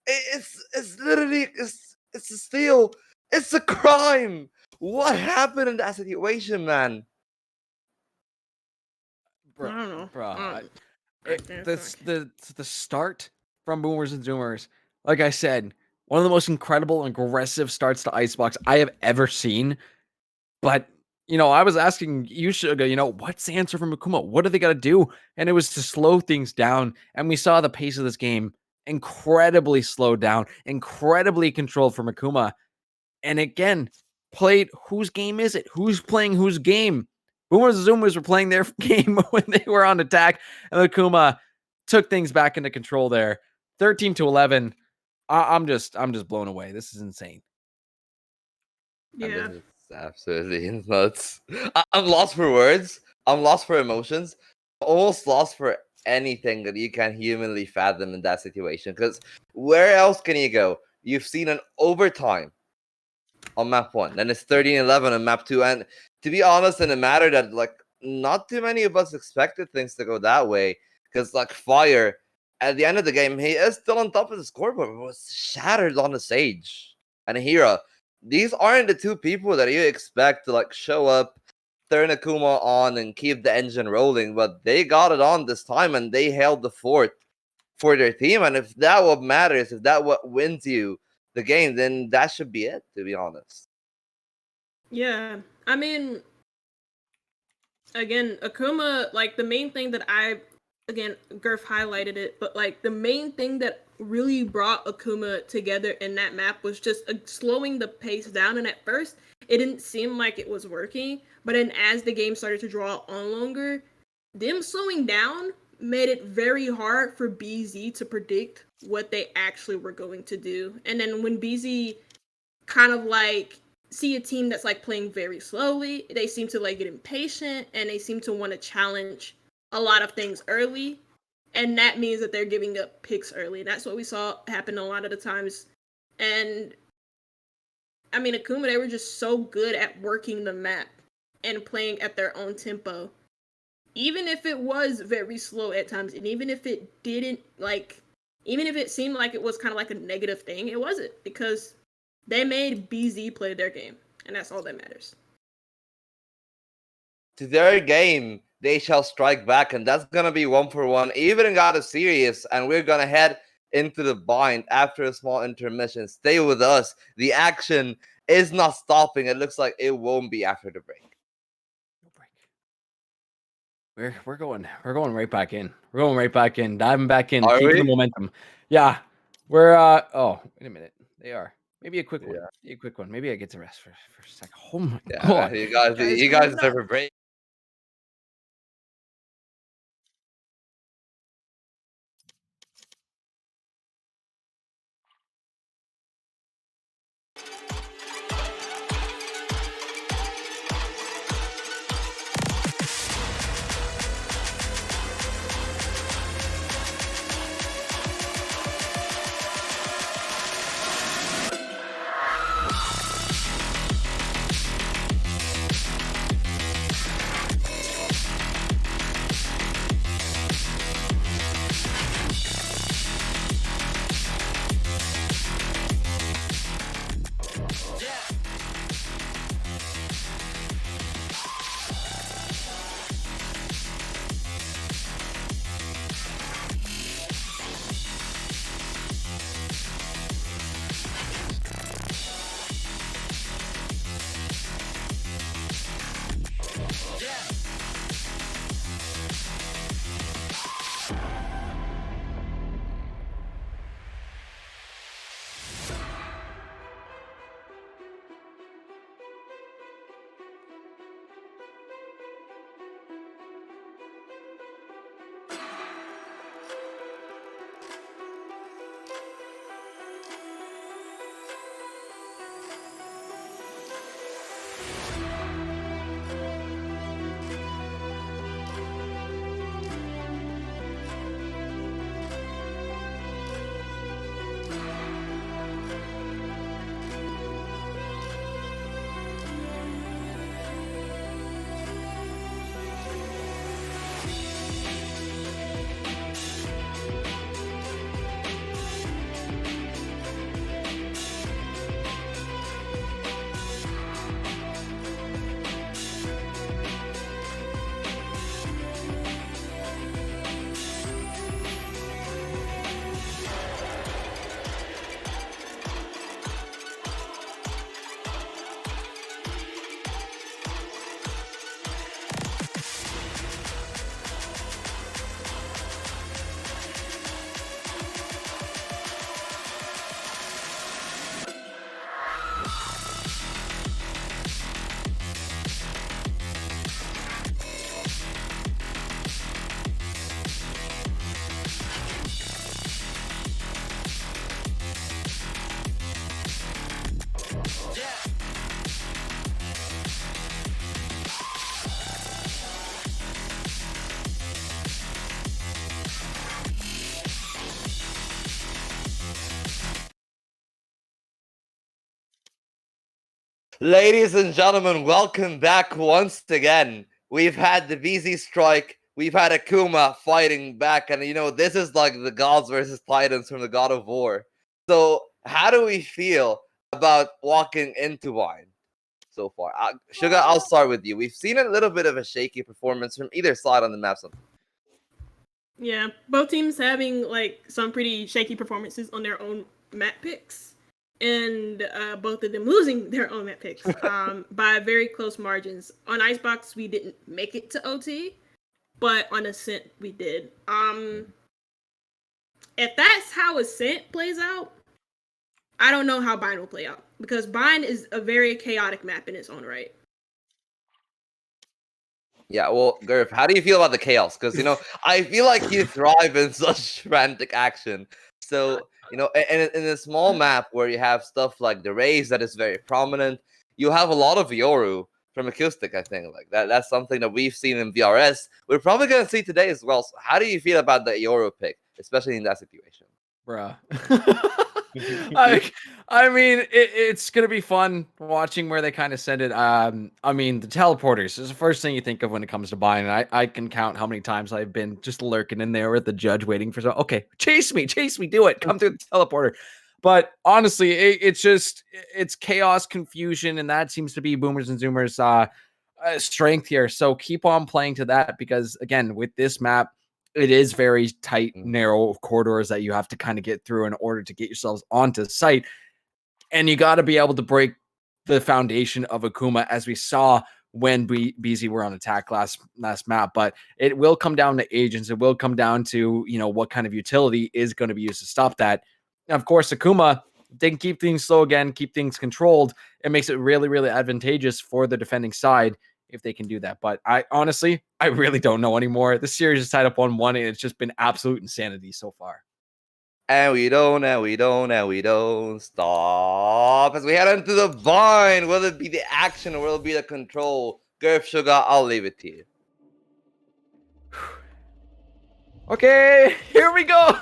It's literally it's a steal. It's a crime. What happened in that situation, man? Bro, I don't know. The start from Boomers and Zoomers, like I said, one of the most incredible and aggressive starts to Icebox I have ever seen. But you know, I was asking you, Suga, you know, what's the answer from Akuma? What do they got to do? And it was to slow things down. And we saw the pace of this game incredibly slowed down, incredibly controlled from Akuma. And again, played whose game is it? Who's playing whose game? Boomers and Zoomers were playing their game when they were on attack. And Akuma took things back into control there. 13-11. I'm just blown away. This is insane. Yeah. It's absolutely nuts. I'm lost for words. I'm lost for emotions. Almost lost for anything that you can humanly fathom in that situation. Because where else can you go? You've seen an overtime on map 1. Then it's 13-11 on map 2. And to be honest, in a matter that like not too many of us expected things to go that way. Because like Fire, at the end of the game, he is still on top of the scoreboard. But was shattered on the Sage. And Hira, these aren't the two people that you expect to like show up, turn Akuma on, and keep the engine rolling. But they got it on this time, and they held the fort for their team. And if that what matters, if that what wins you the game, then that should be it, to be honest. Yeah, I mean, again, Akuma, like the main thing that again, Gurf highlighted it, but like the main thing that really brought Akuma together in that map was just slowing the pace down. And at first, it didn't seem like it was working, but then as the game started to draw on longer, them slowing down made it very hard for BZ to predict what they actually were going to do. And then when BZ kind of like see a team that's like playing very slowly, they seem to like get impatient and they seem to want to challenge a lot of things early, and that means that they're giving up picks early. And that's what we saw happen a lot of the times. And I mean, Akuma, they were just so good at working the map and playing at their own tempo, even if it was very slow at times, and even if it didn't like, even if it seemed like it was kind of like a negative thing, it wasn't, because they made BZ play their game, and that's all that matters. To their game, they shall strike back, and that's gonna be 1-for-1, even in God of Series, and we're gonna head into the bind after a small intermission. Stay with us. The action is not stopping. It looks like it won't be after the break. No break. We're going right back in. We're going right back in, diving back in, Are keeping the we? momentum. Yeah. We're oh, wait a minute. They are. Maybe a quick one. Yeah. Maybe a quick one. Maybe I get to rest for a second. Oh my Yeah, god. you guys warming deserve up. a break. Ladies and gentlemen, welcome back once again. We've had the BZ strike, we've had Akuma fighting back, and this is like the gods versus titans from the God of War. So, how do we feel about walking into Vine so far? Sugar, I'll start with you. We've seen a little bit of a shaky performance from either side on the map. Yeah, both teams having like some pretty shaky performances on their own map picks, and both of them losing their own map picks by very close margins. On Icebox, we didn't make it to OT, but on Ascent, we did. If that's how Ascent plays out, I don't know how Bind will play out, because Bind is a very chaotic map in its own right. Yeah, well, Gurf, how do you feel about the chaos? Because, I feel like you thrive in such frantic action. So, in a small map where you have stuff like the raise that is very prominent, you have a lot of Yoru from Acoustic, I think. Like that's something that we've seen in VRS. We're probably going to see today as well. So how do you feel about the Yoru pick, especially in that situation? Bruh. I mean, it's gonna be fun watching where they kind of send it. I mean, the teleporters is the first thing you think of when it comes to buying. And I can count how many times I've been just lurking in there with the judge waiting for okay, chase me, do it, come through the teleporter. But honestly, it's chaos, confusion, and that seems to be Boomers and Zoomers' strength here. So keep on playing to that, because again, with this map, it is very tight, narrow corridors that you have to kind of get through in order to get yourselves onto site. And you got to be able to break the foundation of Akuma, as we saw when BZ were on attack last map. But it will come down to agents. It will come down to, what kind of utility is going to be used to stop that. And of course, Akuma, they can keep things slow again, keep things controlled. It makes it really, really advantageous for the defending side if they can do that. But I really don't know anymore. The series is tied up 1-1, and it's just been absolute insanity so far. And we don't stop as we head into the Vine. Will it be the action or will it be the control? Gurf, Sugar, I'll leave it to you. Okay, here we go.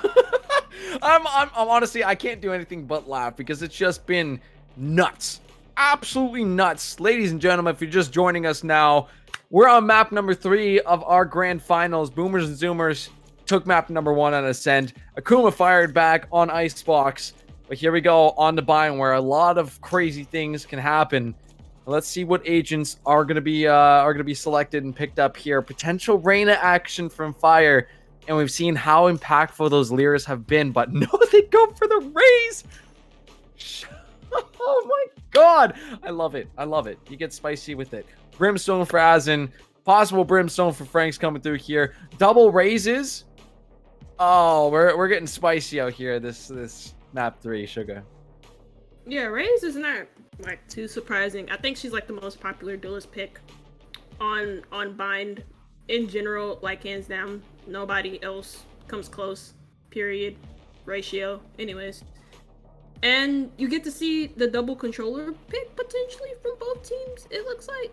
I'm honestly, I can't do anything but laugh, because it's just been nuts. Absolutely nuts. Ladies and gentlemen, if you're just joining us now, we're on map number 3 of our grand finals. Boomers and Zoomers took map number 1 on Ascent. Akuma fired back on Icebox. But here we go on the Bind, where a lot of crazy things can happen. Let's see what agents are gonna be selected and picked up here. Potential Reyna action from Fire, and we've seen how impactful those Lyras have been. But no, they go for the raise. Oh my god, I love it. You get spicy with it. Brimstone for Azen, possible Brimstone for Frank's coming through here. Double raises. Oh, we're getting spicy out here. This map 3, Sugar. Yeah, Raze is not like too surprising. I think she's like the most popular duelist pick on Bind in general. Like hands down, nobody else comes close. Period. Ratio. Anyways. And you get to see the double controller pick potentially from both teams, it looks like.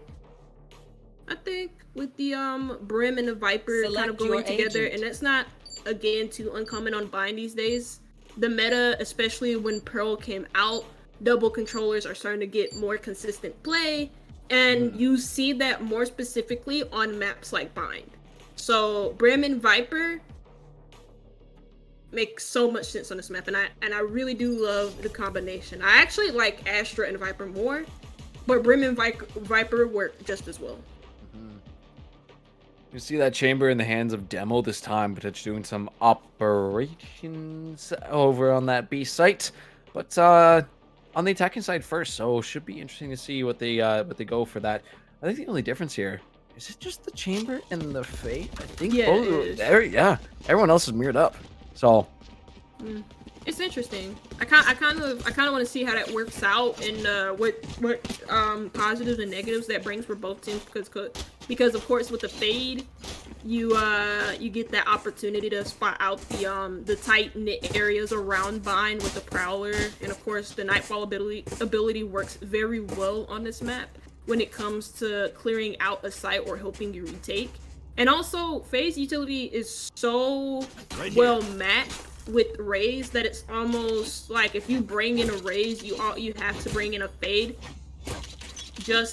I think with the Brim and the Viper kind of going together, and that's not, again, too uncommon on Bind these days. The meta, especially when Pearl came out, double controllers are starting to get more consistent play, and you see that more specifically on maps like Bind. So Brim and Viper makes so much sense on this map, and I really do love the combination. I actually like Astra and Viper more, but Brim and Viper work just as well. You see that chamber in the hands of Demo this time, potentially doing some operations over on that B site, but on the attacking side first, so should be interesting to see what they go for that. I think the only difference here is it just the chamber and the Fate. I think both there. Yeah, everyone else is mirrored up. So it's interesting. I kind of want to see how that works out, and what positives and negatives that brings for both teams, because of course with the Fade, you get that opportunity to spot out the tight knit areas around Bind with the Prowler, and of course the Nightfall ability works very well on this map when it comes to clearing out a site or helping you retake. And also, Fade's utility is so well matched with Raze that it's almost like if you bring in a Raze, you have to bring in a Fade I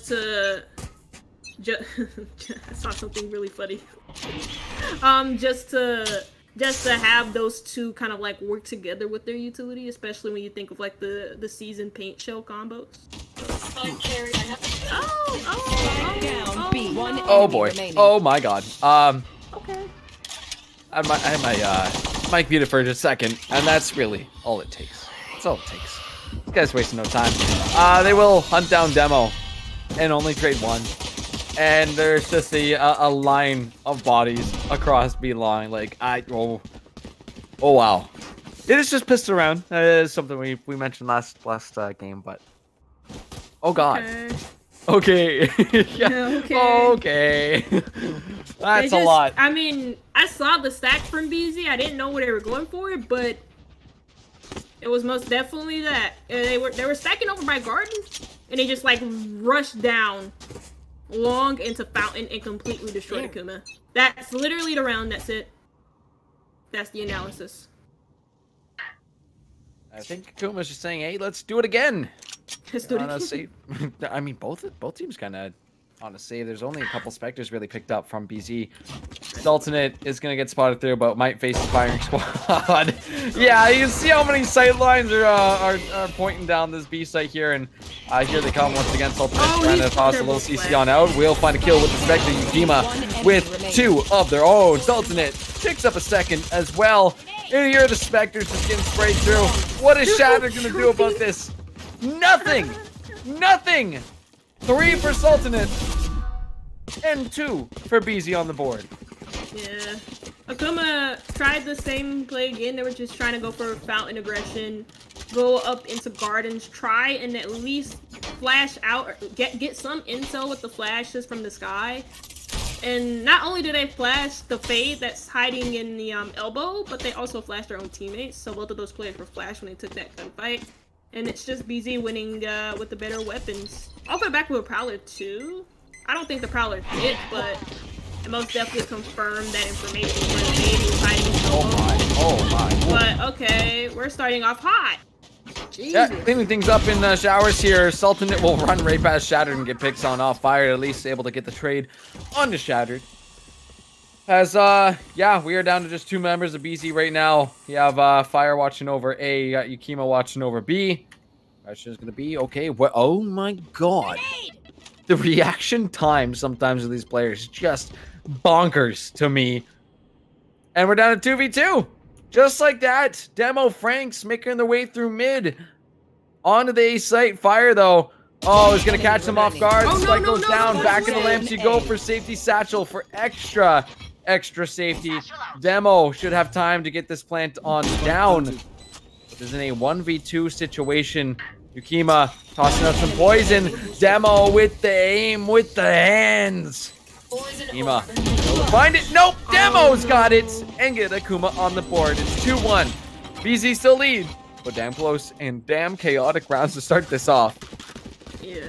saw something really funny. Just to just to have those two kind of like work together with their utility, especially when you think of like the season paint shell combos. Oh boy. Oh my god. Okay. I had my mic muted for just a second, and that's really all it takes. That's all it takes. This guy's wasting no time. They will hunt down Demo and only trade one. And there's just a line of bodies across B line. Like, oh wow. It is just pissed around. That is something we mentioned last game, but oh god. Okay. Yeah. Okay. That's a lot. I mean, I saw the stack from BZ. I didn't know what they were going for, but it was most definitely that. They were stacking over by Garden, and they just like rushed down long into Fountain and completely destroyed Akuma. That's literally the round. That's it. That's the analysis. I think Akuma's just saying, "Hey, let's do it again." Let's do it again. I mean, both teams kind of on a save. There's only a couple Spectres really picked up from BZ. Sultanate is going to get spotted through, but might face the firing squad. Yeah, you can see how many sight lines are pointing down this B site here, and here they come once again. Sultanate trying to toss a little CC on out. We'll find a kill with the Spectre. Yukima with two of their own. Sultanate picks up a second as well. And here are the Spectres just getting sprayed through. What is Shatter going to do about this? Nothing! Nothing! 3 for Sultanate and 2 for BZ on the board. Yeah. Akuma tried the same play again. They were just trying to go for Fountain aggression, go up into Gardens, try and at least flash out, or get some intel with the flashes from the sky. And not only did they flash the Fade that's hiding in the elbow, but they also flashed their own teammates. So both of those players were flashed when they took that gunfight. And it's just BZ winning with the better weapons. I'll go back with a Prowler too. I don't think the Prowler hit, but it most definitely confirmed that information where the Fade was hiding in the elbow. Oh my. But okay, we're starting off hot. Jesus. Yeah, cleaning things up in the showers here. Sultanate will run right past Shattered and get picks on off fire. At least able to get the trade onto Shattered. As, yeah, we are down to just 2 members of BZ right now. You have, Fire watching over A, you got Yukima watching over B. Question is going to be, okay, what? Oh my god. The reaction time sometimes of these players is just bonkers to me. And we're down to 2v2. Just like that. Demo Franks making their way through mid. Onto the A site. Fire, though. Oh, he's going to catch them off guard. Spike goes down. Back in the lamps you go for safety satchel for extra safety. Demo should have time to get this plant on down. This is in a 1v2 situation. Yukima tossing out some poison. Demo with the aim with the hands. Yukima find it. Nope. Demo's got it. And get Akuma on the board. It's 2-1. BZ still lead. But damn close and damn chaotic rounds to start this off. Yeah.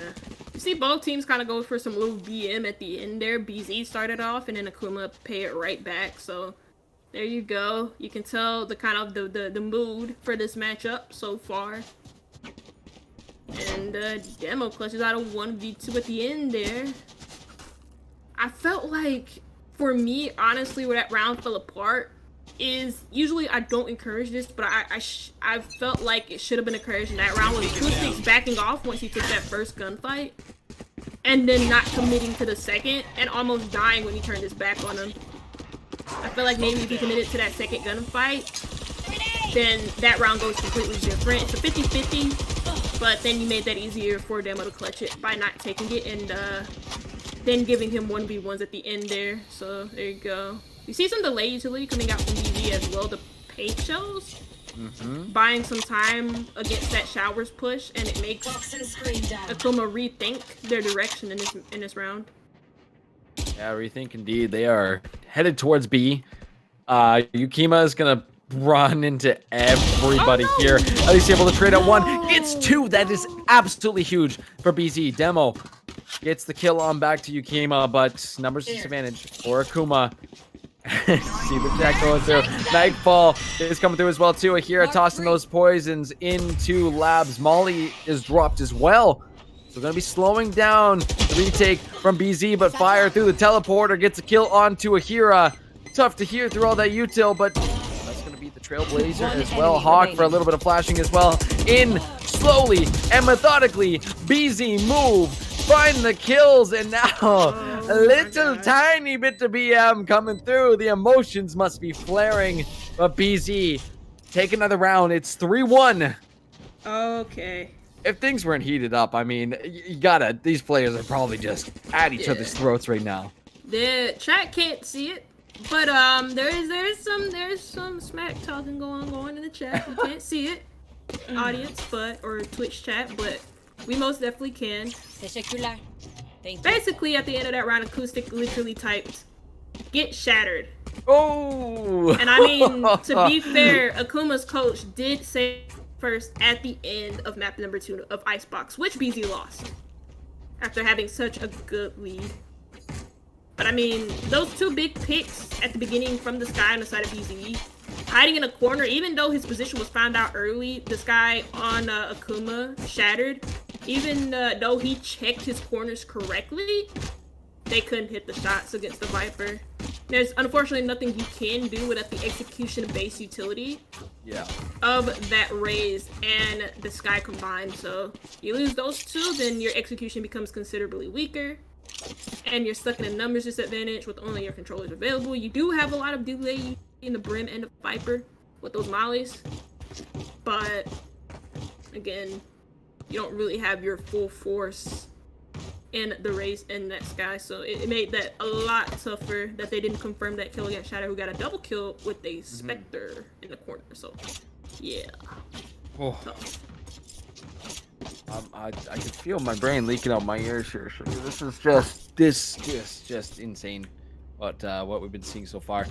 You see both teams kind of go for some little BM at the end there. BZ started off and then Akuma pay it right back. So there you go. You can tell the kind of the mood for this matchup so far. And Demo clutches out a 1v2 at the end there. I felt like, for me, honestly, where that round fell apart is, usually I don't encourage this, but I felt like it should have been encouraged in that round with Acoustics backing off once he took that first gunfight. And then not committing to the second and almost dying when he turned his back on him. I feel like maybe if he committed to that second gunfight, then that round goes completely different. It's a 50-50, but then you made that easier for Demo to clutch it by not taking it and then giving him 1v1s at the end there. So there you go. You see some delay utility coming out from BZ as well. The paint shells buying some time against that showers push, and it makes Akuma rethink their direction in this round. Yeah, rethink indeed. They are headed towards B. Yukima is gonna run into everybody here. At least able to trade at 1. It's 2. That is absolutely huge for BZ. Demo gets the kill on back to Yukima, but numbers disadvantage for Akuma. See the jack going through. Nightfall is coming through as well too. Ahira tossing those poisons into labs. Molly is dropped as well. So going to be slowing down the retake from BZ, but Fire through the teleporter gets a kill onto Ahira. Tough to hear through all that util, but Trailblazer One as well. enemy Hawk remaining. for a little bit of flashing as well. In slowly and methodically. BZ move. Find the kills. And now a my little gosh. tiny bit of BM coming through. The emotions must be flaring. But BZ, take another round. It's 3-1. Okay. If things weren't heated up, I mean, you gotta, these players are probably just at each other's throats right now. The chat can't see it, but there's some smack talking going on in the chat. You can't see it, audience, or Twitch chat, but we most definitely can. Teşekkürler. Thank you. Basically, at the end of that round, Acoustic literally typed, "Get shattered." Oh! And I mean, to be fair, Akuma's coach did say first at the end of map number 2 of Icebox, which BZ lost after having such a good lead. But I mean, those 2 big picks at the beginning from the Sky on the side of BZ, hiding in a corner, even though his position was found out early, the Sky on Akuma shattered. Even though he checked his corners correctly, they couldn't hit the shots against the Viper. There's unfortunately nothing you can do without the execution-based utility of that Raze and the Sky combined. So you lose those 2, then your execution becomes considerably weaker, and you're stuck in a numbers disadvantage with only your controllers available. You do have a lot of delay in the Brim and the Viper with those mollies, but again, you don't really have your full force in the Raze and that Sky, so it made that a lot tougher that they didn't confirm that kill against Shadow, who got a double kill with a Spectre in the corner. So yeah, tough. I can feel my brain leaking out my ears here. So this is just insane. What we've been seeing so far.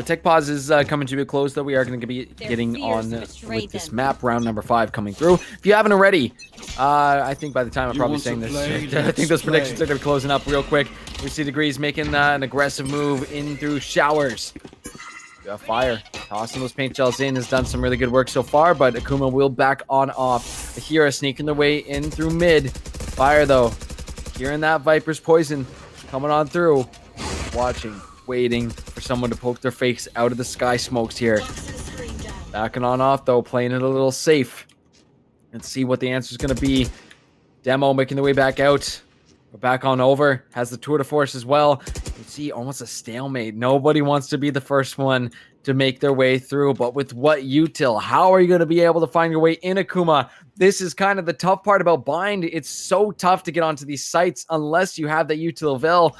Tech pause is coming to a close, though. We are going to be getting on with this map, round number 5 coming through. If you haven't already, I think by the time I'm probably saying this, I think those predictions are going to be closing up real quick. We see Degrees making an aggressive move in through showers. Fire, tossing those paint shells in, has done some really good work so far, but Akuma will back on off. Ahira sneaking their way in through mid. Fire, though. Hearing that Viper's poison coming on through. Watching, waiting for someone to poke their face out of the Sky smokes here. Backing on off, though, playing it a little safe. Let's see what the answer is going to be. Demo making their way back out. We're back on over. Has the tour de force as well. You can see almost a stalemate. Nobody wants to be the first one to make their way through. But with what util, how are you going to be able to find your way in, Akuma? This is kind of the tough part about Bind. It's so tough to get onto these sites unless you have that util avail.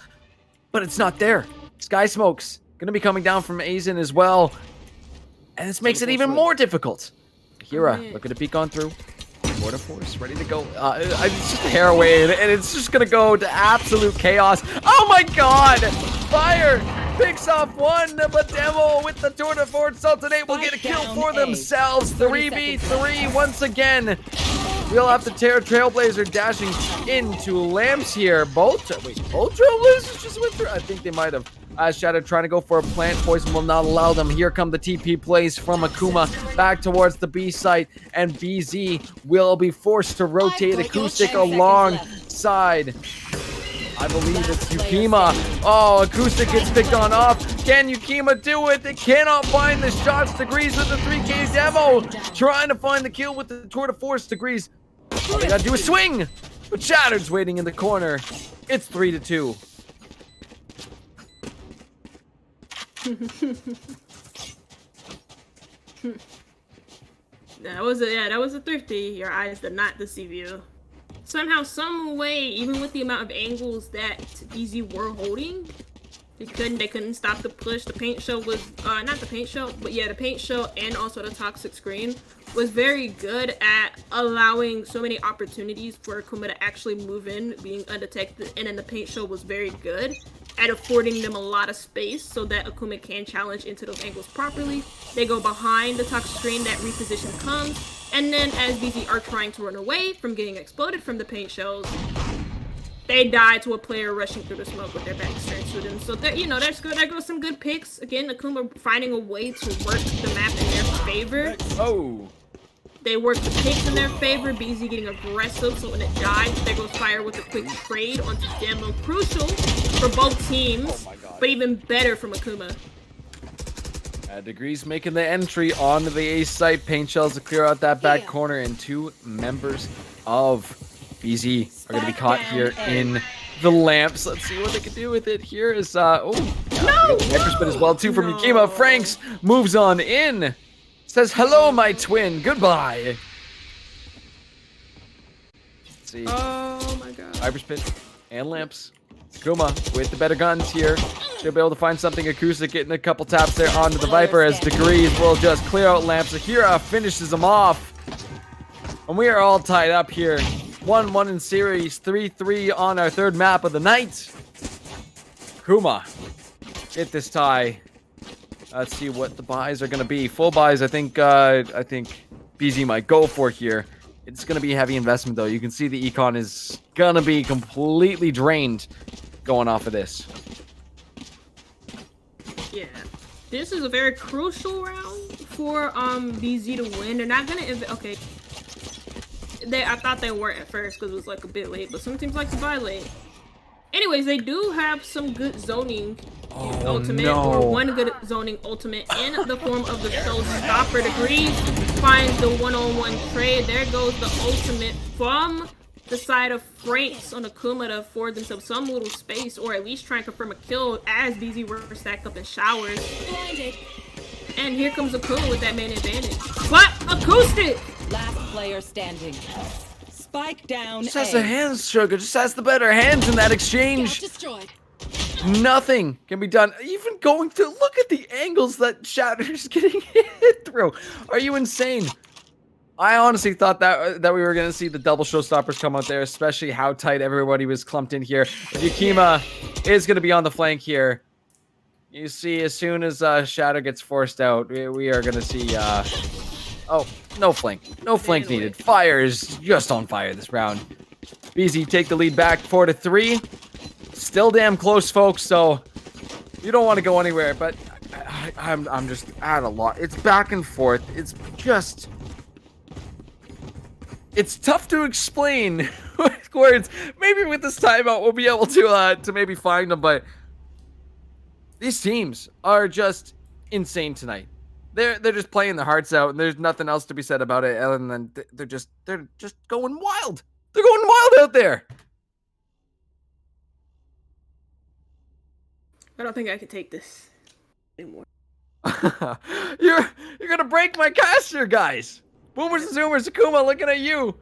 But it's not there. Sky Smoke's going to be coming down from Azen as well. And this makes it even more difficult. Hira looking to peek on through. Border Force ready to go. It's just a hair away, and it's just going to go to absolute chaos. Oh my god! Fire picks off one, but Demo with the Tour de Force Sultanate will get a kill for themselves. 3v3 once again. We'll have the Trailblazer dashing into Lamps here. Both Trailblazers just went through. I think they might have. Shadow trying to go for a plant. Poison will not allow them. Here come the TP plays from Akuma back towards the B site. And BZ will be forced to rotate Acoustic alongside. I believe it's Yukima. Oh, Acoustic gets picked on off. Can Yukima do it? They cannot find the shots. Degrees with the 3K demo. Trying to find the kill with the Tour de Force. Degrees. All they gotta do is swing. But Shattered's waiting in the corner. It's 3-2. That was a thrifty. Your eyes did not deceive you. Somehow, some way, even with the amount of angles that BZ were holding, they couldn't stop the push. The paint show was not the paint show, but yeah, the paint show and also the toxic screen was very good at allowing so many opportunities for Akuma to actually move in, being undetected, and then the paint show was very good at affording them a lot of space so that Akuma can challenge into those angles properly. They go behind the toxic screen, that reposition comes, and then as BZ are trying to run away from getting exploded from the paint shells, they die to a player rushing through the smoke with their backs turned to them. So there, that's good. There goes some good picks. Again, Akuma finding a way to work the map in their favor. Oh. They work the picks in their favor. BZ getting aggressive, so when it dies, there goes Fire with a quick trade onto Demo. Crucial for both teams, but even better from Akuma. Degrees making the entry onto the A site. Paint shells to clear out that back corner, and 2 members of BZ are going to be caught here in the lamps. Let's see what they can do with it. Here is Viper spin as well too from Yukima. Franks moves on in. Says hello, my twin. Goodbye. Let's see. Oh my god. Viper spin and lamps. Kuma with the better guns here. Should be able to find something acoustic, getting a couple taps there onto the Viper as Degrees will just clear out lamps. Akira finishes them off. And we are all tied up here. 1-1 in series, 3-3 on our 3rd map of the night. Kuma get this tie. Let's see what the buys are going to be. Full buys, I think BZ might go for here. It's going to be a heavy investment, though. You can see the econ is going to be completely drained going off of this. Yeah. This is a very crucial round for BZ to win. They're not going to... Okay. I thought they weren't at first because it was like a bit late, but some teams like to buy late. Anyways, they do have some good zoning ultimate, or one good zoning ultimate in the form of the Showstopper. Degrees finds the one-on-one trade. There goes the ultimate from the side of Franks on Akuma to afford themselves some little space, or at least try and confirm a kill as BZ were stacked up in showers. Blinded. And here comes Akuma with that main advantage. But acoustic! Last player standing. Spike down. Just has the hands, Sugar. Just has the better hands in that exchange. Destroyed. Nothing can be done. Even going to look at the angles that Shatter's getting hit through. Are you insane? I honestly thought that we were going to see the double showstoppers come out there, especially how tight everybody was clumped in here. But Yukima is going to be on the flank here. You see, as soon as Shatter gets forced out, we are going to see... oh, no flank. No flank needed. Fire is just on fire this round. BZ take the lead back 4-3. Still damn close, folks, so you don't want to go anywhere, but I'm just at a lot. It's back and forth. It's just... It's tough to explain with words. Maybe with this timeout we'll be able to maybe find them, but these teams are just insane tonight. They're just playing their hearts out, and there's nothing else to be said about it other than they're just going wild. They're going wild out there. I don't think I can take this anymore. You're gonna break my caster, guys. Boomers and Zoomers, Akuma looking at you.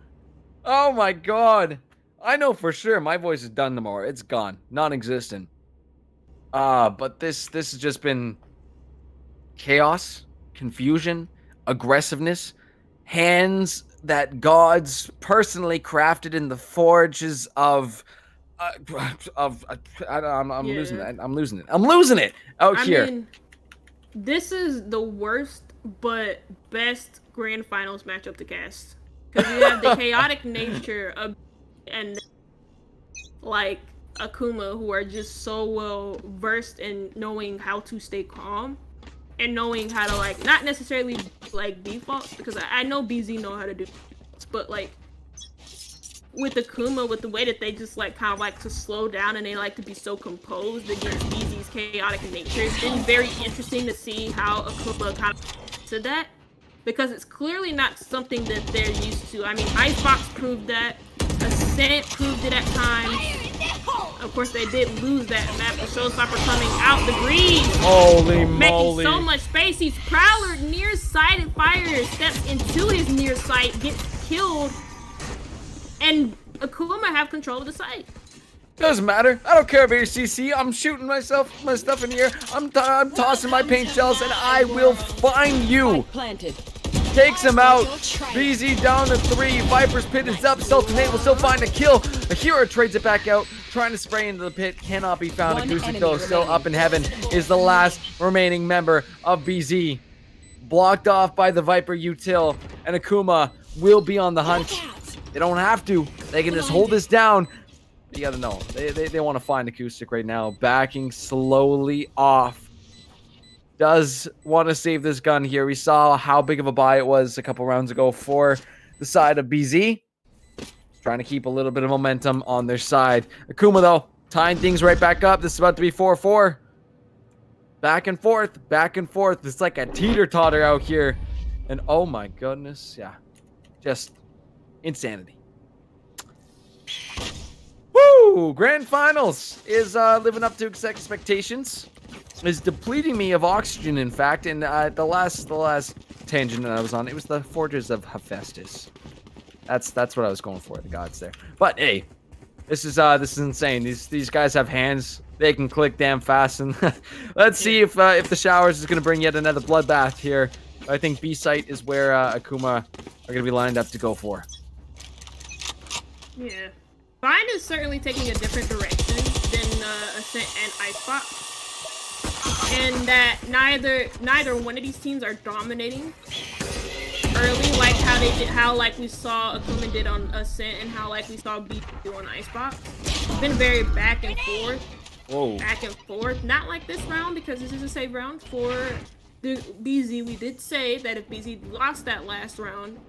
Oh my god. I know for sure my voice is done tomorrow. It's gone. Non-existent. But this has just been chaos, confusion, aggressiveness, hands that gods personally crafted in the forges of I'm losing it. I'm losing it out here. I mean, this is the worst but best grand finals matchup to cast, because you have the chaotic nature of and like Akuma, who are just so well versed in knowing how to stay calm and knowing how to like not necessarily like defaults, because I know BZ know how to do, but like with Akuma, with the way that they just like kind of like to slow down and they like to be so composed against BZ's chaotic nature. It's been very interesting to see how Akuma kind of to that, because it's clearly not something that they're used to. I mean, Icebox proved that, Ascent proved it at times. Of course, they did lose that map. The Showstopper coming out, Degrees. Holy making moly. so much space. He's Prowler near-sighted fire, steps into his near sight, gets killed, and Akuma have control of the site. Doesn't matter. I don't care about your CC. I'm shooting my stuff in here. I'm tossing my paint shells, and I will find you. Planted. Takes him out. BZ down to 3. Viper's pit is up. Sultanate will still find a kill. A hero trades it back out. Trying to spray into the pit. Cannot be found. Acoustic though still up in heaven. Is the last remaining member of BZ. Blocked off by the Viper util. And Akuma will be on the hunt. They don't have to. They can just hold this down. You gotta know. They want to find Acoustic right now. Backing slowly off. Does want to save this gun here. We saw how big of a buy it was a couple rounds ago for the side of BZ. Trying to keep a little bit of momentum on their side. Akuma, though, tying things right back up. This is about to be 4-4. Back and forth. It's like a teeter-totter out here. And oh my goodness, yeah. Just insanity. Woo! Grand Finals is living up to expectations. Is depleting me of oxygen, in fact. And the last tangent that I was on, it was the Forges of Hephaestus. That's what I was going for, the gods there. But hey, this is insane. These guys have hands. They can click damn fast. And let's see if the showers is gonna bring yet another bloodbath here. I think B site is where Akuma are gonna be lined up to go for. Yeah. Vine is certainly taking a different direction than Ascent and Icebox. And that neither one of these teams are dominating early, like how we saw Akuma did on Ascent and how like we saw B do on Icebox. It's been very back and forth. Whoa. Back and forth. Not like this round, because this is a save round for the BZ. We did say that if BZ lost that last round,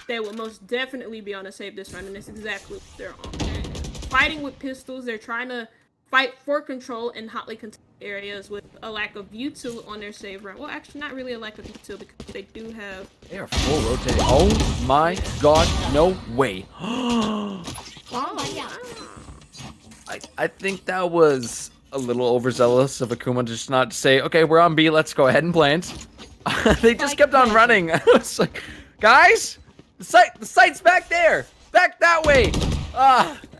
they will most definitely be on a save this round, and that's exactly what they're on. They're fighting with pistols. They're trying to fight for control in hotly contested areas with a lack of util on their save round. Well, actually, not really a lack of util, because they do have... They are full rotating. Oh my god, no way. I think that was a little overzealous of Akuma just not to say, okay, we're on B, let's go ahead and plant. They just kept on running. I was like, guys, the site's back there. Back that way.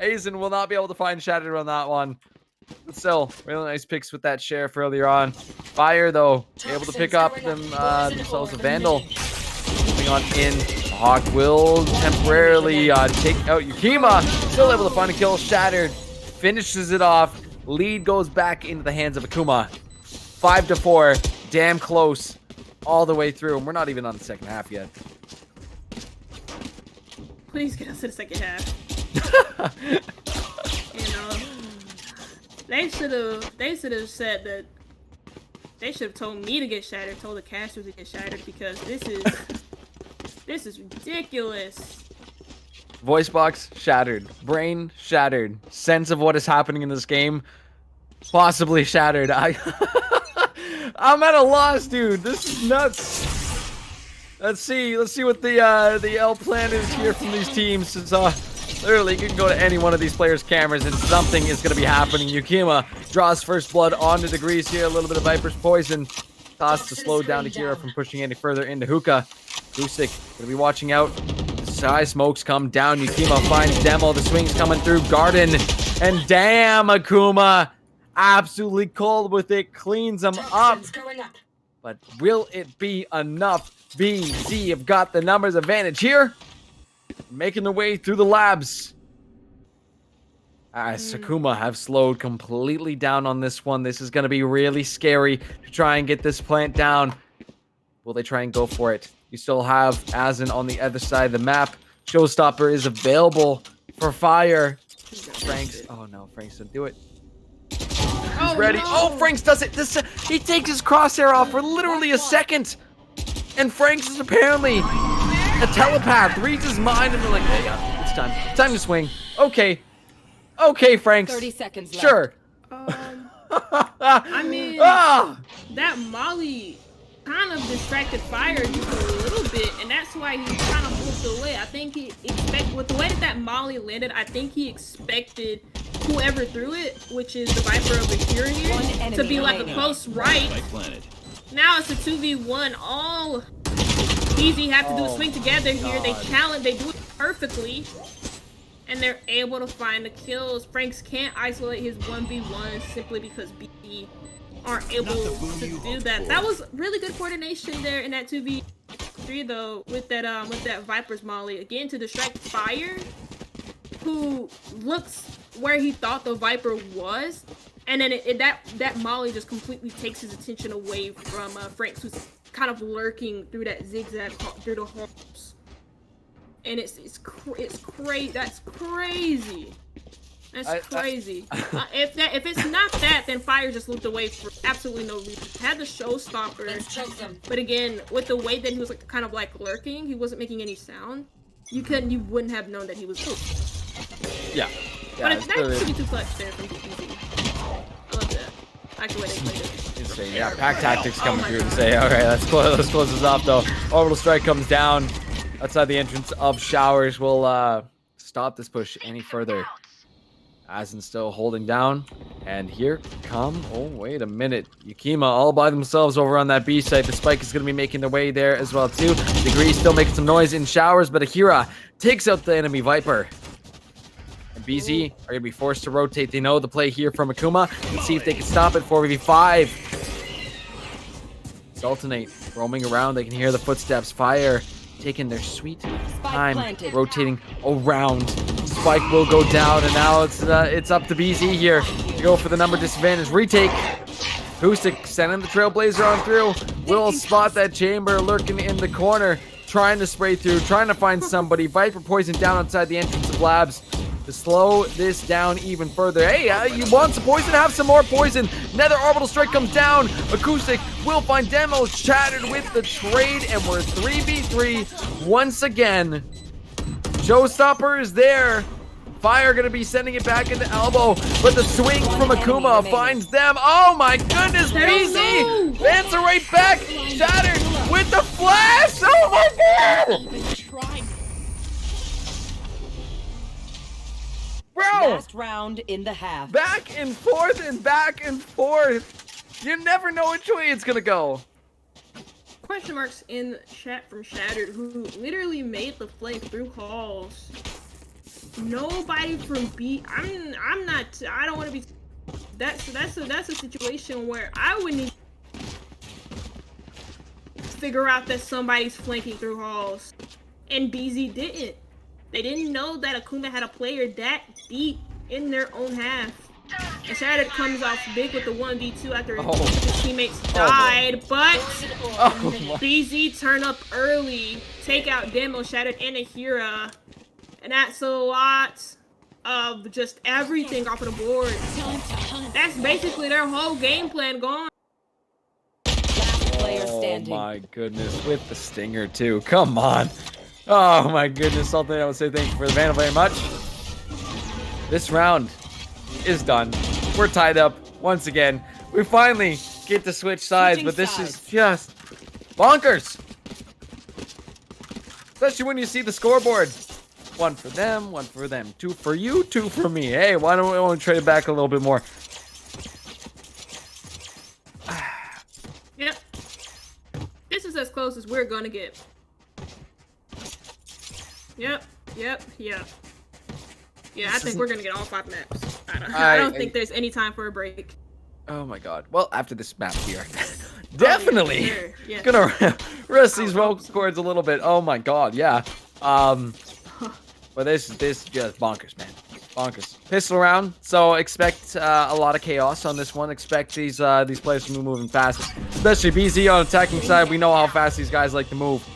Aizen will not be able to find Shattered on that one. But still, really nice picks with that sheriff earlier on. Fire, though, able to pick up themselves a Vandal. Moving on in. Hawk will temporarily take out Yukima. Still able to find a kill. Shattered finishes it off. Lead goes back into the hands of Akuma. 5-4. Damn close all the way through. And we're not even on the second half yet. Please get us to the second half. You know, they should have said that. They should have told me to get shattered, told the casters to get shattered, because this is ridiculous. Voice box shattered, brain shattered, sense of what is happening in this game possibly shattered. I'm at a loss, dude. This is nuts. Let's see what the L plan is here from these teams. It's literally you can go to any one of these players' cameras and something is gonna be happening. Yukima draws first blood onto Degrees here. A little bit of Viper's poison. Toss to slow down Akira from pushing any further into Hookah. Usyk gonna be watching out. Sky smokes come down. Yukima finds Demo. The swing's coming through Garden. And damn, Akuma absolutely cold with it. Cleans them up. But will it be enough? BZ have got the numbers advantage here. Making their way through the labs. Akuma have slowed completely down on this one. This is going to be really scary to try and get this plant down. Will they try and go for it? You still have Azen on the other side of the map. Showstopper is available for fire. Franks. Oh no, Franks didn't do it. He's ready. No. Oh, Franks does it. He takes his crosshair off for literally a second. And Franks is apparently a telepath. Reads his mind and they're like, hey, yeah, it's time. It's time to swing. Okay. Okay, Franks. 30 seconds left. Sure. I mean, that Molly kind of distracted Fire just a little bit, and that's why he kind of moved away. I think he expected, with the way that Molly landed, I think he expected whoever threw it, which is the Viper over here, to be like a close right. Now it's a 2v1. All Easy have to do is swing together here. They do it perfectly. And they're able to find the kills. Franks can't isolate his 1v1 simply because BD aren't able to do that. That was really good coordination there in that 2v3 though, with that Viper's Molly. Again, to distract Fire, who looks where he thought the Viper was. And then that Molly just completely takes his attention away from Franks, who's kind of lurking through that zigzag through the holes. And it's crazy. That's crazy. That's crazy. If it's not that, then Fire just looked away for absolutely no reason. Had the showstopper, but again, with the way that he was kind of lurking, he wasn't making any sound. You wouldn't have known that he was. Yeah. But it's not really too clutch there from DPZ. I love that. like the way they played it. Insane. Yeah, pack tactics coming through to say, all right, let's close this off though. Orbital strike comes down outside the entrance of Showers. Will stop this push any further. Asin still holding down, and here come. Oh, wait a minute. Yakima all by themselves over on that B site. The Spike is going to be making their way there as well too. Degree still making some noise in Showers, but Akira takes out the enemy Viper. And BZ are going to be forced to rotate. They know the play here from Akuma. Let's see if they can stop it. 4v5. Sultanate roaming around. They can hear the footsteps. Fire taking their sweet time, rotating around. Spike will go down, and now it's up to BZ here to go for the number disadvantage. Retake. Husik sending the Trailblazer on through. Will spot that chamber lurking in the corner, trying to spray through, trying to find somebody. Viper poison down outside the entrance of Labs to slow this down even further. Hey, you want some poison? Have some more poison. Another orbital strike comes down. Acoustic will find Demo. Shattered with the trade, and we're 3v3 once again. Showstopper is there. Fire gonna be sending it back into Elbow, but the swing from Akuma finds them. Oh my goodness, BZ! Answer right back. Shattered with the flash. Oh my god! Bro! Last round in the half. Back and forth and back and forth. You never know which way it's gonna go. Question marks in chat from Shattered, who literally made the play through halls. Nobody from B. I'm not. I don't want to be. That's a situation where I would need to figure out that somebody's flanking through halls, and BZ didn't. They didn't know that Akuma had a player that deep in their own half. And Shattered comes off big with the 1v2 after his teammates died, but BZ turn up early, take out Demo, Shattered, and Akira. And that's a lot of just everything off of the board. That's basically their whole game plan gone. Last player standing. Oh my goodness, with the stinger too. Come on. Oh my goodness, Sultan, I would say thank you for the Vandal very much. This round is done. We're tied up once again. We finally get to switch sides, but this is just bonkers. Especially when you see the scoreboard. One for them, one for them. Two for you, two for me. Hey, why don't we want to trade it back a little bit more? Yep. This is as close as we're gonna get. Yep. Yeah, I think we're gonna get all 5 maps. I don't think there's any time for a break. Oh my god. Well, after this map here, definitely Yeah. gonna rest these roll cords a little bit. Oh my god, yeah. But this is just bonkers, man. Bonkers. Pistol round, so expect a lot of chaos on this one. Expect these players to be moving fast, especially BZ on attacking side. We know how fast these guys like to move.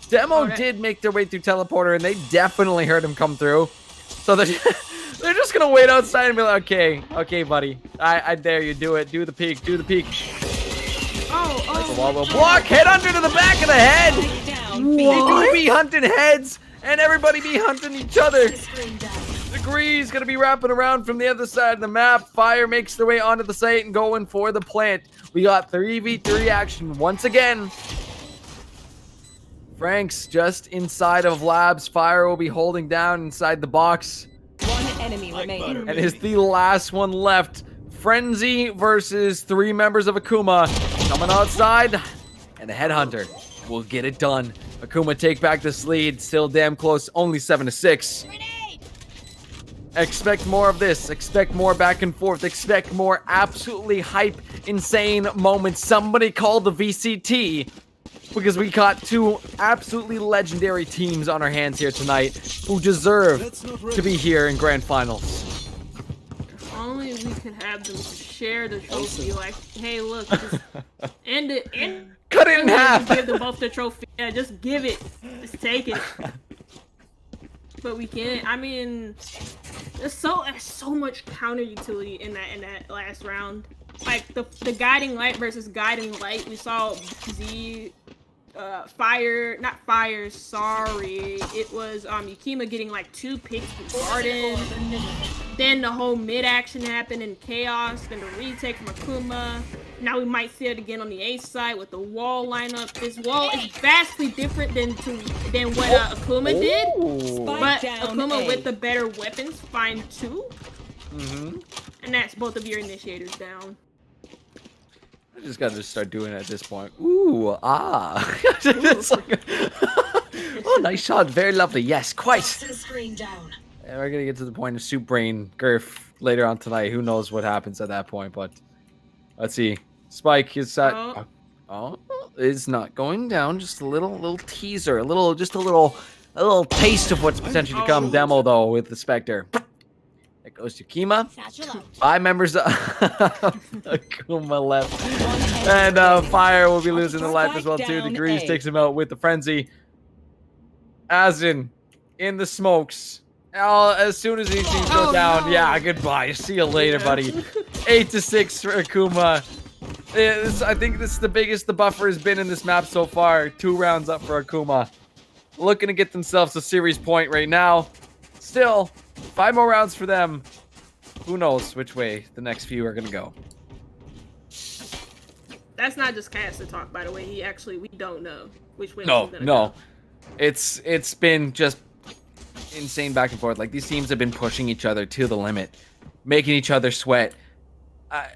Demo did make their way through teleporter, and they definitely heard him come through. So they're just gonna wait outside and be like, okay, buddy, I dare you, do it, do the peek. Oh. The wall will block, head under to the back of the head. They do be hunting heads, and everybody be hunting each other. Degree's gonna be wrapping around from the other side of the map. Fire makes their way onto the site and going for the plant. We got 3v3 action once again. Frank's just inside of Labs. Fire will be holding down inside the box. One enemy remaining. And is the last one left. Frenzy versus 3 members of Akuma. Coming outside. And the Headhunter will get it done. Akuma take back this lead. Still damn close. Only 7-6. Expect more of this. Expect more back and forth. Expect more absolutely hype, insane moments. Somebody call the VCT. Because we got 2 absolutely legendary teams on our hands here tonight who deserve to be here in grand finals. If only we could have them share the trophy. Like, hey, look, just end it. Cut it in half. Give them both the trophy. Yeah, just give it. Just take it. But we can't. I mean, there's so much counter utility in that last round. Like the guiding light versus guiding light. We saw Z not Fire, sorry. It was Yukima getting like 2 picks from Garden. Then the whole mid action happened in Chaos, then the retake from Akuma. Now we might see it again on the A side with the wall lineup. This wall is vastly different than what Akuma did. But Akuma with the better weapons find 2. And that's both of your initiators down. I just gotta start doing it at this point. Ooh, It's like oh, nice shot. Very lovely. Yes, quite. And we're gonna get to the point of Soup Brain Girth later on tonight. Who knows what happens at that point, but let's see. Spike is is not going down. Just a little teaser, a little taste of what's potentially to come. Demo though with the Spectre. It goes to Kima. 5 members of Akuma left. And Fire will be losing the life as well too. Degrees takes him out with the Frenzy. Azin in the smokes. As soon as these teams go down, yeah, goodbye. See you later, buddy. 8-6 for Akuma. I think this is the biggest the buffer has been in this map so far. 2 rounds up for Akuma. Looking to get themselves a series point right now. Still, 5 more rounds for them. Who knows which way the next few are going to go. That's not just Caster talk, by the way. We don't know which way. No. Go. It's been just insane back and forth. Like, these teams have been pushing each other to the limit, making each other sweat.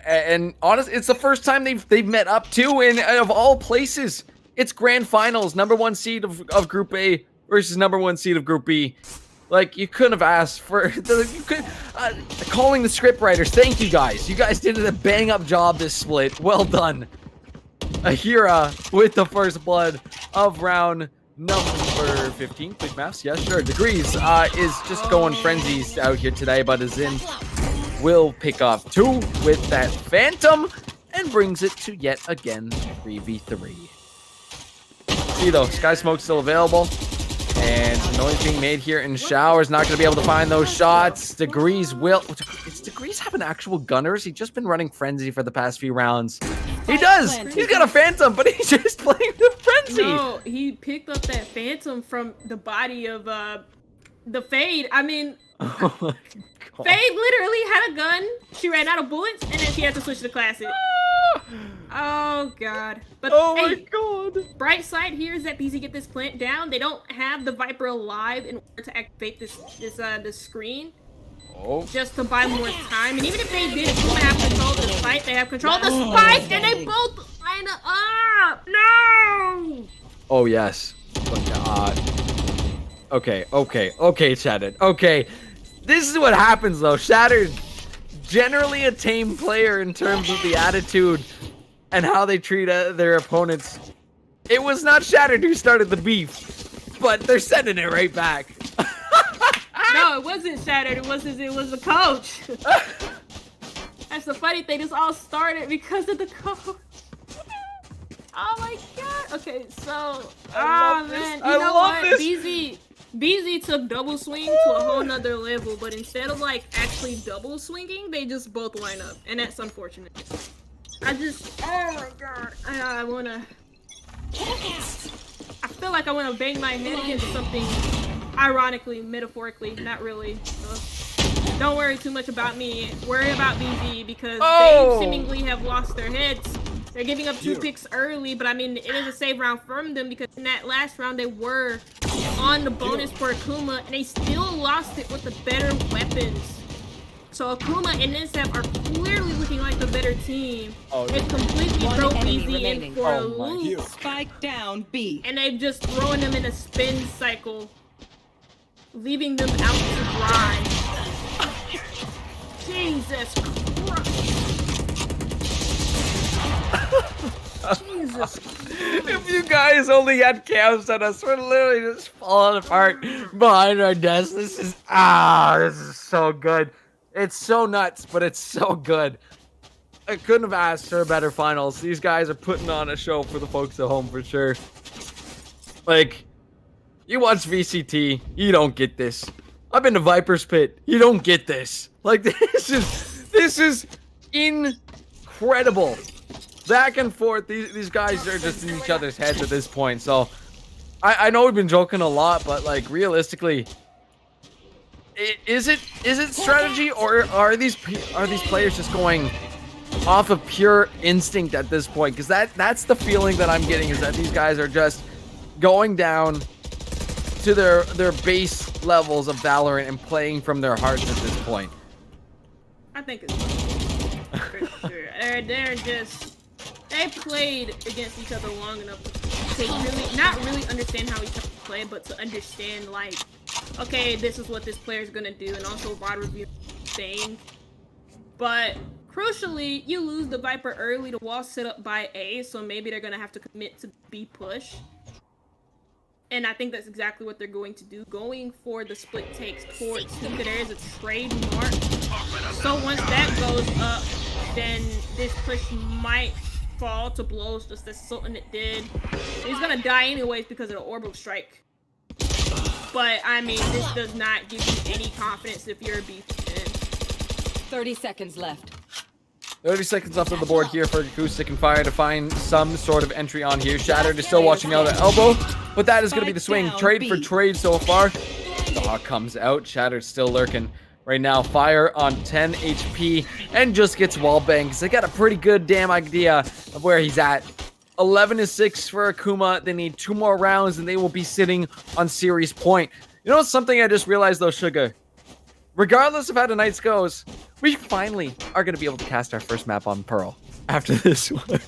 And honestly, it's the first time they've met up too. And of all places, it's grand finals. Number 1 seed of Group A versus number 1 seed of Group B. Like, you couldn't have asked for calling the script writers. Thank you guys. You guys did a bang up job this split. Well done. Ahira with the first blood of round number 15. Quick maths. Yeah, sure. Degrees is just going frenzies out here today, but Azin will pick up 2 with that Phantom and brings it to yet again 3v3. See though, Sky Smoke's still available. And noise being made here in Shower's not going to be able to find those shots. Degrees will... Does Degrees have an actual gunner? He's just been running Frenzy for the past few rounds. He does! He's got a Phantom, but he's just playing the Frenzy! No, he picked up that Phantom from the body of the Fade. I mean... Oh my God. Fade literally had a gun. She ran out of bullets, and then she had to switch to Classic. Oh God! But oh hey, my God! Bright side here is that BZ get this plant down. They don't have the Viper alive in order to activate this screen. Oh. Just to buy more time. And even if they did, they have control of the site. They have control of the spike, and they both line up. No! Oh yes. Okay, Shattered. Okay. This is what happens though. Shattered, generally a tame player in terms of the attitude and how they treat their opponents. It was not Shattered who started the beef, but they're sending it right back. No, it wasn't Shattered. It was the coach. That's the funny thing. This all started because of the coach. Oh my God. Okay, so man, you know what? BZ took double swing to a whole nother level, but instead of like actually double swinging, they just both line up, and that's unfortunate. Oh my God, I feel like I wanna bang my head against something, ironically, metaphorically, not really. Don't worry too much about me. Worry about BZ because they seemingly have lost their heads. They're giving up 2 picks early, but I mean, it is a save round from them because in that last round they were on the bonus for Akuma, and they still lost it with the better weapons. So Akuma and Ninsap are clearly looking like the better team. They've completely broke BZ in for a loop. Spike down B. And they've just thrown them in a spin cycle, leaving them out to dry. Jesus Christ. Jesus. If you guys only had cams on us, we're literally just falling apart behind our desks. This is so good. It's so nuts, but it's so good. I couldn't have asked for better finals. These guys are putting on a show for the folks at home for sure. Like, you watch VCT, you don't get this. I've been to Viper's Pit, you don't get this. Like, this is incredible. back and forth. These guys are just in each other's heads at this point. So I know we've been joking a lot, but like realistically, is it strategy, or are these players just going off of pure instinct at this point? Because that's the feeling that I'm getting, is that these guys are just going down to their base levels of Valorant and playing from their hearts at this point. I think it's for sure. They played against each other long enough to really not really understand how each other play, but to understand like, okay, this is what this player is gonna do, and also wide review thing. But crucially, you lose the Viper early. The wall set up by A, so maybe they're gonna have to commit to B push. And I think that's exactly what they're going to do. Going for the split takes towards Stuka. There is a trademark. So once that goes up, then this push might fall to blows just as Sultan it did. He's gonna die anyways because of the orbital strike. But I mean, this does not give you any confidence if you're a B fan. 30 seconds left. 30 seconds left on the board here for Acoustic and Fire to find some sort of entry on here. Shattered is still watching out at elbow, but that is going to be the swing. Trade for trade so far. The Hawk comes out. Shattered still lurking. Right now, Fire on 10 HP and just gets wall bangs. They got a pretty good damn idea of where he's at. 11-6 for Akuma. They need 2 more rounds and they will be sitting on series point. You know something I just realized though, Sugar? Regardless of how the nights goes, we finally are going to be able to cast our first map on Pearl after this one.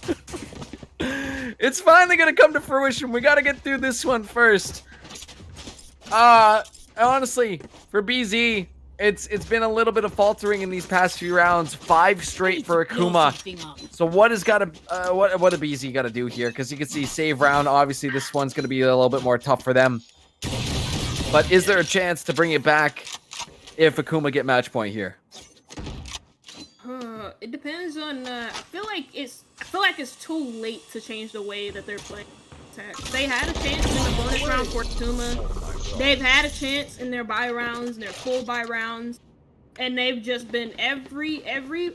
It's finally going to come to fruition. We got to get through this one first. Honestly, for BZ, it's been a little bit of faltering in these past few rounds. 5 straight for Akuma. So what is got to what a BZ got to do here? Because you can see save round. Obviously, this one's going to be a little bit more tough for them. But is there a chance to bring it back if Akuma get match point here? It depends on. I feel like it's too late to change the way that they're playing attack. They had a chance in the bonus round for Akuma. They've had a chance in their buy rounds, and their full buy rounds, and they've just been every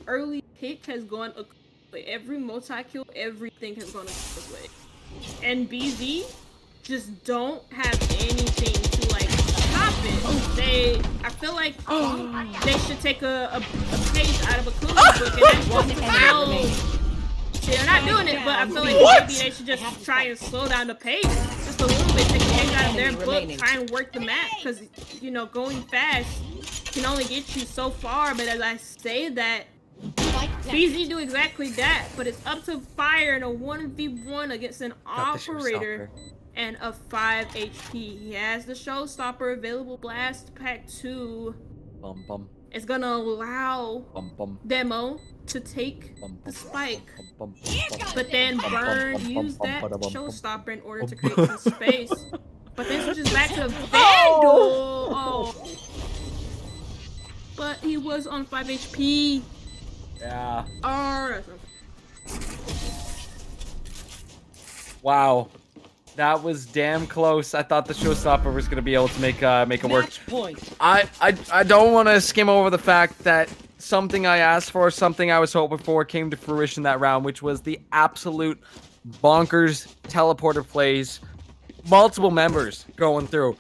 early pick has gone Akuma. Every multi kill, everything has gone Akuma's way. And BZ just don't have anything to like stop it. I feel like they should take a page out of Akuma's book, and that's just to they're not doing it, but I feel like maybe they should just try and slow down the pace just a little bit, take a page out of their book, try and work the map, because you know going fast can only get you so far. But as I say that, BZ do exactly that, but it's up to Fire in a 1v1 against an operator and a 5 HP. He has the showstopper available. Blast Pack 2 is gonna allow Demo to take the spike, but then Burn used that showstopper in order to create some space. But then switches back to Vandal. Oh. But he was on 5 HP. Yeah. Oh, wow. That was damn close. I thought the showstopper was going to be able to make it work. I don't want to skim over the fact that something I asked for, something I was hoping for, came to fruition that round, which was the absolute bonkers teleporter plays. Multiple members going through.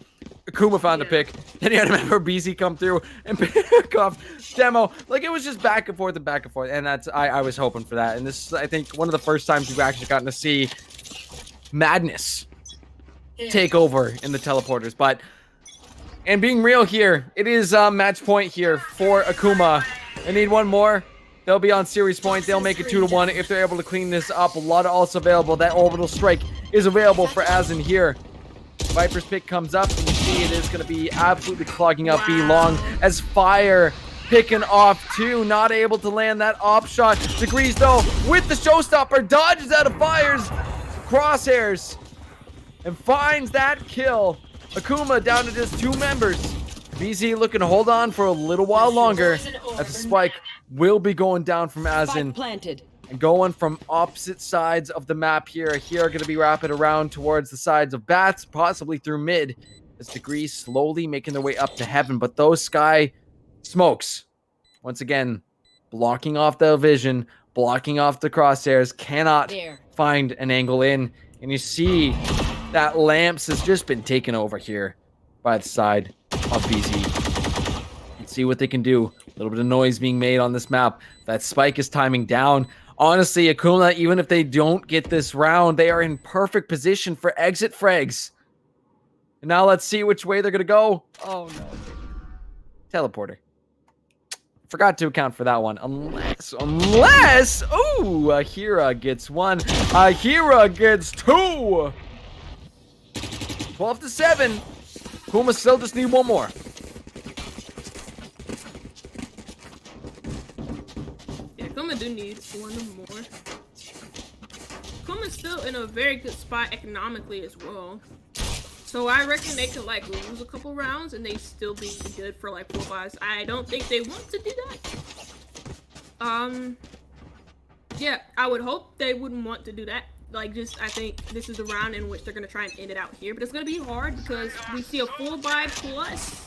Akuma found a pick. Then you had a member BZ come through and pick off Demo. Like, it was just back and forth and back and forth. And that's I was hoping for that. And this is, I think, one of the first times we've actually gotten to see madness take over in the teleporters. But, and being real here, it is match point here for Akuma. They need one more. They'll be on series point. They'll make it 2-1 if they're able to clean this up. A lot of ults available. That orbital strike is available for Azin here. Viper's pick comes up, and you see it is going to be absolutely clogging up B long as Fire picking off 2, not able to land that op shot. Degrees though with the showstopper dodges out of Fire's crosshairs and finds that kill. Akuma down to just 2 members. BZ looking to hold on for a little while longer as the spike will be going down from Azin. Planted. And going from opposite sides of the map here. Here are going to be wrapping around towards the sides of Bats, possibly through mid. As Degrees slowly making their way up to heaven. But those Sky smokes, once again, blocking off the vision, blocking off the crosshairs, cannot There. find an angle in. And you see that Lamps has just been taken over here by the side of BZ. Let's see what they can do. A little bit of noise being made on this map. That Spike is timing down. Honestly, Akuma, even if they don't get this round, they are in perfect position for exit frags. And now let's see which way they're going to go. Oh, no. Teleporter. Forgot to account for that one. Unless, ooh, Ahira gets one. Ahira gets two. 12-7. Kuma still just need one more. Yeah, Kuma do need one more. Kuma's still in a very good spot economically as well. So I reckon they could like lose a couple rounds and they still be good for like 4 buys. I don't think they want to do that. Yeah, I would hope they wouldn't want to do that. Like, just I think this is the round in which they're gonna try and end it out here, but it's gonna be hard because we see a full buy plus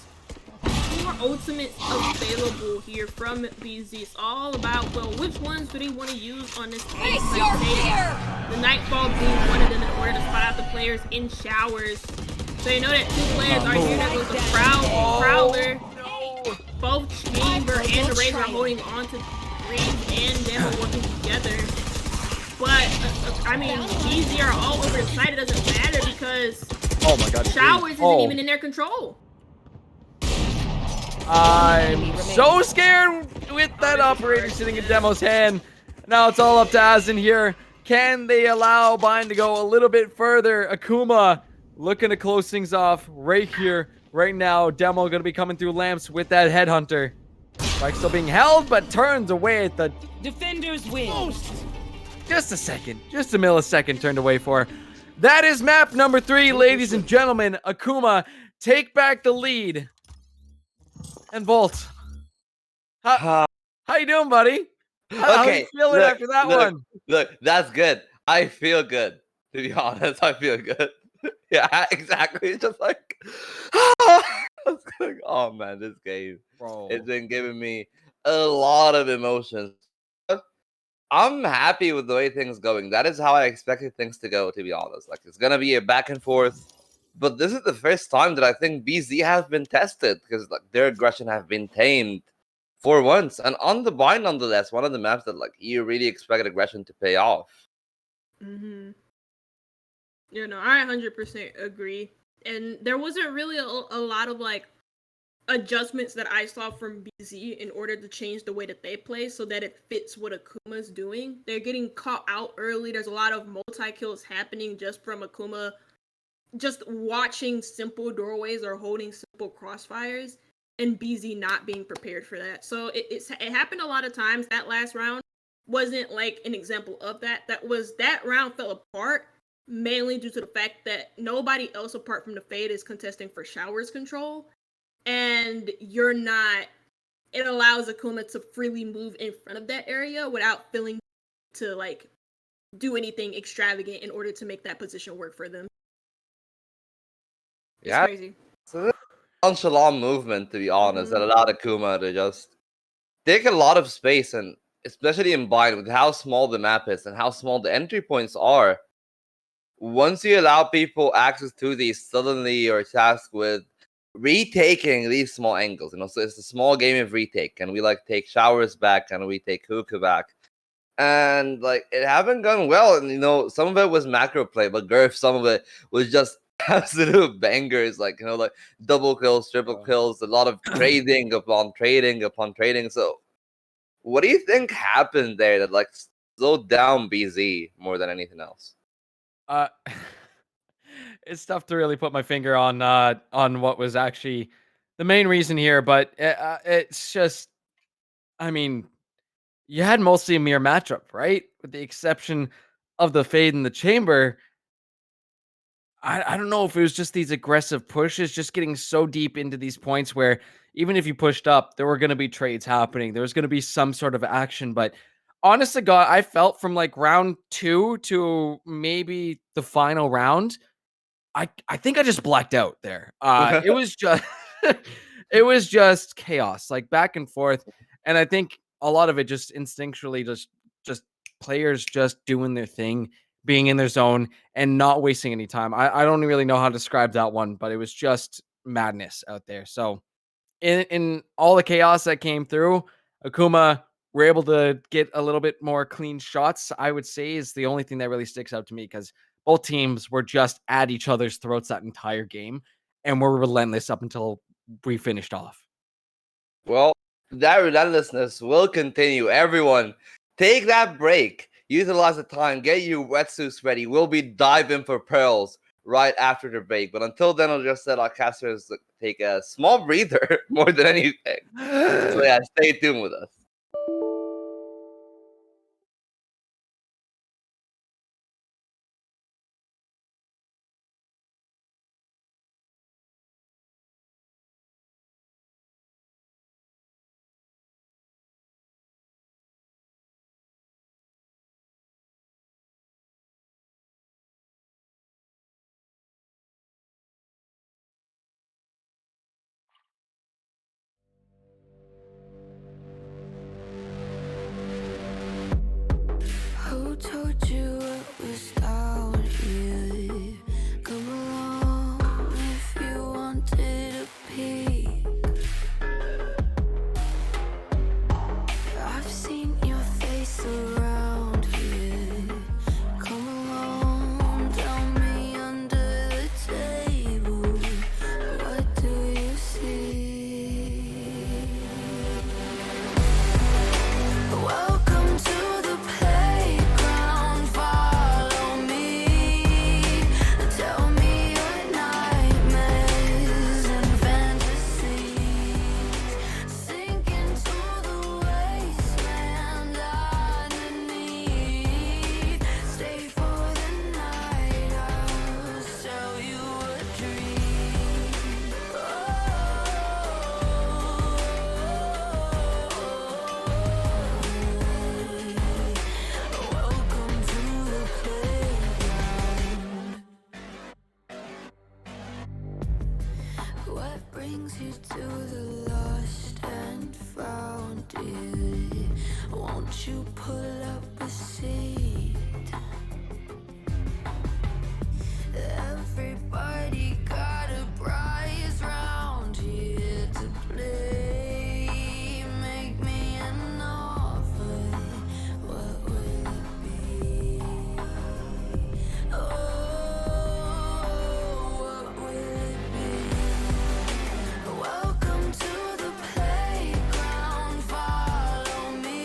4 ultimates available here from BZ. It's all about, well, which ones do they want to use on this case? Face your fear! The Nightfall being one of them in order to spot out the players in showers. So you know that 2 players are here. That goes the Prowler. Both Chamber and the Razor are holding on to Reeves and them are working together. But, I mean, BZ are all over the site. It doesn't matter because Oh my god. showers isn't even in their control. I'm so scared with that operator sitting in Demo's hand. Now it's all up to Asin here. Can they allow Bind to go a little bit further? Akuma looking to close things off right here, right now. Demo going to be coming through Lamps with that Headhunter. Spike still being held, but turns away at the Defenders win. just a second, just a millisecond turned away for. That is map number 3, ladies and gentlemen. Akuma take back the lead. And Volt, how you doing, buddy? How you feeling after that one? Look, that's good. I feel good. To be honest, I feel good. Yeah, exactly. It's just like, oh man, this game. Bro. It's been giving me a lot of emotions. I'm happy with the way things going. That is how I expected things to go, to be honest. Like, it's gonna be a back and forth. But this is the first time that I think BZ have been tested because like their aggression have been tamed for once. And on the Bind, nonetheless, one of the maps that like you really expected aggression to pay off. Mm-hmm. You know, I 100% agree. And there wasn't really a lot of like adjustments that I saw from BZ in order to change the way that they play so that it fits what Akuma's doing. They're getting caught out early. There's a lot of multi-kills happening just from Akuma just watching simple doorways or holding simple crossfires and BZ not being prepared for that. So it happened a lot of times. That last round wasn't like an example of that. That round fell apart mainly due to the fact that nobody else apart from the Fade is contesting for showers control. And you're not, it allows Akuma to freely move in front of that area without feeling to like do anything extravagant in order to make that position work for them. It's crazy. So this nonchalant movement, to be honest, that allowed Akuma to just take a lot of space, and especially in Bind with how small the map is and how small the entry points are. Once you allow people access to these, suddenly you're tasked with retaking these small angles. You know, so it's a small game of retake, and we like take showers back and we take hookah back. And like it haven't gone well, and you know, some of it was macro play, but Girth, some of it was just absolute bangers, like, you know, like double kills, triple kills, a lot of trading upon trading upon trading. So what do you think happened there that like slowed down BZ more than anything else? It's tough to really put my finger on what was actually the main reason here, but it's just, I mean, you had mostly a mirror matchup, right? With the exception of the Fade in the Chamber. I don't know if it was just these aggressive pushes, just getting so deep into these points where even if you pushed up, there were going to be trades happening. There was going to be some sort of action. But honest to God, I felt from like round 2 to maybe the final round, I think I just blacked out there. It was just it was just chaos, like back and forth. And I think a lot of it just instinctually just players just doing their thing, being in their zone, and not wasting any time. I don't really know how to describe that one, but it was just madness out there. So in all the chaos that came through, Akuma were able to get a little bit more clean shots, I would say, is the only thing that really sticks out to me, because both teams were just at each other's throats that entire game and were relentless up until we finished off. Well, that relentlessness will continue. Everyone, take that break. Utilize the time. Get your wetsuits ready. We'll be diving for pearls right after the break. But until then, I'll just let our casters take a small breather more than anything. So yeah, stay tuned with us. Who told you it was down here? Come along if you wanted a peek. I've seen your face around here. Come along, tell me under the table, what do you see? Welcome to the playground, follow me. Tell me your nightmares and fantasies. Sink into the wasteland underneath. Stay for the night, I'll sell you a dream. Welcome to the playground. What brings you to the lost and found, dear? Won't you pull up a seat? Everybody got a prize round here to play. Make me an offer, what will it be? Oh, what will it be? Welcome to the playground, follow me.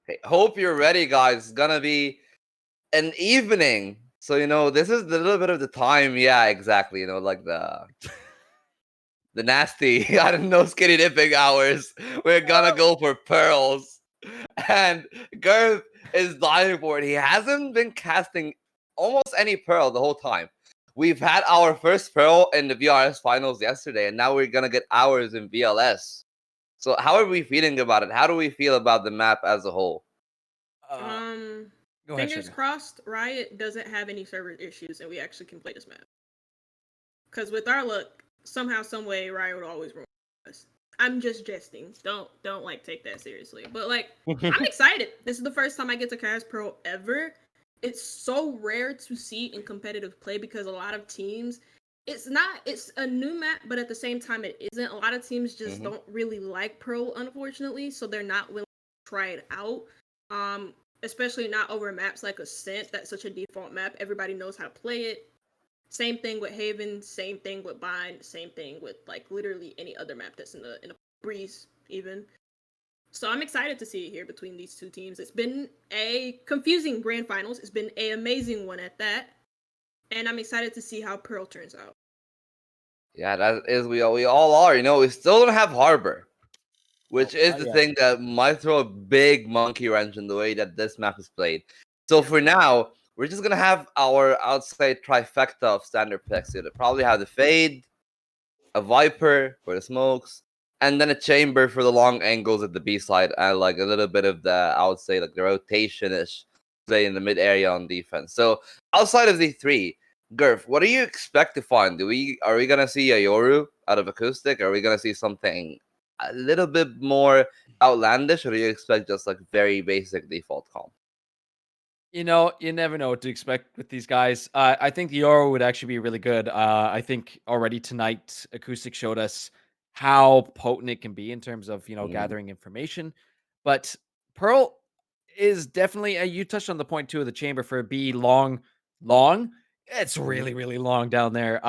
Hey, hope you're ready, guys. It's gonna be an evening. So, this is the little bit of the time. Yeah, exactly. Like the nasty, I don't know, skinny dipping hours. We're gonna go for pearls. And Garth is dying for it. He hasn't been casting almost any pearl the whole time. We've had our first pearl in the VRS finals yesterday, and now we're gonna get ours in VLS. So how are we feeling about it? How do we feel about the map as a whole? Go ahead, Fingers Sugar. crossed Riot doesn't have any server issues and we actually can play this map. Because with our luck, somehow, some way, Riot would always ruin us. I'm just jesting. Don't like take that seriously. But like, I'm excited. This is the first time I get to cast Pearl ever. It's so rare to see in competitive play because a lot of teams, it's a new map, but at the same time it isn't. A lot of teams just don't really like Pearl, unfortunately, so they're not willing to try it out. Especially not over maps like Ascent. That's such a default map. Everybody knows how to play it. Same thing with Haven, same thing with Bind, same thing with like literally any other map that's in a breeze even. So I'm excited to see it here between these two teams. It's been a confusing grand finals. It's been an amazing one at that. And I'm excited to see how Pearl turns out. Yeah, that is we all are. We still don't have Harbor, which is not the yet. thing that might throw a big monkey wrench in the way that this map is played. So for now, we're just gonna have our outside trifecta of standard picks. It'll probably have the Fade, a Viper for the smokes, and then a Chamber for the long angles at the B side, and like a little bit of the, I would say, like the rotation-ish play in the mid area on defense. So outside of the three, Gurf, what do you expect to find? Are we gonna see a Yoru out of acoustic? Are we gonna see something a little bit more outlandish, or do you expect just like very basic default comp? You never know what to expect with these guys. I think the Oro would actually be really good. I think already tonight, Acoustic showed us how potent it can be in terms of gathering information. But Pearl is definitely. You touched on the point too of the chamber for B long. It's really really long down there.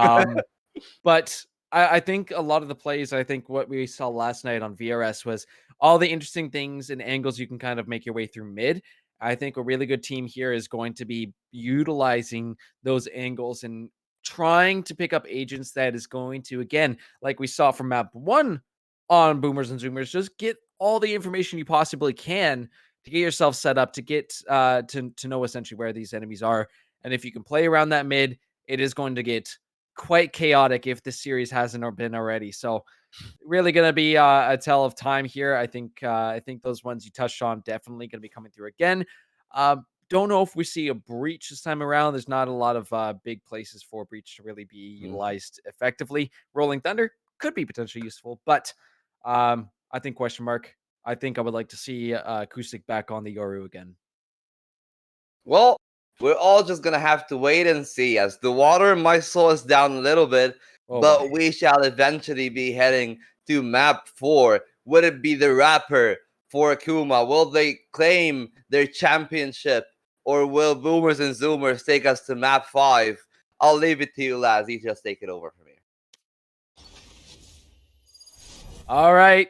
But I think a lot of the plays, I think what we saw last night on VRS was all the interesting things and angles you can kind of make your way through mid. I think a really good team here is going to be utilizing those angles and trying to pick up agents that is going to, again, like we saw from map one on Boomers and Zoomers, just get all the information you possibly can to get yourself set up to get to know essentially where these enemies are. And if you can play around that mid, it is going to get quite chaotic if this series hasn't or been already. So really going to be a tell of time here. I think those ones you touched on definitely going to be coming through again. Don't know if we see a breach this time around. There's not a lot of big places for breach to really be utilized effectively. Rolling Thunder could be potentially useful, but I think question mark. I think I would like to see Acoustic back on the Yoru again. Well, we're all just gonna have to wait and see as the water might slow us down a little bit, but boy. we shall eventually be heading to map 4. Would it be the Rapper for Akuma? Will they claim their championship, or will Boomers and Zoomers take us to map 5? I'll leave it to you, lads. You just take it over from here. All right.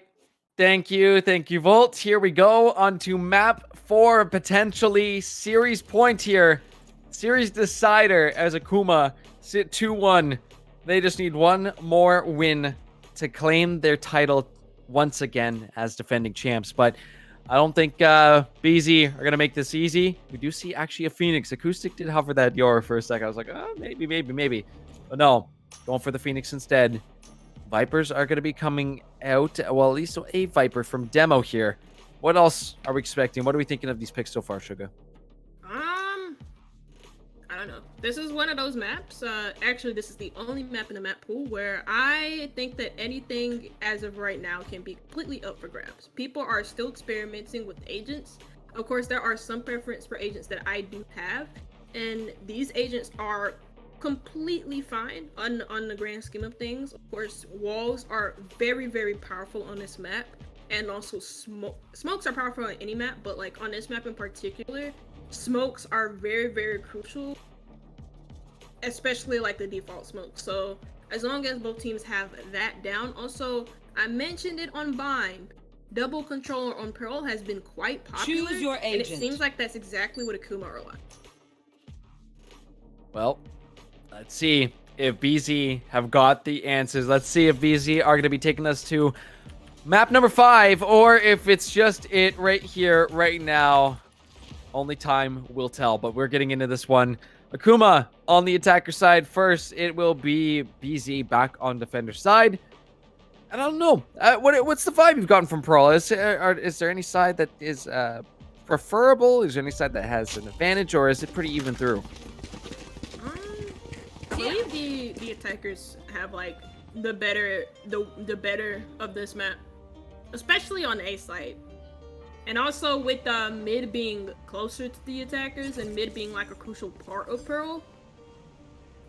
Thank you, Volt. Here we go on to map 4, potentially series point here. Series decider as Akuma sit 2-1. They just need one more win to claim their title once again as defending champs. But I don't think BZ are going to make this easy. We do see actually a Phoenix. Acoustic did hover that Yor for a second. I was like, oh, maybe. But no, going for the Phoenix instead. Vipers are going to be coming out. Well, at least a Viper from demo here. What else are we expecting? What are we thinking of these picks so far, Sugar? I don't know. This is one of those maps. Actually, this is the only map in the map pool where I think that anything as of right now can be completely up for grabs. People are still experimenting with agents. Of course, there are some preference for agents that I do have, and these agents are completely fine on the grand scheme of things. Of course, walls are very, very powerful on this map, and also smokes are powerful on any map, but like on this map in particular, smokes are very, very crucial, especially like the default smoke. So as long as both teams have that down. Also, I mentioned it on Bind, double controller on Pearl has been quite popular. Choose your and it agent. seems like that's exactly what Akuma are like. Well, let's see if BZ have got the answers. Let's see if BZ are going to be taking us to map number 5, or if it's just it right here, right now. Only time will tell, but we're getting into this one. Akuma on the attacker side first. It will be BZ back on defender side. I don't know. What's the vibe you've gotten from Pearl? Is there any side that is preferable? Is there any side that has an advantage, or is it pretty even through? I believe the attackers have like the better of this map, especially on A side, and also with mid being closer to the attackers and mid being like a crucial part of Pearl.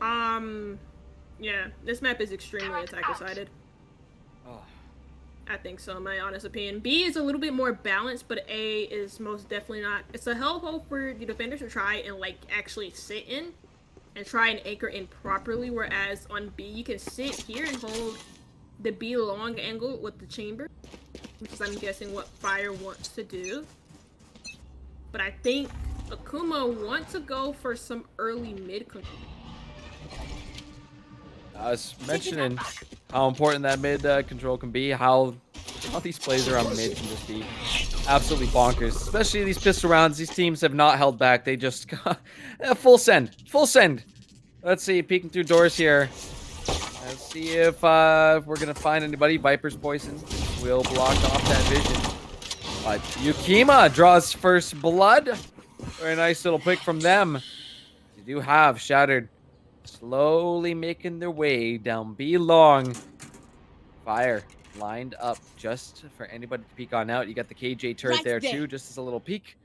Yeah, this map is extremely attacker sided. Oh. I think so, in my honest opinion. B is a little bit more balanced, but A is most definitely not. It's a hellhole for the defenders to try and like actually sit in and try and anchor in properly, whereas on B you can sit here and hold the B long angle with the chamber, which is I'm guessing what Fire wants to do. But I think Akuma wants to go for some early mid control. I was mentioning how important that mid control can be, how these plays around mid can just be absolutely bonkers. Especially these pistol rounds, these teams have not held back. They just got full send. Let's see, peeking through doors here. Let's see if we're going to find anybody. Viper's poison will block off that vision. But Yukima draws first blood. Very nice little pick from them. You do have Shattered slowly making their way down B long. Fire lined up just for anybody to peek on out. You got the KJ turret there too, just as a little peek.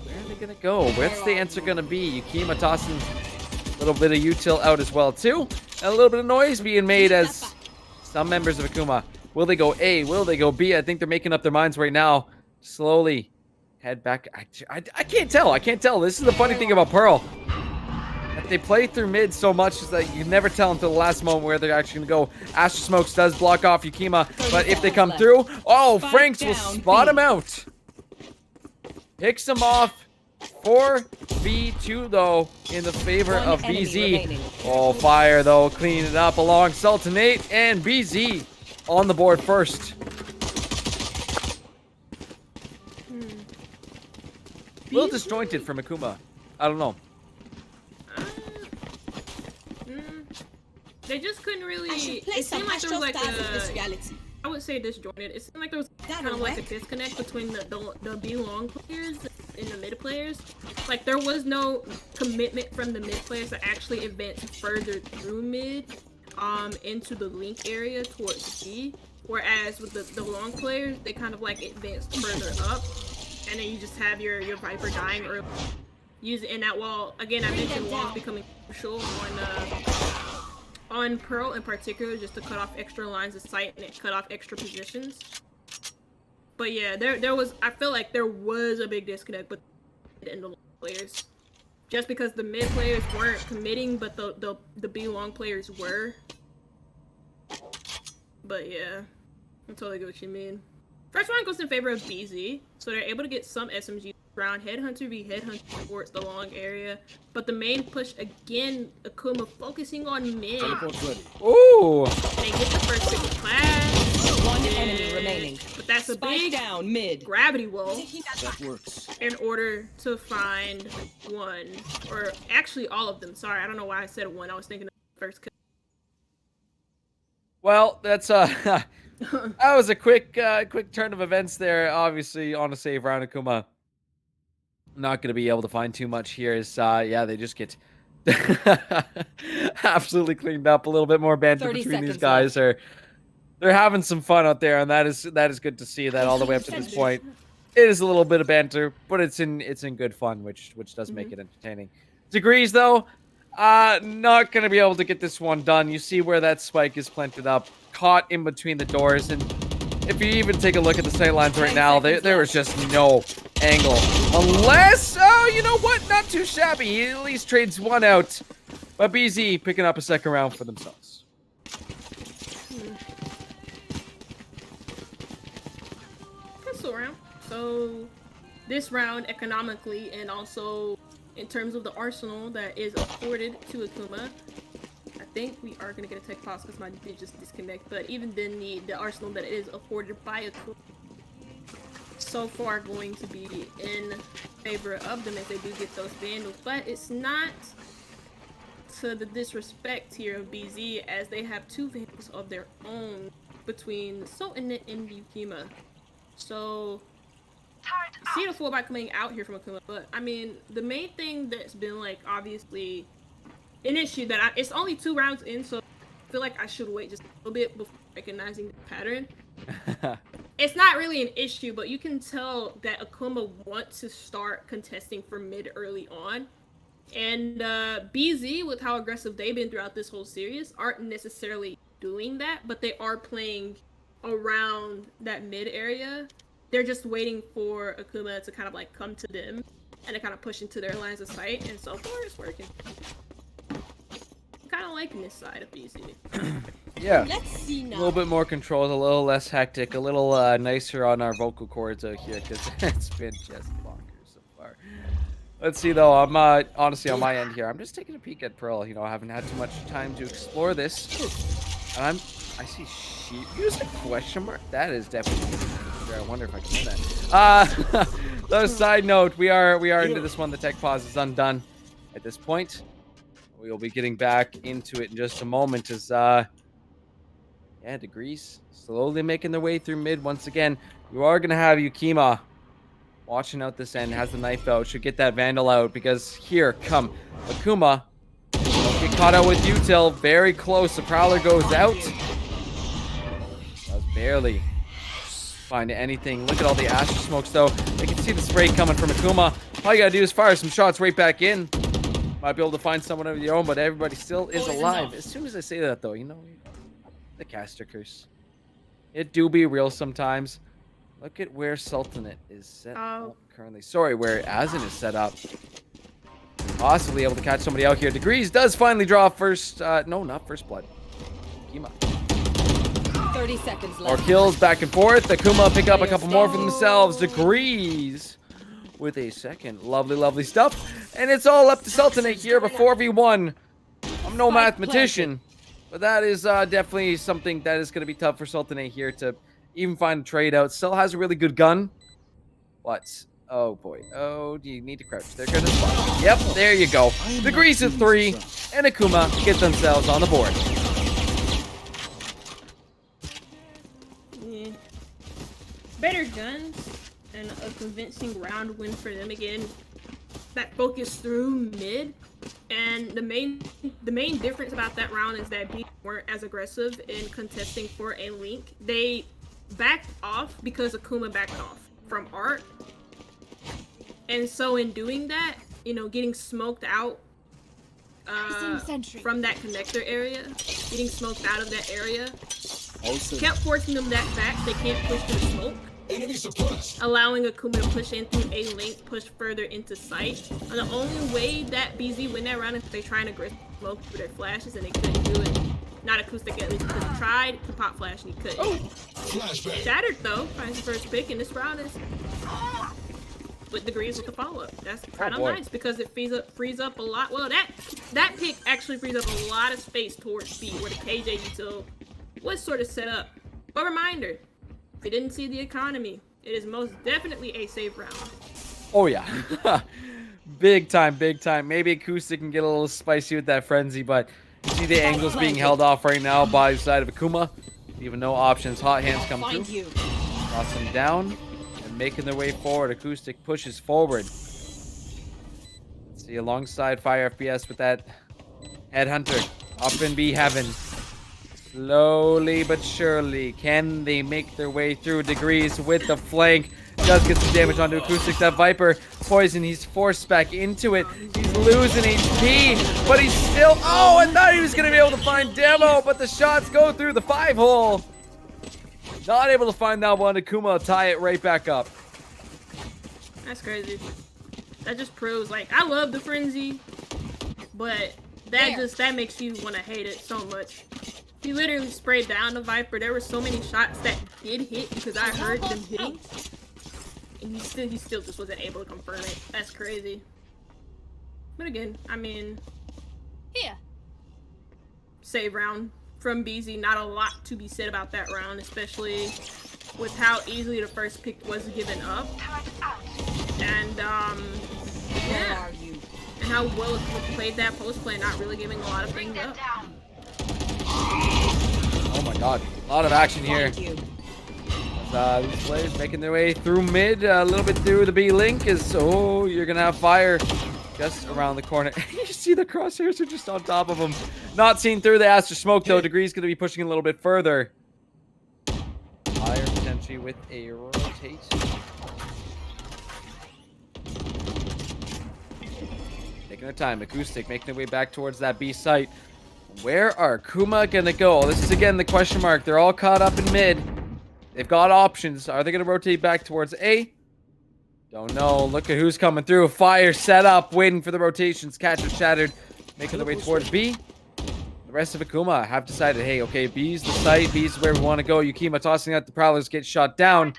Where are they gonna go? Where's the answer gonna be? Yukima tossing a little bit of util out as well too. And a little bit of noise being made as some members of Akuma. Will they go A? Will they go B? I think they're making up their minds right now. Slowly head back. I can't tell. This is the funny thing about Pearl. They play through mid so much that you can never tell until the last moment where they're actually going to go. Astro Smokes does block off Yukima, but if they come through, oh, Franks will spot him out. Picks him off. 4v2 though in the favor of BZ. Oh, Fire though cleaning it up along Sultanate and BZ on the board first. A little disjointed from Akuma. I don't know. They just couldn't really. It seemed like there was like I would say disjointed. It seemed like there was kind of like a disconnect between the B long players and the mid players. Like there was no commitment from the mid players to actually advance further through mid, into the link area towards B. Whereas with the long players, they kind of like advanced further up, and then you just have your Viper dying early. Use it in that wall again. I mentioned walls becoming crucial on Pearl in particular, just to cut off extra lines of sight and cut off extra positions. But yeah, there was, I feel like there was a big disconnect between the players, just because the mid players weren't committing, but the B long players were. But yeah, I totally get what you mean. First round goes in favor of BZ, so they're able to get some SMG round. Headhunter v Headhunter towards the long area, but the main push again, Akuma focusing on mid. Ooh! They get the first pick of class. One enemy remaining. But that's a big down mid. gravity wall That works. in order to find one, or actually all of them. Sorry, I don't know why I said one. I was thinking of the first kill. Well, that's that was a quick turn of events there. Obviously, on a save round, Akuma not going to be able to find too much here. Is yeah, they just get absolutely cleaned up. A little bit more banter between these guys. They're having some fun out there, and that is good to see. That all the way up to this point, it is a little bit of banter, but it's in good fun, which does make it entertaining. Degrees though, not going to be able to get this one done. You see where that spike is planted up, caught in between the doors, and if you even take a look at the sight lines right now, there was just no angle. Unless, oh, you know what? Not too shabby. He at least trades one out. But BZ picking up a second round for themselves. So this round, economically, and also in terms of the arsenal that is afforded to Akuma, I think we are gonna get a tech pause because my did just disconnect. But even then, the arsenal that is afforded by Akuma so far going to be in favor of them if they do get those vandals. But it's not to the disrespect here of BZ, as they have 2 vandals of their own between Sultan and Yukima. So see the fallback coming out here from Akuma, but I mean the main thing that's been like obviously an issue that it's only 2 rounds in, so I feel like I should wait just a little bit before recognizing the pattern. It's not really an issue, but you can tell that Akuma wants to start contesting for mid early on. And BZ, with how aggressive they've been throughout this whole series, aren't necessarily doing that, but they are playing around that mid area. They're just waiting for Akuma to kind of like come to them and to kind of push into their lines of sight, and so far it's working. I'm kind of liking this side of BZ. Yeah. Let's see A now. little bit more controlled, a little less hectic, a little nicer on our vocal cords out here because it's been just bonkers so far. Let's see though. I'm honestly on my end here. I'm just taking a peek at Pearl. You know, I haven't had too much time to explore this. And I see sheep. Use a question mark. That is definitely. I wonder if I can do that. So side note, we are into this one. The tech pause is undone at this point. We will be getting back into it in just a moment. As yeah, Degrees slowly making their way through mid once again. You are gonna have Yukima watching out this end, has the knife out, should get that Vandal out, because here come Akuma. Don't get caught out with Util. Very close. The Prowler goes out. Does barely find anything. Look at all the Astra smokes though. They can see the spray coming from Akuma. All you gotta do is fire some shots right back in. Might be able to find someone of your own, but everybody still is alive. As soon as I say that though, you know, the caster curse. It do be real sometimes. Look at where Sultanate is set up currently. Sorry, where Azin is set up. Possibly able to catch somebody out here. Degrees does finally draw first. No, not first blood. Akuma. 30 seconds More left. kills back and forth. Akuma pick up a couple more for themselves. Degrees with a second. Lovely, lovely stuff. And it's all up to Sultanate here before V1. I'm no mathematician, but that is definitely something that is going to be tough for Sultanate here to even find a trade out. Still has a really good gun. What? Oh boy. Oh, do you need to crouch? They're gonna spot. Yep, there you go. Degrees at 3, and Akuma get themselves on the board. Yeah. Better guns and a convincing round win for them again. That focus through mid, and the main difference about that round is that B weren't as aggressive in contesting for a link. They backed off because Akuma backed off from Art, and so in doing that, you know, getting smoked out from that connector area, getting smoked out of that area, kept forcing them that back. They can't push through the smoke, allowing Akuma to push in through a link, push further into sight. And the only way that BZ win that round is if they try and aggressive smoke through their flashes, and they couldn't do it. Not acoustic, at least, because he tried to pop flash and he couldn't. Shattered though, finds the first pick, and this round is with Degrees with the follow-up. That's kind of nice because it frees up a lot. Well, that pick actually frees up a lot of space towards B, where the KJ util was sort of set up. But reminder, if you didn't see the economy, it is most definitely a safe round. Oh yeah. Big time, big time. Maybe acoustic can get a little spicy with that frenzy, but you see the angles being held off right now by the side of Akuma. Even no options. Hot hands come through. Toss them down and making their way forward. Acoustic pushes forward. Let's see, alongside Fire FPS with that Headhunter. Up in B heaven. Slowly but surely, can they make their way through? Degrees with the flank. Does get some damage onto Acoustic. That Viper poison, he's forced back into it. He's losing HP, but he's still... Oh, I thought he was going to be able to find Demo, but the shots go through the 5-hole. Not able to find that one. Akuma will tie it right back up. That's crazy. That just proves, like, I love the frenzy, but that makes you want to hate it so much. He literally sprayed down the Viper. There were so many shots that did hit because I heard them hitting. and he still just wasn't able to confirm it. That's crazy. But again, I mean, Here. save round from BZ. Not a lot to be said about that round, especially with how easily the first pick was given up. And Where are you? and how well it played that post play, not really giving a lot of things up. Oh my god, a lot of action here. Thank you. As, these players making their way through mid, a little bit through the B link. Is you're gonna have fire just around the corner. You see the crosshairs are just on top of him. Not seen through the Aster smoke though. Degree's gonna be pushing a little bit further. Fire potentially with a rotate. Taking their time. Acoustic making their way back towards that B site. Where are Kuma gonna go? This is again the question mark. They're all caught up in mid. They've got options. Are they gonna rotate back towards A? Don't know. Look at who's coming through. Fire set up, waiting for the rotations. Catcher shattered, making their way towards B. The rest of Akuma have decided, hey, okay, B's the site. B's where we want to go. Yukima tossing out the Prowlers, get shot down.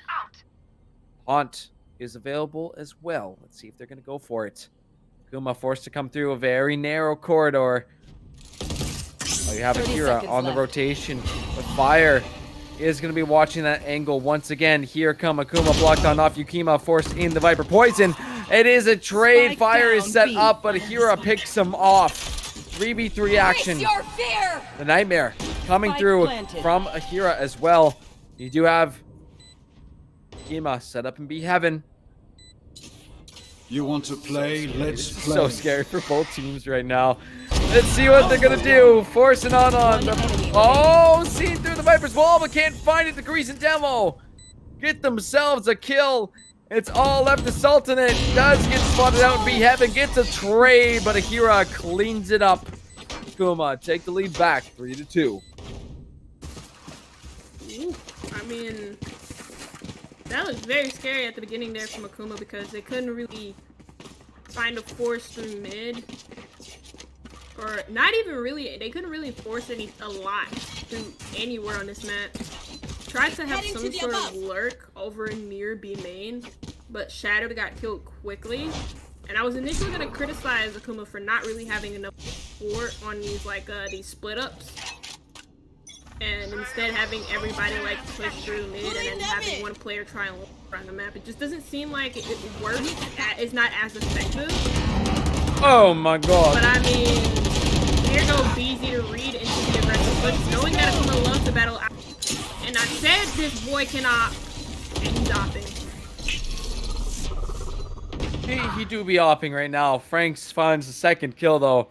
Haunt is available as well. Let's see if they're gonna go for it. Akuma forced to come through a very narrow corridor. Oh, you have 30 Akira seconds on the left. rotation. But Fire is going to be watching that angle once again. Here come Akuma, blocked on off. Yukima forced in the Viper Poison. It is a trade. Spike Fire is down, set B. up, but Akira picks him off. 3v3 action. Face your fear. The Nightmare coming Spike through planted. from Akira as well. You do have Yukima set up in B Heaven. You want to play? Let's This is play. so scary for both teams right now. Let's see what they're gonna do. Forcing on One the... enemy Oh, seen through the Viper's wall, but can't find it. Degrees and Demo get themselves a kill. It's all left to Sultanate. Does get spotted out in B Heaven. Gets a trade, but Akira cleans it up. Kuma take the lead back, 3-2. Ooh, I mean, that was very scary at the beginning there from Akuma because they couldn't really find a force through mid. Or not even really, they couldn't really force a lot through anywhere on this map. Tried to have Heading to some the sort above. of lurk over near B main, but Shadow got killed quickly. And I was initially gonna criticize Akuma for not really having enough support on these these split ups. And instead having everybody push through mid and then having one player try and look around the map. It just doesn't seem like it works. It's not as effective. Oh my god. But I mean, there's no BZ to read into the aggressive push, knowing that Akuma loves to battle out. And I said this boy cannot, and he's opping. He do be opping right now. Franks finds the second kill though.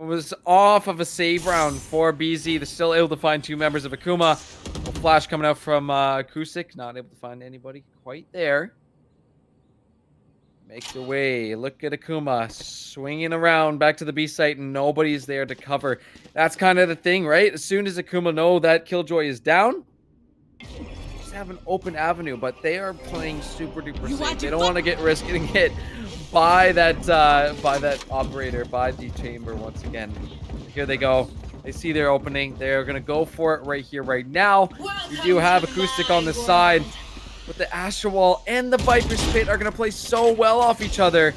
It was off of a save round for BZ. They're still able to find two members of Akuma. A flash coming out from Kusik. Not able to find anybody quite there. Make your way. Look at Akuma swinging around back to the B site and nobody's there to cover. That's kind of the thing, right? As soon as Akuma know that Killjoy is down, just have an open avenue, but they are playing super duper safe. They don't want to get risk getting hit by that operator, by the chamber once again. Here they go. They see their opening. They're gonna go for it right here, right now. You do have Acoustic on the side, but the Astral Wall and the Viper's Pit are gonna play so well off each other.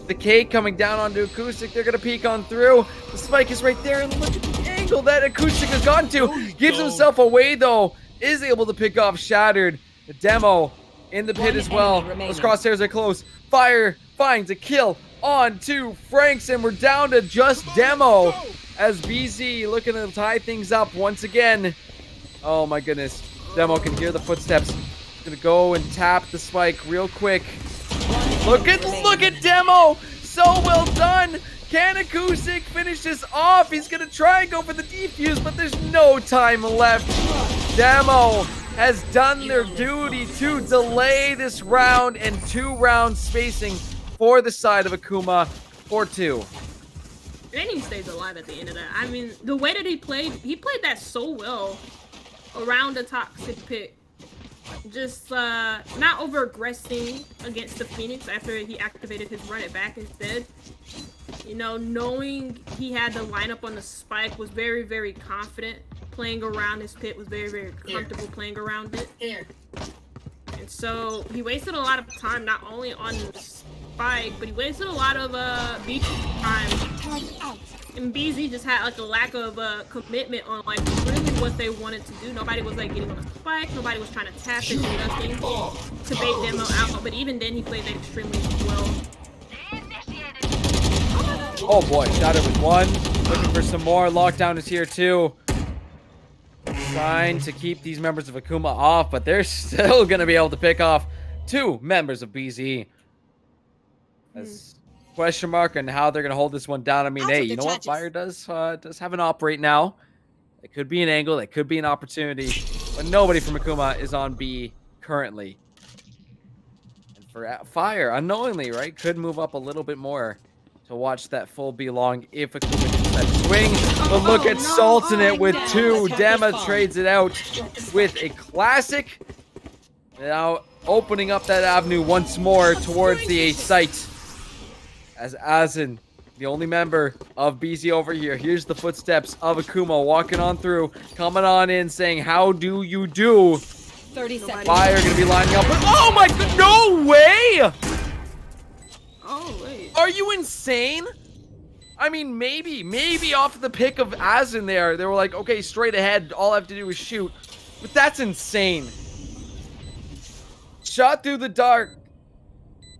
The K coming down onto Acoustic. They're gonna peek on through. The spike is right there, and look at the angle that Acoustic has gotten to. Gives himself away though. Is able to pick off Shattered. The Demo in the pit as well. Those crosshairs are close. Fire finds a kill on to Franks, and we're down to just Demo as BZ looking to tie things up once again. Oh my goodness. Demo can hear the footsteps. He's gonna go and tap the spike real quick. Look at Demo! So well done! Can Acoustic finish this off? He's gonna try and go for the defuse, but there's no time left. Demo has done their duty to delay this round and 2 round spacing for the side of Akuma. 4-2. And he stays alive at the end of that. I mean, the way that he played that so well around the toxic pit. Just not over aggressing against the Phoenix after he activated his run it back instead. You know, knowing he had the lineup on the spike, was very, very confident playing around his pit, was very, very comfortable playing around it. And so he wasted a lot of time, not only on the spike, but he wasted a lot of beat time. And BZ just had like a lack of commitment on like really what they wanted to do. Nobody was like getting on a spike. Nobody was trying to tap it, nothing to bait Demo out. But even then, he played that extremely well. Oh boy, shot it with one. Looking for some more. Lockdown is here too. Trying to keep these members of Akuma off, but they're still going to be able to pick off 2 members of BZ. As question mark on how they're going to hold this one down. I mean, hey, you know what? Fire does have an op right now. It could be an angle. It could be an opportunity. But nobody from Akuma is on B currently. And for Fire, unknowingly, right, could move up a little bit more to watch that full B long if Akuma gets that swing. But look at Salting it with 2. Dema trades it out with a classic. Now opening up that avenue once more towards the A site. As Azen, the only member of BZ over here, here's the footsteps of Akuma walking on through, coming on in, saying, how do you do? 30 seconds. Fire gonna be lining up. Oh my god, no way! Oh, wait. Are you insane? I mean, maybe off the pick of Azen there, they were like, okay, straight ahead, all I have to do is shoot. But that's insane. Shot through the dark,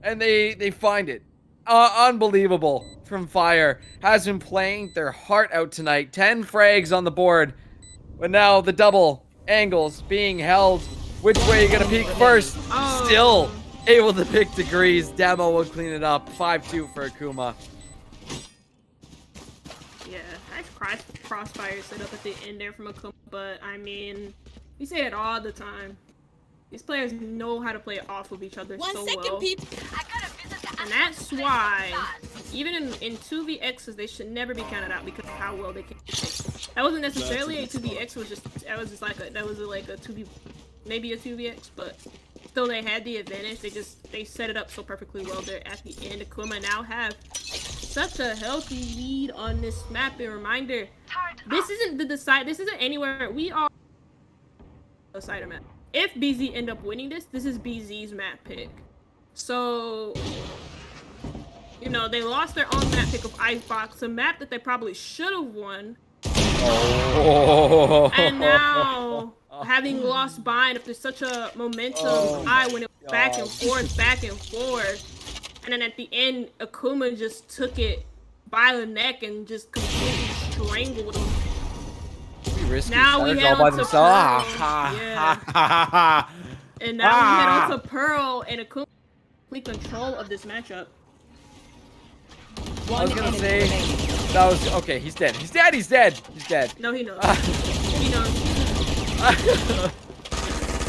and they find it. Unbelievable from Fire. Has been playing their heart out tonight. 10 frags on the board. But now the double angles being held. Which way are you going to peek first? Oh. Still able to pick degrees. Demo will clean it up. 5-2 for Akuma. Yeah, nice crossfire set up at the end there from Akuma, but I mean, we say it all the time. These players know how to play off of each other so well. And that's why, even in 2vx's, they should never be counted out because of how well they can play. That wasn't necessarily a 2vx, that was just like a 2v, maybe a 2vx, but still they had the advantage. They set it up so perfectly well there at the end. Akuma now have such a healthy lead on this map. A reminder, this isn't anywhere. We are a decider map. If BZ end up winning this is BZ's map pick. So, you know, they lost their own map pick of Icebox, a map that they probably should have won. Oh. And now, having lost Bind after such a momentum high when it was back and forth. And then at the end, Akuma just took it by the neck and just completely strangled him. Risky. Now we head on to Pearl. Yeah. And now we head on to Pearl and Akuma complete control of this matchup. I was gonna say that was okay. He's dead. He's dead. He's dead. He's dead. No, he knows. He knows.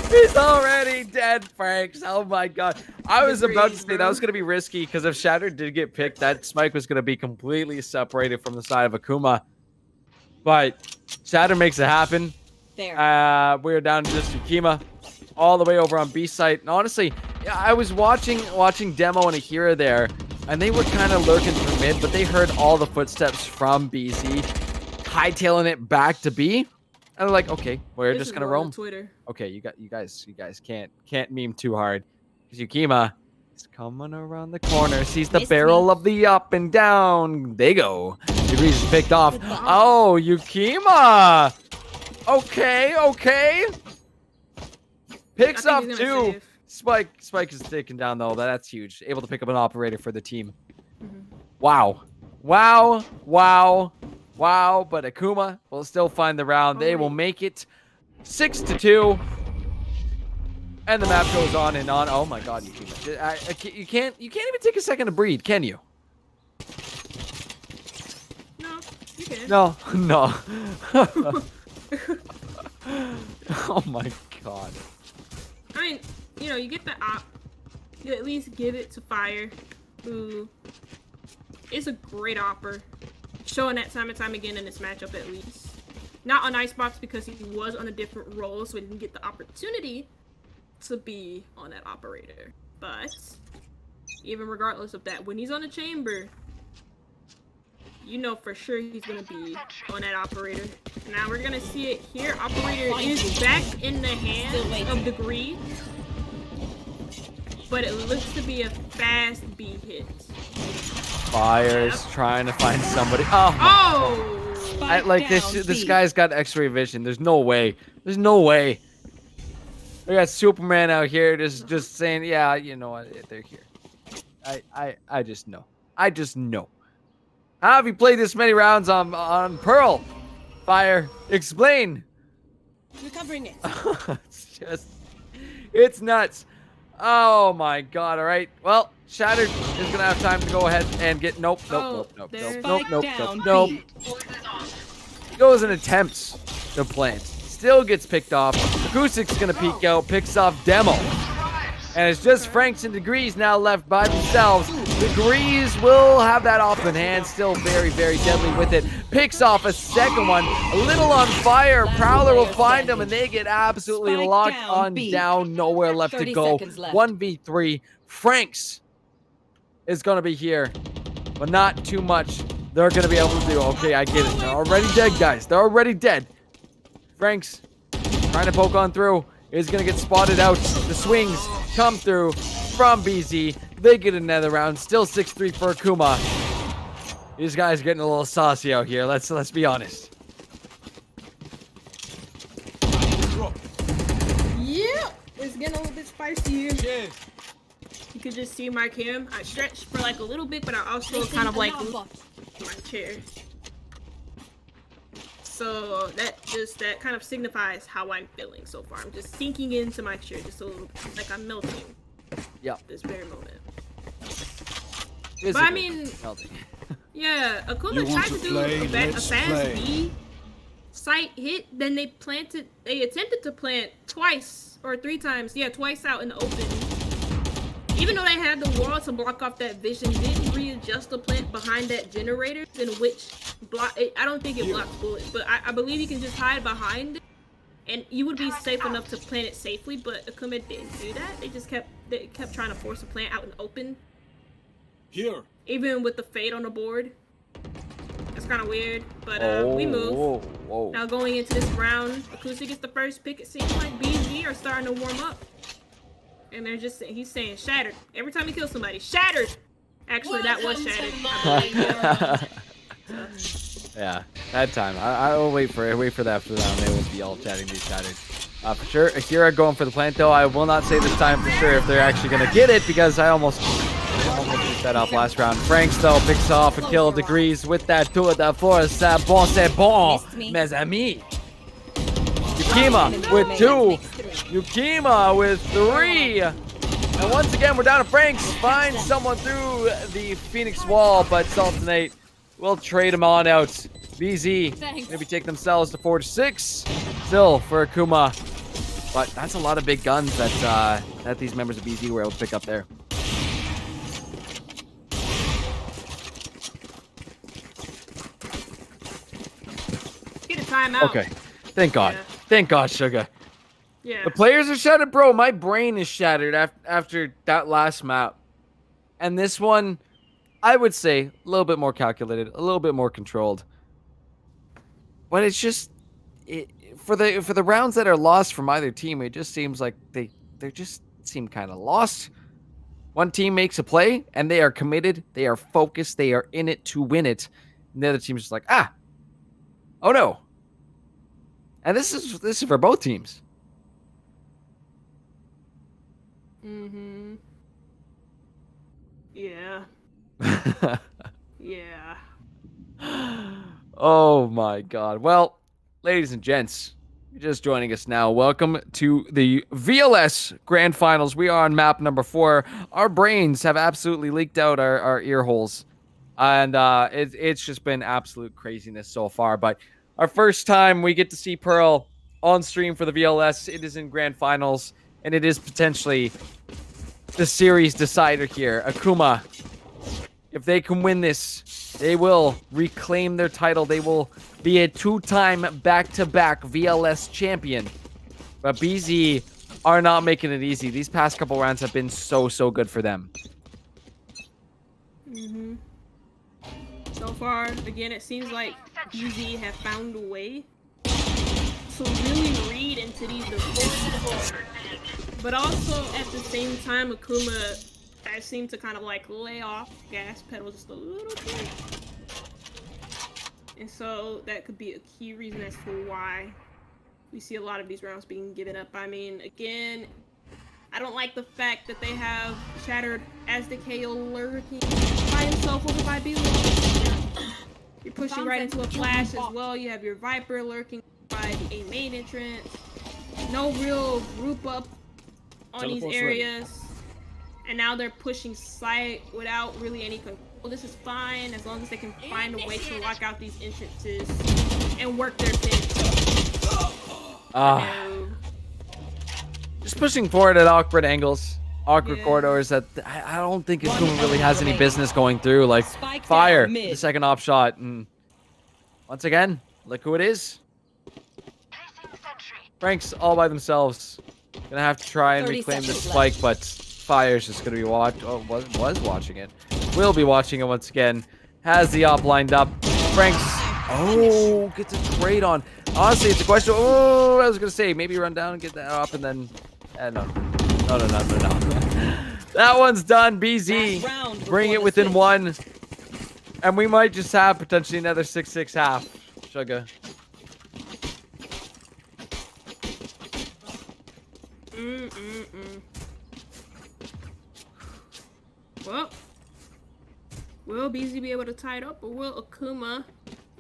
He's already dead, Franks. Oh my god. I was about to say that was gonna be risky because if Shatter did get picked, that spike was gonna be completely separated from the side of Akuma. But Shatter makes it happen. There. We're down to just Yukima all the way over on B site. And honestly, I was watching Demo and Akira there, and they were kind of lurking through mid, but they heard all the footsteps from BZ, hightailing it back to B. And they're like, okay, we're just gonna roam. Twitter. Okay, you guys can't meme too hard. Because Yukima is coming around the corner, sees the barrel of the up and down. They go. Degrees is picked off. Oh, Yukima! Okay. Picks up 2. Spike is taken down though. That's huge. Able to pick up an operator for the team. Wow. But Akuma will still find the round. They will make it 6-2. And the map goes on and on. Oh my god, Yukima. You can't even take a second to breathe, can you? No, you can. No. Oh my god. I mean, you know, you get the op. You at least give it to Fire, who is a great opper. Showing that time and time again in this matchup at least. Not on Icebox because he was on a different role, so he didn't get the opportunity to be on that operator. But even regardless of that, when he's on the chamber, you know for sure he's gonna be on that operator. Now we're gonna see it here. Operator is back in the hands of Degree. but it looks to be a fast B hit. Fire's trying to find somebody. Oh, Oh! I, like this guy's got X-ray vision. There's no way. There's no way. We got Superman out here just saying, yeah, you know what? They're here. I just know. I just know. How have you played this many rounds on Pearl? Fire, explain. Recovering it. It's nuts. Oh my god, all right. Well, Shattered is gonna have time to go ahead and get nope. Goes and attempts to plant. Still gets picked off. Acoustic's gonna peek out, picks off Demo. And it's just Franks and Degrees now left by themselves. Degrees will have that off in hand. Still very, very deadly with it. Picks off a second one. A little on fire. Prowler will find them, and they get absolutely Spike locked down, on B. down. Nowhere left to 30 go. seconds left. 1v3. Franks is going to be here, but not too much they're going to be able to do. Okay, I get it. They're already dead, guys. They're already dead. Franks trying to poke on through. Is going to get spotted out. The swings come through from BZ. They get another round. Still 6-3 for Akuma. These guys getting a little saucy out here. Let's be honest. Yeah, it's getting a little bit spicy here. You could just see my cam. I stretched for like a little bit, but I also kind of like moved my chair. So that kind of signifies how I'm feeling so far. I'm just sinking into my chair just a little bit, like I'm melting. Yeah. This very moment. Physically But I mean, melting. yeah, Akuma You want tried to to do play? a Let's fast play. B site hit. Then they attempted to plant twice or three times. Yeah, twice out in the open. Even though they had the wall to block off that vision, didn't readjust the plant behind that generator, in which I don't think it blocks bullets, but I believe you can just hide behind it, and you would be safe enough to plant it safely. But Akuma didn't do that. They kept trying to force a plant out in the open. Here. Even with the fade on the board. That's kind of weird, but we move. Whoa. Now going into this round, Acoustic gets the first pick. It seems like BG are starting to warm up. And he's saying shattered. Every time he kills somebody, shattered! Actually, that was shattered. I believe. Yeah, that time. I will wait for that after the round. They will be all chatting to shattered. For sure. Akira going for the plant, though. I will not say this time for sure if they're actually going to get it, because I almost picked that off last round. Franks, though, picks off a kill. Degrees with that tour de force. C'est bon, mes amis. Yukima with 2. Yukima with 3. And once again, we're down to Franks. Find someone through the Phoenix wall, but Sultanate will trade him on out. BZ maybe take themselves to 4-6. Still for Akuma. But that's a lot of big guns that these members of BZ were able to pick up there. Get a timeout. Okay. Thank God. Yeah. Thank God, Sugar. Yeah. The players are shattered, bro. My brain is shattered after that last map. And this one, I would say, a little bit more calculated, a little bit more controlled. But it's just, for the rounds that are lost from either team, it just seems like they just seem kind of lost. One team makes a play, and they are committed, they are focused, they are in it to win it. And the other team's just like, oh no. And this is for both teams. Mm-hmm. Yeah. Yeah. Oh my God. Well, ladies and gents, you're just joining us now. Welcome to the VLS Grand Finals. We are on map number 4. Our brains have absolutely leaked out our ear holes. And it's just been absolute craziness so far. But our first time we get to see Pearl on stream for the VLS. It is in Grand Finals. And it is potentially the series decider here. Akuma, if they can win this, they will reclaim their title. They will be a 2-time back-to-back VLS champion. But BZ are not making it easy. These past couple rounds have been so good for them. Mm-hmm. So far, again, it seems like BZ have found a way to really read into these But also at the same time, Akuma, I seem to kind of like lay off gas pedal just a little bit. And so that could be a key reason as to why we see a lot of these rounds being given up. I mean, again, I don't like the fact that they have Shattered as the KO lurking by himself over by B1. You're pushing right into a flash as well. You have your Viper lurking by the A main entrance. No real group up on these areas. And now they're pushing site without really any control. This is fine as long as they can find a way to lock out these entrances and work their pins. Just pushing forward at awkward angles, awkward corridors that I don't think Akuma really has any business going through. Like, fire the second off shot. And once again, look who it is. Frank's all by themselves. Gonna have to try and reclaim the spike, but Fire's just gonna be was watching it. Will be watching it once again. Has the op lined up. Frank's gets a trade on. Honestly, it's a question. Oh, I was gonna say maybe run down and get that up, and then no. That one's done. BZ bring it within one, and we might just have potentially another 6-6 half. Sugar. Well, will BZ be able to tie it up, or will Akuma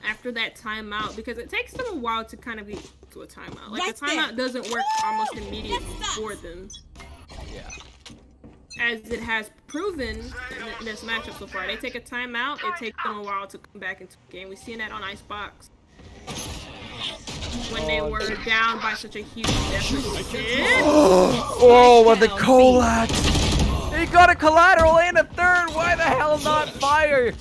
after that timeout? Because it takes them a while to kind of be to a timeout. Like, the timeout doesn't work almost immediately for them. Yeah. As it has proven in this matchup so far. They take a timeout, it takes them a while to come back into the game. We've seen that on Icebox. When they were down by such a huge deficit. What the collapse! He got a collateral and a third. Why the hell not? Fire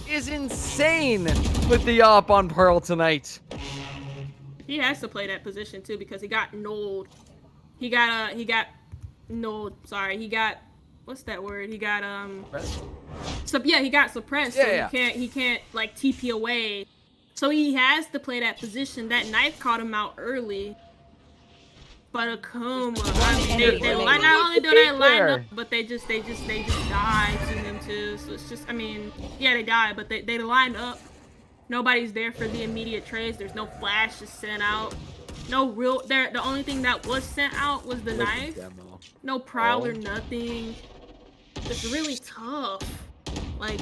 is insane with the op on Pearl tonight. He has to play that position too because he got nulled. He got nulled. Sorry, he got what's that word? He got he got suppressed. Yeah, so he can't like TP away. So he has to play that position. That knife caught him out early. But Akuma, I mean, they not only do they line up, but they just die to him too. So it's just, I mean, yeah, they die, but they line up. Nobody's there for the immediate trades. There's no flashes sent out. No real. The only thing that was sent out was the knife. No prowler, nothing. It's really tough. Like,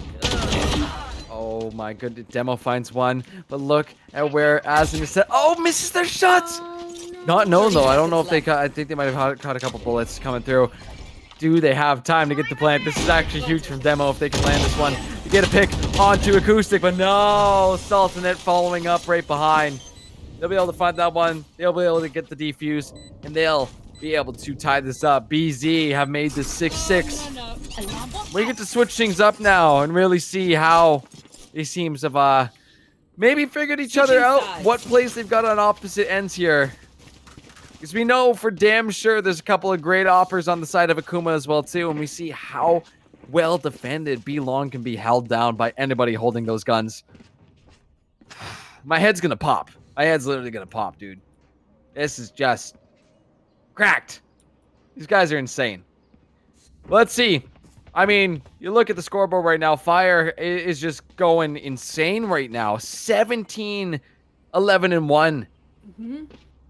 oh my goodness, demo finds one, but look at where Azim is set. Oh, misses their shots. Not known though. I don't know if they caught. I think they might have caught a couple bullets coming through. Do they have time to get the plant? This is actually huge from Demo if they can land this one. To get a pick onto Acoustic, but no, Sultanate following up right behind. They'll be able to find that one. They'll be able to get the defuse, and they'll be able to tie this up. BZ have made this 6-6. We get to switch things up now and really see how these teams have maybe figured each other out. What plays they've got on opposite ends here. Because we know for damn sure there's a couple of great offers on the side of Akuma as well too, and we see how well defended B-Long can be held down by anybody holding those guns. My head's gonna pop. My head's literally gonna pop, dude. This is just cracked. These guys are insane. Let's see. I mean, you look at the scoreboard right now. Fire is just going insane right now. 17, 11, and 1.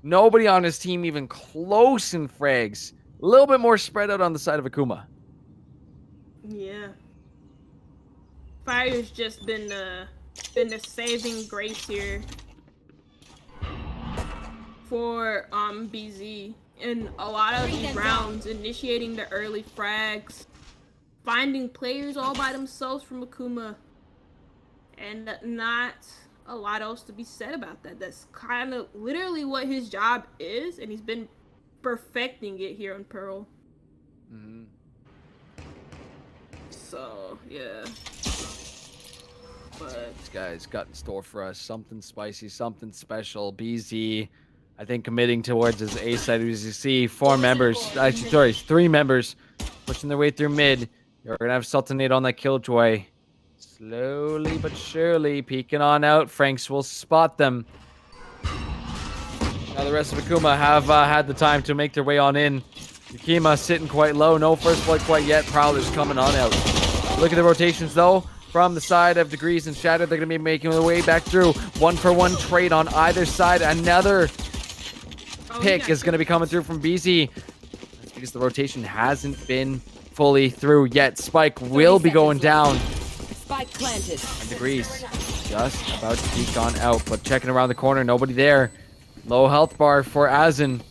Nobody on his team even close in frags. A little bit more spread out on the side of Akuma. Yeah. Fire's just been the saving grace here for BZ in a lot of these rounds, initiating the early frags, finding players all by themselves from Akuma, and not a lot else to be said about that. That's kind of literally what his job is, and he's been perfecting it here on Pearl. So yeah, but this guy's got in store for us something spicy, something special. BZ, I think, committing towards his A side. As you see, 4 members, actually, sorry, 3 members pushing their way through mid. You're gonna have Sultanate on that Killjoy. Slowly but surely peeking on out. Franks will spot them. Now the rest of Akuma have had the time to make their way on in. Yukima sitting quite low. No first blood quite yet. Prowler's coming on out. Look at the rotations, though. From the side of Degrees and Shatter, they're going to be making their way back through. 1-for-1 trade on either side. Another pick is going to be coming through from BZ. That's because the rotation hasn't been fully through yet. Spike will be going down. Spike planted. And Degrees just about to be gone out, but checking around the corner, nobody there. Low health bar for Azen.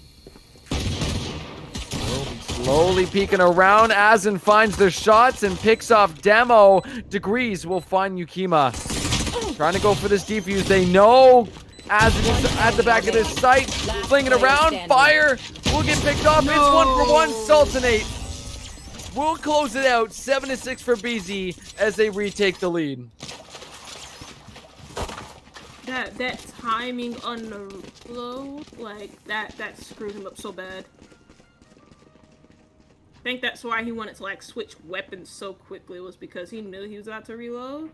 Slowly peeking around. Azen finds their shots and picks off Demo. Degrees will find Yukima. Trying to go for this defuse. They know Azen is at the back of this site. Flinging around. Fire will get picked off. It's 1-for-1. Sultanate will close it out. 7-6 for BZ as they retake the lead. That timing on the load, like that screwed him up so bad. I think that's why he wanted to like switch weapons so quickly, was because he knew he was about to reload.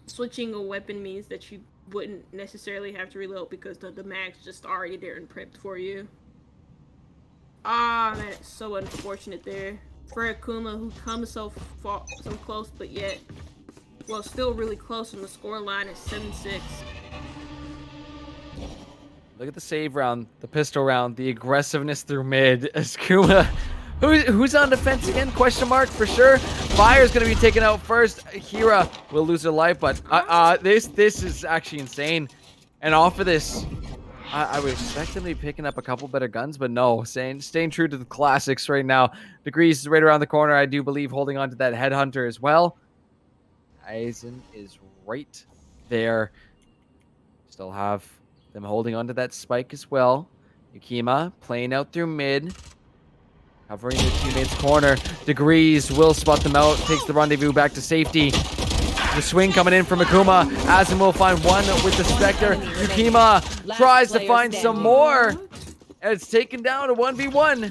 Switching a weapon means that you wouldn't necessarily have to reload because the mag's just already there and prepped for you. Ah, man, it's so unfortunate there for Akuma, who comes so close, but yet, well, still really close on the score line at 7-6. Look at the save round, the pistol round, the aggressiveness through mid. As Kuma, who's on defense again? Question mark for sure. Fire's gonna be taken out first. Hira will lose her life, but this is actually insane. And off of this, I would expect them to be picking up a couple better guns, but no, staying true to the classics right now. Degrees is right around the corner, I do believe, holding on to that headhunter as well. Aizen is right there. Still have them holding onto that spike as well. Yukima playing out through mid. Covering their teammate's corner. Degrees will spot them out. Takes the rendezvous back to safety. The swing coming in from Akuma. Azen will find one with the Spectre. Yukima tries to find some more. And it's taken down to 1v1.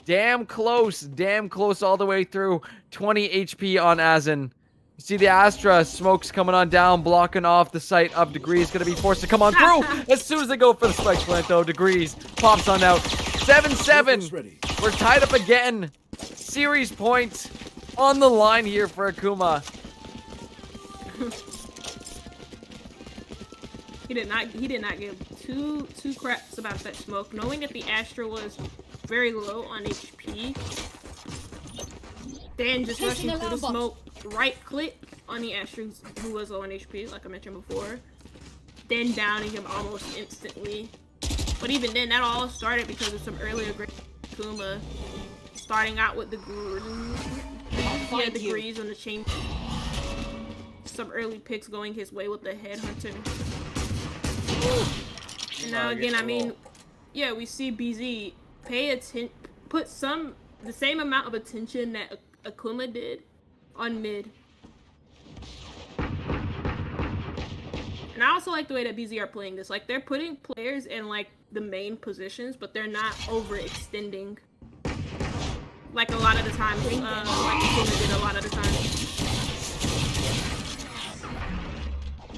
Damn close all the way through. 20 HP on Azen. You see the Astra smokes coming on down, blocking off the site of Degrees. Going to be forced to come on through as soon as they go for the spike plant, though. Degrees pops on out. 7-7. We're tied up again. Series point on the line here for Akuma. He did not give two craps about that smoke, knowing that the Astra was very low on HP. Then just rushing through the smoke, right click on the Astra who was low on HP, like I mentioned before. Then downing him almost instantly. But even then, that all started because of some earlier Akuma starting out with the Degrees on the chain. Some early picks going his way with the headhunter. And now again, I mean, yeah, we see BZ put the same amount of attention that Akuma did on mid. And I also like the way that BZ are playing this. Like, they're putting players in like the main positions, but they're not overextending. Like a lot of the times, like Akuma did a lot of the time.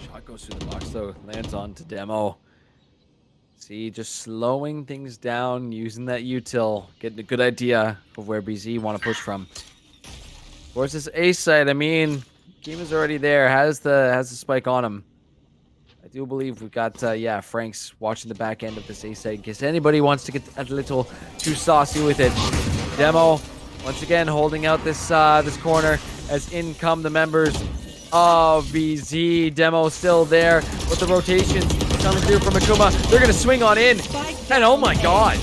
Shot goes through the box though, lands on to Demo. See, just slowing things down, using that util, getting a good idea of where BZ want to push from. Of course, this A side, I mean, Kima's already there, has the spike on him. I do believe we've got, Frank's watching the back end of this A side in case anybody wants to get a little too saucy with it. Demo, once again, holding out this corner as in come the members of BZ. Demo still there with the rotations coming through from Akuma. They're going to swing on in. And oh my god.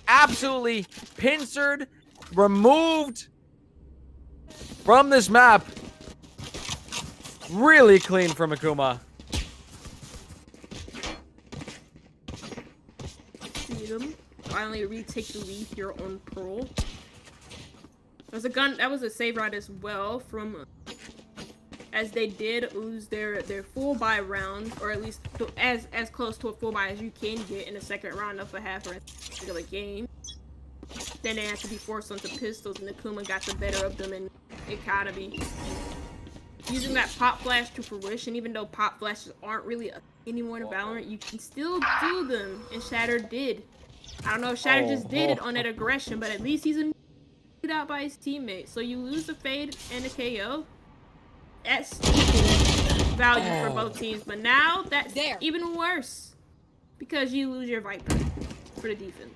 Absolutely pincered, removed from this map. Really clean from Akuma. Finally retake the lead here on Pearl. That was a save ride as well from as they did lose their full buy round, or at least as close to a full buy as you can get in the second round of a half or a game. Then they had to be forced onto pistols, and Akuma got the better of them in Economy. Using that pop flash to fruition, even though pop flashes aren't really anymore in Valorant, you can still do them, and Shatter did. I don't know if Shatter just did it on that aggression, but at least he's knocked out by his teammates. So you lose a fade and a KO. That's value for both teams. But now that's even worse because you lose your Viper for the defense.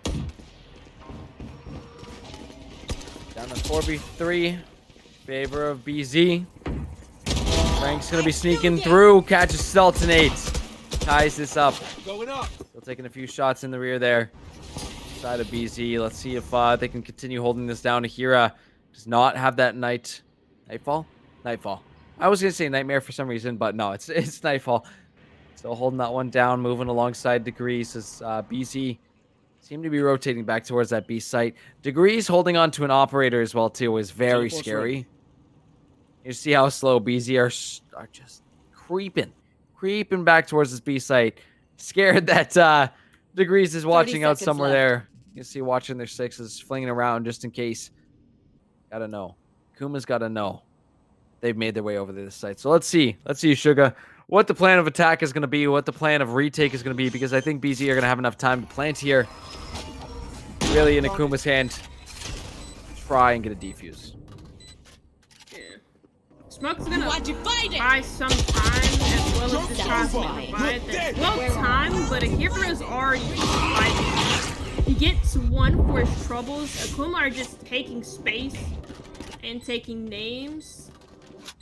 Down to 4v3. Favor of BZ. Frank's gonna be sneaking through. Catches Sultanate. Ties this up. Going up. Still taking a few shots in the rear there. Side of BZ. Let's see if they can continue holding this down. Hira does not have that Nightfall? Nightfall. I was gonna say Nightmare for some reason, but no, it's Nightfall. Still holding that one down, moving alongside Degrees as BZ seem to be rotating back towards that B site. Degrees holding on to an operator as well too is very scary. You see how slow BZ are just creeping back towards this B site. Scared that Degrees is watching out somewhere there. You see watching their sixes, flinging around just in case. Gotta know. Kuma's gotta know. They've made their way over to this site. So let's see, Suga, what the plan of attack is going to be, what the plan of retake is going to be, because I think BZ are going to have enough time to plant here. Really in Akuma's hand. Try and get a defuse. Yeah. Smoke's gonna buy some time as well as the Cosmic Divide. Well time, but Akira's already fighting. He gets one for his troubles. Akuma are just taking space and taking names.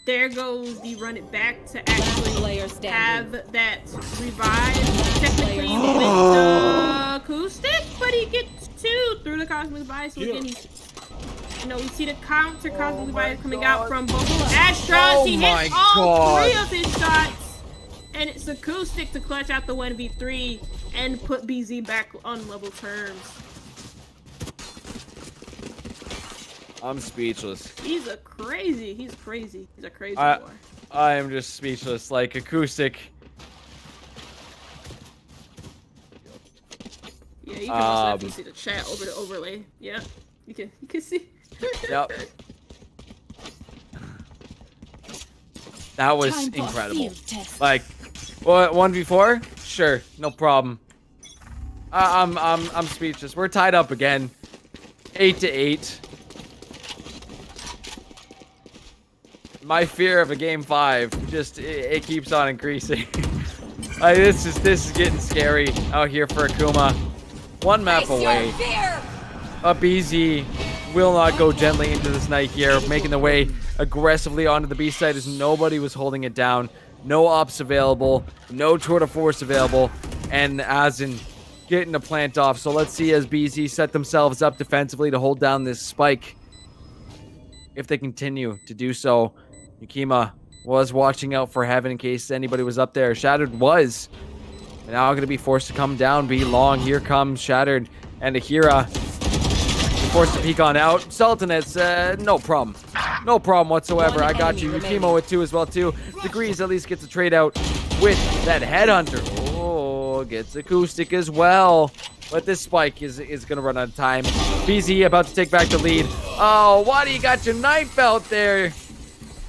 There goes the run it back to actually have that revive. Technically with the acoustic, but he gets 2 through the Cosmic Vibe. So again, we see the counter Cosmic Vibe coming out from both Astros. He hits all 3 of his shots, and it's acoustic to clutch out the 1v3 and put BZ back on level terms. I'm speechless. He's crazy. He's a crazy boy. I am just speechless. Like acoustic. Yeah, you can also definitely see the chat over the overlay. Yeah, you can see. Yep. That was incredible. Like, what, 1v4? Sure, no problem. I'm speechless. We're tied up again. 8-8. My fear of a game 5 just it keeps on increasing. This is getting scary out here for Akuma. One map away. BZ will not go gently into this night here, making the way aggressively onto the B side as nobody was holding it down. No ops available, no tour de force available, and Azin getting the plant off. So let's see as BZ set themselves up defensively to hold down this spike. If they continue to do so, Yukima was watching out for heaven in case anybody was up there. Shattered was. And now going to be forced to come down, be long. Here comes Shattered and Akira. Forced to peek on out. Sultanate's, no problem. No problem whatsoever. I got you. Yukima with 2 as well, too. Degrees at least gets a trade out with that Headhunter. Oh, gets acoustic as well. But this spike is going to run out of time. BZ about to take back the lead. Oh, why do you got your knife out there?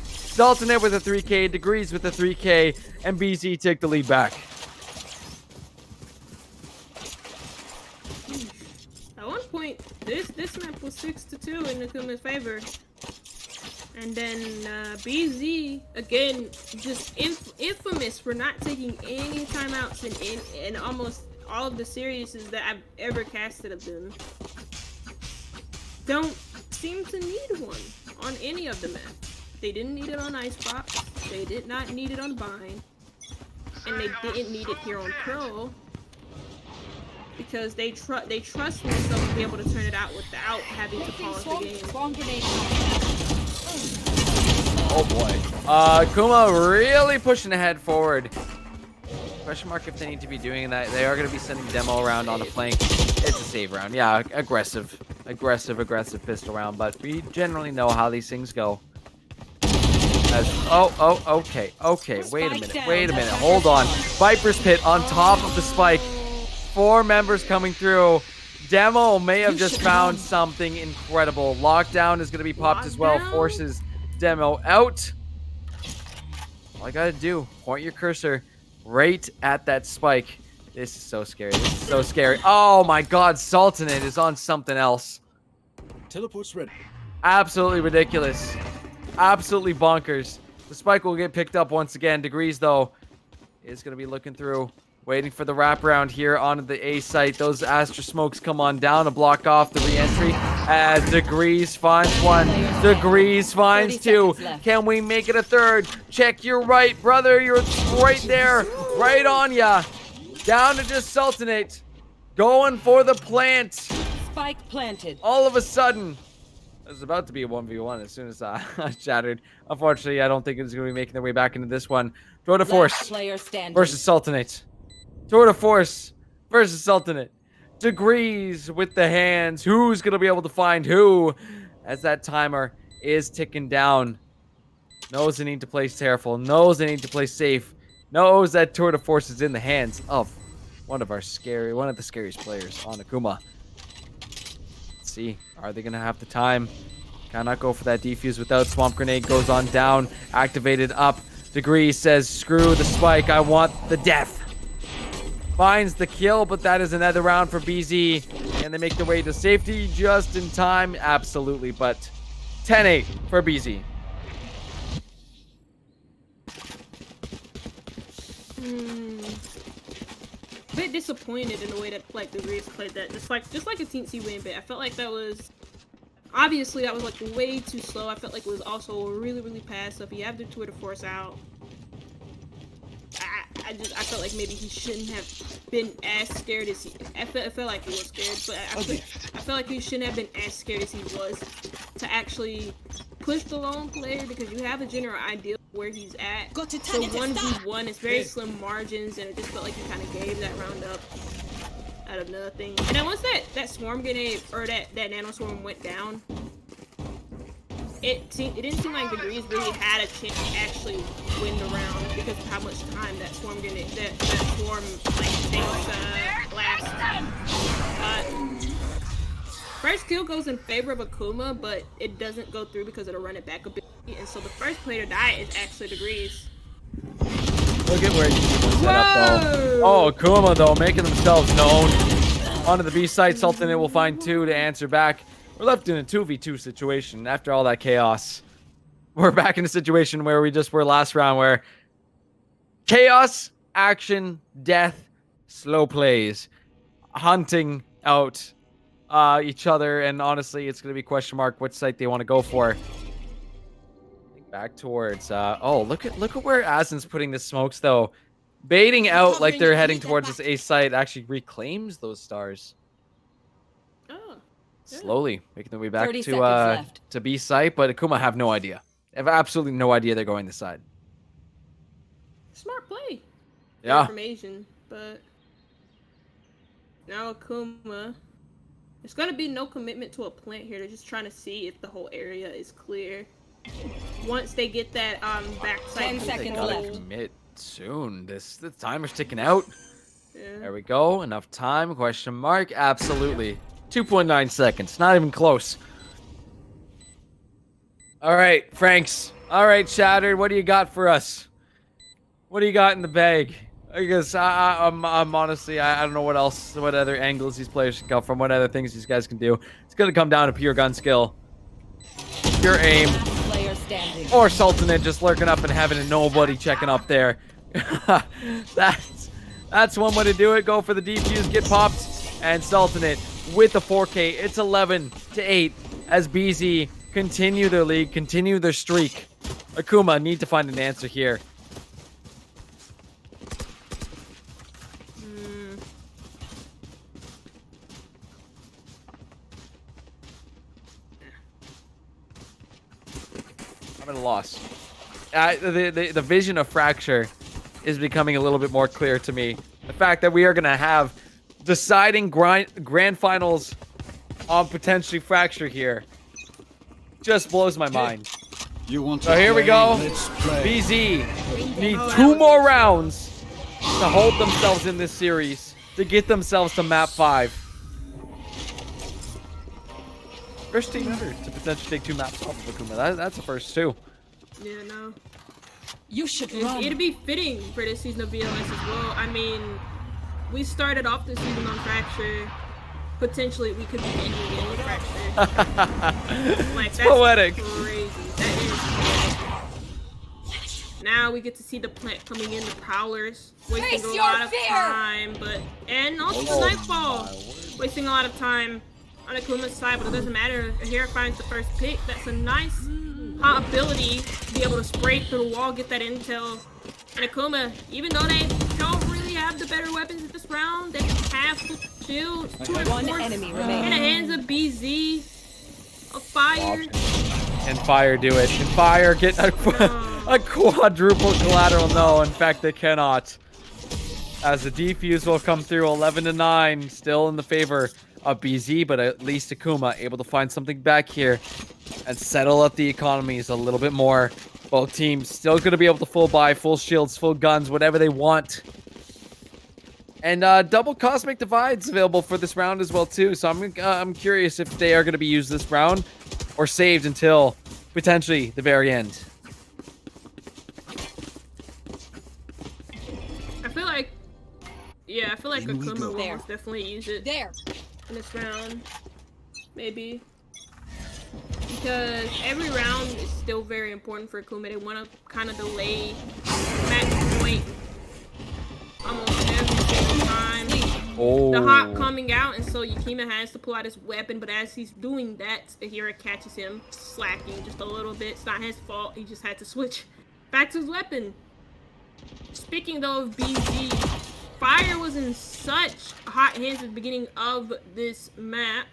Sultanate with a 3K, Degrees with a 3K, and BZ take the lead back. At one point, this map was 6-2 in Akuma's favor. And then BZ, again, just infamous for not taking any timeouts in almost all of the series that I've ever casted of them. Don't seem to need one on any of the maps. They didn't need it on Icebox. They did not need it on Bind. And they didn't need it here on Curl. Because they trust themselves to be able to turn it out without having to pause the game. Oh boy. Kuma really pushing ahead forward. Question mark if they need to be doing that. They are going to be sending Demo around on the flank. It's a save round. Yeah, aggressive pistol round. But we generally know how these things go. Okay. Wait a minute. Hold on. Viper's Pit on top of the spike. 4 members coming through. Demo may have just found something incredible. Lockdown is going to be popped as well. Forces Demo out. All I got to do, point your cursor right at that spike. This is so scary. This is so scary. Oh my god, Sultanate is on something else. Teleport's ready. Absolutely ridiculous. Absolutely bonkers. The spike will get picked up once again. Degrees, though, is going to be looking through, waiting for the wraparound here onto the A site. Those Astra smokes come on down to block off the re-entry. As Degrees finds one. Degrees finds two. Can we make it a third? Check your right, brother. You're right there. Right on ya. Down to just Sultanate. Going for the plant. Spike planted. All of a sudden, it was about to be a 1v1 as soon as I shattered. Unfortunately, I don't think it's going to be making their way back into this one. Tour de Force versus Sultanate. Tour de Force versus Sultanate. Degrees with the hands. Who's going to be able to find who? As that timer is ticking down. Knows they need to play careful. Knows they need to play safe. Knows that Tour de Force is in the hands of one of the scariest players on Akuma. Let's see. Are they going to have the time? Cannot go for that defuse without Swamp Grenade. Goes on down. Activated up. Degrees says, screw the spike. I want the death. Finds the kill, but that is another round for BZ. And they make their way to safety just in time. Absolutely, but 10-8 for BZ. A bit disappointed in the way that like the Degrees played that. Just like a teensy win bit. I felt like that was obviously that was like way too slow. I felt like it was also really passive. You have the Tour de Force out. I felt like maybe he shouldn't have been as scared as he. I felt like he was scared, but I felt like he shouldn't have been as scared as he was to actually push the lone player, because you have a general idea where he's at. So 1v1 is very slim margins, and it just felt like he kind of gave that round up out of nothing. And then once that swarm grenade or that nano swarm went down, it didn't seem like Degrees really had a chance to actually win the round because of how much time that swarm grenade that swarm like takes last. First kill goes in favor of Akuma, but it doesn't go through because it'll run it back a bit. And so the first player to die is actually Degrees. Look at where you set up, though. Oh, Akuma, though, making themselves known. Onto the B site, Sultanate will find two to answer back. We're left in a 2v2 situation after all that chaos. We're back in a situation where we just were last round, where chaos, action, death, slow plays, hunting out each other, and honestly, it's going to be question mark which site they want to go for. Back towards, oh, look at where Asin's putting the smokes, though. Baiting out like they're heading towards this A site actually reclaims those stars. Oh. Slowly making their way back to B site, but Akuma have no idea. They have absolutely no idea they're going this side. Smart play. Yeah. Information, but now Akuma. There's gonna be no commitment to a plant here. They're just trying to see if the whole area is clear. Once they get that backside 10 seconds left. Commit soon. The timer's ticking out. Yeah. There we go. Enough time? Question mark. Absolutely. 2.9 seconds. Not even close. All right, Franks. All right, Shattered. What do you got for us? What do you got in the bag? I guess I'm honestly, I don't know what else, what other angles these players can go from, what other things these guys can do. It's going to come down to pure gun skill, pure aim, or Sultanate just lurking up in heaven and nobody checking up there. That's one way to do it. Go for the defuse, get popped, and Sultanate with the 4K. It's 11-8 as BZ continue their lead, continue their streak. Akuma need to find an answer here. I'm at a loss. The vision of Fracture is becoming a little bit more clear to me. The fact that we are going to have deciding grand finals on potentially Fracture here just blows my mind. So here we go. BZ need 2 more rounds to hold themselves in this series, to get themselves to map 5. First team ever to potentially take 2 maps off of Akuma. That's the first 2. Yeah, no. You should run. It'd be fitting for this season of VLS as well. I mean, we started off the season on Fracture. Potentially, we could be ending it with Fracture. Like, It's that's poetic. crazy. That is poetic. Now we get to see the plant coming in, the Prowlers. Wasting a lot of time, and also the Nightfall. Wasting a lot of time on Akuma's side, but it doesn't matter. Here finds the first pick. That's a nice hot ability to be able to spray through the wall, get that intel. And Akuma, even though they don't really have the better weapons this round, they have shields, 2 and 4 enemy in remaining. the hands of BZ. A fire. Can Fire do it? Can Fire get a quadruple collateral? No, in fact, they cannot. As the defuse will come through, 11-9, still in the favor of BZ, but at least Akuma able to find something back here and settle up the economies a little bit more. Both teams still going to be able to full buy, full shields, full guns, whatever they want. And double Cosmic Divides available for this round as well, too. So I'm curious if they are going to be used this round or saved until potentially the very end. I feel like Akuma will most definitely use it in this round. Maybe. Because every round is still very important for Akuma. They want to kind of delay match point almost every single time. The hawk coming out, and so Yakima has to pull out his weapon, but as he's doing that, Ahira catches him slacking just a little bit. It's not his fault. He just had to switch back to his weapon. Speaking though of BZ, Fire was in such hot hands at the beginning of this map,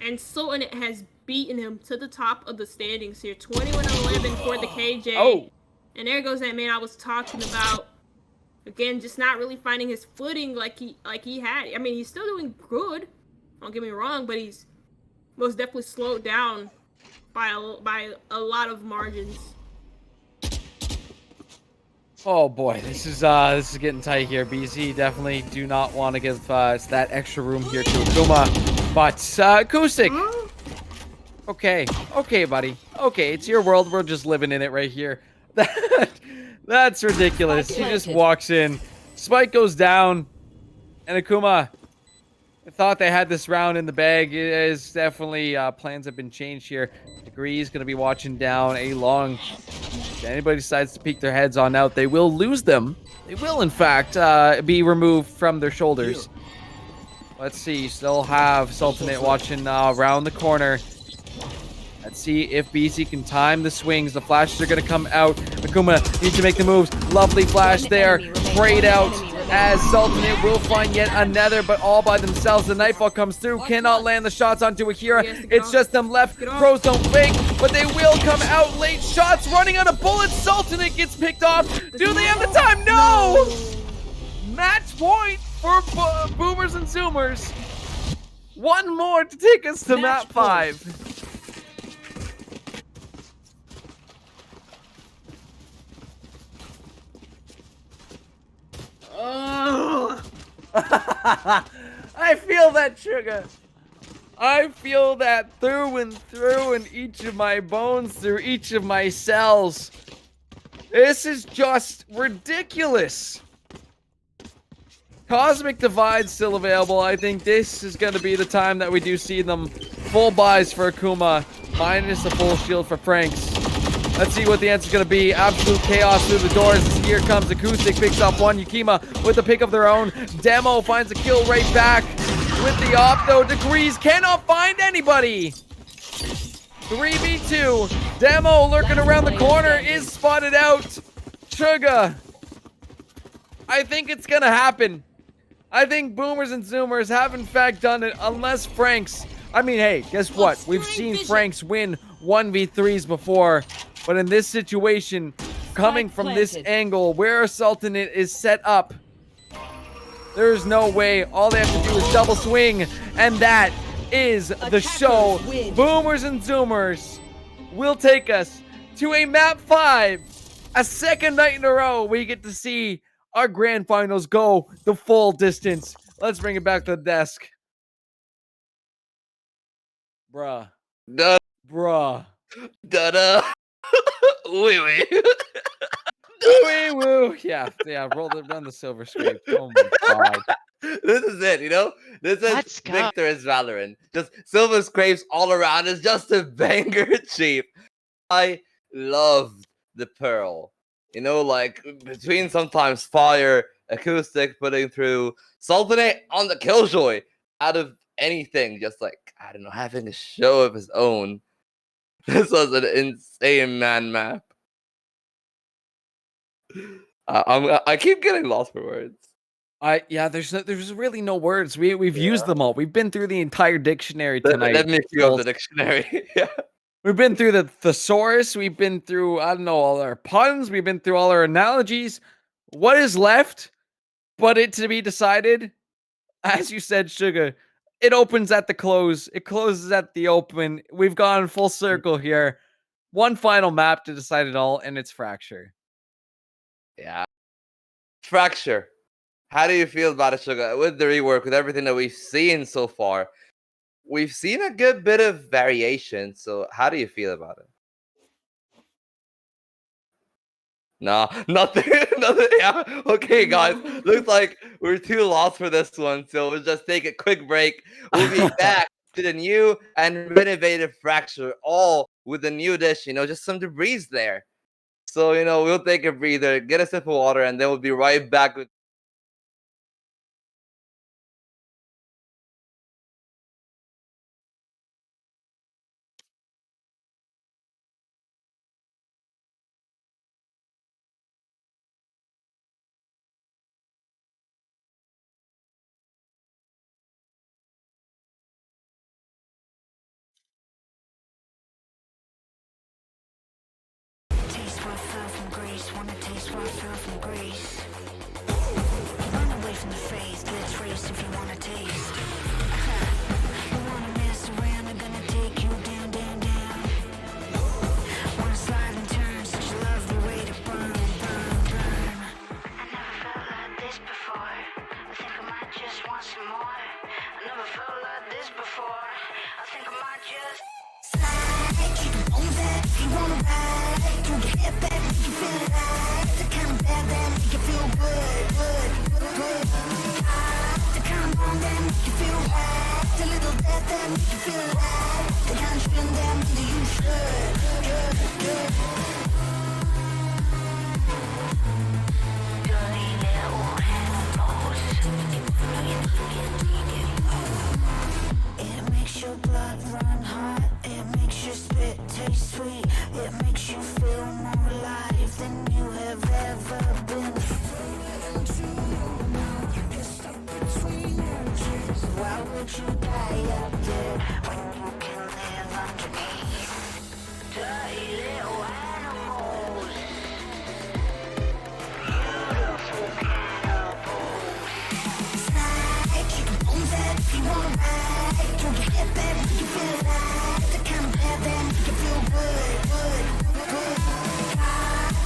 and Sultan has beaten him to the top of the standings here. 21-11 for the KJ. Oh. And there goes that man I was talking about. Again, just not really finding his footing like he had. I mean, he's still doing good. Don't get me wrong, but he's most definitely slowed down by a lot of margins. Oh boy, this is getting tight here. BZ definitely do not want to give us that extra room here to Akuma, but Acoustic. Okay, buddy. Okay, it's your world. We're just living in it right here. That's ridiculous. He just walks in. Spike goes down. And Akuma thought they had this round in the bag. It is definitely, plans have been changed here. Degree is going to be watching down A long. If anybody decides to peek their heads on out, they will lose them. They will, in fact, be removed from their shoulders. Let's see. Still have Sultanate watching around the corner. Let's see if BZ can time the swings. The flashes are going to come out. Akuma needs to make the moves. Lovely flash there. Sprayed out as Sultanate will find yet another, but all by themselves. The Nightfall comes through. Cannot land the shots onto Akira. It's just them left. Pros don't fake, but they will come out late. Shots running out of bullets. Sultanate gets picked off. Do they have the time? No! Match point for Boomers and Zoomers. One more to take us to map 5. I feel that, Sugar. I feel that through and through in each of my bones, through each of my cells. This is just ridiculous. Cosmic Divide still available. I think this is going to be the time that we do see them. Full buys for Akuma, minus the full shield for Franks. Let's see what the answer's going to be. Absolute chaos through the doors. Here comes Acoustic, picks up one. Yakima with a pick of their own. Demo finds a kill right back with the op, though. Degrees cannot find anybody. 3v2. Demo lurking around the corner is spotted out. Suga. I think it's going to happen. I think Boomers and Zoomers have in fact done it, unless Franks. I mean, hey, guess what? We've seen Franks win 1v3s before. But in this situation, coming from this angle where Sultanate is set up, there's no way. All they have to do is double swing, and that is the show. Boomers and Zoomers will take us to a map 5, a second night in a row we get to see our grand finals go the full distance. Let's bring it back to the desk. Bruh. Da Bruh. da da. Wait. Wee woo. Yeah, run the silver scrape. Oh my god. This is it, you know? This is Let's go. Victoris Valorant. Just silver scrapes all around. It's just a banger, Chief. I loved the Pearl. You know, like between sometimes fire, acoustic, putting through Sultanate on the Killjoy. Out of anything, just like, I don't know, having a show of his own. This was an insane man map. I keep getting lost for words. There's really no words. We've used them all. We've been through the entire dictionary tonight. Let me feel the dictionary. Yeah. We've been through the thesaurus. We've been through, I don't know, all our puns. We've been through all our analogies. What is left but it to be decided? As you said, Sugar, it opens at the close. It closes at the open. We've gone full circle here. One final map to decide it all, and it's Fracture. Yeah. Fracture. How do you feel about it, Sugar? With the rework, with everything that we've seen so far, we've seen a good bit of variation. So how do you feel about it? Nah, nothing. Nothing. Yeah. Okay, guys. Looks like we're too lost for this one. So we'll just take a quick break. We'll be back to the new and renovated Fracture, all with a new dish, you know, just some debris there. So, you know, we'll take a breather, get a sip of water, and then we'll be right back with. Taste what I fell from grace, wanna taste what I fell from grace. Run away from the face, let's race if you wanna taste. You wanna mess around, I'm gonna take you down, down, down. Wanna slide and turn, such a lovely way to burn, burn, burn. I never felt like this before. I think I might just want some more. I never felt like this before. I think I might just slide, keep it on that if you wanna ride. Throw your head back, make you feel alive. The kind of bad that make you feel good, good, good. The kind of bomb that make you feel right. The little death that make you feel alive. The kind of feeling that maybe you should, good, good. Dirty little animals. It makes your blood run hot. It makes your spit taste sweet. It makes you feel more alive than you have ever been. Why would you die up there when you can live underneath? Dirty little animals. Beautiful cannibals. Slide, kick a bones out if you wanna ride. Throw your head back, make you feel alive. The kind of bad that make you feel good, good, good.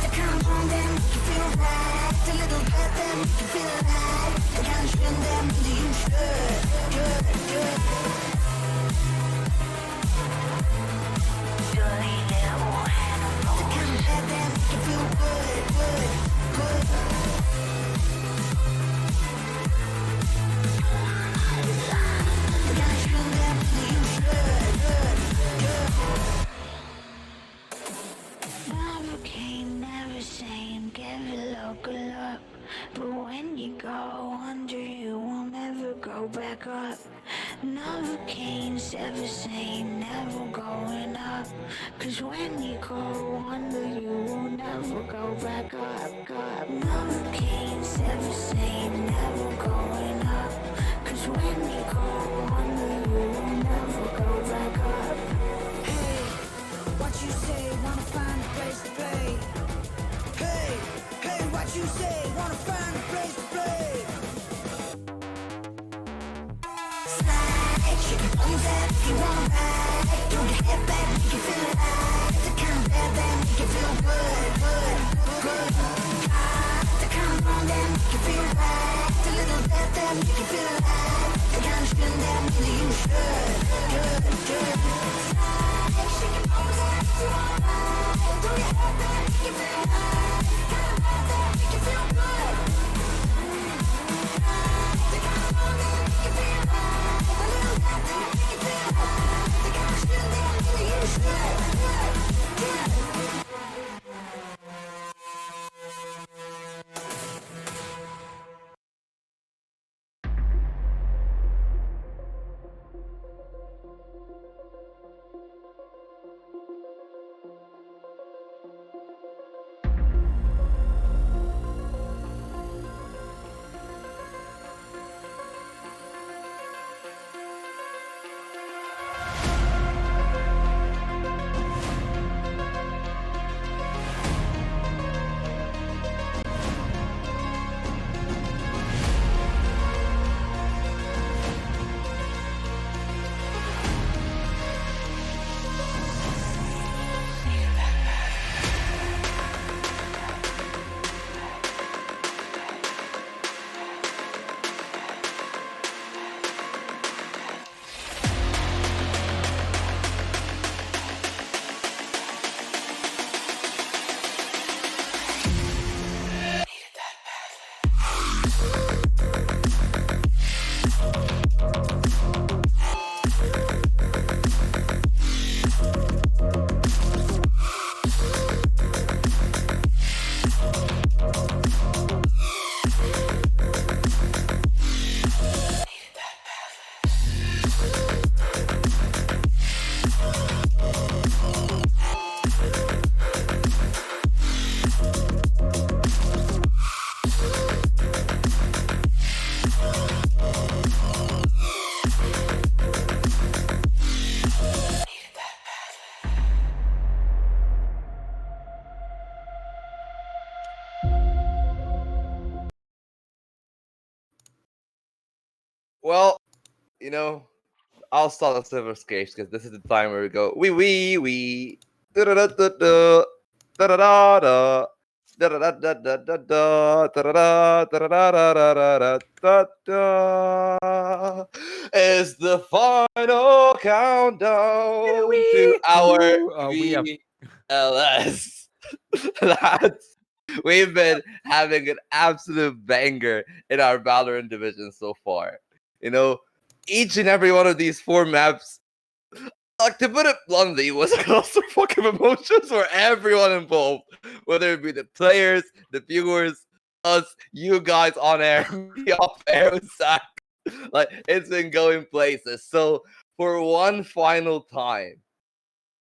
The kind of bomb that make you feel right. The little death that make you feel alive. The kind of feeling that maybe you should, good, good. Dirty little animals. The kind of bad that make you feel good, good, good. The kind of feeling that maybe you should, good, good. Never came, never same, give it local up. But when you go under, you will never go back up. Never came, never same, never going up. Cause when you go under, you will never go back up, up. Never came, never same, never going up. Cause when you go under, you will never go back up. Hey, what you say, wanna find a place to play? Hey, hey, what you say, wanna find a place to play? Slide, shake your bones out if you wanna ride. Throw your head back, make you feel alive. The kind of bad that make you feel good, good, good. The kind of bomb that make you feel right. The little death that make you feel alive. The kind of feeling that maybe you should, good, good. Slide, shake your bones out if you wanna ride. Throw your head back, make you feel alive. you know, I'll start the silver skate because this is the time where we go wee da da da da da da da da da. Da da da da da da da da da da da da da. Is the final countdown to our We have VLS. Lads, we've been having an absolute banger in our Valorant division so far. You know, each and every one of these 4 maps, like, to put it bluntly, was a clusterfuck of emotions for everyone involved, whether it be the players, the viewers, us, you guys on air, me off air with Zach. Like, it's been going places. So, for one final time,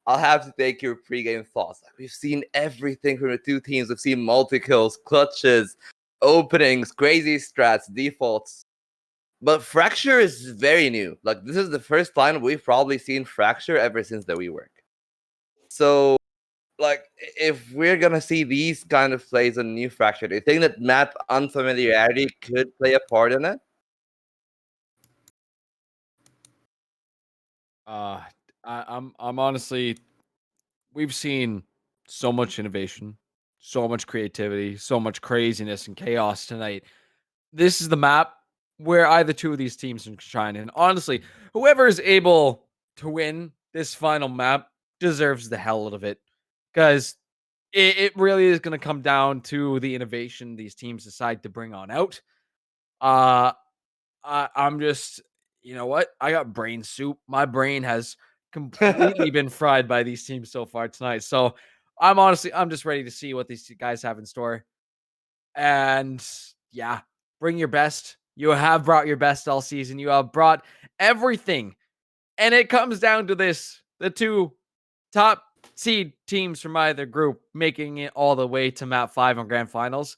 I'll have to take your pregame thoughts. Like, we've seen everything from the 2 teams. We've seen multi-kills, clutches, openings, crazy strats, defaults. But Fracture is very new. Like, this is the first time we've probably seen Fracture ever since the rework. So, like, if we're gonna see these kind of plays on new Fracture, do you think that map unfamiliarity could play a part in it? I'm honestly, we've seen so much innovation, so much creativity, so much craziness and chaos tonight. This is the map where either two of these teams can shine. And honestly, whoever is able to win this final map deserves the hell out of it. Because it really is going to come down to the innovation these teams decide to bring on out. Uh I'm just, you know what? I got brain soup. My brain has completely been fried by these teams so far tonight. So I'm just ready to see what these guys have in store. And yeah, bring your best. You have brought your best all season. You have brought everything. And it comes down to this: the 2 top seed teams from either group making it all the way to map 5 on grand finals.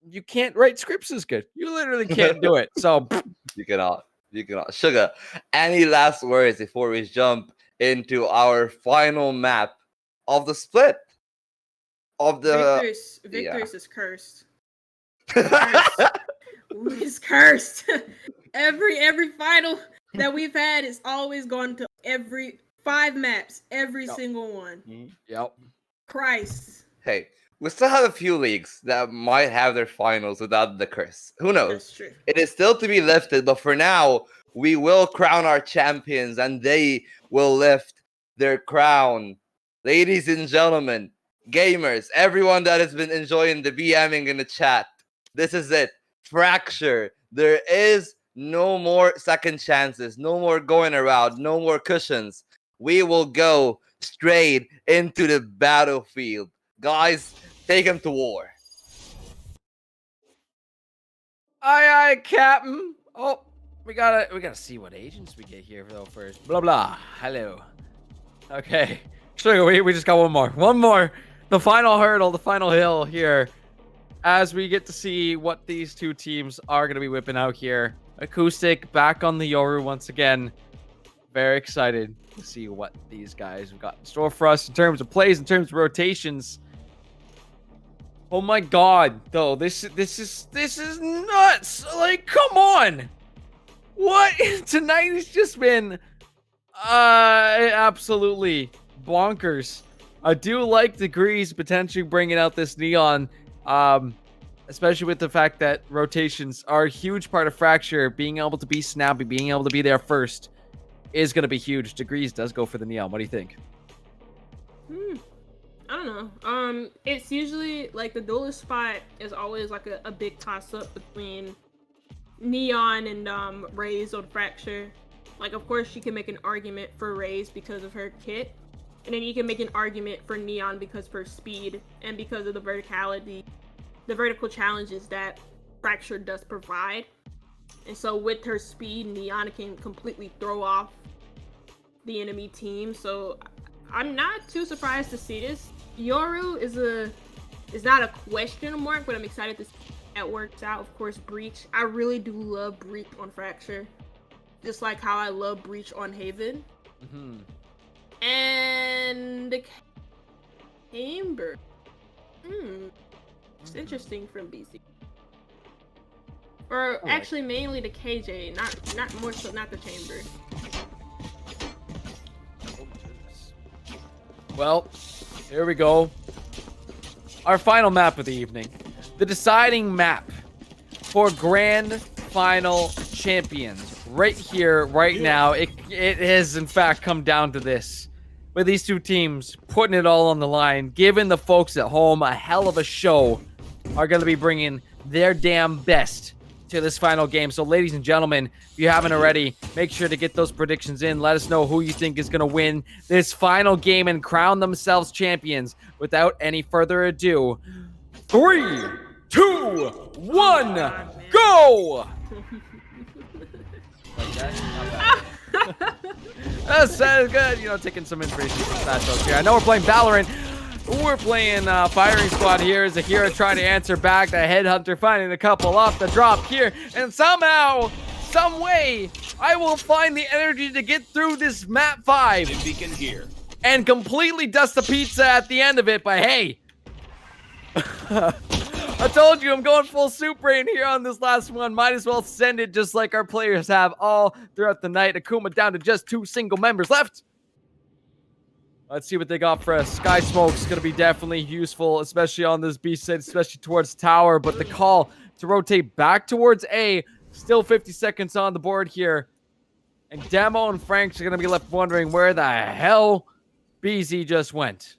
You can't write scripts as good. You literally can't do it. So You cannot. You cannot. Sugar, any last words before we jump into our final map of the split? Of the Victoris is cursed. Cursed. He's cursed. every final that we've had is always gone to every 5 maps, every single one. Yep. Christ. Hey, we still have a few leagues that might have their finals without the curse. Who knows? That's true. It is still to be lifted, but for now, we will crown our champions and they will lift their crown. Ladies and gentlemen, gamers, everyone that has been enjoying the BMing in the chat, this is it. Fracture. There is no more second chances, no more going around, no more cushions. We will go straight into the battlefield. Guys, take him to war. Aye, Captain. Oh, we gotta see what agents we get here though first. Blah blah. Hello. Okay. So we just got one more. One more. The final hurdle, the final hill here. As we get to see what these 2 teams are gonna be whipping out here. Acoustic back on the Yoru once again. Very excited to see what these guys have got in store for us in terms of plays, in terms of rotations. Oh my god, though, this is nuts. Like, come on. What? Tonight has just been absolutely bonkers. I do like Degrees potentially bringing out this neon, especially with the fact that rotations are a huge part of Fracture. Being able to be snappy, being able to be there first is going to be huge. Degrees does go for the neon. What do you think? I don't know. It's usually like the duelist spot is always like a big toss up between Neon and Raze on Fracture. Like, of course, you can make an argument for Raze because of her kit, and then you can make an argument for Neon because of her speed and because of the verticality, the vertical challenges that Fracture does provide. And so with her speed, Neon can completely throw off the enemy team. So I'm not too surprised to see this. Yoru is not a question mark, but I'm excited to see how that works out. Of course, Breach. I really do love Breach on Fracture, just like how I love Breach on Haven. And the Camber. It's interesting from BC. Or actually, mainly the KJ, not more so, not the chamber. Well, here we go. Our final map of the evening. The deciding map for Grand Final Champions. Right here, right now. It has, in fact, come down to this. With these two teams putting it all on the line, giving the folks at home a hell of a show, are going to be bringing their damn best to this final game. So, ladies and gentlemen, if you haven't already, make sure to get those predictions in. Let us know who you think is going to win this final game and crown themselves champions. Without any further ado, 3, 2, 1, go! Like that? Not bad. That's good. You know, taking some inspiration from Smash Bros. Here. I know we're playing Valorant. We're playing Firing Squad here. Zahira trying to answer back. The Headhunter finding a couple off the drop here. And somehow, some way, I will find the energy to get through this map 5. Beacon here. And completely dust the pizza at the end of it. But hey, I told you I'm going full Super Brain here on this last one. Might as well send it just like our players have all throughout the night. Akuma down to just 2 single members left. Let's see what they got for us. Sky Smoke's going to be definitely useful, especially on this B side, especially towards tower. But the call to rotate back towards A, still 50 seconds on the board here. And Demo and Franks are going to be left wondering where the hell BZ just went.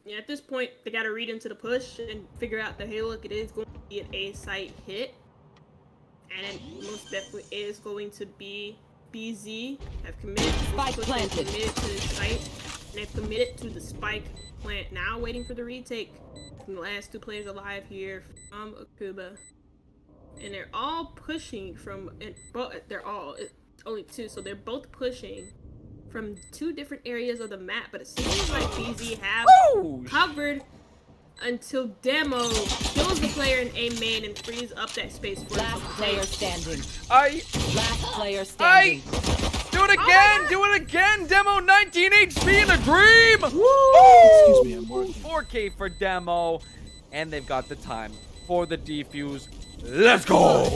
Yeah, at this point, they got to read into the push and figure out that, hey, look, it is going to be an A site hit. And it most definitely is going to be BZ. Have committed to Spike push, planted. committed to the site. And they've committed to the spike plant. Now waiting for the retake from the last 2 players alive here from Akuma. And they're all pushing from, they're all, it's only 2, so they're both pushing from 2 different areas of the map, but it seems like BZ have covered until Demo kills the player in A main and frees up that space for Last player standing. Last player I standing. do it again, do it again. Demo 19 HP in a dream. Excuse me, I'm working. 4K for Demo, and they've got the time for the defuse. Let's go.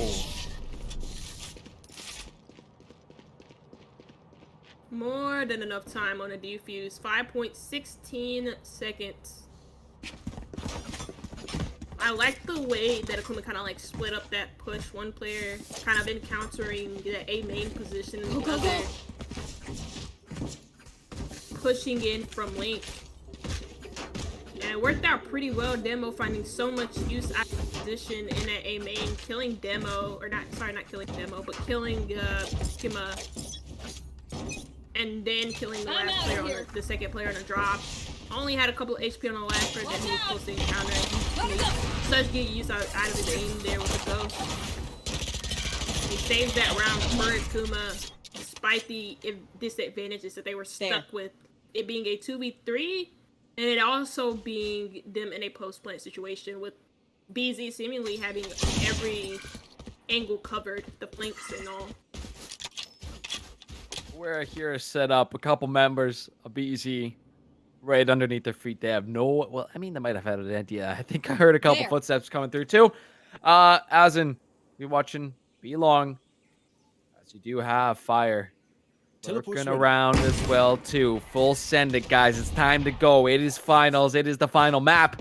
More than enough time on a defuse. 5.16 seconds. I like the way that Akuma kind of like split up that push. One player kind of encountering the A main position, and the other pushing in from Link. And it worked out pretty well. Demo finding so much use out of position in that A main, killing Demo, or not killing Demo, but killing Kima. And then killing the last player on the second player on a drop. Only had a couple of HP on the last player that he was supposed to encounter. He made such good use out of his aim there with the ghost. He saved that round for Akuma, despite the disadvantages that they were stuck with. It being a 2v3, and it also being them in a post-plant situation with BZ seemingly having every angle covered, the flanks and all. We're here set up. A couple members of BZ right underneath their feet. They have no... Well, I mean, they might have had an idea. I think I heard a couple footsteps coming through, too. As in, be watching, be long. As you do have fire. Lurking around as well, too. Full send it, guys. It's time to go. It is finals. It is the final map.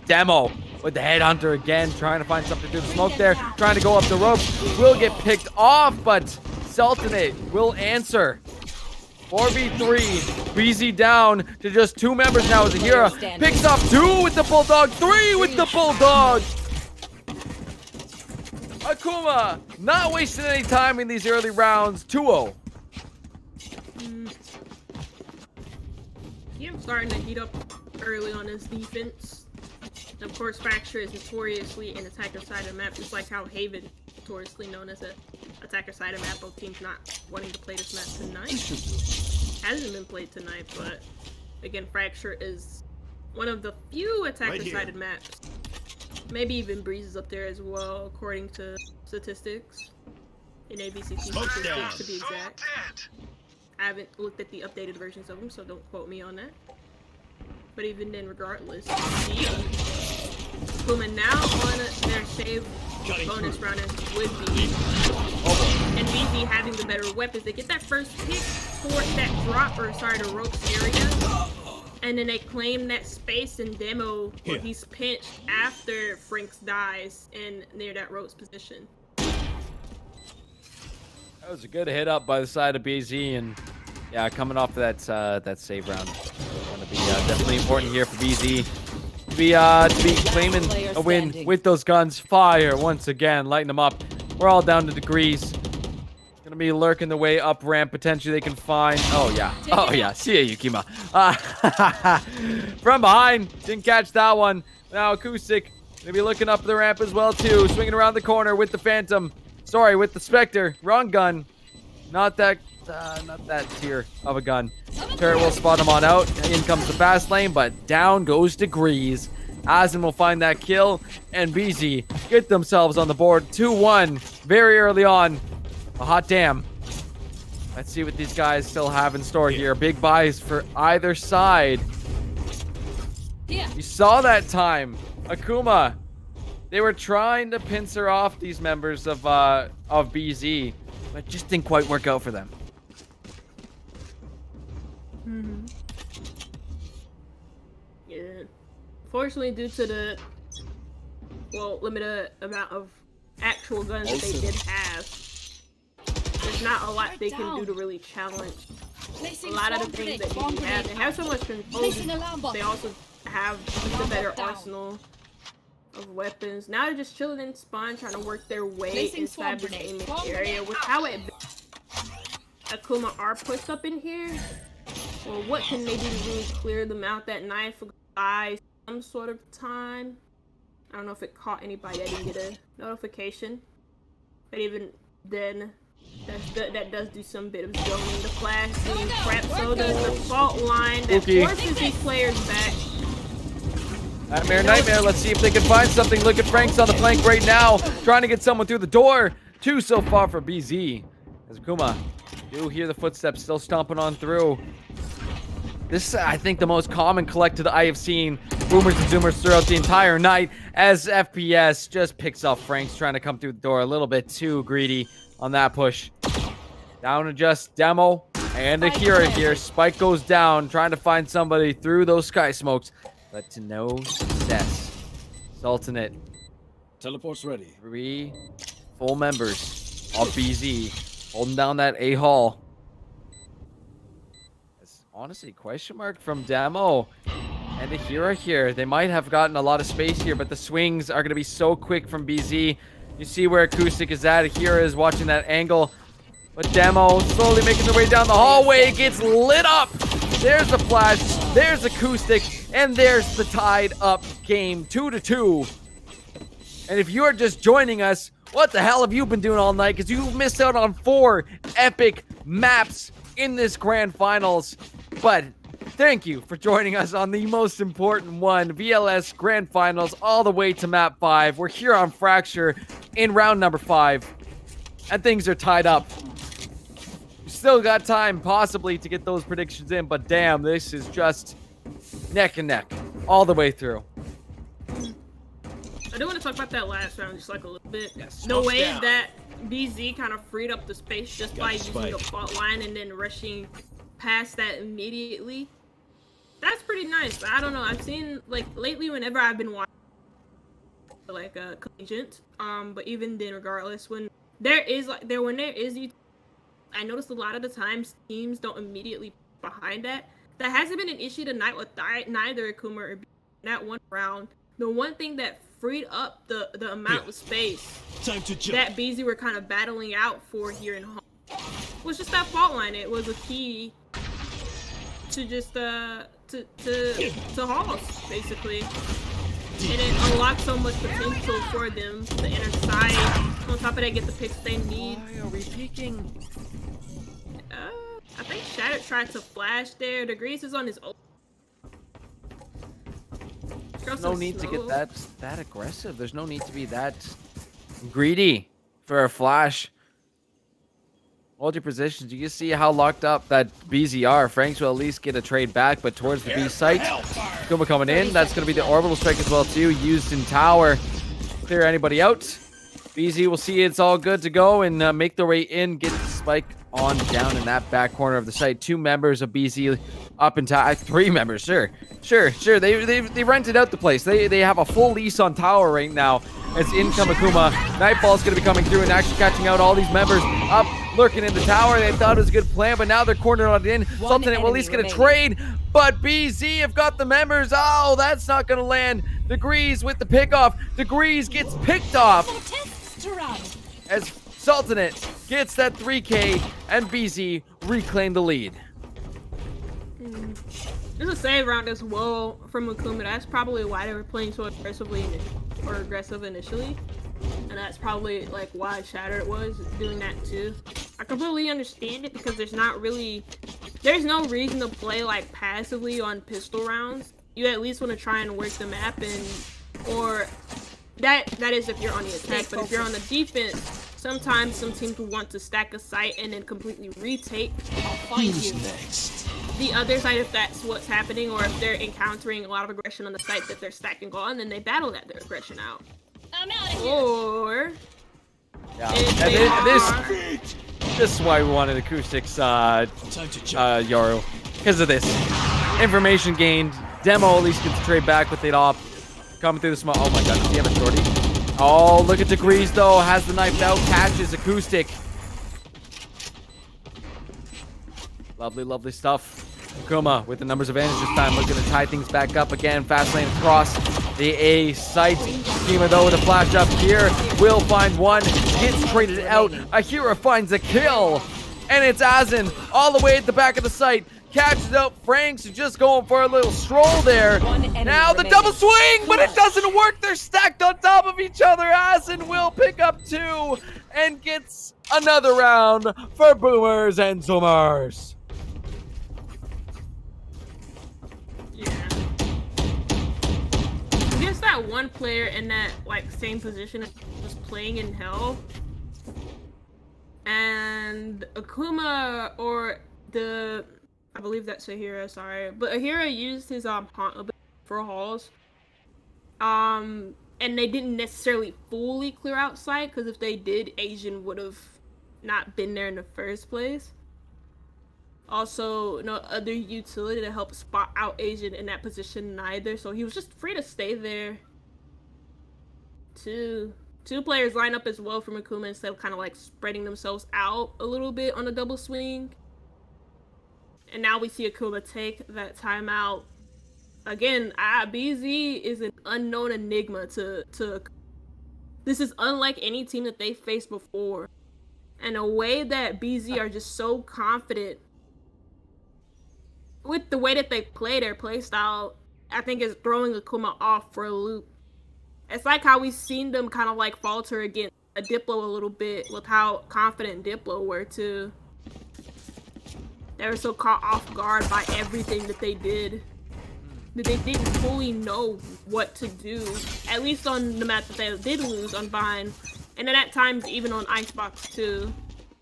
Demo with the Headhunter again. Trying to find something through the smoke there. Trying to go up the ropes. Will get picked off, but Sultanate will answer. 4v3. BZ down to just 2 members now as Zahira picks off 2 with the Bulldog. 3 with the Bulldog. Akuma not wasting any time in these early rounds. 2-0. Yeah, I'm starting to heat up early on his defense. Of course, Fracture is notoriously an attacker side of the map, just like how Haven notoriously known as a attacker side of the map. Both teams not wanting to play this map tonight. Hasn't been played tonight, but again, Fracture is one of the few attacker-sided maps. Maybe even Breeze is up there as well, according to statistics. In ABCT statistics, to be exact. I haven't looked at the updated versions of them, so don't quote me on that. But even then, regardless, Akuma now on their save bonus round as would be. And BZ having the better weapons, they get that first pick towards that drop, or sorry, the ropes area. And then they claim that space in demo where he's pinched after Franks dies and near that ropes position. That was a good hit up by the side of BZ, and yeah, coming off that that save round, going to be definitely important here for BZ to be claiming a win with those guns. Fire once again, lighting them up. We're all down to degrees. Gonna be lurking the way up ramp. Potentially they can find. Oh yeah. See ya, Yukima. From behind, didn't catch that one. Now Acoustic gonna be looking up the ramp as well too. Swinging around the corner with the Phantom. Sorry, with the Spectre. Wrong gun. Not that tier of a gun. Turret will spot him on out. In comes the fast lane, but down goes Degrees. Asin will find that kill, and BZ get themselves on the board. 2-1 very early on. A hot damn. Let's see what these guys still have in store here. Big buys for either side. You saw that time. Akuma. They were trying to pincer off these members of BZ, but it just didn't quite work out for them. Yeah. Fortunately, due to the limited amount of actual guns that they did have, there's not a lot they can do to really challenge a lot of the things that BZ have. They have so much control. They also have the better arsenal of weapons. Now they're just chilling in spawn, trying to work their way inside the aiming area. With how Akuma are pushed up in here, well, what can they do to really clear them out? That knife will buy some sort of time. I don't know if it caught anybody. I didn't get a notification, but even then, that does do some bit of zoning. The flash being crap, so does the fault line that forces these players back. Nightmare, let's see if they can find something. Look at Frank's on the flank right now, trying to get someone through the door. 2 so far for BZ. As Akuma, you hear the footsteps still stomping on through. This is, I think, the most common collected I have seen boomers and zoomers throughout the entire night, as FPS just picks off Frank's trying to come through the door. A little bit too greedy on that push. Down to just Demo and Akira here. Spike goes down, trying to find somebody through those sky smokes, but to no success. Sultanate. Teleport's ready. 3 full members of BZ holding down that A hall. It's honestly question mark from Demo and Akira here. They might have gotten a lot of space here, but the swings are going to be so quick from BZ. You see where Acoustic is at. Akira is watching that angle, but Demo slowly making their way down the hallway. Gets lit up. There's the flash. There's Acoustic. And there's the tied up game, 2-2. And if you're just joining us, what the hell have you been doing all night? Because you missed out on 4 epic maps in this grand finals. But thank you for joining us on the most important one, VLS grand finals, all the way to map 5. We're here on Fracture in round number 5. And things are tied up. Still got time possibly to get those predictions in, but damn, this is just neck and neck all the way through. I do want to talk about that last round just like a little bit. Yes, the way that BZ kind of freed up the space just by using the fault line and then rushing past that immediately. That's pretty nice. I don't know. I've seen, like, lately whenever I've been watching like a collegiate, but even then, regardless, when there is I noticed a lot of the times teams don't immediately behind that. That hasn't been an issue tonight with neither Akuma or BZ. That one round. The one thing that freed up the amount of space that BZ were kind of battling out for here in home was just that fault line. It was a key to just to halls basically, and it unlocked so much potential for them. The inner side. On top of that, get the picks they need. Why are we peeking? I think Shattered tried to flash there. Degrees is on his own. There's no need to get that aggressive. There's no need to be that greedy for a flash. Hold your positions. You can see how locked up that BZR. Franks will at least get a trade back, but towards the B site. Kuma coming in. That's going to be the orbital strike as well too. Used in tower. Clear anybody out. BZ will see it's all good to go and make their way in, get the spike on down in that back corner of the site. 2 members of BZ up in tower. 3 members, sure. They rented out the place. They have a full lease on tower right now. As in come Akuma. Nightfall's going to be coming through and actually catching out all these members up, lurking in the tower. They thought it was a good plan, but now they're cornered on in. Sultanate will at least get a trade, but BZ have got the members. Oh, that's not going to land. Degrees with the pickoff. Degrees gets picked off as Sultanate gets that 3K and BZ reclaim the lead. There's a save round as well from Akuma. That's probably why they were playing so aggressive initially. And that's probably like why Shattered was doing that too. I completely understand it because there's no reason to play like passively on pistol rounds. You at least want to try and work the map or that is if you're on the attack, but if you're on the defense, sometimes some teams will want to stack a site and then completely retake the other side if that's what's happening, or if they're encountering a lot of aggression on the site that they're stacking on, then they battle that their aggression out. I'm out of here. Or This is why we wanted acoustics, Yaro, because of this information gained. Demo at least gets to trade back with it off. Coming through the smoke. Oh my god, does he have a shorty? Oh, look at Degrees though. Has the knife out, catches acoustic. Lovely stuff. Akuma with the numbers advantage this time, looking to tie things back up again. Fast lane across the A site. Kima though with a flash up here. Will find one. Gets traded out. Ahira finds a kill. And it's Azen all the way at the back of the site. Catches out Franks, just going for a little stroll there. Now the double swing, but it doesn't work. They're stacked on top of each other. Azen will pick up 2 and gets another round for Boomers and Zoomers. yeah. I guess that one player in that like same position was playing in hell. And Akuma or I believe that's Ahira, sorry. But Ahira used his haunt ability for halls. And they didn't necessarily fully clear out site, because if they did, Asian would have not been there in the first place. Also, no other utility to help spot out Asian in that position neither, so he was just free to stay there. Two players line up as well from Akuma instead of kind of like spreading themselves out a little bit on a double swing. And now we see Akuma take that timeout. Again, BZ is an unknown enigma to this is unlike any team that they faced before. And a way that BZ are just so confident with the way that they play their play style, I think is throwing Akuma off for a loop. It's like how we've seen them kind of like falter against a Diplo a little bit with how confident Diplo were too. They were so caught off guard by everything that they did that they didn't fully know what to do. At least on the map that they did lose on Vine. And then at times even on Icebox too,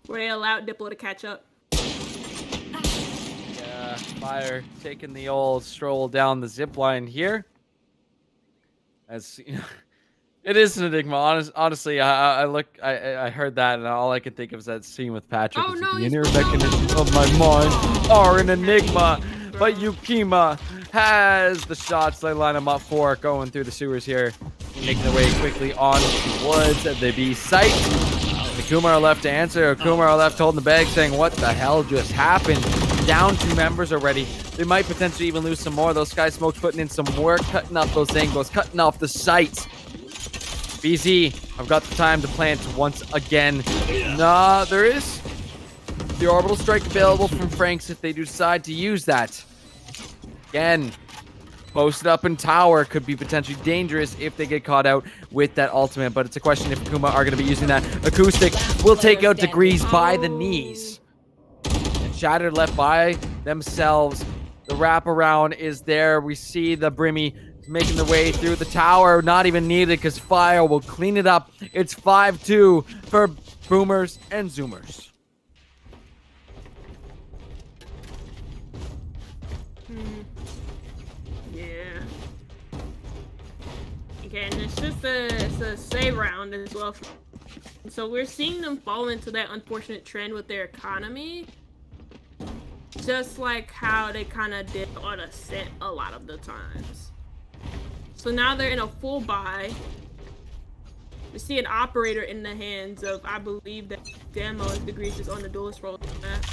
where they allowed Diplo to catch up. Yeah, Fire taking the old stroll down the zip line here. As you know, it is an enigma. Honestly, I heard that, and all I can think of is that scene with Patrick. Oh, Is no, the he's inner mechanisms of my mind are an enigma. But Yukima has the shots. They line him up for going through the sewers here, making their way quickly on the woods at the B site. The Kumar are left to answer. Kumar are left holding the bag, saying, "What the hell just happened?" Down 2 members already. They might potentially even lose some more. Those Sky Smokes putting in some work, cutting off those angles, cutting off the sights. BZ, I've got the time to plant once again. Nah, there is the orbital strike available from Franks if they decide to use that. Again, posted up in tower could be potentially dangerous if they get caught out with that ultimate, but it's a question if Akuma are going to be using that. Acoustic will take out Degrees by the knees. And Shattered left by themselves. The wraparound is there. We see the Brimmy making their way through the tower. Not even needed because Fire will clean it up. It's 5-2 for Boomers and Zoomers. Yeah. Again, it's a save round as well. So we're seeing them fall into that unfortunate trend with their economy. Just like how they kind of did on Ascent a lot of the times. So now they're in a full buy. We see an operator in the hands of, I believe that Demo is Degrees is on the duelist role map.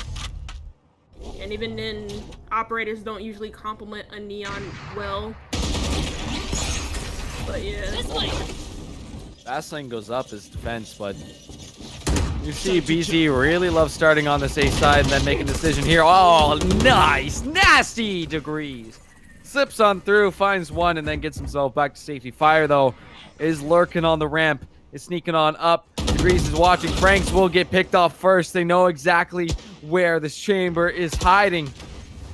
And even then, operators don't usually complement a Neon well. But yeah. Fast lane goes up as defense, but you see BZ really loves starting on this A side and then making a decision here. Oh, nice! Nasty Degrees! Slips on through, finds one, and then gets himself back to safety. Fire, though, is lurking on the ramp, is sneaking on up. Degrees is watching. Franks will get picked off first. They know exactly where this chamber is hiding.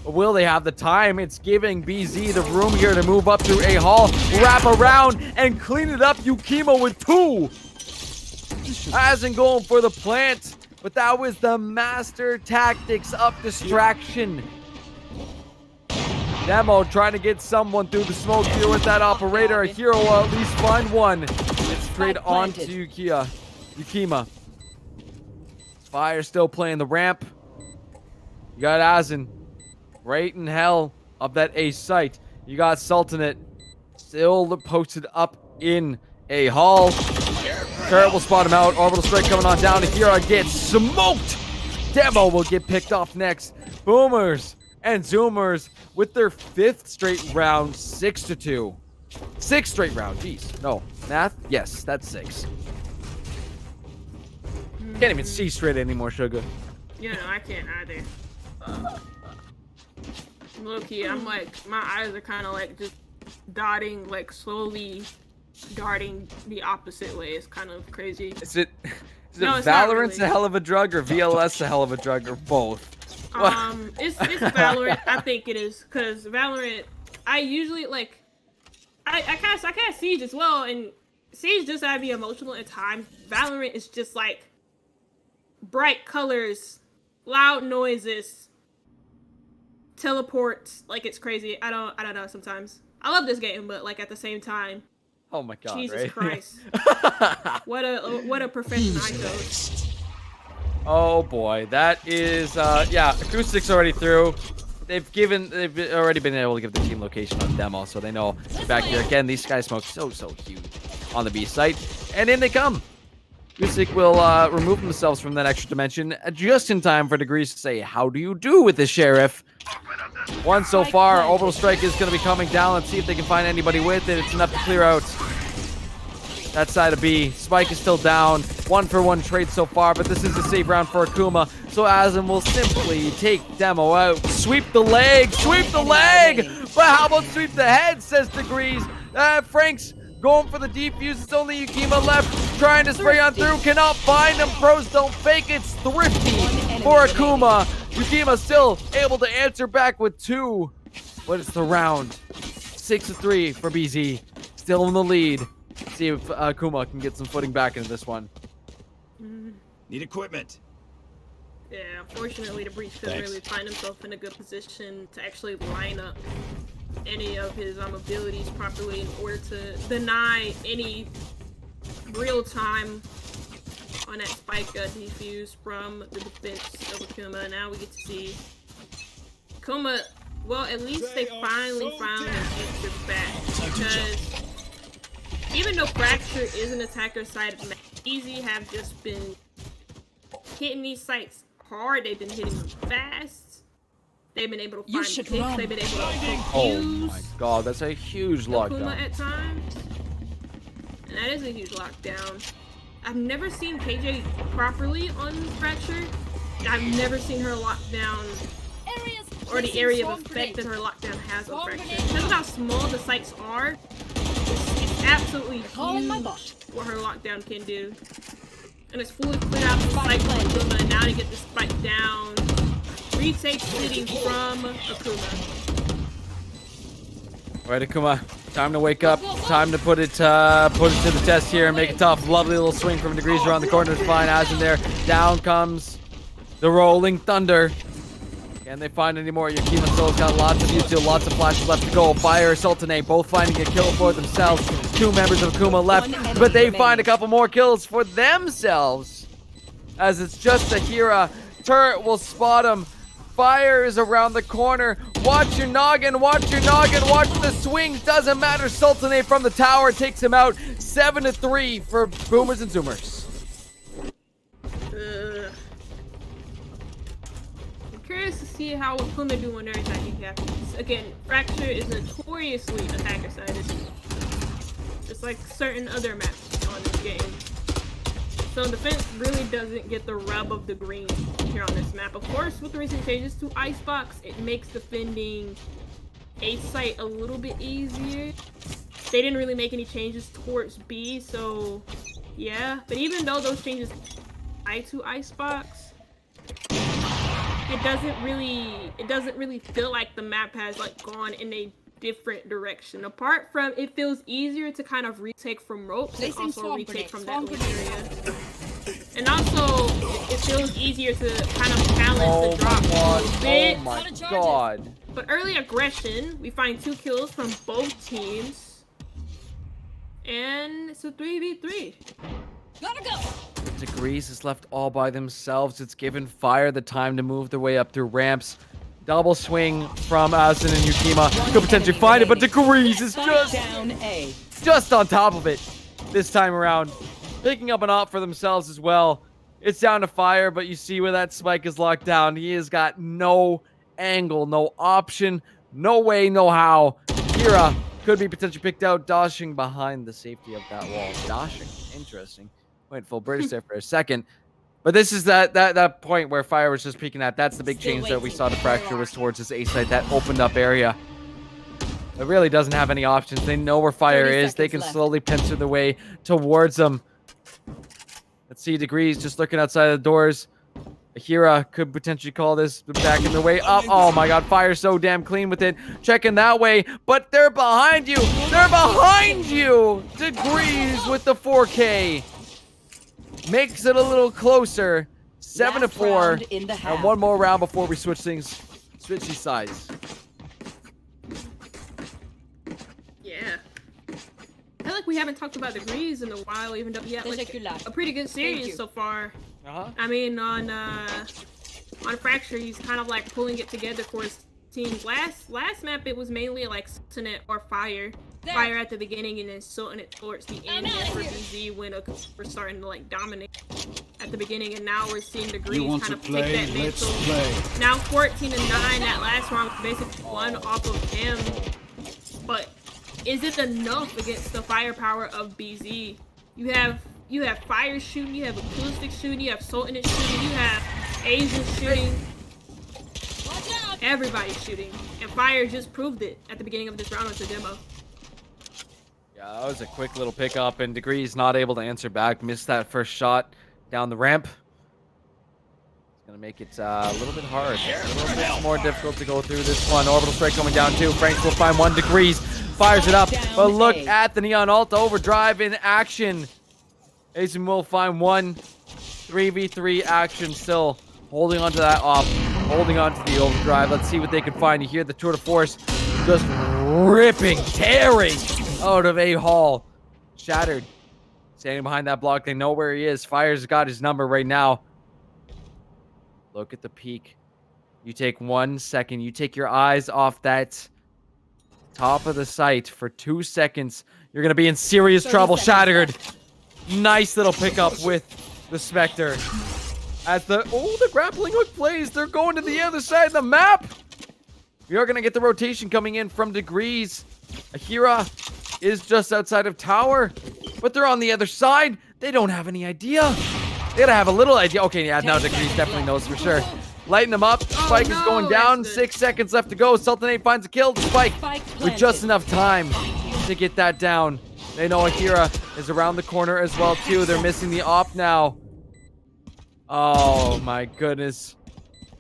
But will they have the time? It's giving BZ the room here to move up through A Hall, wrap around, and clean it up. Yukima with 2. Hasn't going for the plant, but that was the master tactics of distraction. Demo trying to get someone through the smoke here with that operator. A hero will at least find one. It's straight on to Yukima. Fire still playing the ramp. You got Azen right in hell of that A site. You got Sultanate still posted up in A Hall. Turret will spot him out. Orbital strike coming on down. Hira gets smoked. Demo will get picked off next. Boomers and Zoomers with their 5th straight round, 6-2. 6th straight round. Jeez. No. Math? Yes, that's 6. Can't even see straight anymore, Sugar. Yeah, no, I can't either. Low-key, I'm like, my eyes are kind of like just dotting, like slowly darting the opposite way. It's kind of crazy. Is it No, it's not Valorant's really. a hell of a drug or VLS a hell of a drug or both? It's Valorant. I think it is, because Valorant, I usually like, I cast Siege as well, and Siege just had me emotional at times. Valorant is just like bright colors, loud noises, teleports, like it's crazy. I don't know sometimes. I love this game, but like at the same time, Oh my god, Jesus right? Christ. What a profession I chose. Oh boy, that is yeah, acoustics already through. They've already been able to give the team location on demo, so they know back here again. These guys smoke so huge on the B site, and in they come. Acoustic will remove themselves from that extra dimension just in time for Degrees to say, "How do you do with the sheriff?" One so far. Orbital strike is going to be coming down. Let's see if they can find anybody with it. It's enough to clear out that side of B. Spike is still down. 1-for-1 trade so far, but this is a safe round for Akuma. So Azim will simply take Demo out. Sweep the leg! Sweep the leg! But how about sweep the head, says Degrees. Frank's going for the defuse. It's only Yukima left. Trying to spray on through. Cannot find him. Pros don't fake. It's thrifty for Akuma. Yukima still able to answer back with 2. But it's the round. 6-3 for BZ. Still in the lead. See if Akuma can get some footing back into this one. Need equipment. Yeah, unfortunately, the Breach couldn't really find himself in a good position to actually line up any of his abilities properly in order to deny any real time on that spike defuse from the defense of Akuma. Now we get to see Akuma. Well, at least they finally found an answer back, because even though Fracture is an attacker side, Easy have just been hitting these sites hard. They've been hitting them fast. They've been able to find picks. They've been able to confuse. Oh my god, that's a huge Akuma lockdown. at times. And that is a huge lockdown. I've never seen KJ properly on Fracture. I've never seen her lock down, or the area of effect that her lockdown has on Fracture. Because of how small the sites are, it's absolutely huge what her lockdown can do. And it's fully cleared out the spike from Akuma, and now to get the spike down. Retake city from Akuma. Alright, Akuma, time to wake up. Time to put it to the test here and make it tough. Lovely little swing from Degrees around the corner to find As in there. Down comes the Rolling Thunder. Can they find any more? Yakima still's got lots of util, lots of flashes left to go. Fire, Sultanate, both finding a kill for themselves. 2 members of Akuma left, but they find a couple more kills for themselves. As it's just Akira. Turret will spot him. Fire is around the corner. Watch your noggin, watch your noggin, watch the swing. Doesn't matter. Sultanate from the tower takes him out. 7-3 for Boomers and Zoomers. I'm curious to see how Akuma do when every time he captures. Again, Fracture is notoriously attacker-sided, just like certain other maps on this game. So defense really doesn't get the rub of the green here on this map. Of course, with the recent changes to Icebox, it makes defending A site a little bit easier. They didn't really make any changes towards B, so yeah. But even though those changes apply to Icebox, it doesn't really feel like the map has like gone in a different direction. Apart from, it feels easier to kind of retake from ropes and also retake from that lead area. And also, it feels easier to kind of challenge the drop a little bit. Oh my god. But early aggression, we find 2 kills from both teams. And it's a 3v3. Gotta go. Degrees is left all by themselves. It's given Fire the time to move their way up through ramps. Double swing from Asin and Yukima. Could potentially find it, but Degrees is just on top of it this time around. Picking up an op for themselves as well. It's down to Fire, but you see where that spike is locked down. He has got no angle, no option, no way, no how. Kira could be potentially picked out, dashing behind the safety of that wall. Dashing, interesting. Went full British there for a second. But this is that point where Fire was just peeking at. That's the big change that we saw. The Fracture was towards this A site, that opened up area. It really doesn't have any options. They know where Fire is. They can slowly pincer the way towards them. Let's see, Degrees just looking outside the doors. Akira could potentially call this back in the way up. Oh my god, Fire's so damn clean with it. Checking that way, but they're behind you. They're behind you. Degrees with the 4K. Makes it a little closer. 7-4. And one more round before we switch these sides. Yeah. I feel like we haven't talked about Degrees in a while, even though we had like a pretty good series so far. I mean, on Fracture, he's kind of like pulling it together for his team. Last map, it was mainly like Sultanate or Fire. Fire at the beginning and then Sultanate towards the end for BZ when we're starting to like dominate at the beginning, and now we're seeing Degrees kind of take that mantle. Now 14-9, that last round was basically one off of him. But is it enough against the firepower of BZ? You have Fire shooting, you have Acoustic shooting, you have Sultanate shooting, you have Asian shooting. Everybody's shooting. And Fire just proved it at the beginning of this round with the demo. Yeah, that was a quick little pickup, and Degrees not able to answer back. Missed that first shot down the ramp. It's going to make it a little bit hard. A little bit more difficult to go through this one. Orbital Strike coming down too. Franks will find 1. Degrees fires it up. But look at the Neon Alta Overdrive in action. Asim will find 1. 3v3 action still. Holding onto that op. Holding onto the overdrive. Let's see what they can find. You hear the tour de force just ripping, tearing out of A Hall. Shattered. Standing behind that block. They know where he is. Fire's got his number right now. Look at the peak. You take 1 second. You take your eyes off that top of the site for 2 seconds. You're going to be in serious trouble. Shattered. Nice little pickup with the Spectre. As the grappling hook plays. They're going to the other side of the map. We are going to get the rotation coming in from Degrees. Akira is just outside of tower, but they're on the other side. They don't have any idea. They gotta have a little idea. Okay, yeah, now Degrees definitely knows for sure. Lighten them up. Spike is going down. 6 seconds left to go. Sultanate finds a kill. Spike with just enough time to get that down. They know Akira is around the corner as well, too. They're missing the op now. Oh, my goodness.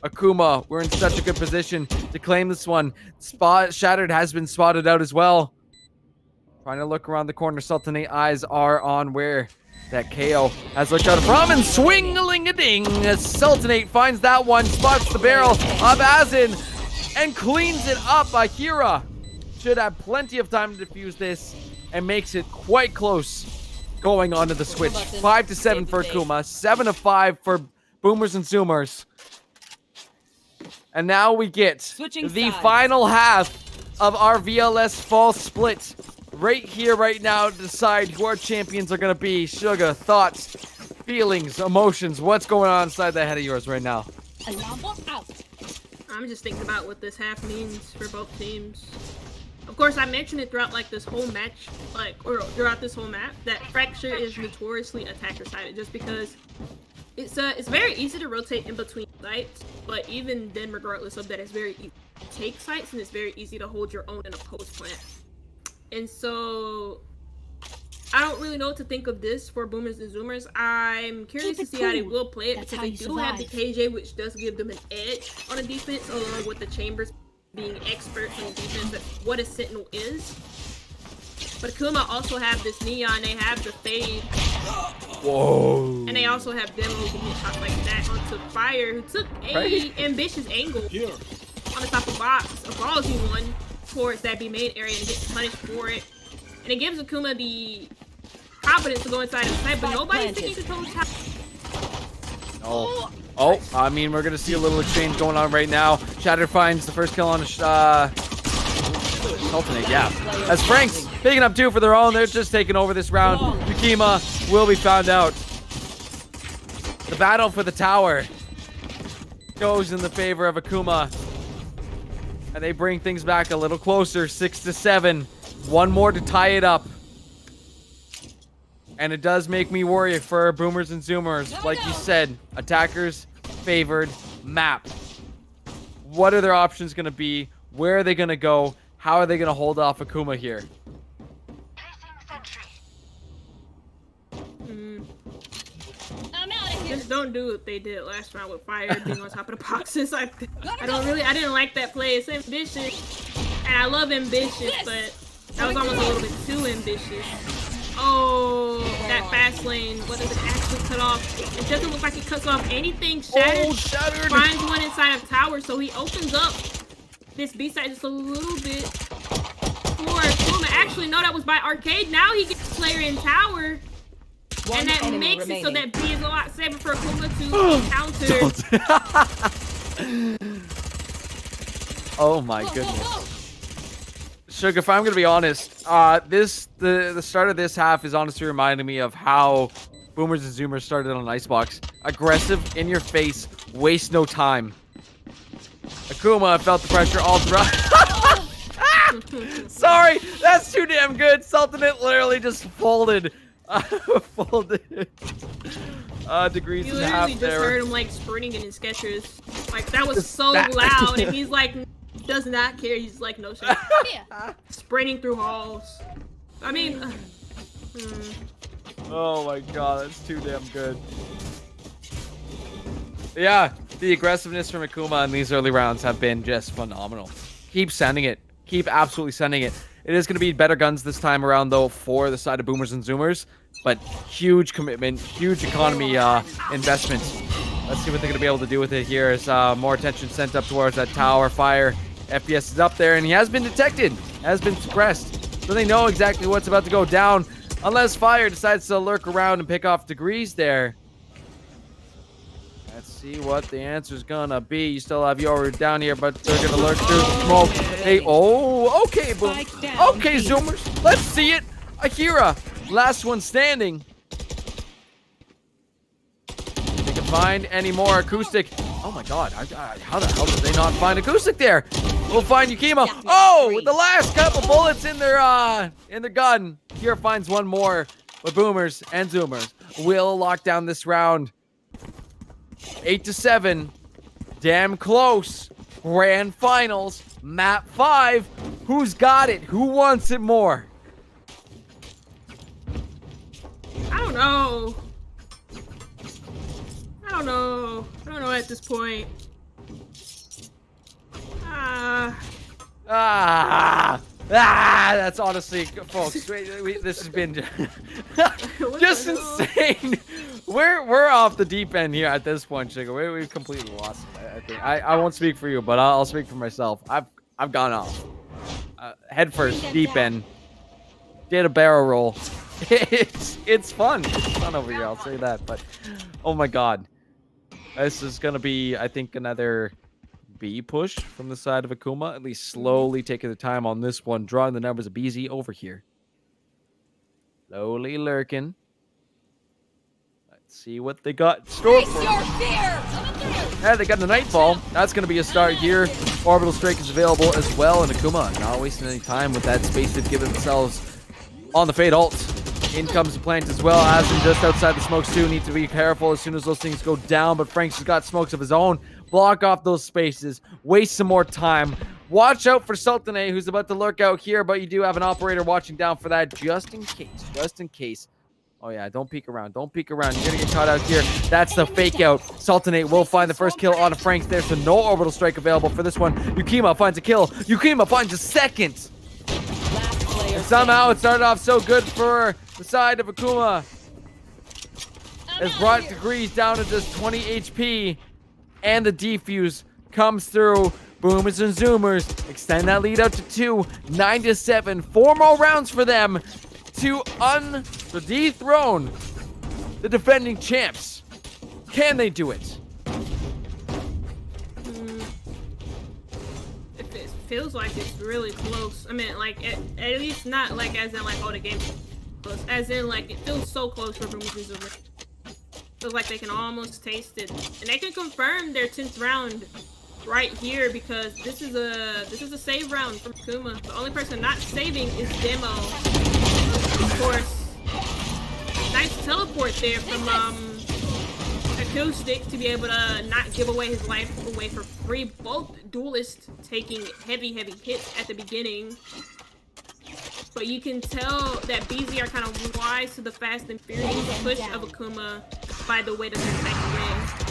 Akuma, we're in such a good position to claim this one. Shattered has been spotted out as well. Trying to look around the corner. Sultanate eyes are on where that KO has looked out from, and swing-a-ling-a-ding as Sultanate finds that one, spots the barrel of Azin, and cleans it up. Ahira should have plenty of time to defuse this and makes it quite close going on to the switch. 5-7 for Akuma, 7-5 for Boomers and Zoomers. And now we get Switching the sides. final half of our VLS fall split. Right here, right now, to decide who our champions are going to be. Sugar, thoughts, feelings, emotions. What's going on inside the head of yours right now? Alarm bot out. I'm just thinking about what this half means for both teams. Of course, I mentioned it throughout like this whole match, or throughout this whole map, that Fracture is notoriously attacker-sided, just because it's very easy to rotate in between sites, but even then, regardless of that, it's very easy to take sites, and it's very easy to hold your own in a post plant. And so, I don't really know what to think of this for Boomers and Zoomers. I'm curious to see how they will play it, because they do have the KJ, which does give them an edge on the defense, along with the Chambers being experts on the defense at what a Sentinel is. But Akuma also have this Neon, they have the Fade. Whoa. And they also have Demo who can hit shots like that onto Fire, who took a ambitious angle Here. on the top of the box, a ballsy one, towards that B main area and gets punished for it. And it gives Akuma the confidence to go inside the site, but nobody's taking control of the top. Oh, I mean, we're going to see a little exchange going on right now. Shatter finds the first kill on Sultanate, yeah. As Frank's picking up 2 for their own, they're just taking over this round. Yukima will be found out. The battle for the tower goes in the favor of Akuma. And they bring things back a little closer, 6-7. One more to tie it up. And it does make me worry for Boomers and Zoomers. Like you said, attackers favored map. What are their options going to be? Where are they going to go? How are they going to hold off Akuma here? I'm out of here. Just don't do what they did last round with Fire being on top of the boxes. I didn't like that play. It's ambitious, and I love ambitious, but that was almost a little bit too ambitious. Oh, that fast lane. What does it actually cut off? It doesn't look like it cuts off anything. Shattered. Finds one inside of tower, so he opens up this B side just a little bit for Akuma. Actually, no, that was by Arcade. Now he gets a player in tower. And that makes it so that B is a lot safer for Akuma to encounter. Oh my goodness. Sugar, if I'm gonna be honest, the start of this half is honestly reminding me of how Boomers and Zoomers started on Icebox. Aggressive, in your face, waste no time. Akuma felt the pressure all throughout. Sorry, that's too damn good. Sultanate literally just folded. Folded. Degrees You in half literally just there. heard him like sprinting in his Skechers. Like that was so loud, and he's like does not care. He's like no shit. Sprinting through halls. I mean, Oh my god, that's too damn good. Yeah, the aggressiveness from Akuma in these early rounds have been just phenomenal. Keep sending it. Keep absolutely sending it. It is going to be better guns this time around, though, for the side of Boomers and Zoomers. But huge commitment, huge economy investment. Let's see what they're going to be able to do with it here as more attention sent up towards that tower. Fire. FPS is up there, and he has been detected. Has been suppressed. So they know exactly what's about to go down. Unless Fire decides to lurk around and pick off Degrees there. Let's see what the answer's gonna be. You still have Yoru down here, but they're gonna lurk through the smoke. Hey, oh, okay, boom. Okay, Zoomers, let's see it. Akira, last one standing. They can find any more acoustic. Oh my god, how the hell did they not find acoustic there? We'll find Yukima. Oh, with the last couple bullets in their gun. Akira finds one more, but Boomers and Zoomers will lock down this round. 8-7, damn close. Grand finals, map 5. Who's got it? Who wants it more? I don't know. I don't know at this point. That's honestly, folks. This has been just insane. We're off the deep end here at this point, Sugar. We've completely lost it. I think I won't speak for you, but I'll speak for myself. I've gone off. Head first, deep end. Did a barrel roll. It's fun. It's fun over here. I'll say that. But oh my god, this is gonna be, I think, another B push from the side of Akuma, at least slowly taking the time on this one, drawing the numbers of BZ over here. Slowly lurking. Let's see what they got. Yeah, they got the Nightfall. That's going to be a start here. Orbital Strike is available as well, and Akuma not wasting any time with that space they've given themselves on the Fade ult. In comes the plant as well. Ashen just outside the smokes too. Need to be careful as soon as those things go down, but Frank's has got smokes of his own. Block off those spaces. Waste some more time. Watch out for Sultanate, who's about to lurk out here, but you do have an operator watching down for that just in case. Just in case. Oh yeah, don't peek around. Don't peek around. You're gonna get caught out here. That's the fake out. Sultanate will find the first kill on Frank's there, so no orbital strike available for this one. Yukima finds a kill. Yukima finds a second. And somehow it started off so good for the side of Akuma. It's brought Degrees down to just 20 HP. And the defuse comes through. Boomers and Zoomers extend that lead out to 2. 9-7. 4 more rounds for them to dethrone the defending champs. Can they do it? It feels like it's really close. I mean, like, at least not like as in like, oh, the game's close. As in like, it feels so close for Boomers and Zoomers. Feels like they can almost taste it, and they can confirm their 10th round right here because this is a save round from Kuma. The only person not saving is Demo. Of course, nice teleport there from Acoustic to be able to not give away his life away for free. Both duelists taking heavy hits at the beginning. But you can tell that BZ are kind of wise to the fast and furious push of Akuma by the way that they're attacking.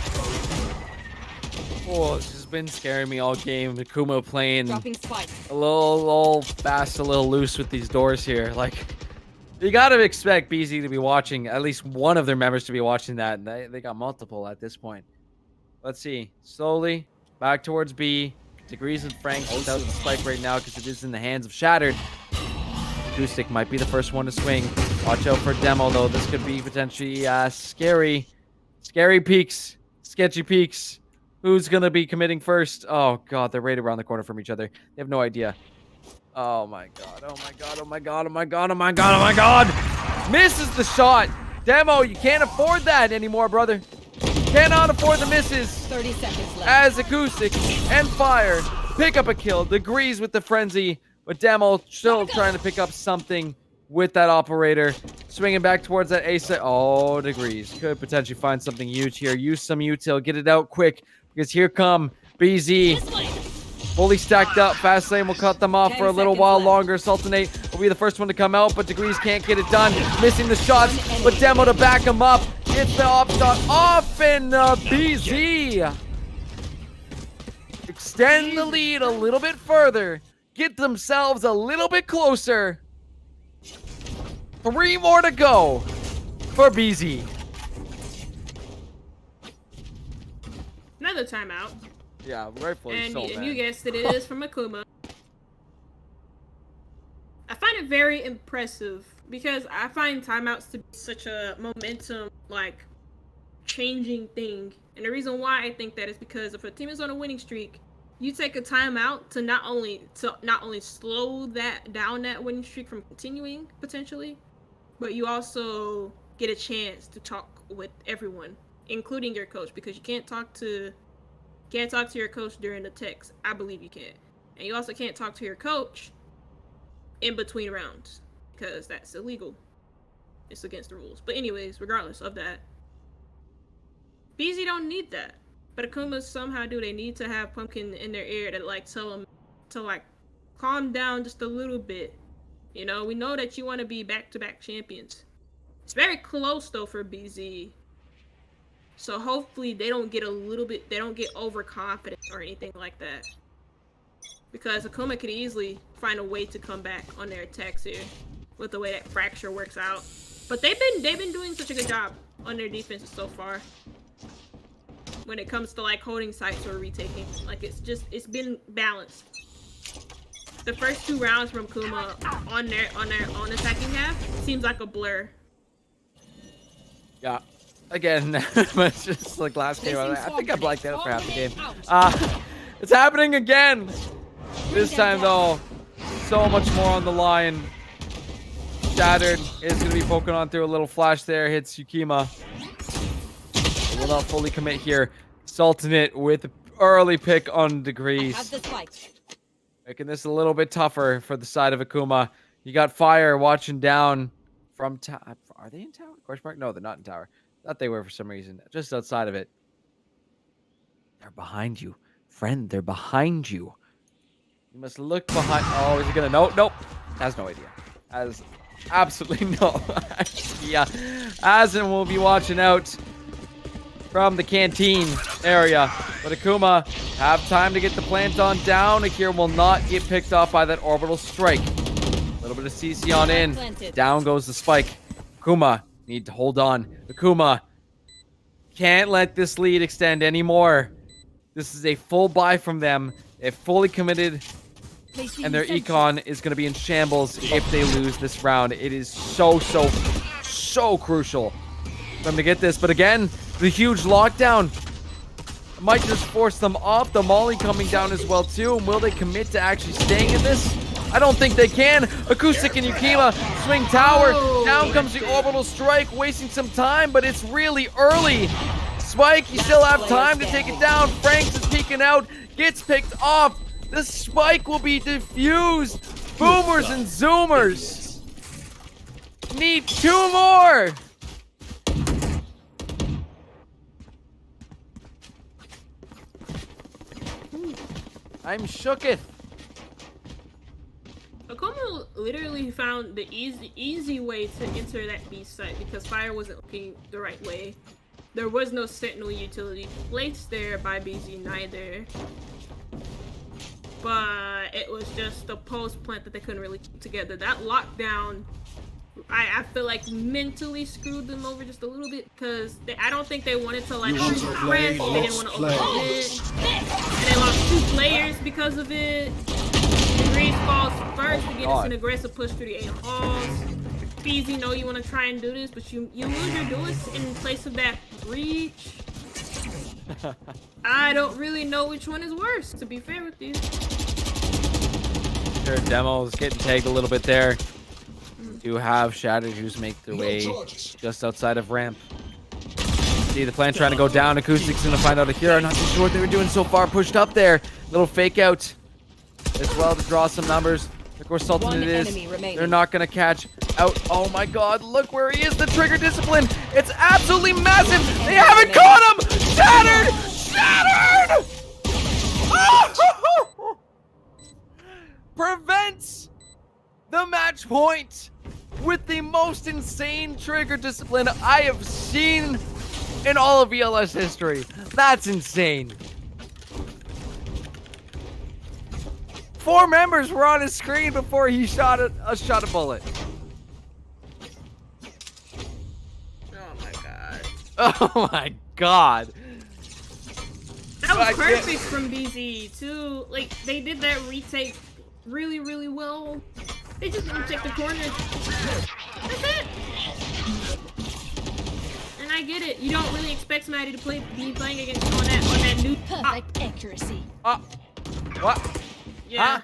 Oh, this has been scaring me all game. Akuma playing a little fast, a little loose with these doors here. Like, you gotta expect BZ to be watching, at least one of their members to be watching that. And they got multiple at this point. Let's see. Slowly, back towards B. Degrees and Frank without the spike right now because it is in the hands of Shattered. Acoustic might be the first one to swing. Watch out for Demo, though. This could be potentially scary. Scary peaks. Sketchy peaks. Who's going to be committing first? Oh, God. They're right around the corner from each other. They have no idea. Oh, my God. Oh, my God. Oh, my God. Oh, my God. Oh, my God. Oh, my God. Misses the shot. Demo, you can't afford that anymore, brother. Cannot afford the misses. 30 seconds left. As Acoustic and Fire pick up a kill. Degrees with the frenzy. But Demo still trying to pick up something with that operator. Swinging back towards that ace. Oh, Degrees. Could potentially find something huge here. Use some util. Get it out quick. Because here come BZ. Fully stacked up. Fast lane will cut them off for a little while longer. Sultanate will be the first one to come out. But Degrees can't get it done. Missing the shots. But Demo to back him up. Gets the op shot off. And BZ extend the lead a little bit further. Get themselves a little bit closer. 3 more to go for BZ. Another timeout. Yeah, rightfully so, and you guessed it, it is from Akuma. I find it very impressive because I find timeouts to be such a momentum, like, changing thing. And the reason why I think that is because if a team is on a winning streak, you take a timeout to not only slow that winning streak from continuing potentially, but you also get a chance to talk with everyone, including your coach, because you can't talk to your coach during the text. I believe you can't, and you also can't talk to your coach in between rounds because that's illegal. It's against the rules. But anyways, regardless of that, BZ don't need that. But Akuma somehow do. They need to have Pumpkin in their ear to like tell them to like calm down just a little bit. You know, we know that you want to be back-to-back champions. It's very close though for BZ. So hopefully they don't get overconfident or anything like that. because Akuma could easily find a way to come back on their attacks here with the way that Fracture works out. But they've been doing such a good job on their defenses so far. When it comes to like holding sites or retaking, like it's been balanced. The first 2 rounds from Kuma on their own attacking half seems like a blur. Yeah. Again, it's just like last game. I think I blacked out for half the game. It's happening again. This time though, so much more on the line. Shattered is going to be poking on through a little flash there. Hits Yukima. Will not fully commit here. Sultanate with early pick on degrees. Making this a little bit tougher for the side of Akuma. You got Fire watching down from tower. Are they in tower? Question mark? No, they're not in tower. Thought they were for some reason. Just outside of it. They're behind you. Friend, they're behind you. You must look behind. Oh, is he gonna? Nope. Has no idea. Has absolutely no idea. As in, we'll be watching out from the canteen area. But Akuma have time to get the plant on down. Akira will not get picked off by that orbital strike. A little bit of CC on in. Down goes the spike. Akuma need to hold on. Akuma can't let this lead extend anymore. This is a full buy from them. They've fully committed, and their econ is going to be in shambles if they lose this round. It is so crucial for them to get this. But again, the huge lockdown might just force them off. The Molly coming down as well too. And will they commit to actually staying in this? I don't think they can. Acoustic and Yukima swing tower. Down comes the orbital strike, wasting some time, but it's really early. Spike, you still have time to take it down. Franks is peeking out, gets picked off. The spike will be diffused. Boomers and Zoomers need 2 more. I'm shooketh. Akuma literally found the easy way to enter that B site because Fire wasn't looking the right way. There was no Sentinel utility placed there by BZ neither. But it was just the post plant that they couldn't really keep together. That lockdown, I feel like mentally screwed them over just a little bit because I don't think they wanted to like press. They didn't want to overcommit. And they lost 2 players because of it. Degrees falls first to get us an aggressive push through the A halls. BZ, know you want to try and do this, but you lose your duelist in place of that breach. I don't really know which one is worse, to be fair with you. Sure, Demo's getting tagged a little bit there. Do have Shattered Juice make their way just outside of ramp. See the plan trying to go down. Acoustic's gonna find out Akira. Not too sure what they were doing so far. Pushed up there. Little fake out as well to draw some numbers. Of course, Sultan it is. They're not gonna catch out. Oh my god, look where he is. The trigger discipline. It's absolutely massive. They haven't caught him. Shattered! Shattered! Oh! Prevents the match point with the most insane trigger discipline I have seen in all of ELS history. That's insane. 4 members were on his screen before he shot a bullet. Oh my god. Oh my god. That was perfect from BZ too. Like they did that retake really, really well. They just didn't take the corner. That's it. And I get it. You don't really expect somebody to be playing against on that new Perfect accuracy. What? Yeah. Huh?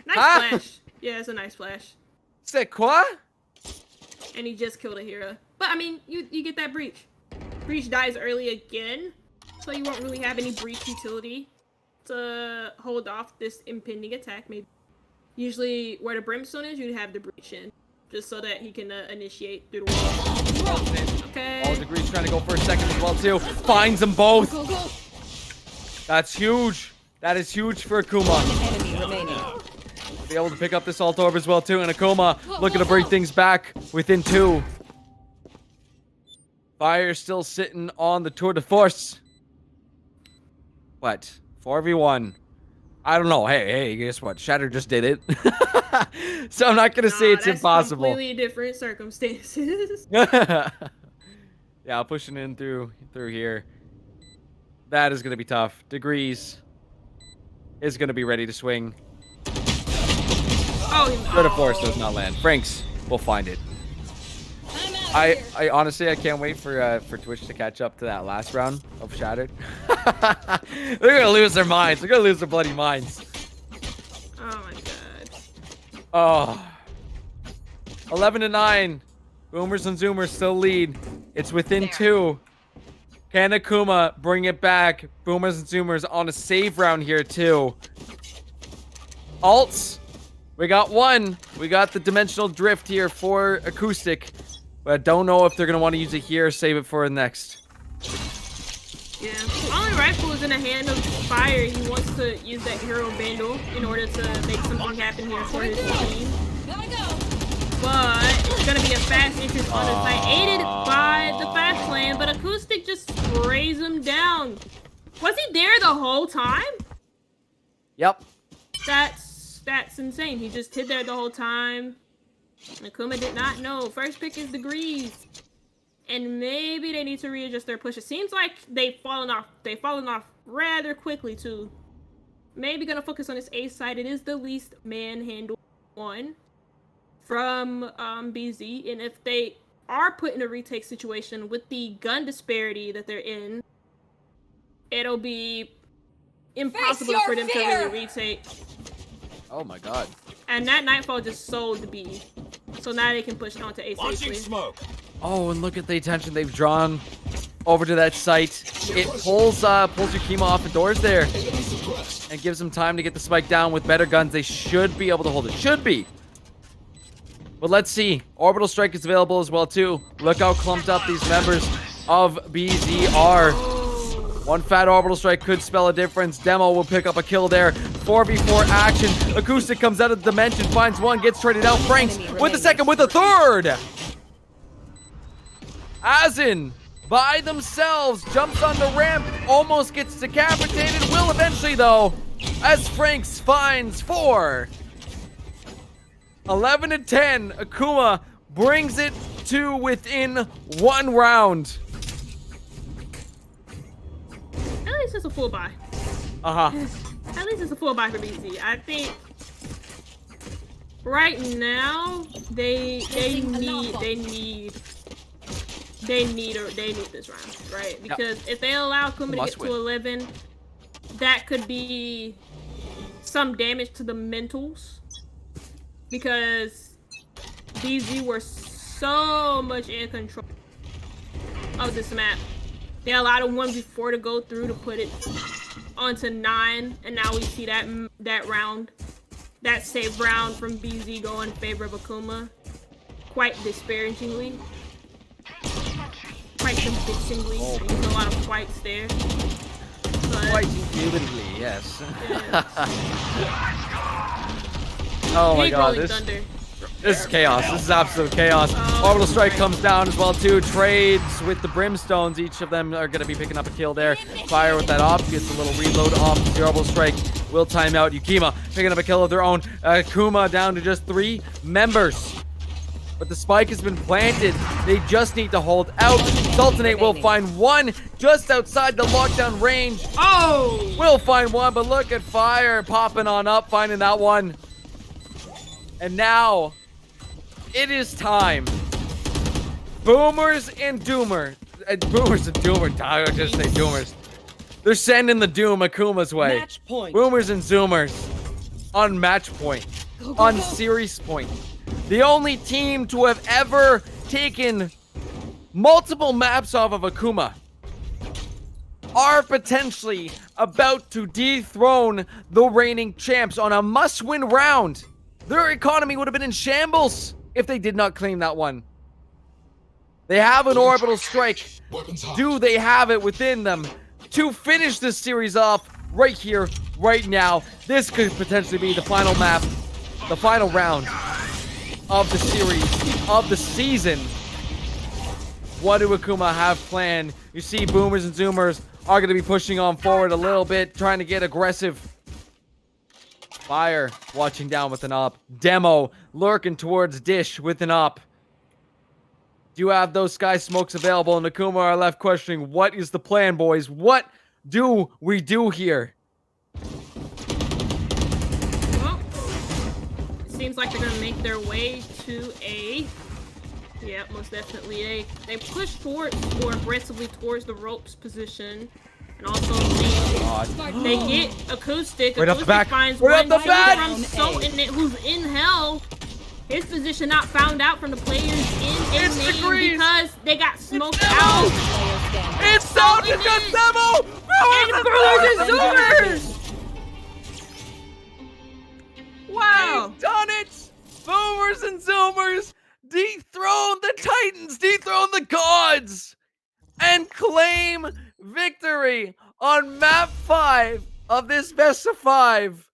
Nice Huh? flash. Yeah, it's a nice flash. C'est quoi? And he just killed a hero. But I mean, you get that breach. Breach dies early again, so you won't really have any breach utility to hold off this impending attack. Maybe usually where the brimstone is, you'd have the breach in, just so that he can initiate through the wall. Okay. All Degrees trying to go for a second as well too. Finds them both. Go, go. That's huge. That is huge for Akuma. Enemy remaining. Be able to pick up this alt orb as well too, and Akuma looking to bring things back within 2. Fire still sitting on the tour de force. What? 4v1. I don't know. Hey, guess what? Shatter just did it. So I'm not gonna say it's that's impossible. Completely different circumstances. Yeah, pushing in through here. That is gonna be tough. Degrees is gonna be ready to swing. Good of force does not land. Franks will find it. I honestly I can't wait for Twitch to catch up to that last round of Shattered. They're gonna lose their minds. They're gonna lose their bloody minds. Oh my god. Oh. 11-9. Boomers and Zoomers still lead. It's within 2. Can Akuma bring it back? Boomers and Zoomers on a save round here too. Alts. We got 1. We got the dimensional drift here for acoustic. But I don't know if they're going to want to use it here or save it for the next. Yeah. Only rifle is in the hand of Fire. He wants to use that hero bundle in order to make something happen here for his team. But it's going to be a fast entrance on the side, aided by the fast lane. But acoustic just sprays him down. Was he there the whole time? Yep. That's insane. He just hid there the whole time. Akuma did not know. First pick is Degrees. And maybe they need to readjust their push. It seems like they've fallen off. They've fallen off rather quickly too. Maybe gonna focus on this A side. It is the least manhandled one from BZ. And if they are put in a retake situation with the gun disparity that they're in, it'll be impossible for them to really retake. Oh my god. And that Nightfall just sold the B. So now they can push on to A safely. Smoke. Oh, and look at the attention they've drawn over to that site. It pulls Yukima off the doors there and gives them time to get the spike down. With better guns, they should be able to hold it. Should be. But let's see. Orbital Strike is available as well, too. Look how clumped up these members of BZ are. One fat Orbital Strike could spell a difference. Demo will pick up a kill there. 4v4 action. Acoustic comes out of the dimension, finds one, gets traded out. Franks with the second, with the third. Azin, by themselves, jumps on the ramp, almost gets decapitated. Will eventually, though, as Franks finds 4. 11-10. Akuma brings it to within 1 round. At least it's a full buy. At least it's a full buy for BZ. I think right now they need this round, right? Because if they allow Akuma to get to 11, that could be some damage to the mentals. Because BZ were so much in control of this map. They allowed a 1v4 to go through to put it onto 9, and now we see that round, that save round from BZ go in favor of Akuma, quite disparagingly, quite convincingly. There's a lot of fights there. But, Quite indubitably, yes. Yeah. Oh my Big god, Rolling this Thunder. is chaos. This is absolute chaos. Orbital Strike comes down as well too. Trades with the Brimstones. Each of them are going to be picking up a kill there. Fire with that op. Gets a little reload off the Orbital Strike. Will time out. Yukima picking up a kill of their own. Akuma down to just 3 members. But the spike has been planted. They just need to hold out. Sultanate will find 1 just outside the lockdown range. Oh! Will find 1, but look at Fire popping on up, finding that one. And now, it is time. Boomers and Doomer. Boomers and Doomer. I would just say Doomers. They're sending the Doom Akuma's way. Match point. Boomers and Zoomers. On match point. On series point. The only team to have ever taken multiple maps off of Akuma are potentially about to dethrone the reigning champs on a must-win round. Their economy would have been in shambles if they did not claim that one. They have an orbital strike. Do they have it within them to finish this series off right here, right now? This could potentially be the final map, the final round of the series, of the season. What do Akuma have planned? You see Boomers and Zoomers are going to be pushing on forward a little bit, trying to get aggressive. Fire watching down with an up. Demo lurking towards Dish with an up. Do you have those sky smokes available? And Akuma are left questioning, what is the plan, boys? What do we do here? Well, it seems like they're gonna make their way to A. Yeah, most definitely A. They push towards or aggressively towards the ropes position. And also they get Acoustic. Right up the Acoustic back. finds Right one up the back. from So in it who's in hell. His position not found out from the players in It's A degrees. because they got smoked Demo. out. Player standing. It's Sound it against is. Demo! And Brewers and Zoomers! Wow. They've done it! Boomers and Zoomers dethrone the Titans, dethrone the gods, and claim victory on map 5 of this best of 5.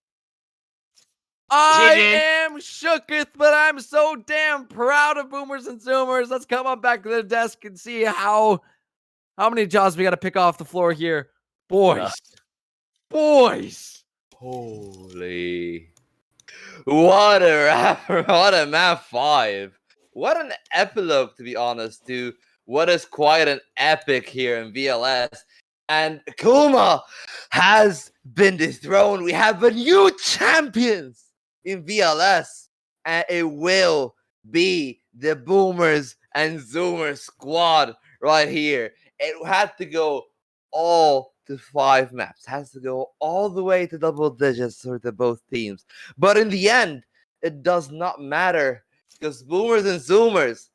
I am shooketh, but I'm so damn proud of Boomers and Zoomers. Let's come on back to the desk and see how many jobs we got to pick off the floor here. Boys. Boys. Holy. What a rapper. What a map 5. What an epilogue, to be honest, to what is quite an epic here in VLS. And Kuma has been dethroned. We have a new champions in VLS. And it will be the Boomers and Zoomers squad right here. It had to go all to 5 maps. Has to go all the way to double digits for the both teams. But in the end, it does not matter because Boomers and Zoomers,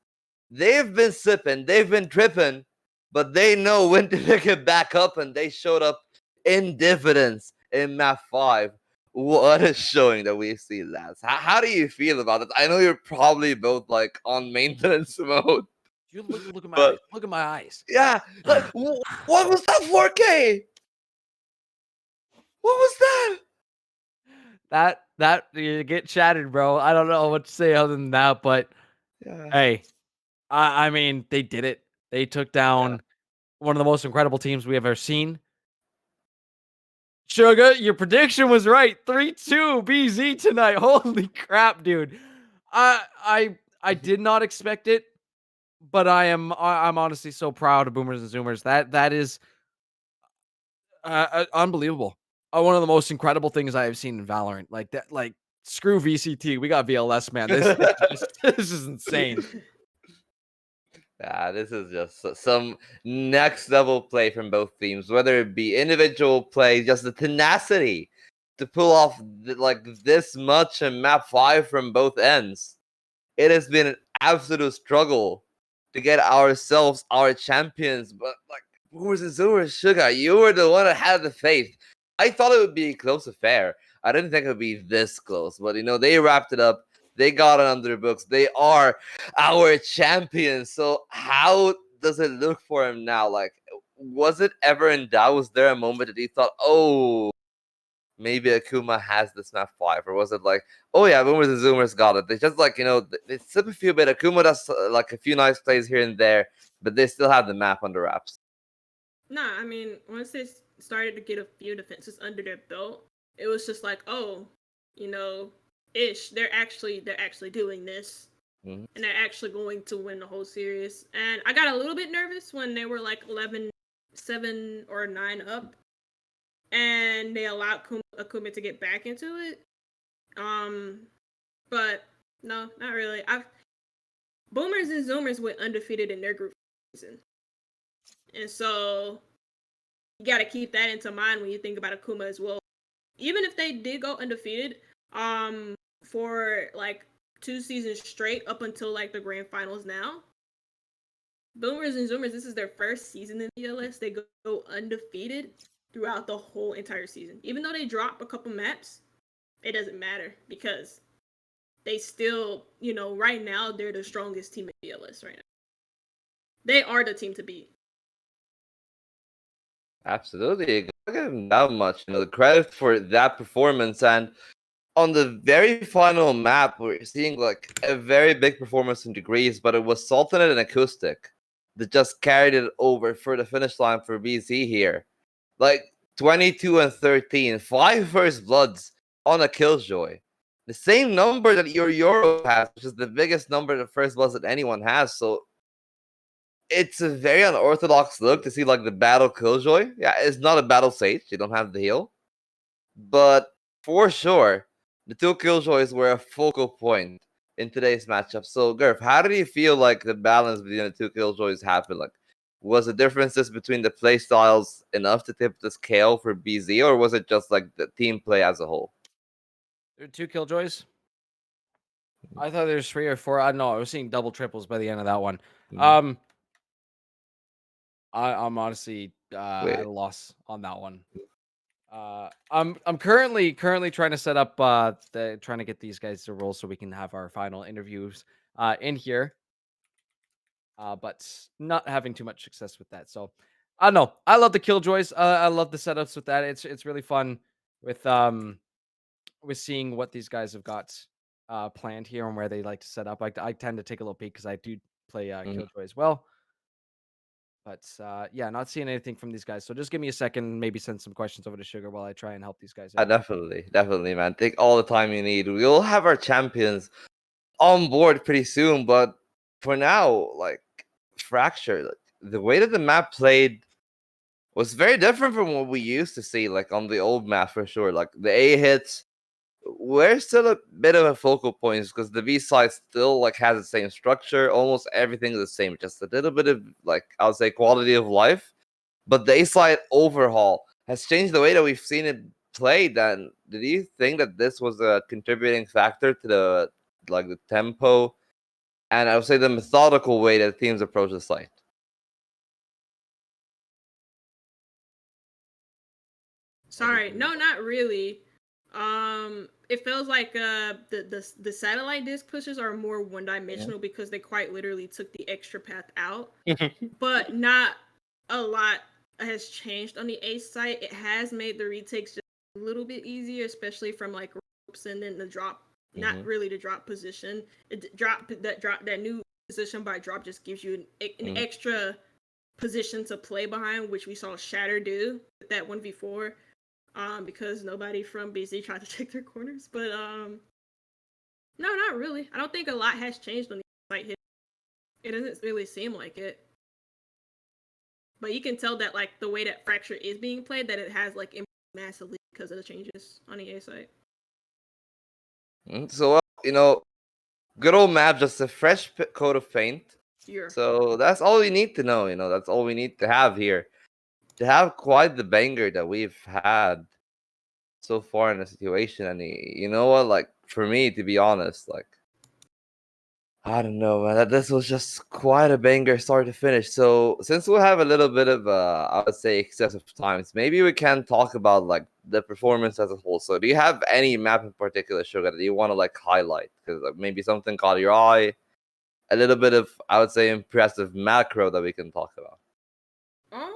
they've been sipping, they've been tripping, but they know when to pick it back up, and they showed up in dividends in map 5. What a showing that we've seen, lads. How do you feel about it? I know you're probably both like on maintenance mode. You look at my But- eyes. Look at my eyes. Yeah, like what was that 4K? What was that? That you get chatted, bro. I don't know what to say other than that, but Yeah. hey, I mean, they did it. They took down one of the most incredible teams we have ever seen. Sugar, your prediction was right. 3-2 BZ tonight. Holy crap, dude. I did not expect it, but I'm honestly so proud of Boomers and Zoomers. That is unbelievable. One of the most incredible things I have seen in Valorant. Like that, like screw VCT. We got VLS, man. This is insane. Yeah, this is just some next level play from both teams, whether it be individual play, just the tenacity to pull off like this much in map 5 from both ends. It has been an absolute struggle to get ourselves our champions, but like Boomers and Zoomers, Sugar, you were the one that had the faith. I thought it would be a close affair. I didn't think it would be this close, but they wrapped it up. They got it under the books. They are our champions. So how does it look for him now? Like, was it ever in doubt? Was there a moment that he thought, oh, maybe Akuma has this map 5? Or was it like, oh yeah, Boomers and Zoomers got it. They just like, they slip a few bit. Akuma does like a few nice plays here and there, but they still have the map under wraps. Nah, I mean, once they started to get a few defenses under their belt, it was just like, oh, they're actually doing this, and they're actually going to win the whole series. And I got a little bit nervous when they were like 11-7 or 9 up, and they allowed Akuma to get back into it. But no, not really. Boomers and Zoomers went undefeated in their group season, and so you got to keep that into mind when you think about Akuma as well. Even if they did go undefeated, for like 2 seasons straight up until like the grand finals now, Boomers and Zoomers, this is their first season in VLS. They go undefeated throughout the whole entire season. Even though they drop a couple maps, it doesn't matter because they still, right now they're the strongest team in VLS right now. They are the team to beat. Absolutely. You gotta give them that much. The credit for that performance. And on the very final map, we're seeing like a very big performance in degrees, but it was Sultanate and Acoustic that just carried it over for the finish line for BZ here. Like 22 and 13, 5 first bloods on a Killjoy. The same number that your Euro has, which is the biggest number the first bloods that anyone has. So it's a very unorthodox look to see like the battle Killjoy. Yeah, it's not a battle Sage. You don't have the heal. But for sure, the two Killjoys were a focal point in today's matchup. So, Gurf, how did you feel like the balance between the two Killjoys happened? Like, was the differences between the play styles enough to tip the scale for BZ, or was it just like the team play as a whole? There are 2 Killjoys. I thought there's 3 or 4. I don't know. I was seeing double triples by the end of that one. Mhm. I'm honestly at Wait. a loss on that one. I'm currently trying to set up trying to get these guys to roll so we can have our final interviews in here. But not having too much success with that. So I don't know. I love the Killjoys. I love the setups with that. It's really fun with seeing what these guys have got planned here and where they like to set up. I tend to take a little peek because I do play Killjoy as well. But yeah, not seeing anything from these guys. So just give me a second, maybe send some questions over to Sugar while I try and help these guys out. Definitely, man. Take all the time you need. We'll have our champions on board pretty soon, but for now, like Fracture, like, the way that the map played was very different from what we used to see, like on the old map for sure. Like the A hits were still a bit of a focal point because the B side still like has the same structure, almost everything is the same, just a little bit of like I would say quality of life. But the A side overhaul has changed the way that we've seen it played. And did you think that this was a contributing factor to the tempo and I would say the methodical way that teams approach the site? Sorry, no, not really. It feels like the satellite disc pushes are more one dimensional because they quite literally took the extra path out, but not a lot has changed on the ace site. It has made the retakes just a little bit easier, especially from like ropes and then the drop. Not really the drop position. That new position by drop just gives you an extra position to play behind, which we saw Shatter do with that 1v4. Because nobody from BC tried to take their corners. But no, not really. I don't think a lot has changed on the site hit. It doesn't really seem like it. But you can tell that like the way that Fracture is being played, that it has like improved massively because of the changes on the A site. So good old map, just a fresh coat of paint. Yeah. So that's all we need to know. That's all we need to have here to have quite the banger that we've had so far in the situation. And you know what? Like for me, to be honest, like I don't know, man. This was just quite a banger start to finish. So since we have a little bit of I would say excessive times, maybe we can talk about like the performance as a whole. So do you have any map in particular, Sugar, that you want to like highlight? Because maybe something caught your eye, a little bit of I would say impressive macro that we can talk about. I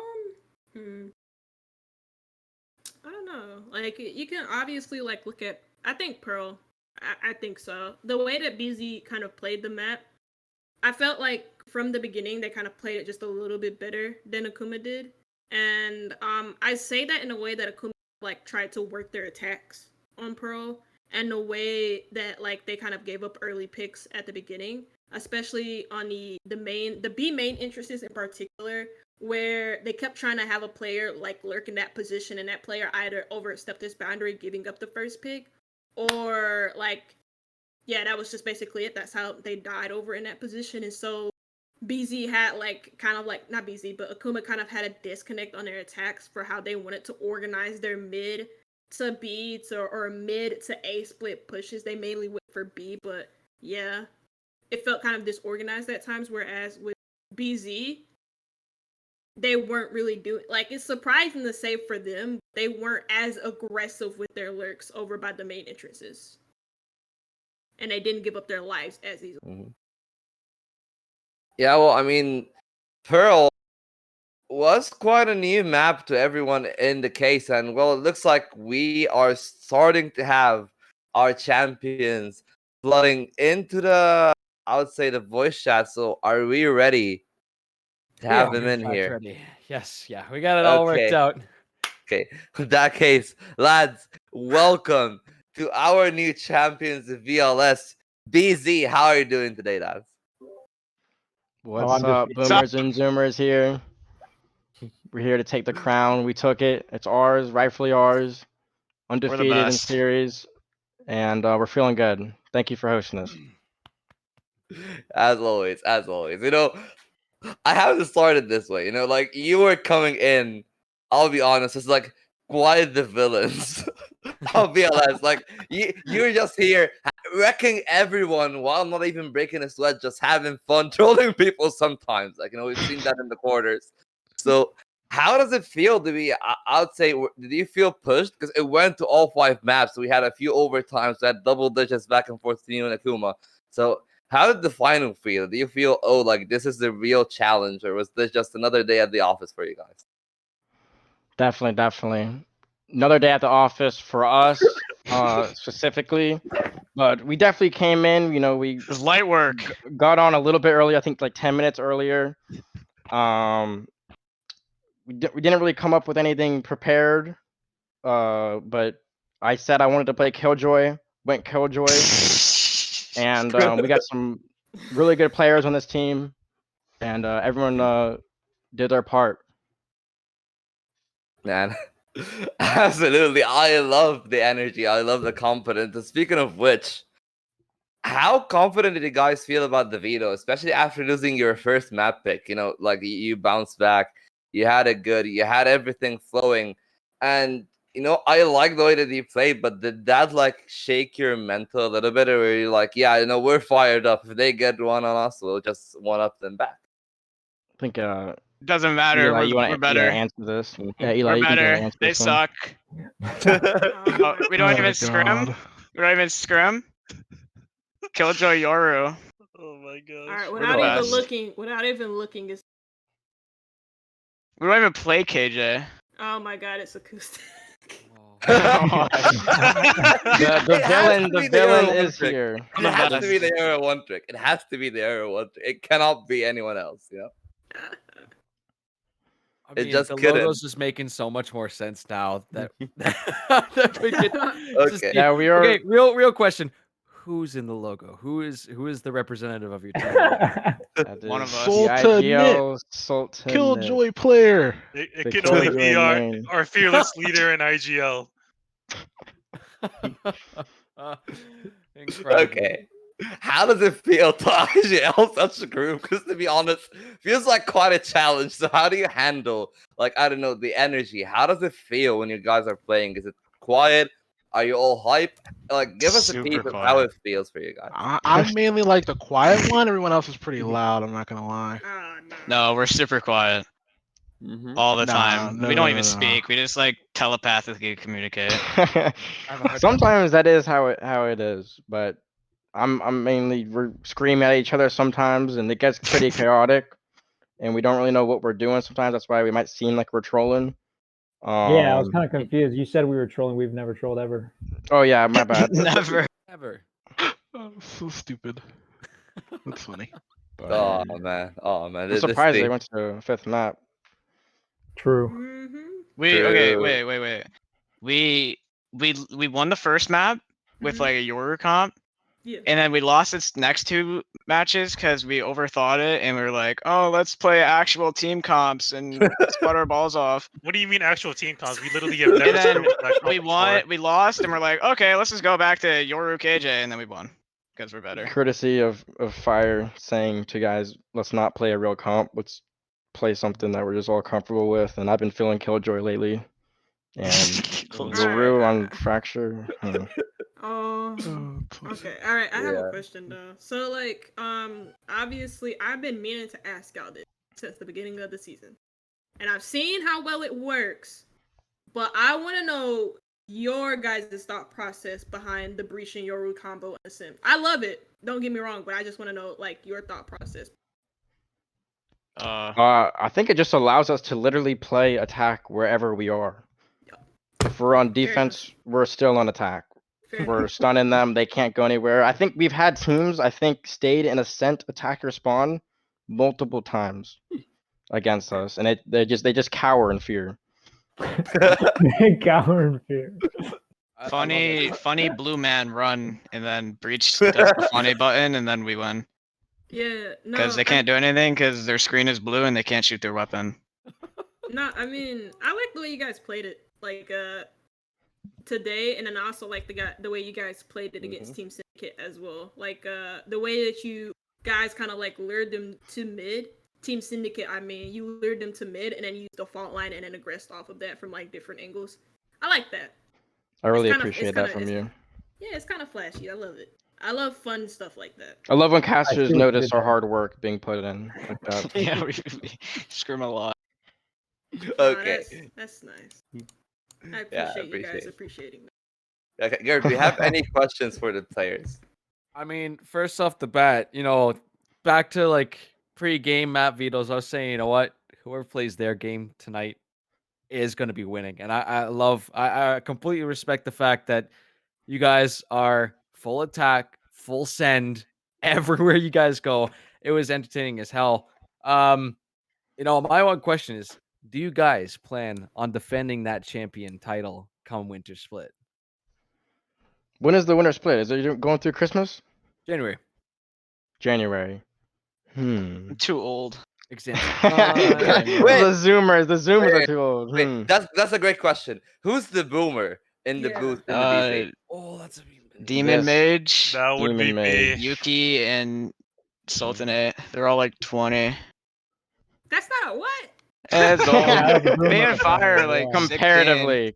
don't know. Like you can obviously like look at. I think Pearl. I think so. The way that BZ kind of played the map, I felt like from the beginning they kind of played it just a little bit better than Akuma did. And I say that in a way that Akuma like tried to work their attacks on Pearl, and the way that like they kind of gave up early picks at the beginning, especially on the B main entrances in particular, where they kept trying to have a player like lurk in that position, and that player either overstepped this boundary, giving up the first pick, or like, yeah, that was just basically it. That's how they died over in that position. And so BZ had like kind of like not BZ, but Akuma kind of had a disconnect on their attacks for how they wanted to organize their mid to B to or mid to A split pushes. They mainly went for B, but yeah, it felt kind of disorganized at times. Whereas with BZ, they weren't really doing like it's surprising to say for them, they weren't as aggressive with their lurks over by the main entrances. And they didn't give up their lives as easily. Mm-hmm. Yeah, well, I mean, Pearl was quite a new map to everyone in the case, and well, it looks like we are starting to have our champions flooding into the, I would say, the voice chat. So, are we ready to have them in here? Ready. Yes, yeah, we got it all worked out. Okay, in that case, lads, welcome to our new champions, the VLS. BZ, how are you doing today, lads? What's I'm up, just- boomers and zoomers here? We're here to take the crown. We took it. It's ours, rightfully ours. Undefeated in best. series, and we're feeling good. Thank you for hosting us. As always, as always. You know, I haven't started this way. You know, like you were coming in. I'll be honest. It's like quite the villains. I'll be honest. Like you're just here wrecking everyone while not even breaking a sweat, just having fun, trolling people sometimes. Like we've seen that in the quarters. So how does it feel to be? I would say, did you feel pushed? Because it went to all 5 maps. We had a few overtimes. We had double digits back and forth to you and Akuma. So how did the final feel? Do you feel, oh, like this is the real challenge, or was this just another day at the office for you guys? Definitely. Another day at the office for us, specifically. But we definitely came in. We It was light work. got on a little bit early. I think like 10 minutes earlier. We didn't really come up with anything prepared. But I said I wanted to play Killjoy. Went Killjoy. And we got some really good players on this team, and everyone did their part. Man, absolutely. I love the energy. I love the confidence. And speaking of which, how confident did you guys feel about the veto, especially after losing your first map pick? Like you bounced back, you had it good, you had everything flowing, and I like the way that you played, but did that like shake your mental a little bit, or were you like, yeah, we're fired up. If they get one on us, we'll just one up them back? I think Doesn't matter. Eli, We're better. answer this. Yeah, Eli, We're you can go better. answer They this one. suck. Oh, we don't even scrim. We don't even scrim. Killjoy Yoru. Oh my gosh. All right, We're without the even best. looking, is We don't even play KJ. oh my god, it's acoustic. The villain is here. It has to be the Era 1 trick. It has to be the Era 1 trick. It cannot be anyone else, I It mean, just the couldn't. logo's just making so much more sense now that, that we could just Okay. Yeah, we are. Okay, real question. Who's in the logo? Who is the representative of your team? That One is of us. the IGL Sultan. Killjoy player. It The can only Killjoy be main. our fearless leader in IGL. Incredible. Okay. How does it feel to IGL such a group? Because to be honest, feels like quite a challenge. So how do you handle, like, I don't know, the energy? How does it feel when you guys are playing? Is it quiet? Are you all hype? Like, give us a Super peek of quiet. how it feels for you guys. I'm mainly like the quiet one. Everyone else is pretty loud. I'm not gonna lie. No, we're super quiet all the Nah, time. no, We don't no, even no. speak. We just like telepathically communicate. Sometimes that is how it is, but I'm mainly we're screaming at each other sometimes, and it gets pretty chaotic, and we don't really know what we're doing sometimes. That's why we might seem like we're trolling. Yeah, I was kind of confused. You said we were trolling. We've never trolled ever. Oh yeah, my bad. Never. Oh, so stupid. That's funny. Oh man. I'm surprised they went to the 5th map. True. Okay, True. wait. We won the first map with like a Yoru comp. Yeah. And then we lost its next 2 matches because we overthought it, and we were like, "Oh, let's play actual team comps and split our balls off." What do you mean actual team comps? We literally have never And then scrimmed that comp we won, before. we lost, and we're like, "Okay, let's just go back to Yoru KJ," and then we won because we're better. Courtesy of Fire saying to guys, let's not play a real comp. Let's play something that we're just all comfortable with. And I've been feeling Killjoy lately. And Rue on Fracture. Oh, okay. All right. I have a question though. So, like, obviously, I've been meaning to ask y'all this since the beginning of the season, and I've seen how well it works. But I want to know your guys' thought process behind the Breach and Yoru combo in the sim. I love it. Don't get me wrong, but I just want to know like your thought process. I think it just allows us to literally play attack wherever we are. If we're on defense, we're still on attack. We're stunning them. They can't go anywhere. I think we've had teams, stayed in Ascent attacker spawn multiple times against us, and they just cower in fear. Cower in fear. Funny blue man run, and then Breach does the funny button, and then we win. Yeah, no, Because they can't do anything because their screen is blue and they can't shoot their weapon. No, I mean, I like the way you guys played it, like today, and then I also like the way you guys played it against Team Syndicate as well. Like the way that you guys kind of like lured them to mid. Team Syndicate, I mean, you lured them to mid and then used the fault line and then aggressed off of that from like different angles. I like that. I really appreciate that from you. Yeah, it's kind of flashy. I love it. I love fun stuff like that. I love when casters notice our hard work being put in like that. Yeah, we scream a lot. Okay. That's nice. I appreciate you guys appreciating that. Okay, Garrett, do you have any questions for the players? I mean, first off the bat, back to like pre-game map vetoes, I was saying, you know what? Whoever plays their game tonight is going to be winning. And I completely respect the fact that you guys are full attack, full send everywhere you guys go. It was entertaining as hell. My one question is, do you guys plan on defending that champion title come winter split? When is the winter split? Is it going through Christmas? January. I'm too old. Example. The Zoomers are too old. Wait, that's a great question. Who's the boomer in the booth in the BC? Oh, that's a Demon Mage. That would be me. Yuki and Sultanate. They're all like 20. That's not what? It's old. Me and Fire like comparatively.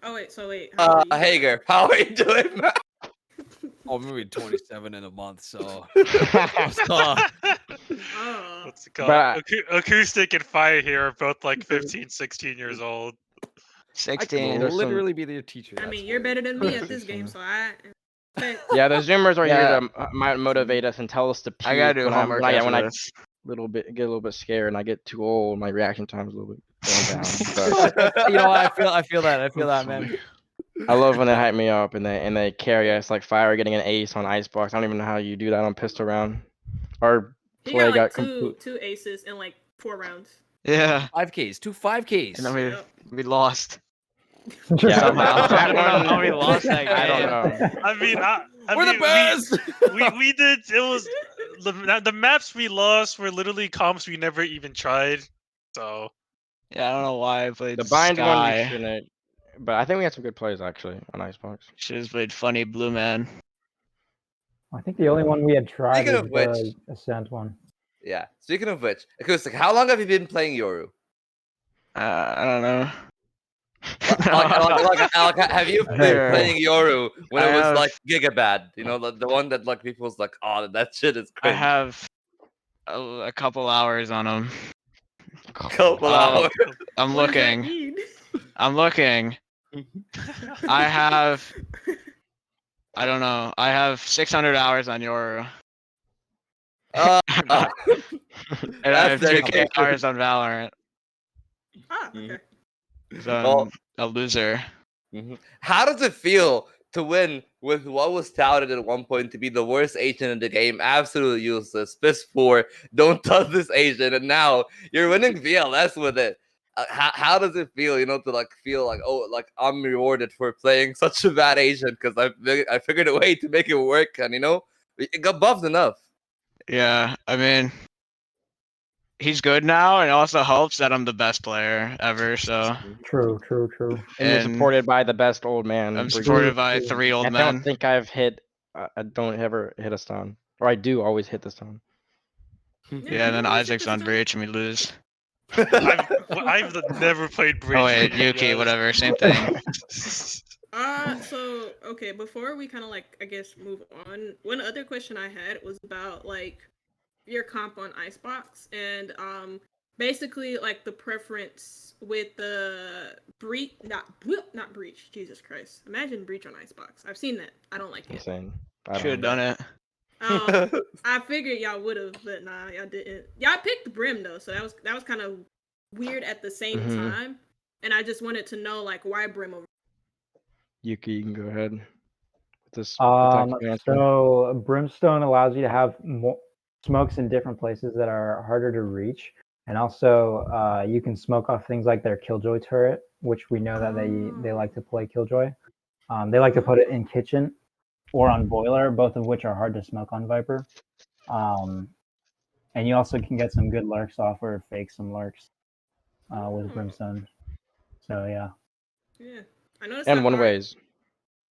Oh wait, Hager, how are you doing, man? Oh, maybe 27 in a month, so. What's it called? Acoustic and Fire here are both like 15, 16 years old. 16. I could literally be their teacher. I mean, you're better than me at this game, so I. Yeah, the Zoomers are here to motivate us and tell us to puke. I gotta do homework when I after get this. a little bit scared and I get too old, my reaction time's a little bit going down. But, I feel that, man. I love when they hype me up and they carry us like Fire getting an ace on Icebox. I don't even know how you do that on pistol round. Our He play got like got two aces in like 4 rounds. Yeah. 5Ks, 5Ks. And then we lost. Yeah, somehow. I don't know how we lost that game. I don't know. I mean, we're the best. We did. It was the maps we lost were literally comps we never even tried. So yeah, I don't know why I played the bind Sky. one. We shouldn't. But I think we had some good plays actually on Icebox. Should have played Funny Blue Man. I think the only one we had tried Speaking was of which, the Ascent one. Yeah. Speaking of which, Acoustic, how long have you been playing Yoru? I don't know. Have you been playing Yoru when it was like Gigabad? You know, the one that like people was like, oh, that shit is cringe. I have a couple hours on them. Couple hours. I'm looking. I'm looking. I have. I don't know. I have 600 hours on Yoru. And I have 2K hours on Valorant. Okay. So I'm a loser. How does it feel to win with what was touted at one point to be the worst agent in the game? Absolutely useless. Piss 4. Don't touch this agent. And now you're winning VLS with it. How does it feel, to like feel like, oh, like I'm rewarded for playing such a bad agent because I figured a way to make it work, and it got buffed enough. Yeah, I mean, he's good now, and it also helps that I'm the best player ever. So True. And you're supported by the best old man. I'm supported by 3 old men. I don't think I've hit. I don't ever hit a stun, or I do always hit the stun. Yeah, and then Isaac's on Breach, and we lose. I've never played Breach. Oh wait, Yuki, whatever, same thing. So okay, before we kind of like I guess move on, one other question I had was about like your comp on Icebox and basically like the preference with the Breach, not Breach. Jesus Christ! Imagine Breach on Icebox. I've seen that. I don't like it. Insane. Should have done it. I figured y'all would have, but nah, y'all didn't. Y'all picked Brim though, so that was kind of weird at the same time. And I just wanted to know like why Brim over. Yuki, you can go ahead with this. So Brimstone allows you to have more smokes in different places that are harder to reach, And also, you can smoke off things like their Killjoy turret, which we know that they like to play Killjoy. They like to put it in kitchen or on boiler, both of which are hard to smoke on Viper. And you also can get some good lurks off or fake some lurks with Brimstone. So yeah. Yeah, I noticed. And that one our- ways.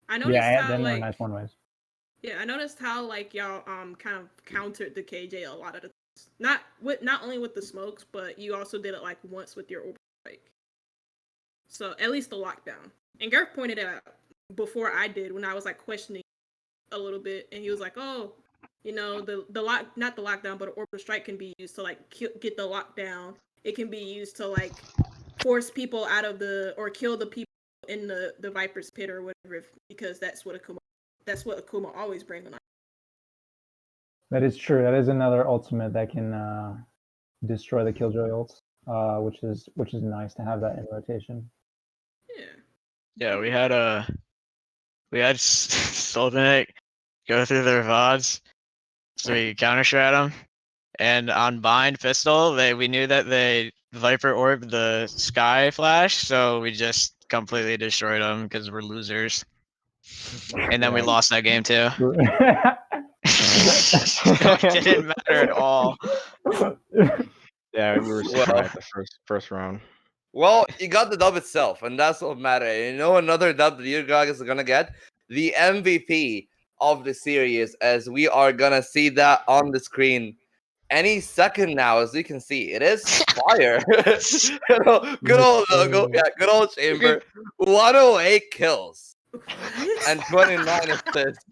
I noticed Yeah, how then there are like nice one ways. yeah, I noticed how like y'all kind of countered the KJ a lot of the not only with the smokes, but you also did it like once with your orbital strike. So at least the lockdown. And Gareth pointed it out before I did when I was like questioning a little bit, and he was like, "Oh, you know, the lock not the lockdown, but orbital strike can be used to like get the lockdown. It can be used to like force people out of the or kill the people in the Viper's pit or whatever, because that's what Akuma always brings on." That is true. That is another ultimate that can destroy the Killjoy ults, which is nice to have that in rotation. Yeah, we had Soldanik go through their VODs, so we counter strat them. And on bind pistol, we knew that they Viper orb the sky flash, so we just completely destroyed them because we're losers. And then we lost that game too. So it didn't matter at all. Yeah, we were super high at the first round. Well, you got the dub itself, and that's what matters. You know another dub that you guys are gonna get? The MVP of the series, as we are gonna see that on the screen any second now, as you can see. It is Fire. Good old logo. Yeah, good old Chamber. 108 kills. And 29 assists.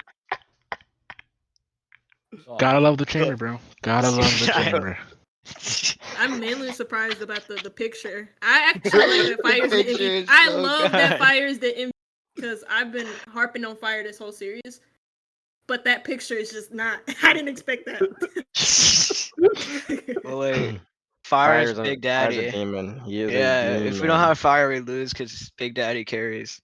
Gotta love the chamber, bro. Gotta love the chamber. I'm mainly surprised about the picture. I actually like that Fire's the MVP. I love that Fire's the MVP because I've been harping on Fire this whole series. But that picture is just not. I didn't expect that. Well, like, Fire's Big Daddy. Fire's a demon. He is yeah, a demon. if we don't have Fire, we lose because Big Daddy carries.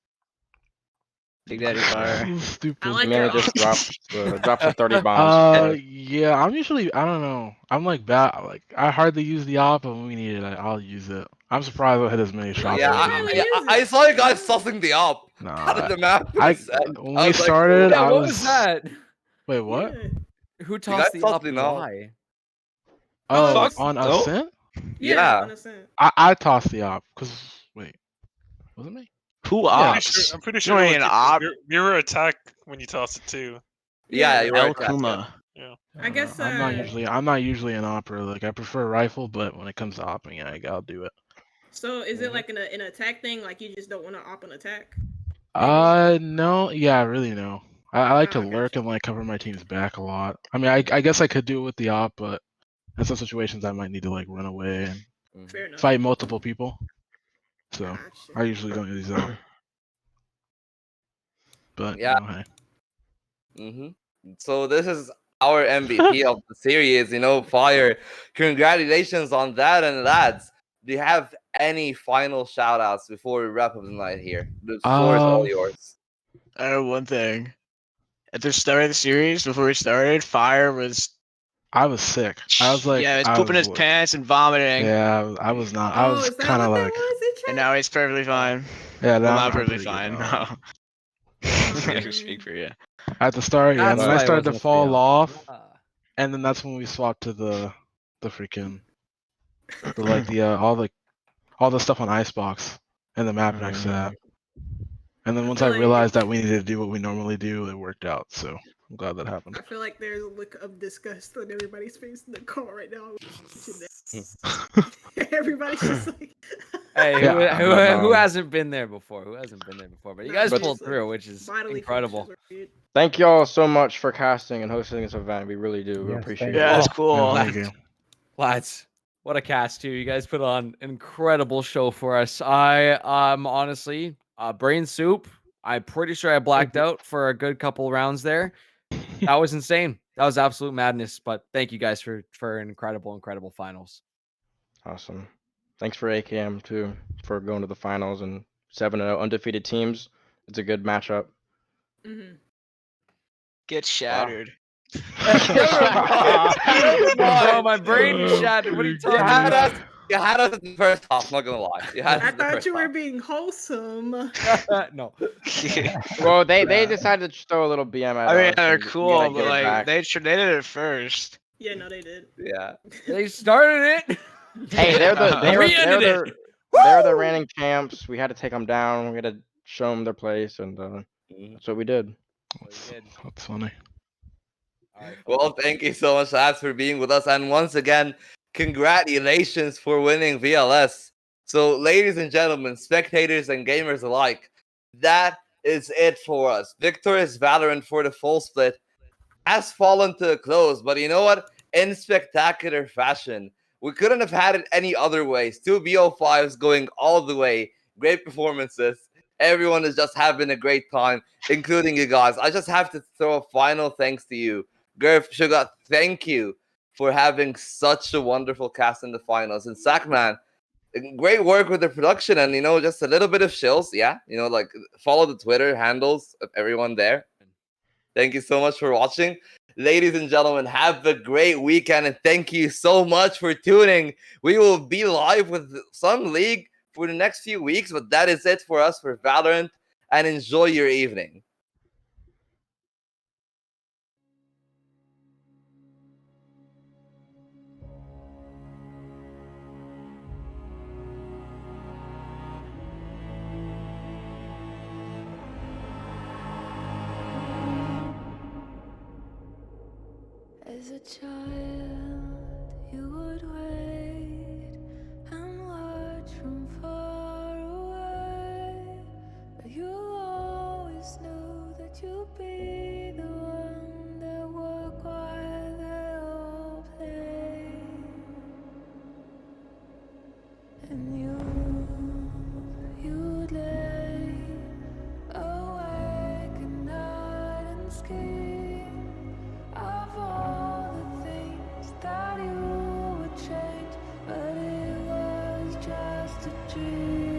Big Daddy Fire. Stupid. I like Man, that. just drops the 30 bombs. Yeah, I'm usually, I don't know. I'm like bad. Like I hardly use the op, but when we need it, I'll use it. I'm surprised I hit as many shots. Yeah, I saw you guys sussing the op. Nah, Out of the map. when we started, I what was. was that? Wait, what? Who tossed the op and why? Oh, on Ascent? Yeah, on Ascent. I tossed the op because wait, was it me? Who Yeah. ops? I'm pretty sure You ain't an op. Mirror attack when you toss it too. Yeah, you were El Kuma. Yeah. I guess I'm not usually an opera. Like I prefer rifle, but when it comes to opping, yeah, I'll do it. So is it like an attack thing? Like you just don't want to op an attack? No, yeah, really no. I like to lurk and like cover my team's back a lot. I mean, I guess I could do it with the op, but in some situations I might need to like run away and fight multiple people. So I usually don't use that. But yeah. So this is our MVP of the series, Fire. Congratulations on that. And lads, do you have any final shout outs before we wrap up the night here? The floor is all yours. I know one thing. At the start of the series, before we started, Fire was. I was sick. I was like, yeah, he was pooping his pants and vomiting. Yeah, I was not. I was kind of like. And now he's perfectly fine. Yeah, well, I'm not perfectly pretty fine. good No. now. I can speak for you. At the start, yeah, and then I started to fall off, Ah. and then that's when we swapped to the freaking, all the stuff on Icebox and the map next to that. And then once I realized that we needed to do what we normally do, it worked out. So I'm glad that happened. I feel like there's a look of disgust on everybody's face in the call right now. Everybody's just like. Hey, Yeah, who hasn't been there before? Who hasn't been there before? But you guys pulled through, which is incredible. Thank you all so much for casting and hosting this event. We really do. We appreciate it. Yeah, that's cool. Thank you. Lads, what a cast too. You guys put on an incredible show for us. I honestly, brain soup. I'm pretty sure I blacked out for a good couple rounds there. That was insane. That was absolute madness. But thank you guys for an incredible finals. Awesome. Thanks for AKM too for going to the finals and 7-0 undefeated teams. It's a good matchup. Get shattered. Bro, my brain is shattered. What are you talking about? You had us in the first half, not gonna lie. You had us I in the thought first you were half. being wholesome. No. Well, they decided to throw a little BM at I mean, us. they're and we cool, gotta but give it like back. they did it first. Yeah, no, they did. Yeah. They started it. Hey, We ended it. they're the reigning champs. We had to take them down. We had to show them their place, and that's what we did. That's funny. Well, thank you so much, lads, for being with us. And once again, congratulations for winning VLS. So, ladies and gentlemen, spectators and gamers alike, that is it for us. Victoris Valorant for the full split has fallen to a close, but you know what? In spectacular fashion. We couldn't have had it any other ways. Two BO5s going all the way. Great performances. Everyone is just having a great time, including you guys. I just have to throw a final thanks to you. Gerf, Sugar, thank you for having such a wonderful cast in the finals. And Sackman, great work with the production and, just a little bit of shills. Yeah, like follow the Twitter handles of everyone there. Thank you so much for watching. Ladies and gentlemen, have a great weekend and thank you so much for tuning. We will be live with some league for the next few weeks, but that is it for us for Valorant, and enjoy your evening. As a child, you would wait and watch from far away, but you always knew that you'd be the one that would while they all play. And you'd lay awake at night and scheme of all the things that you would change, but it was just a dream.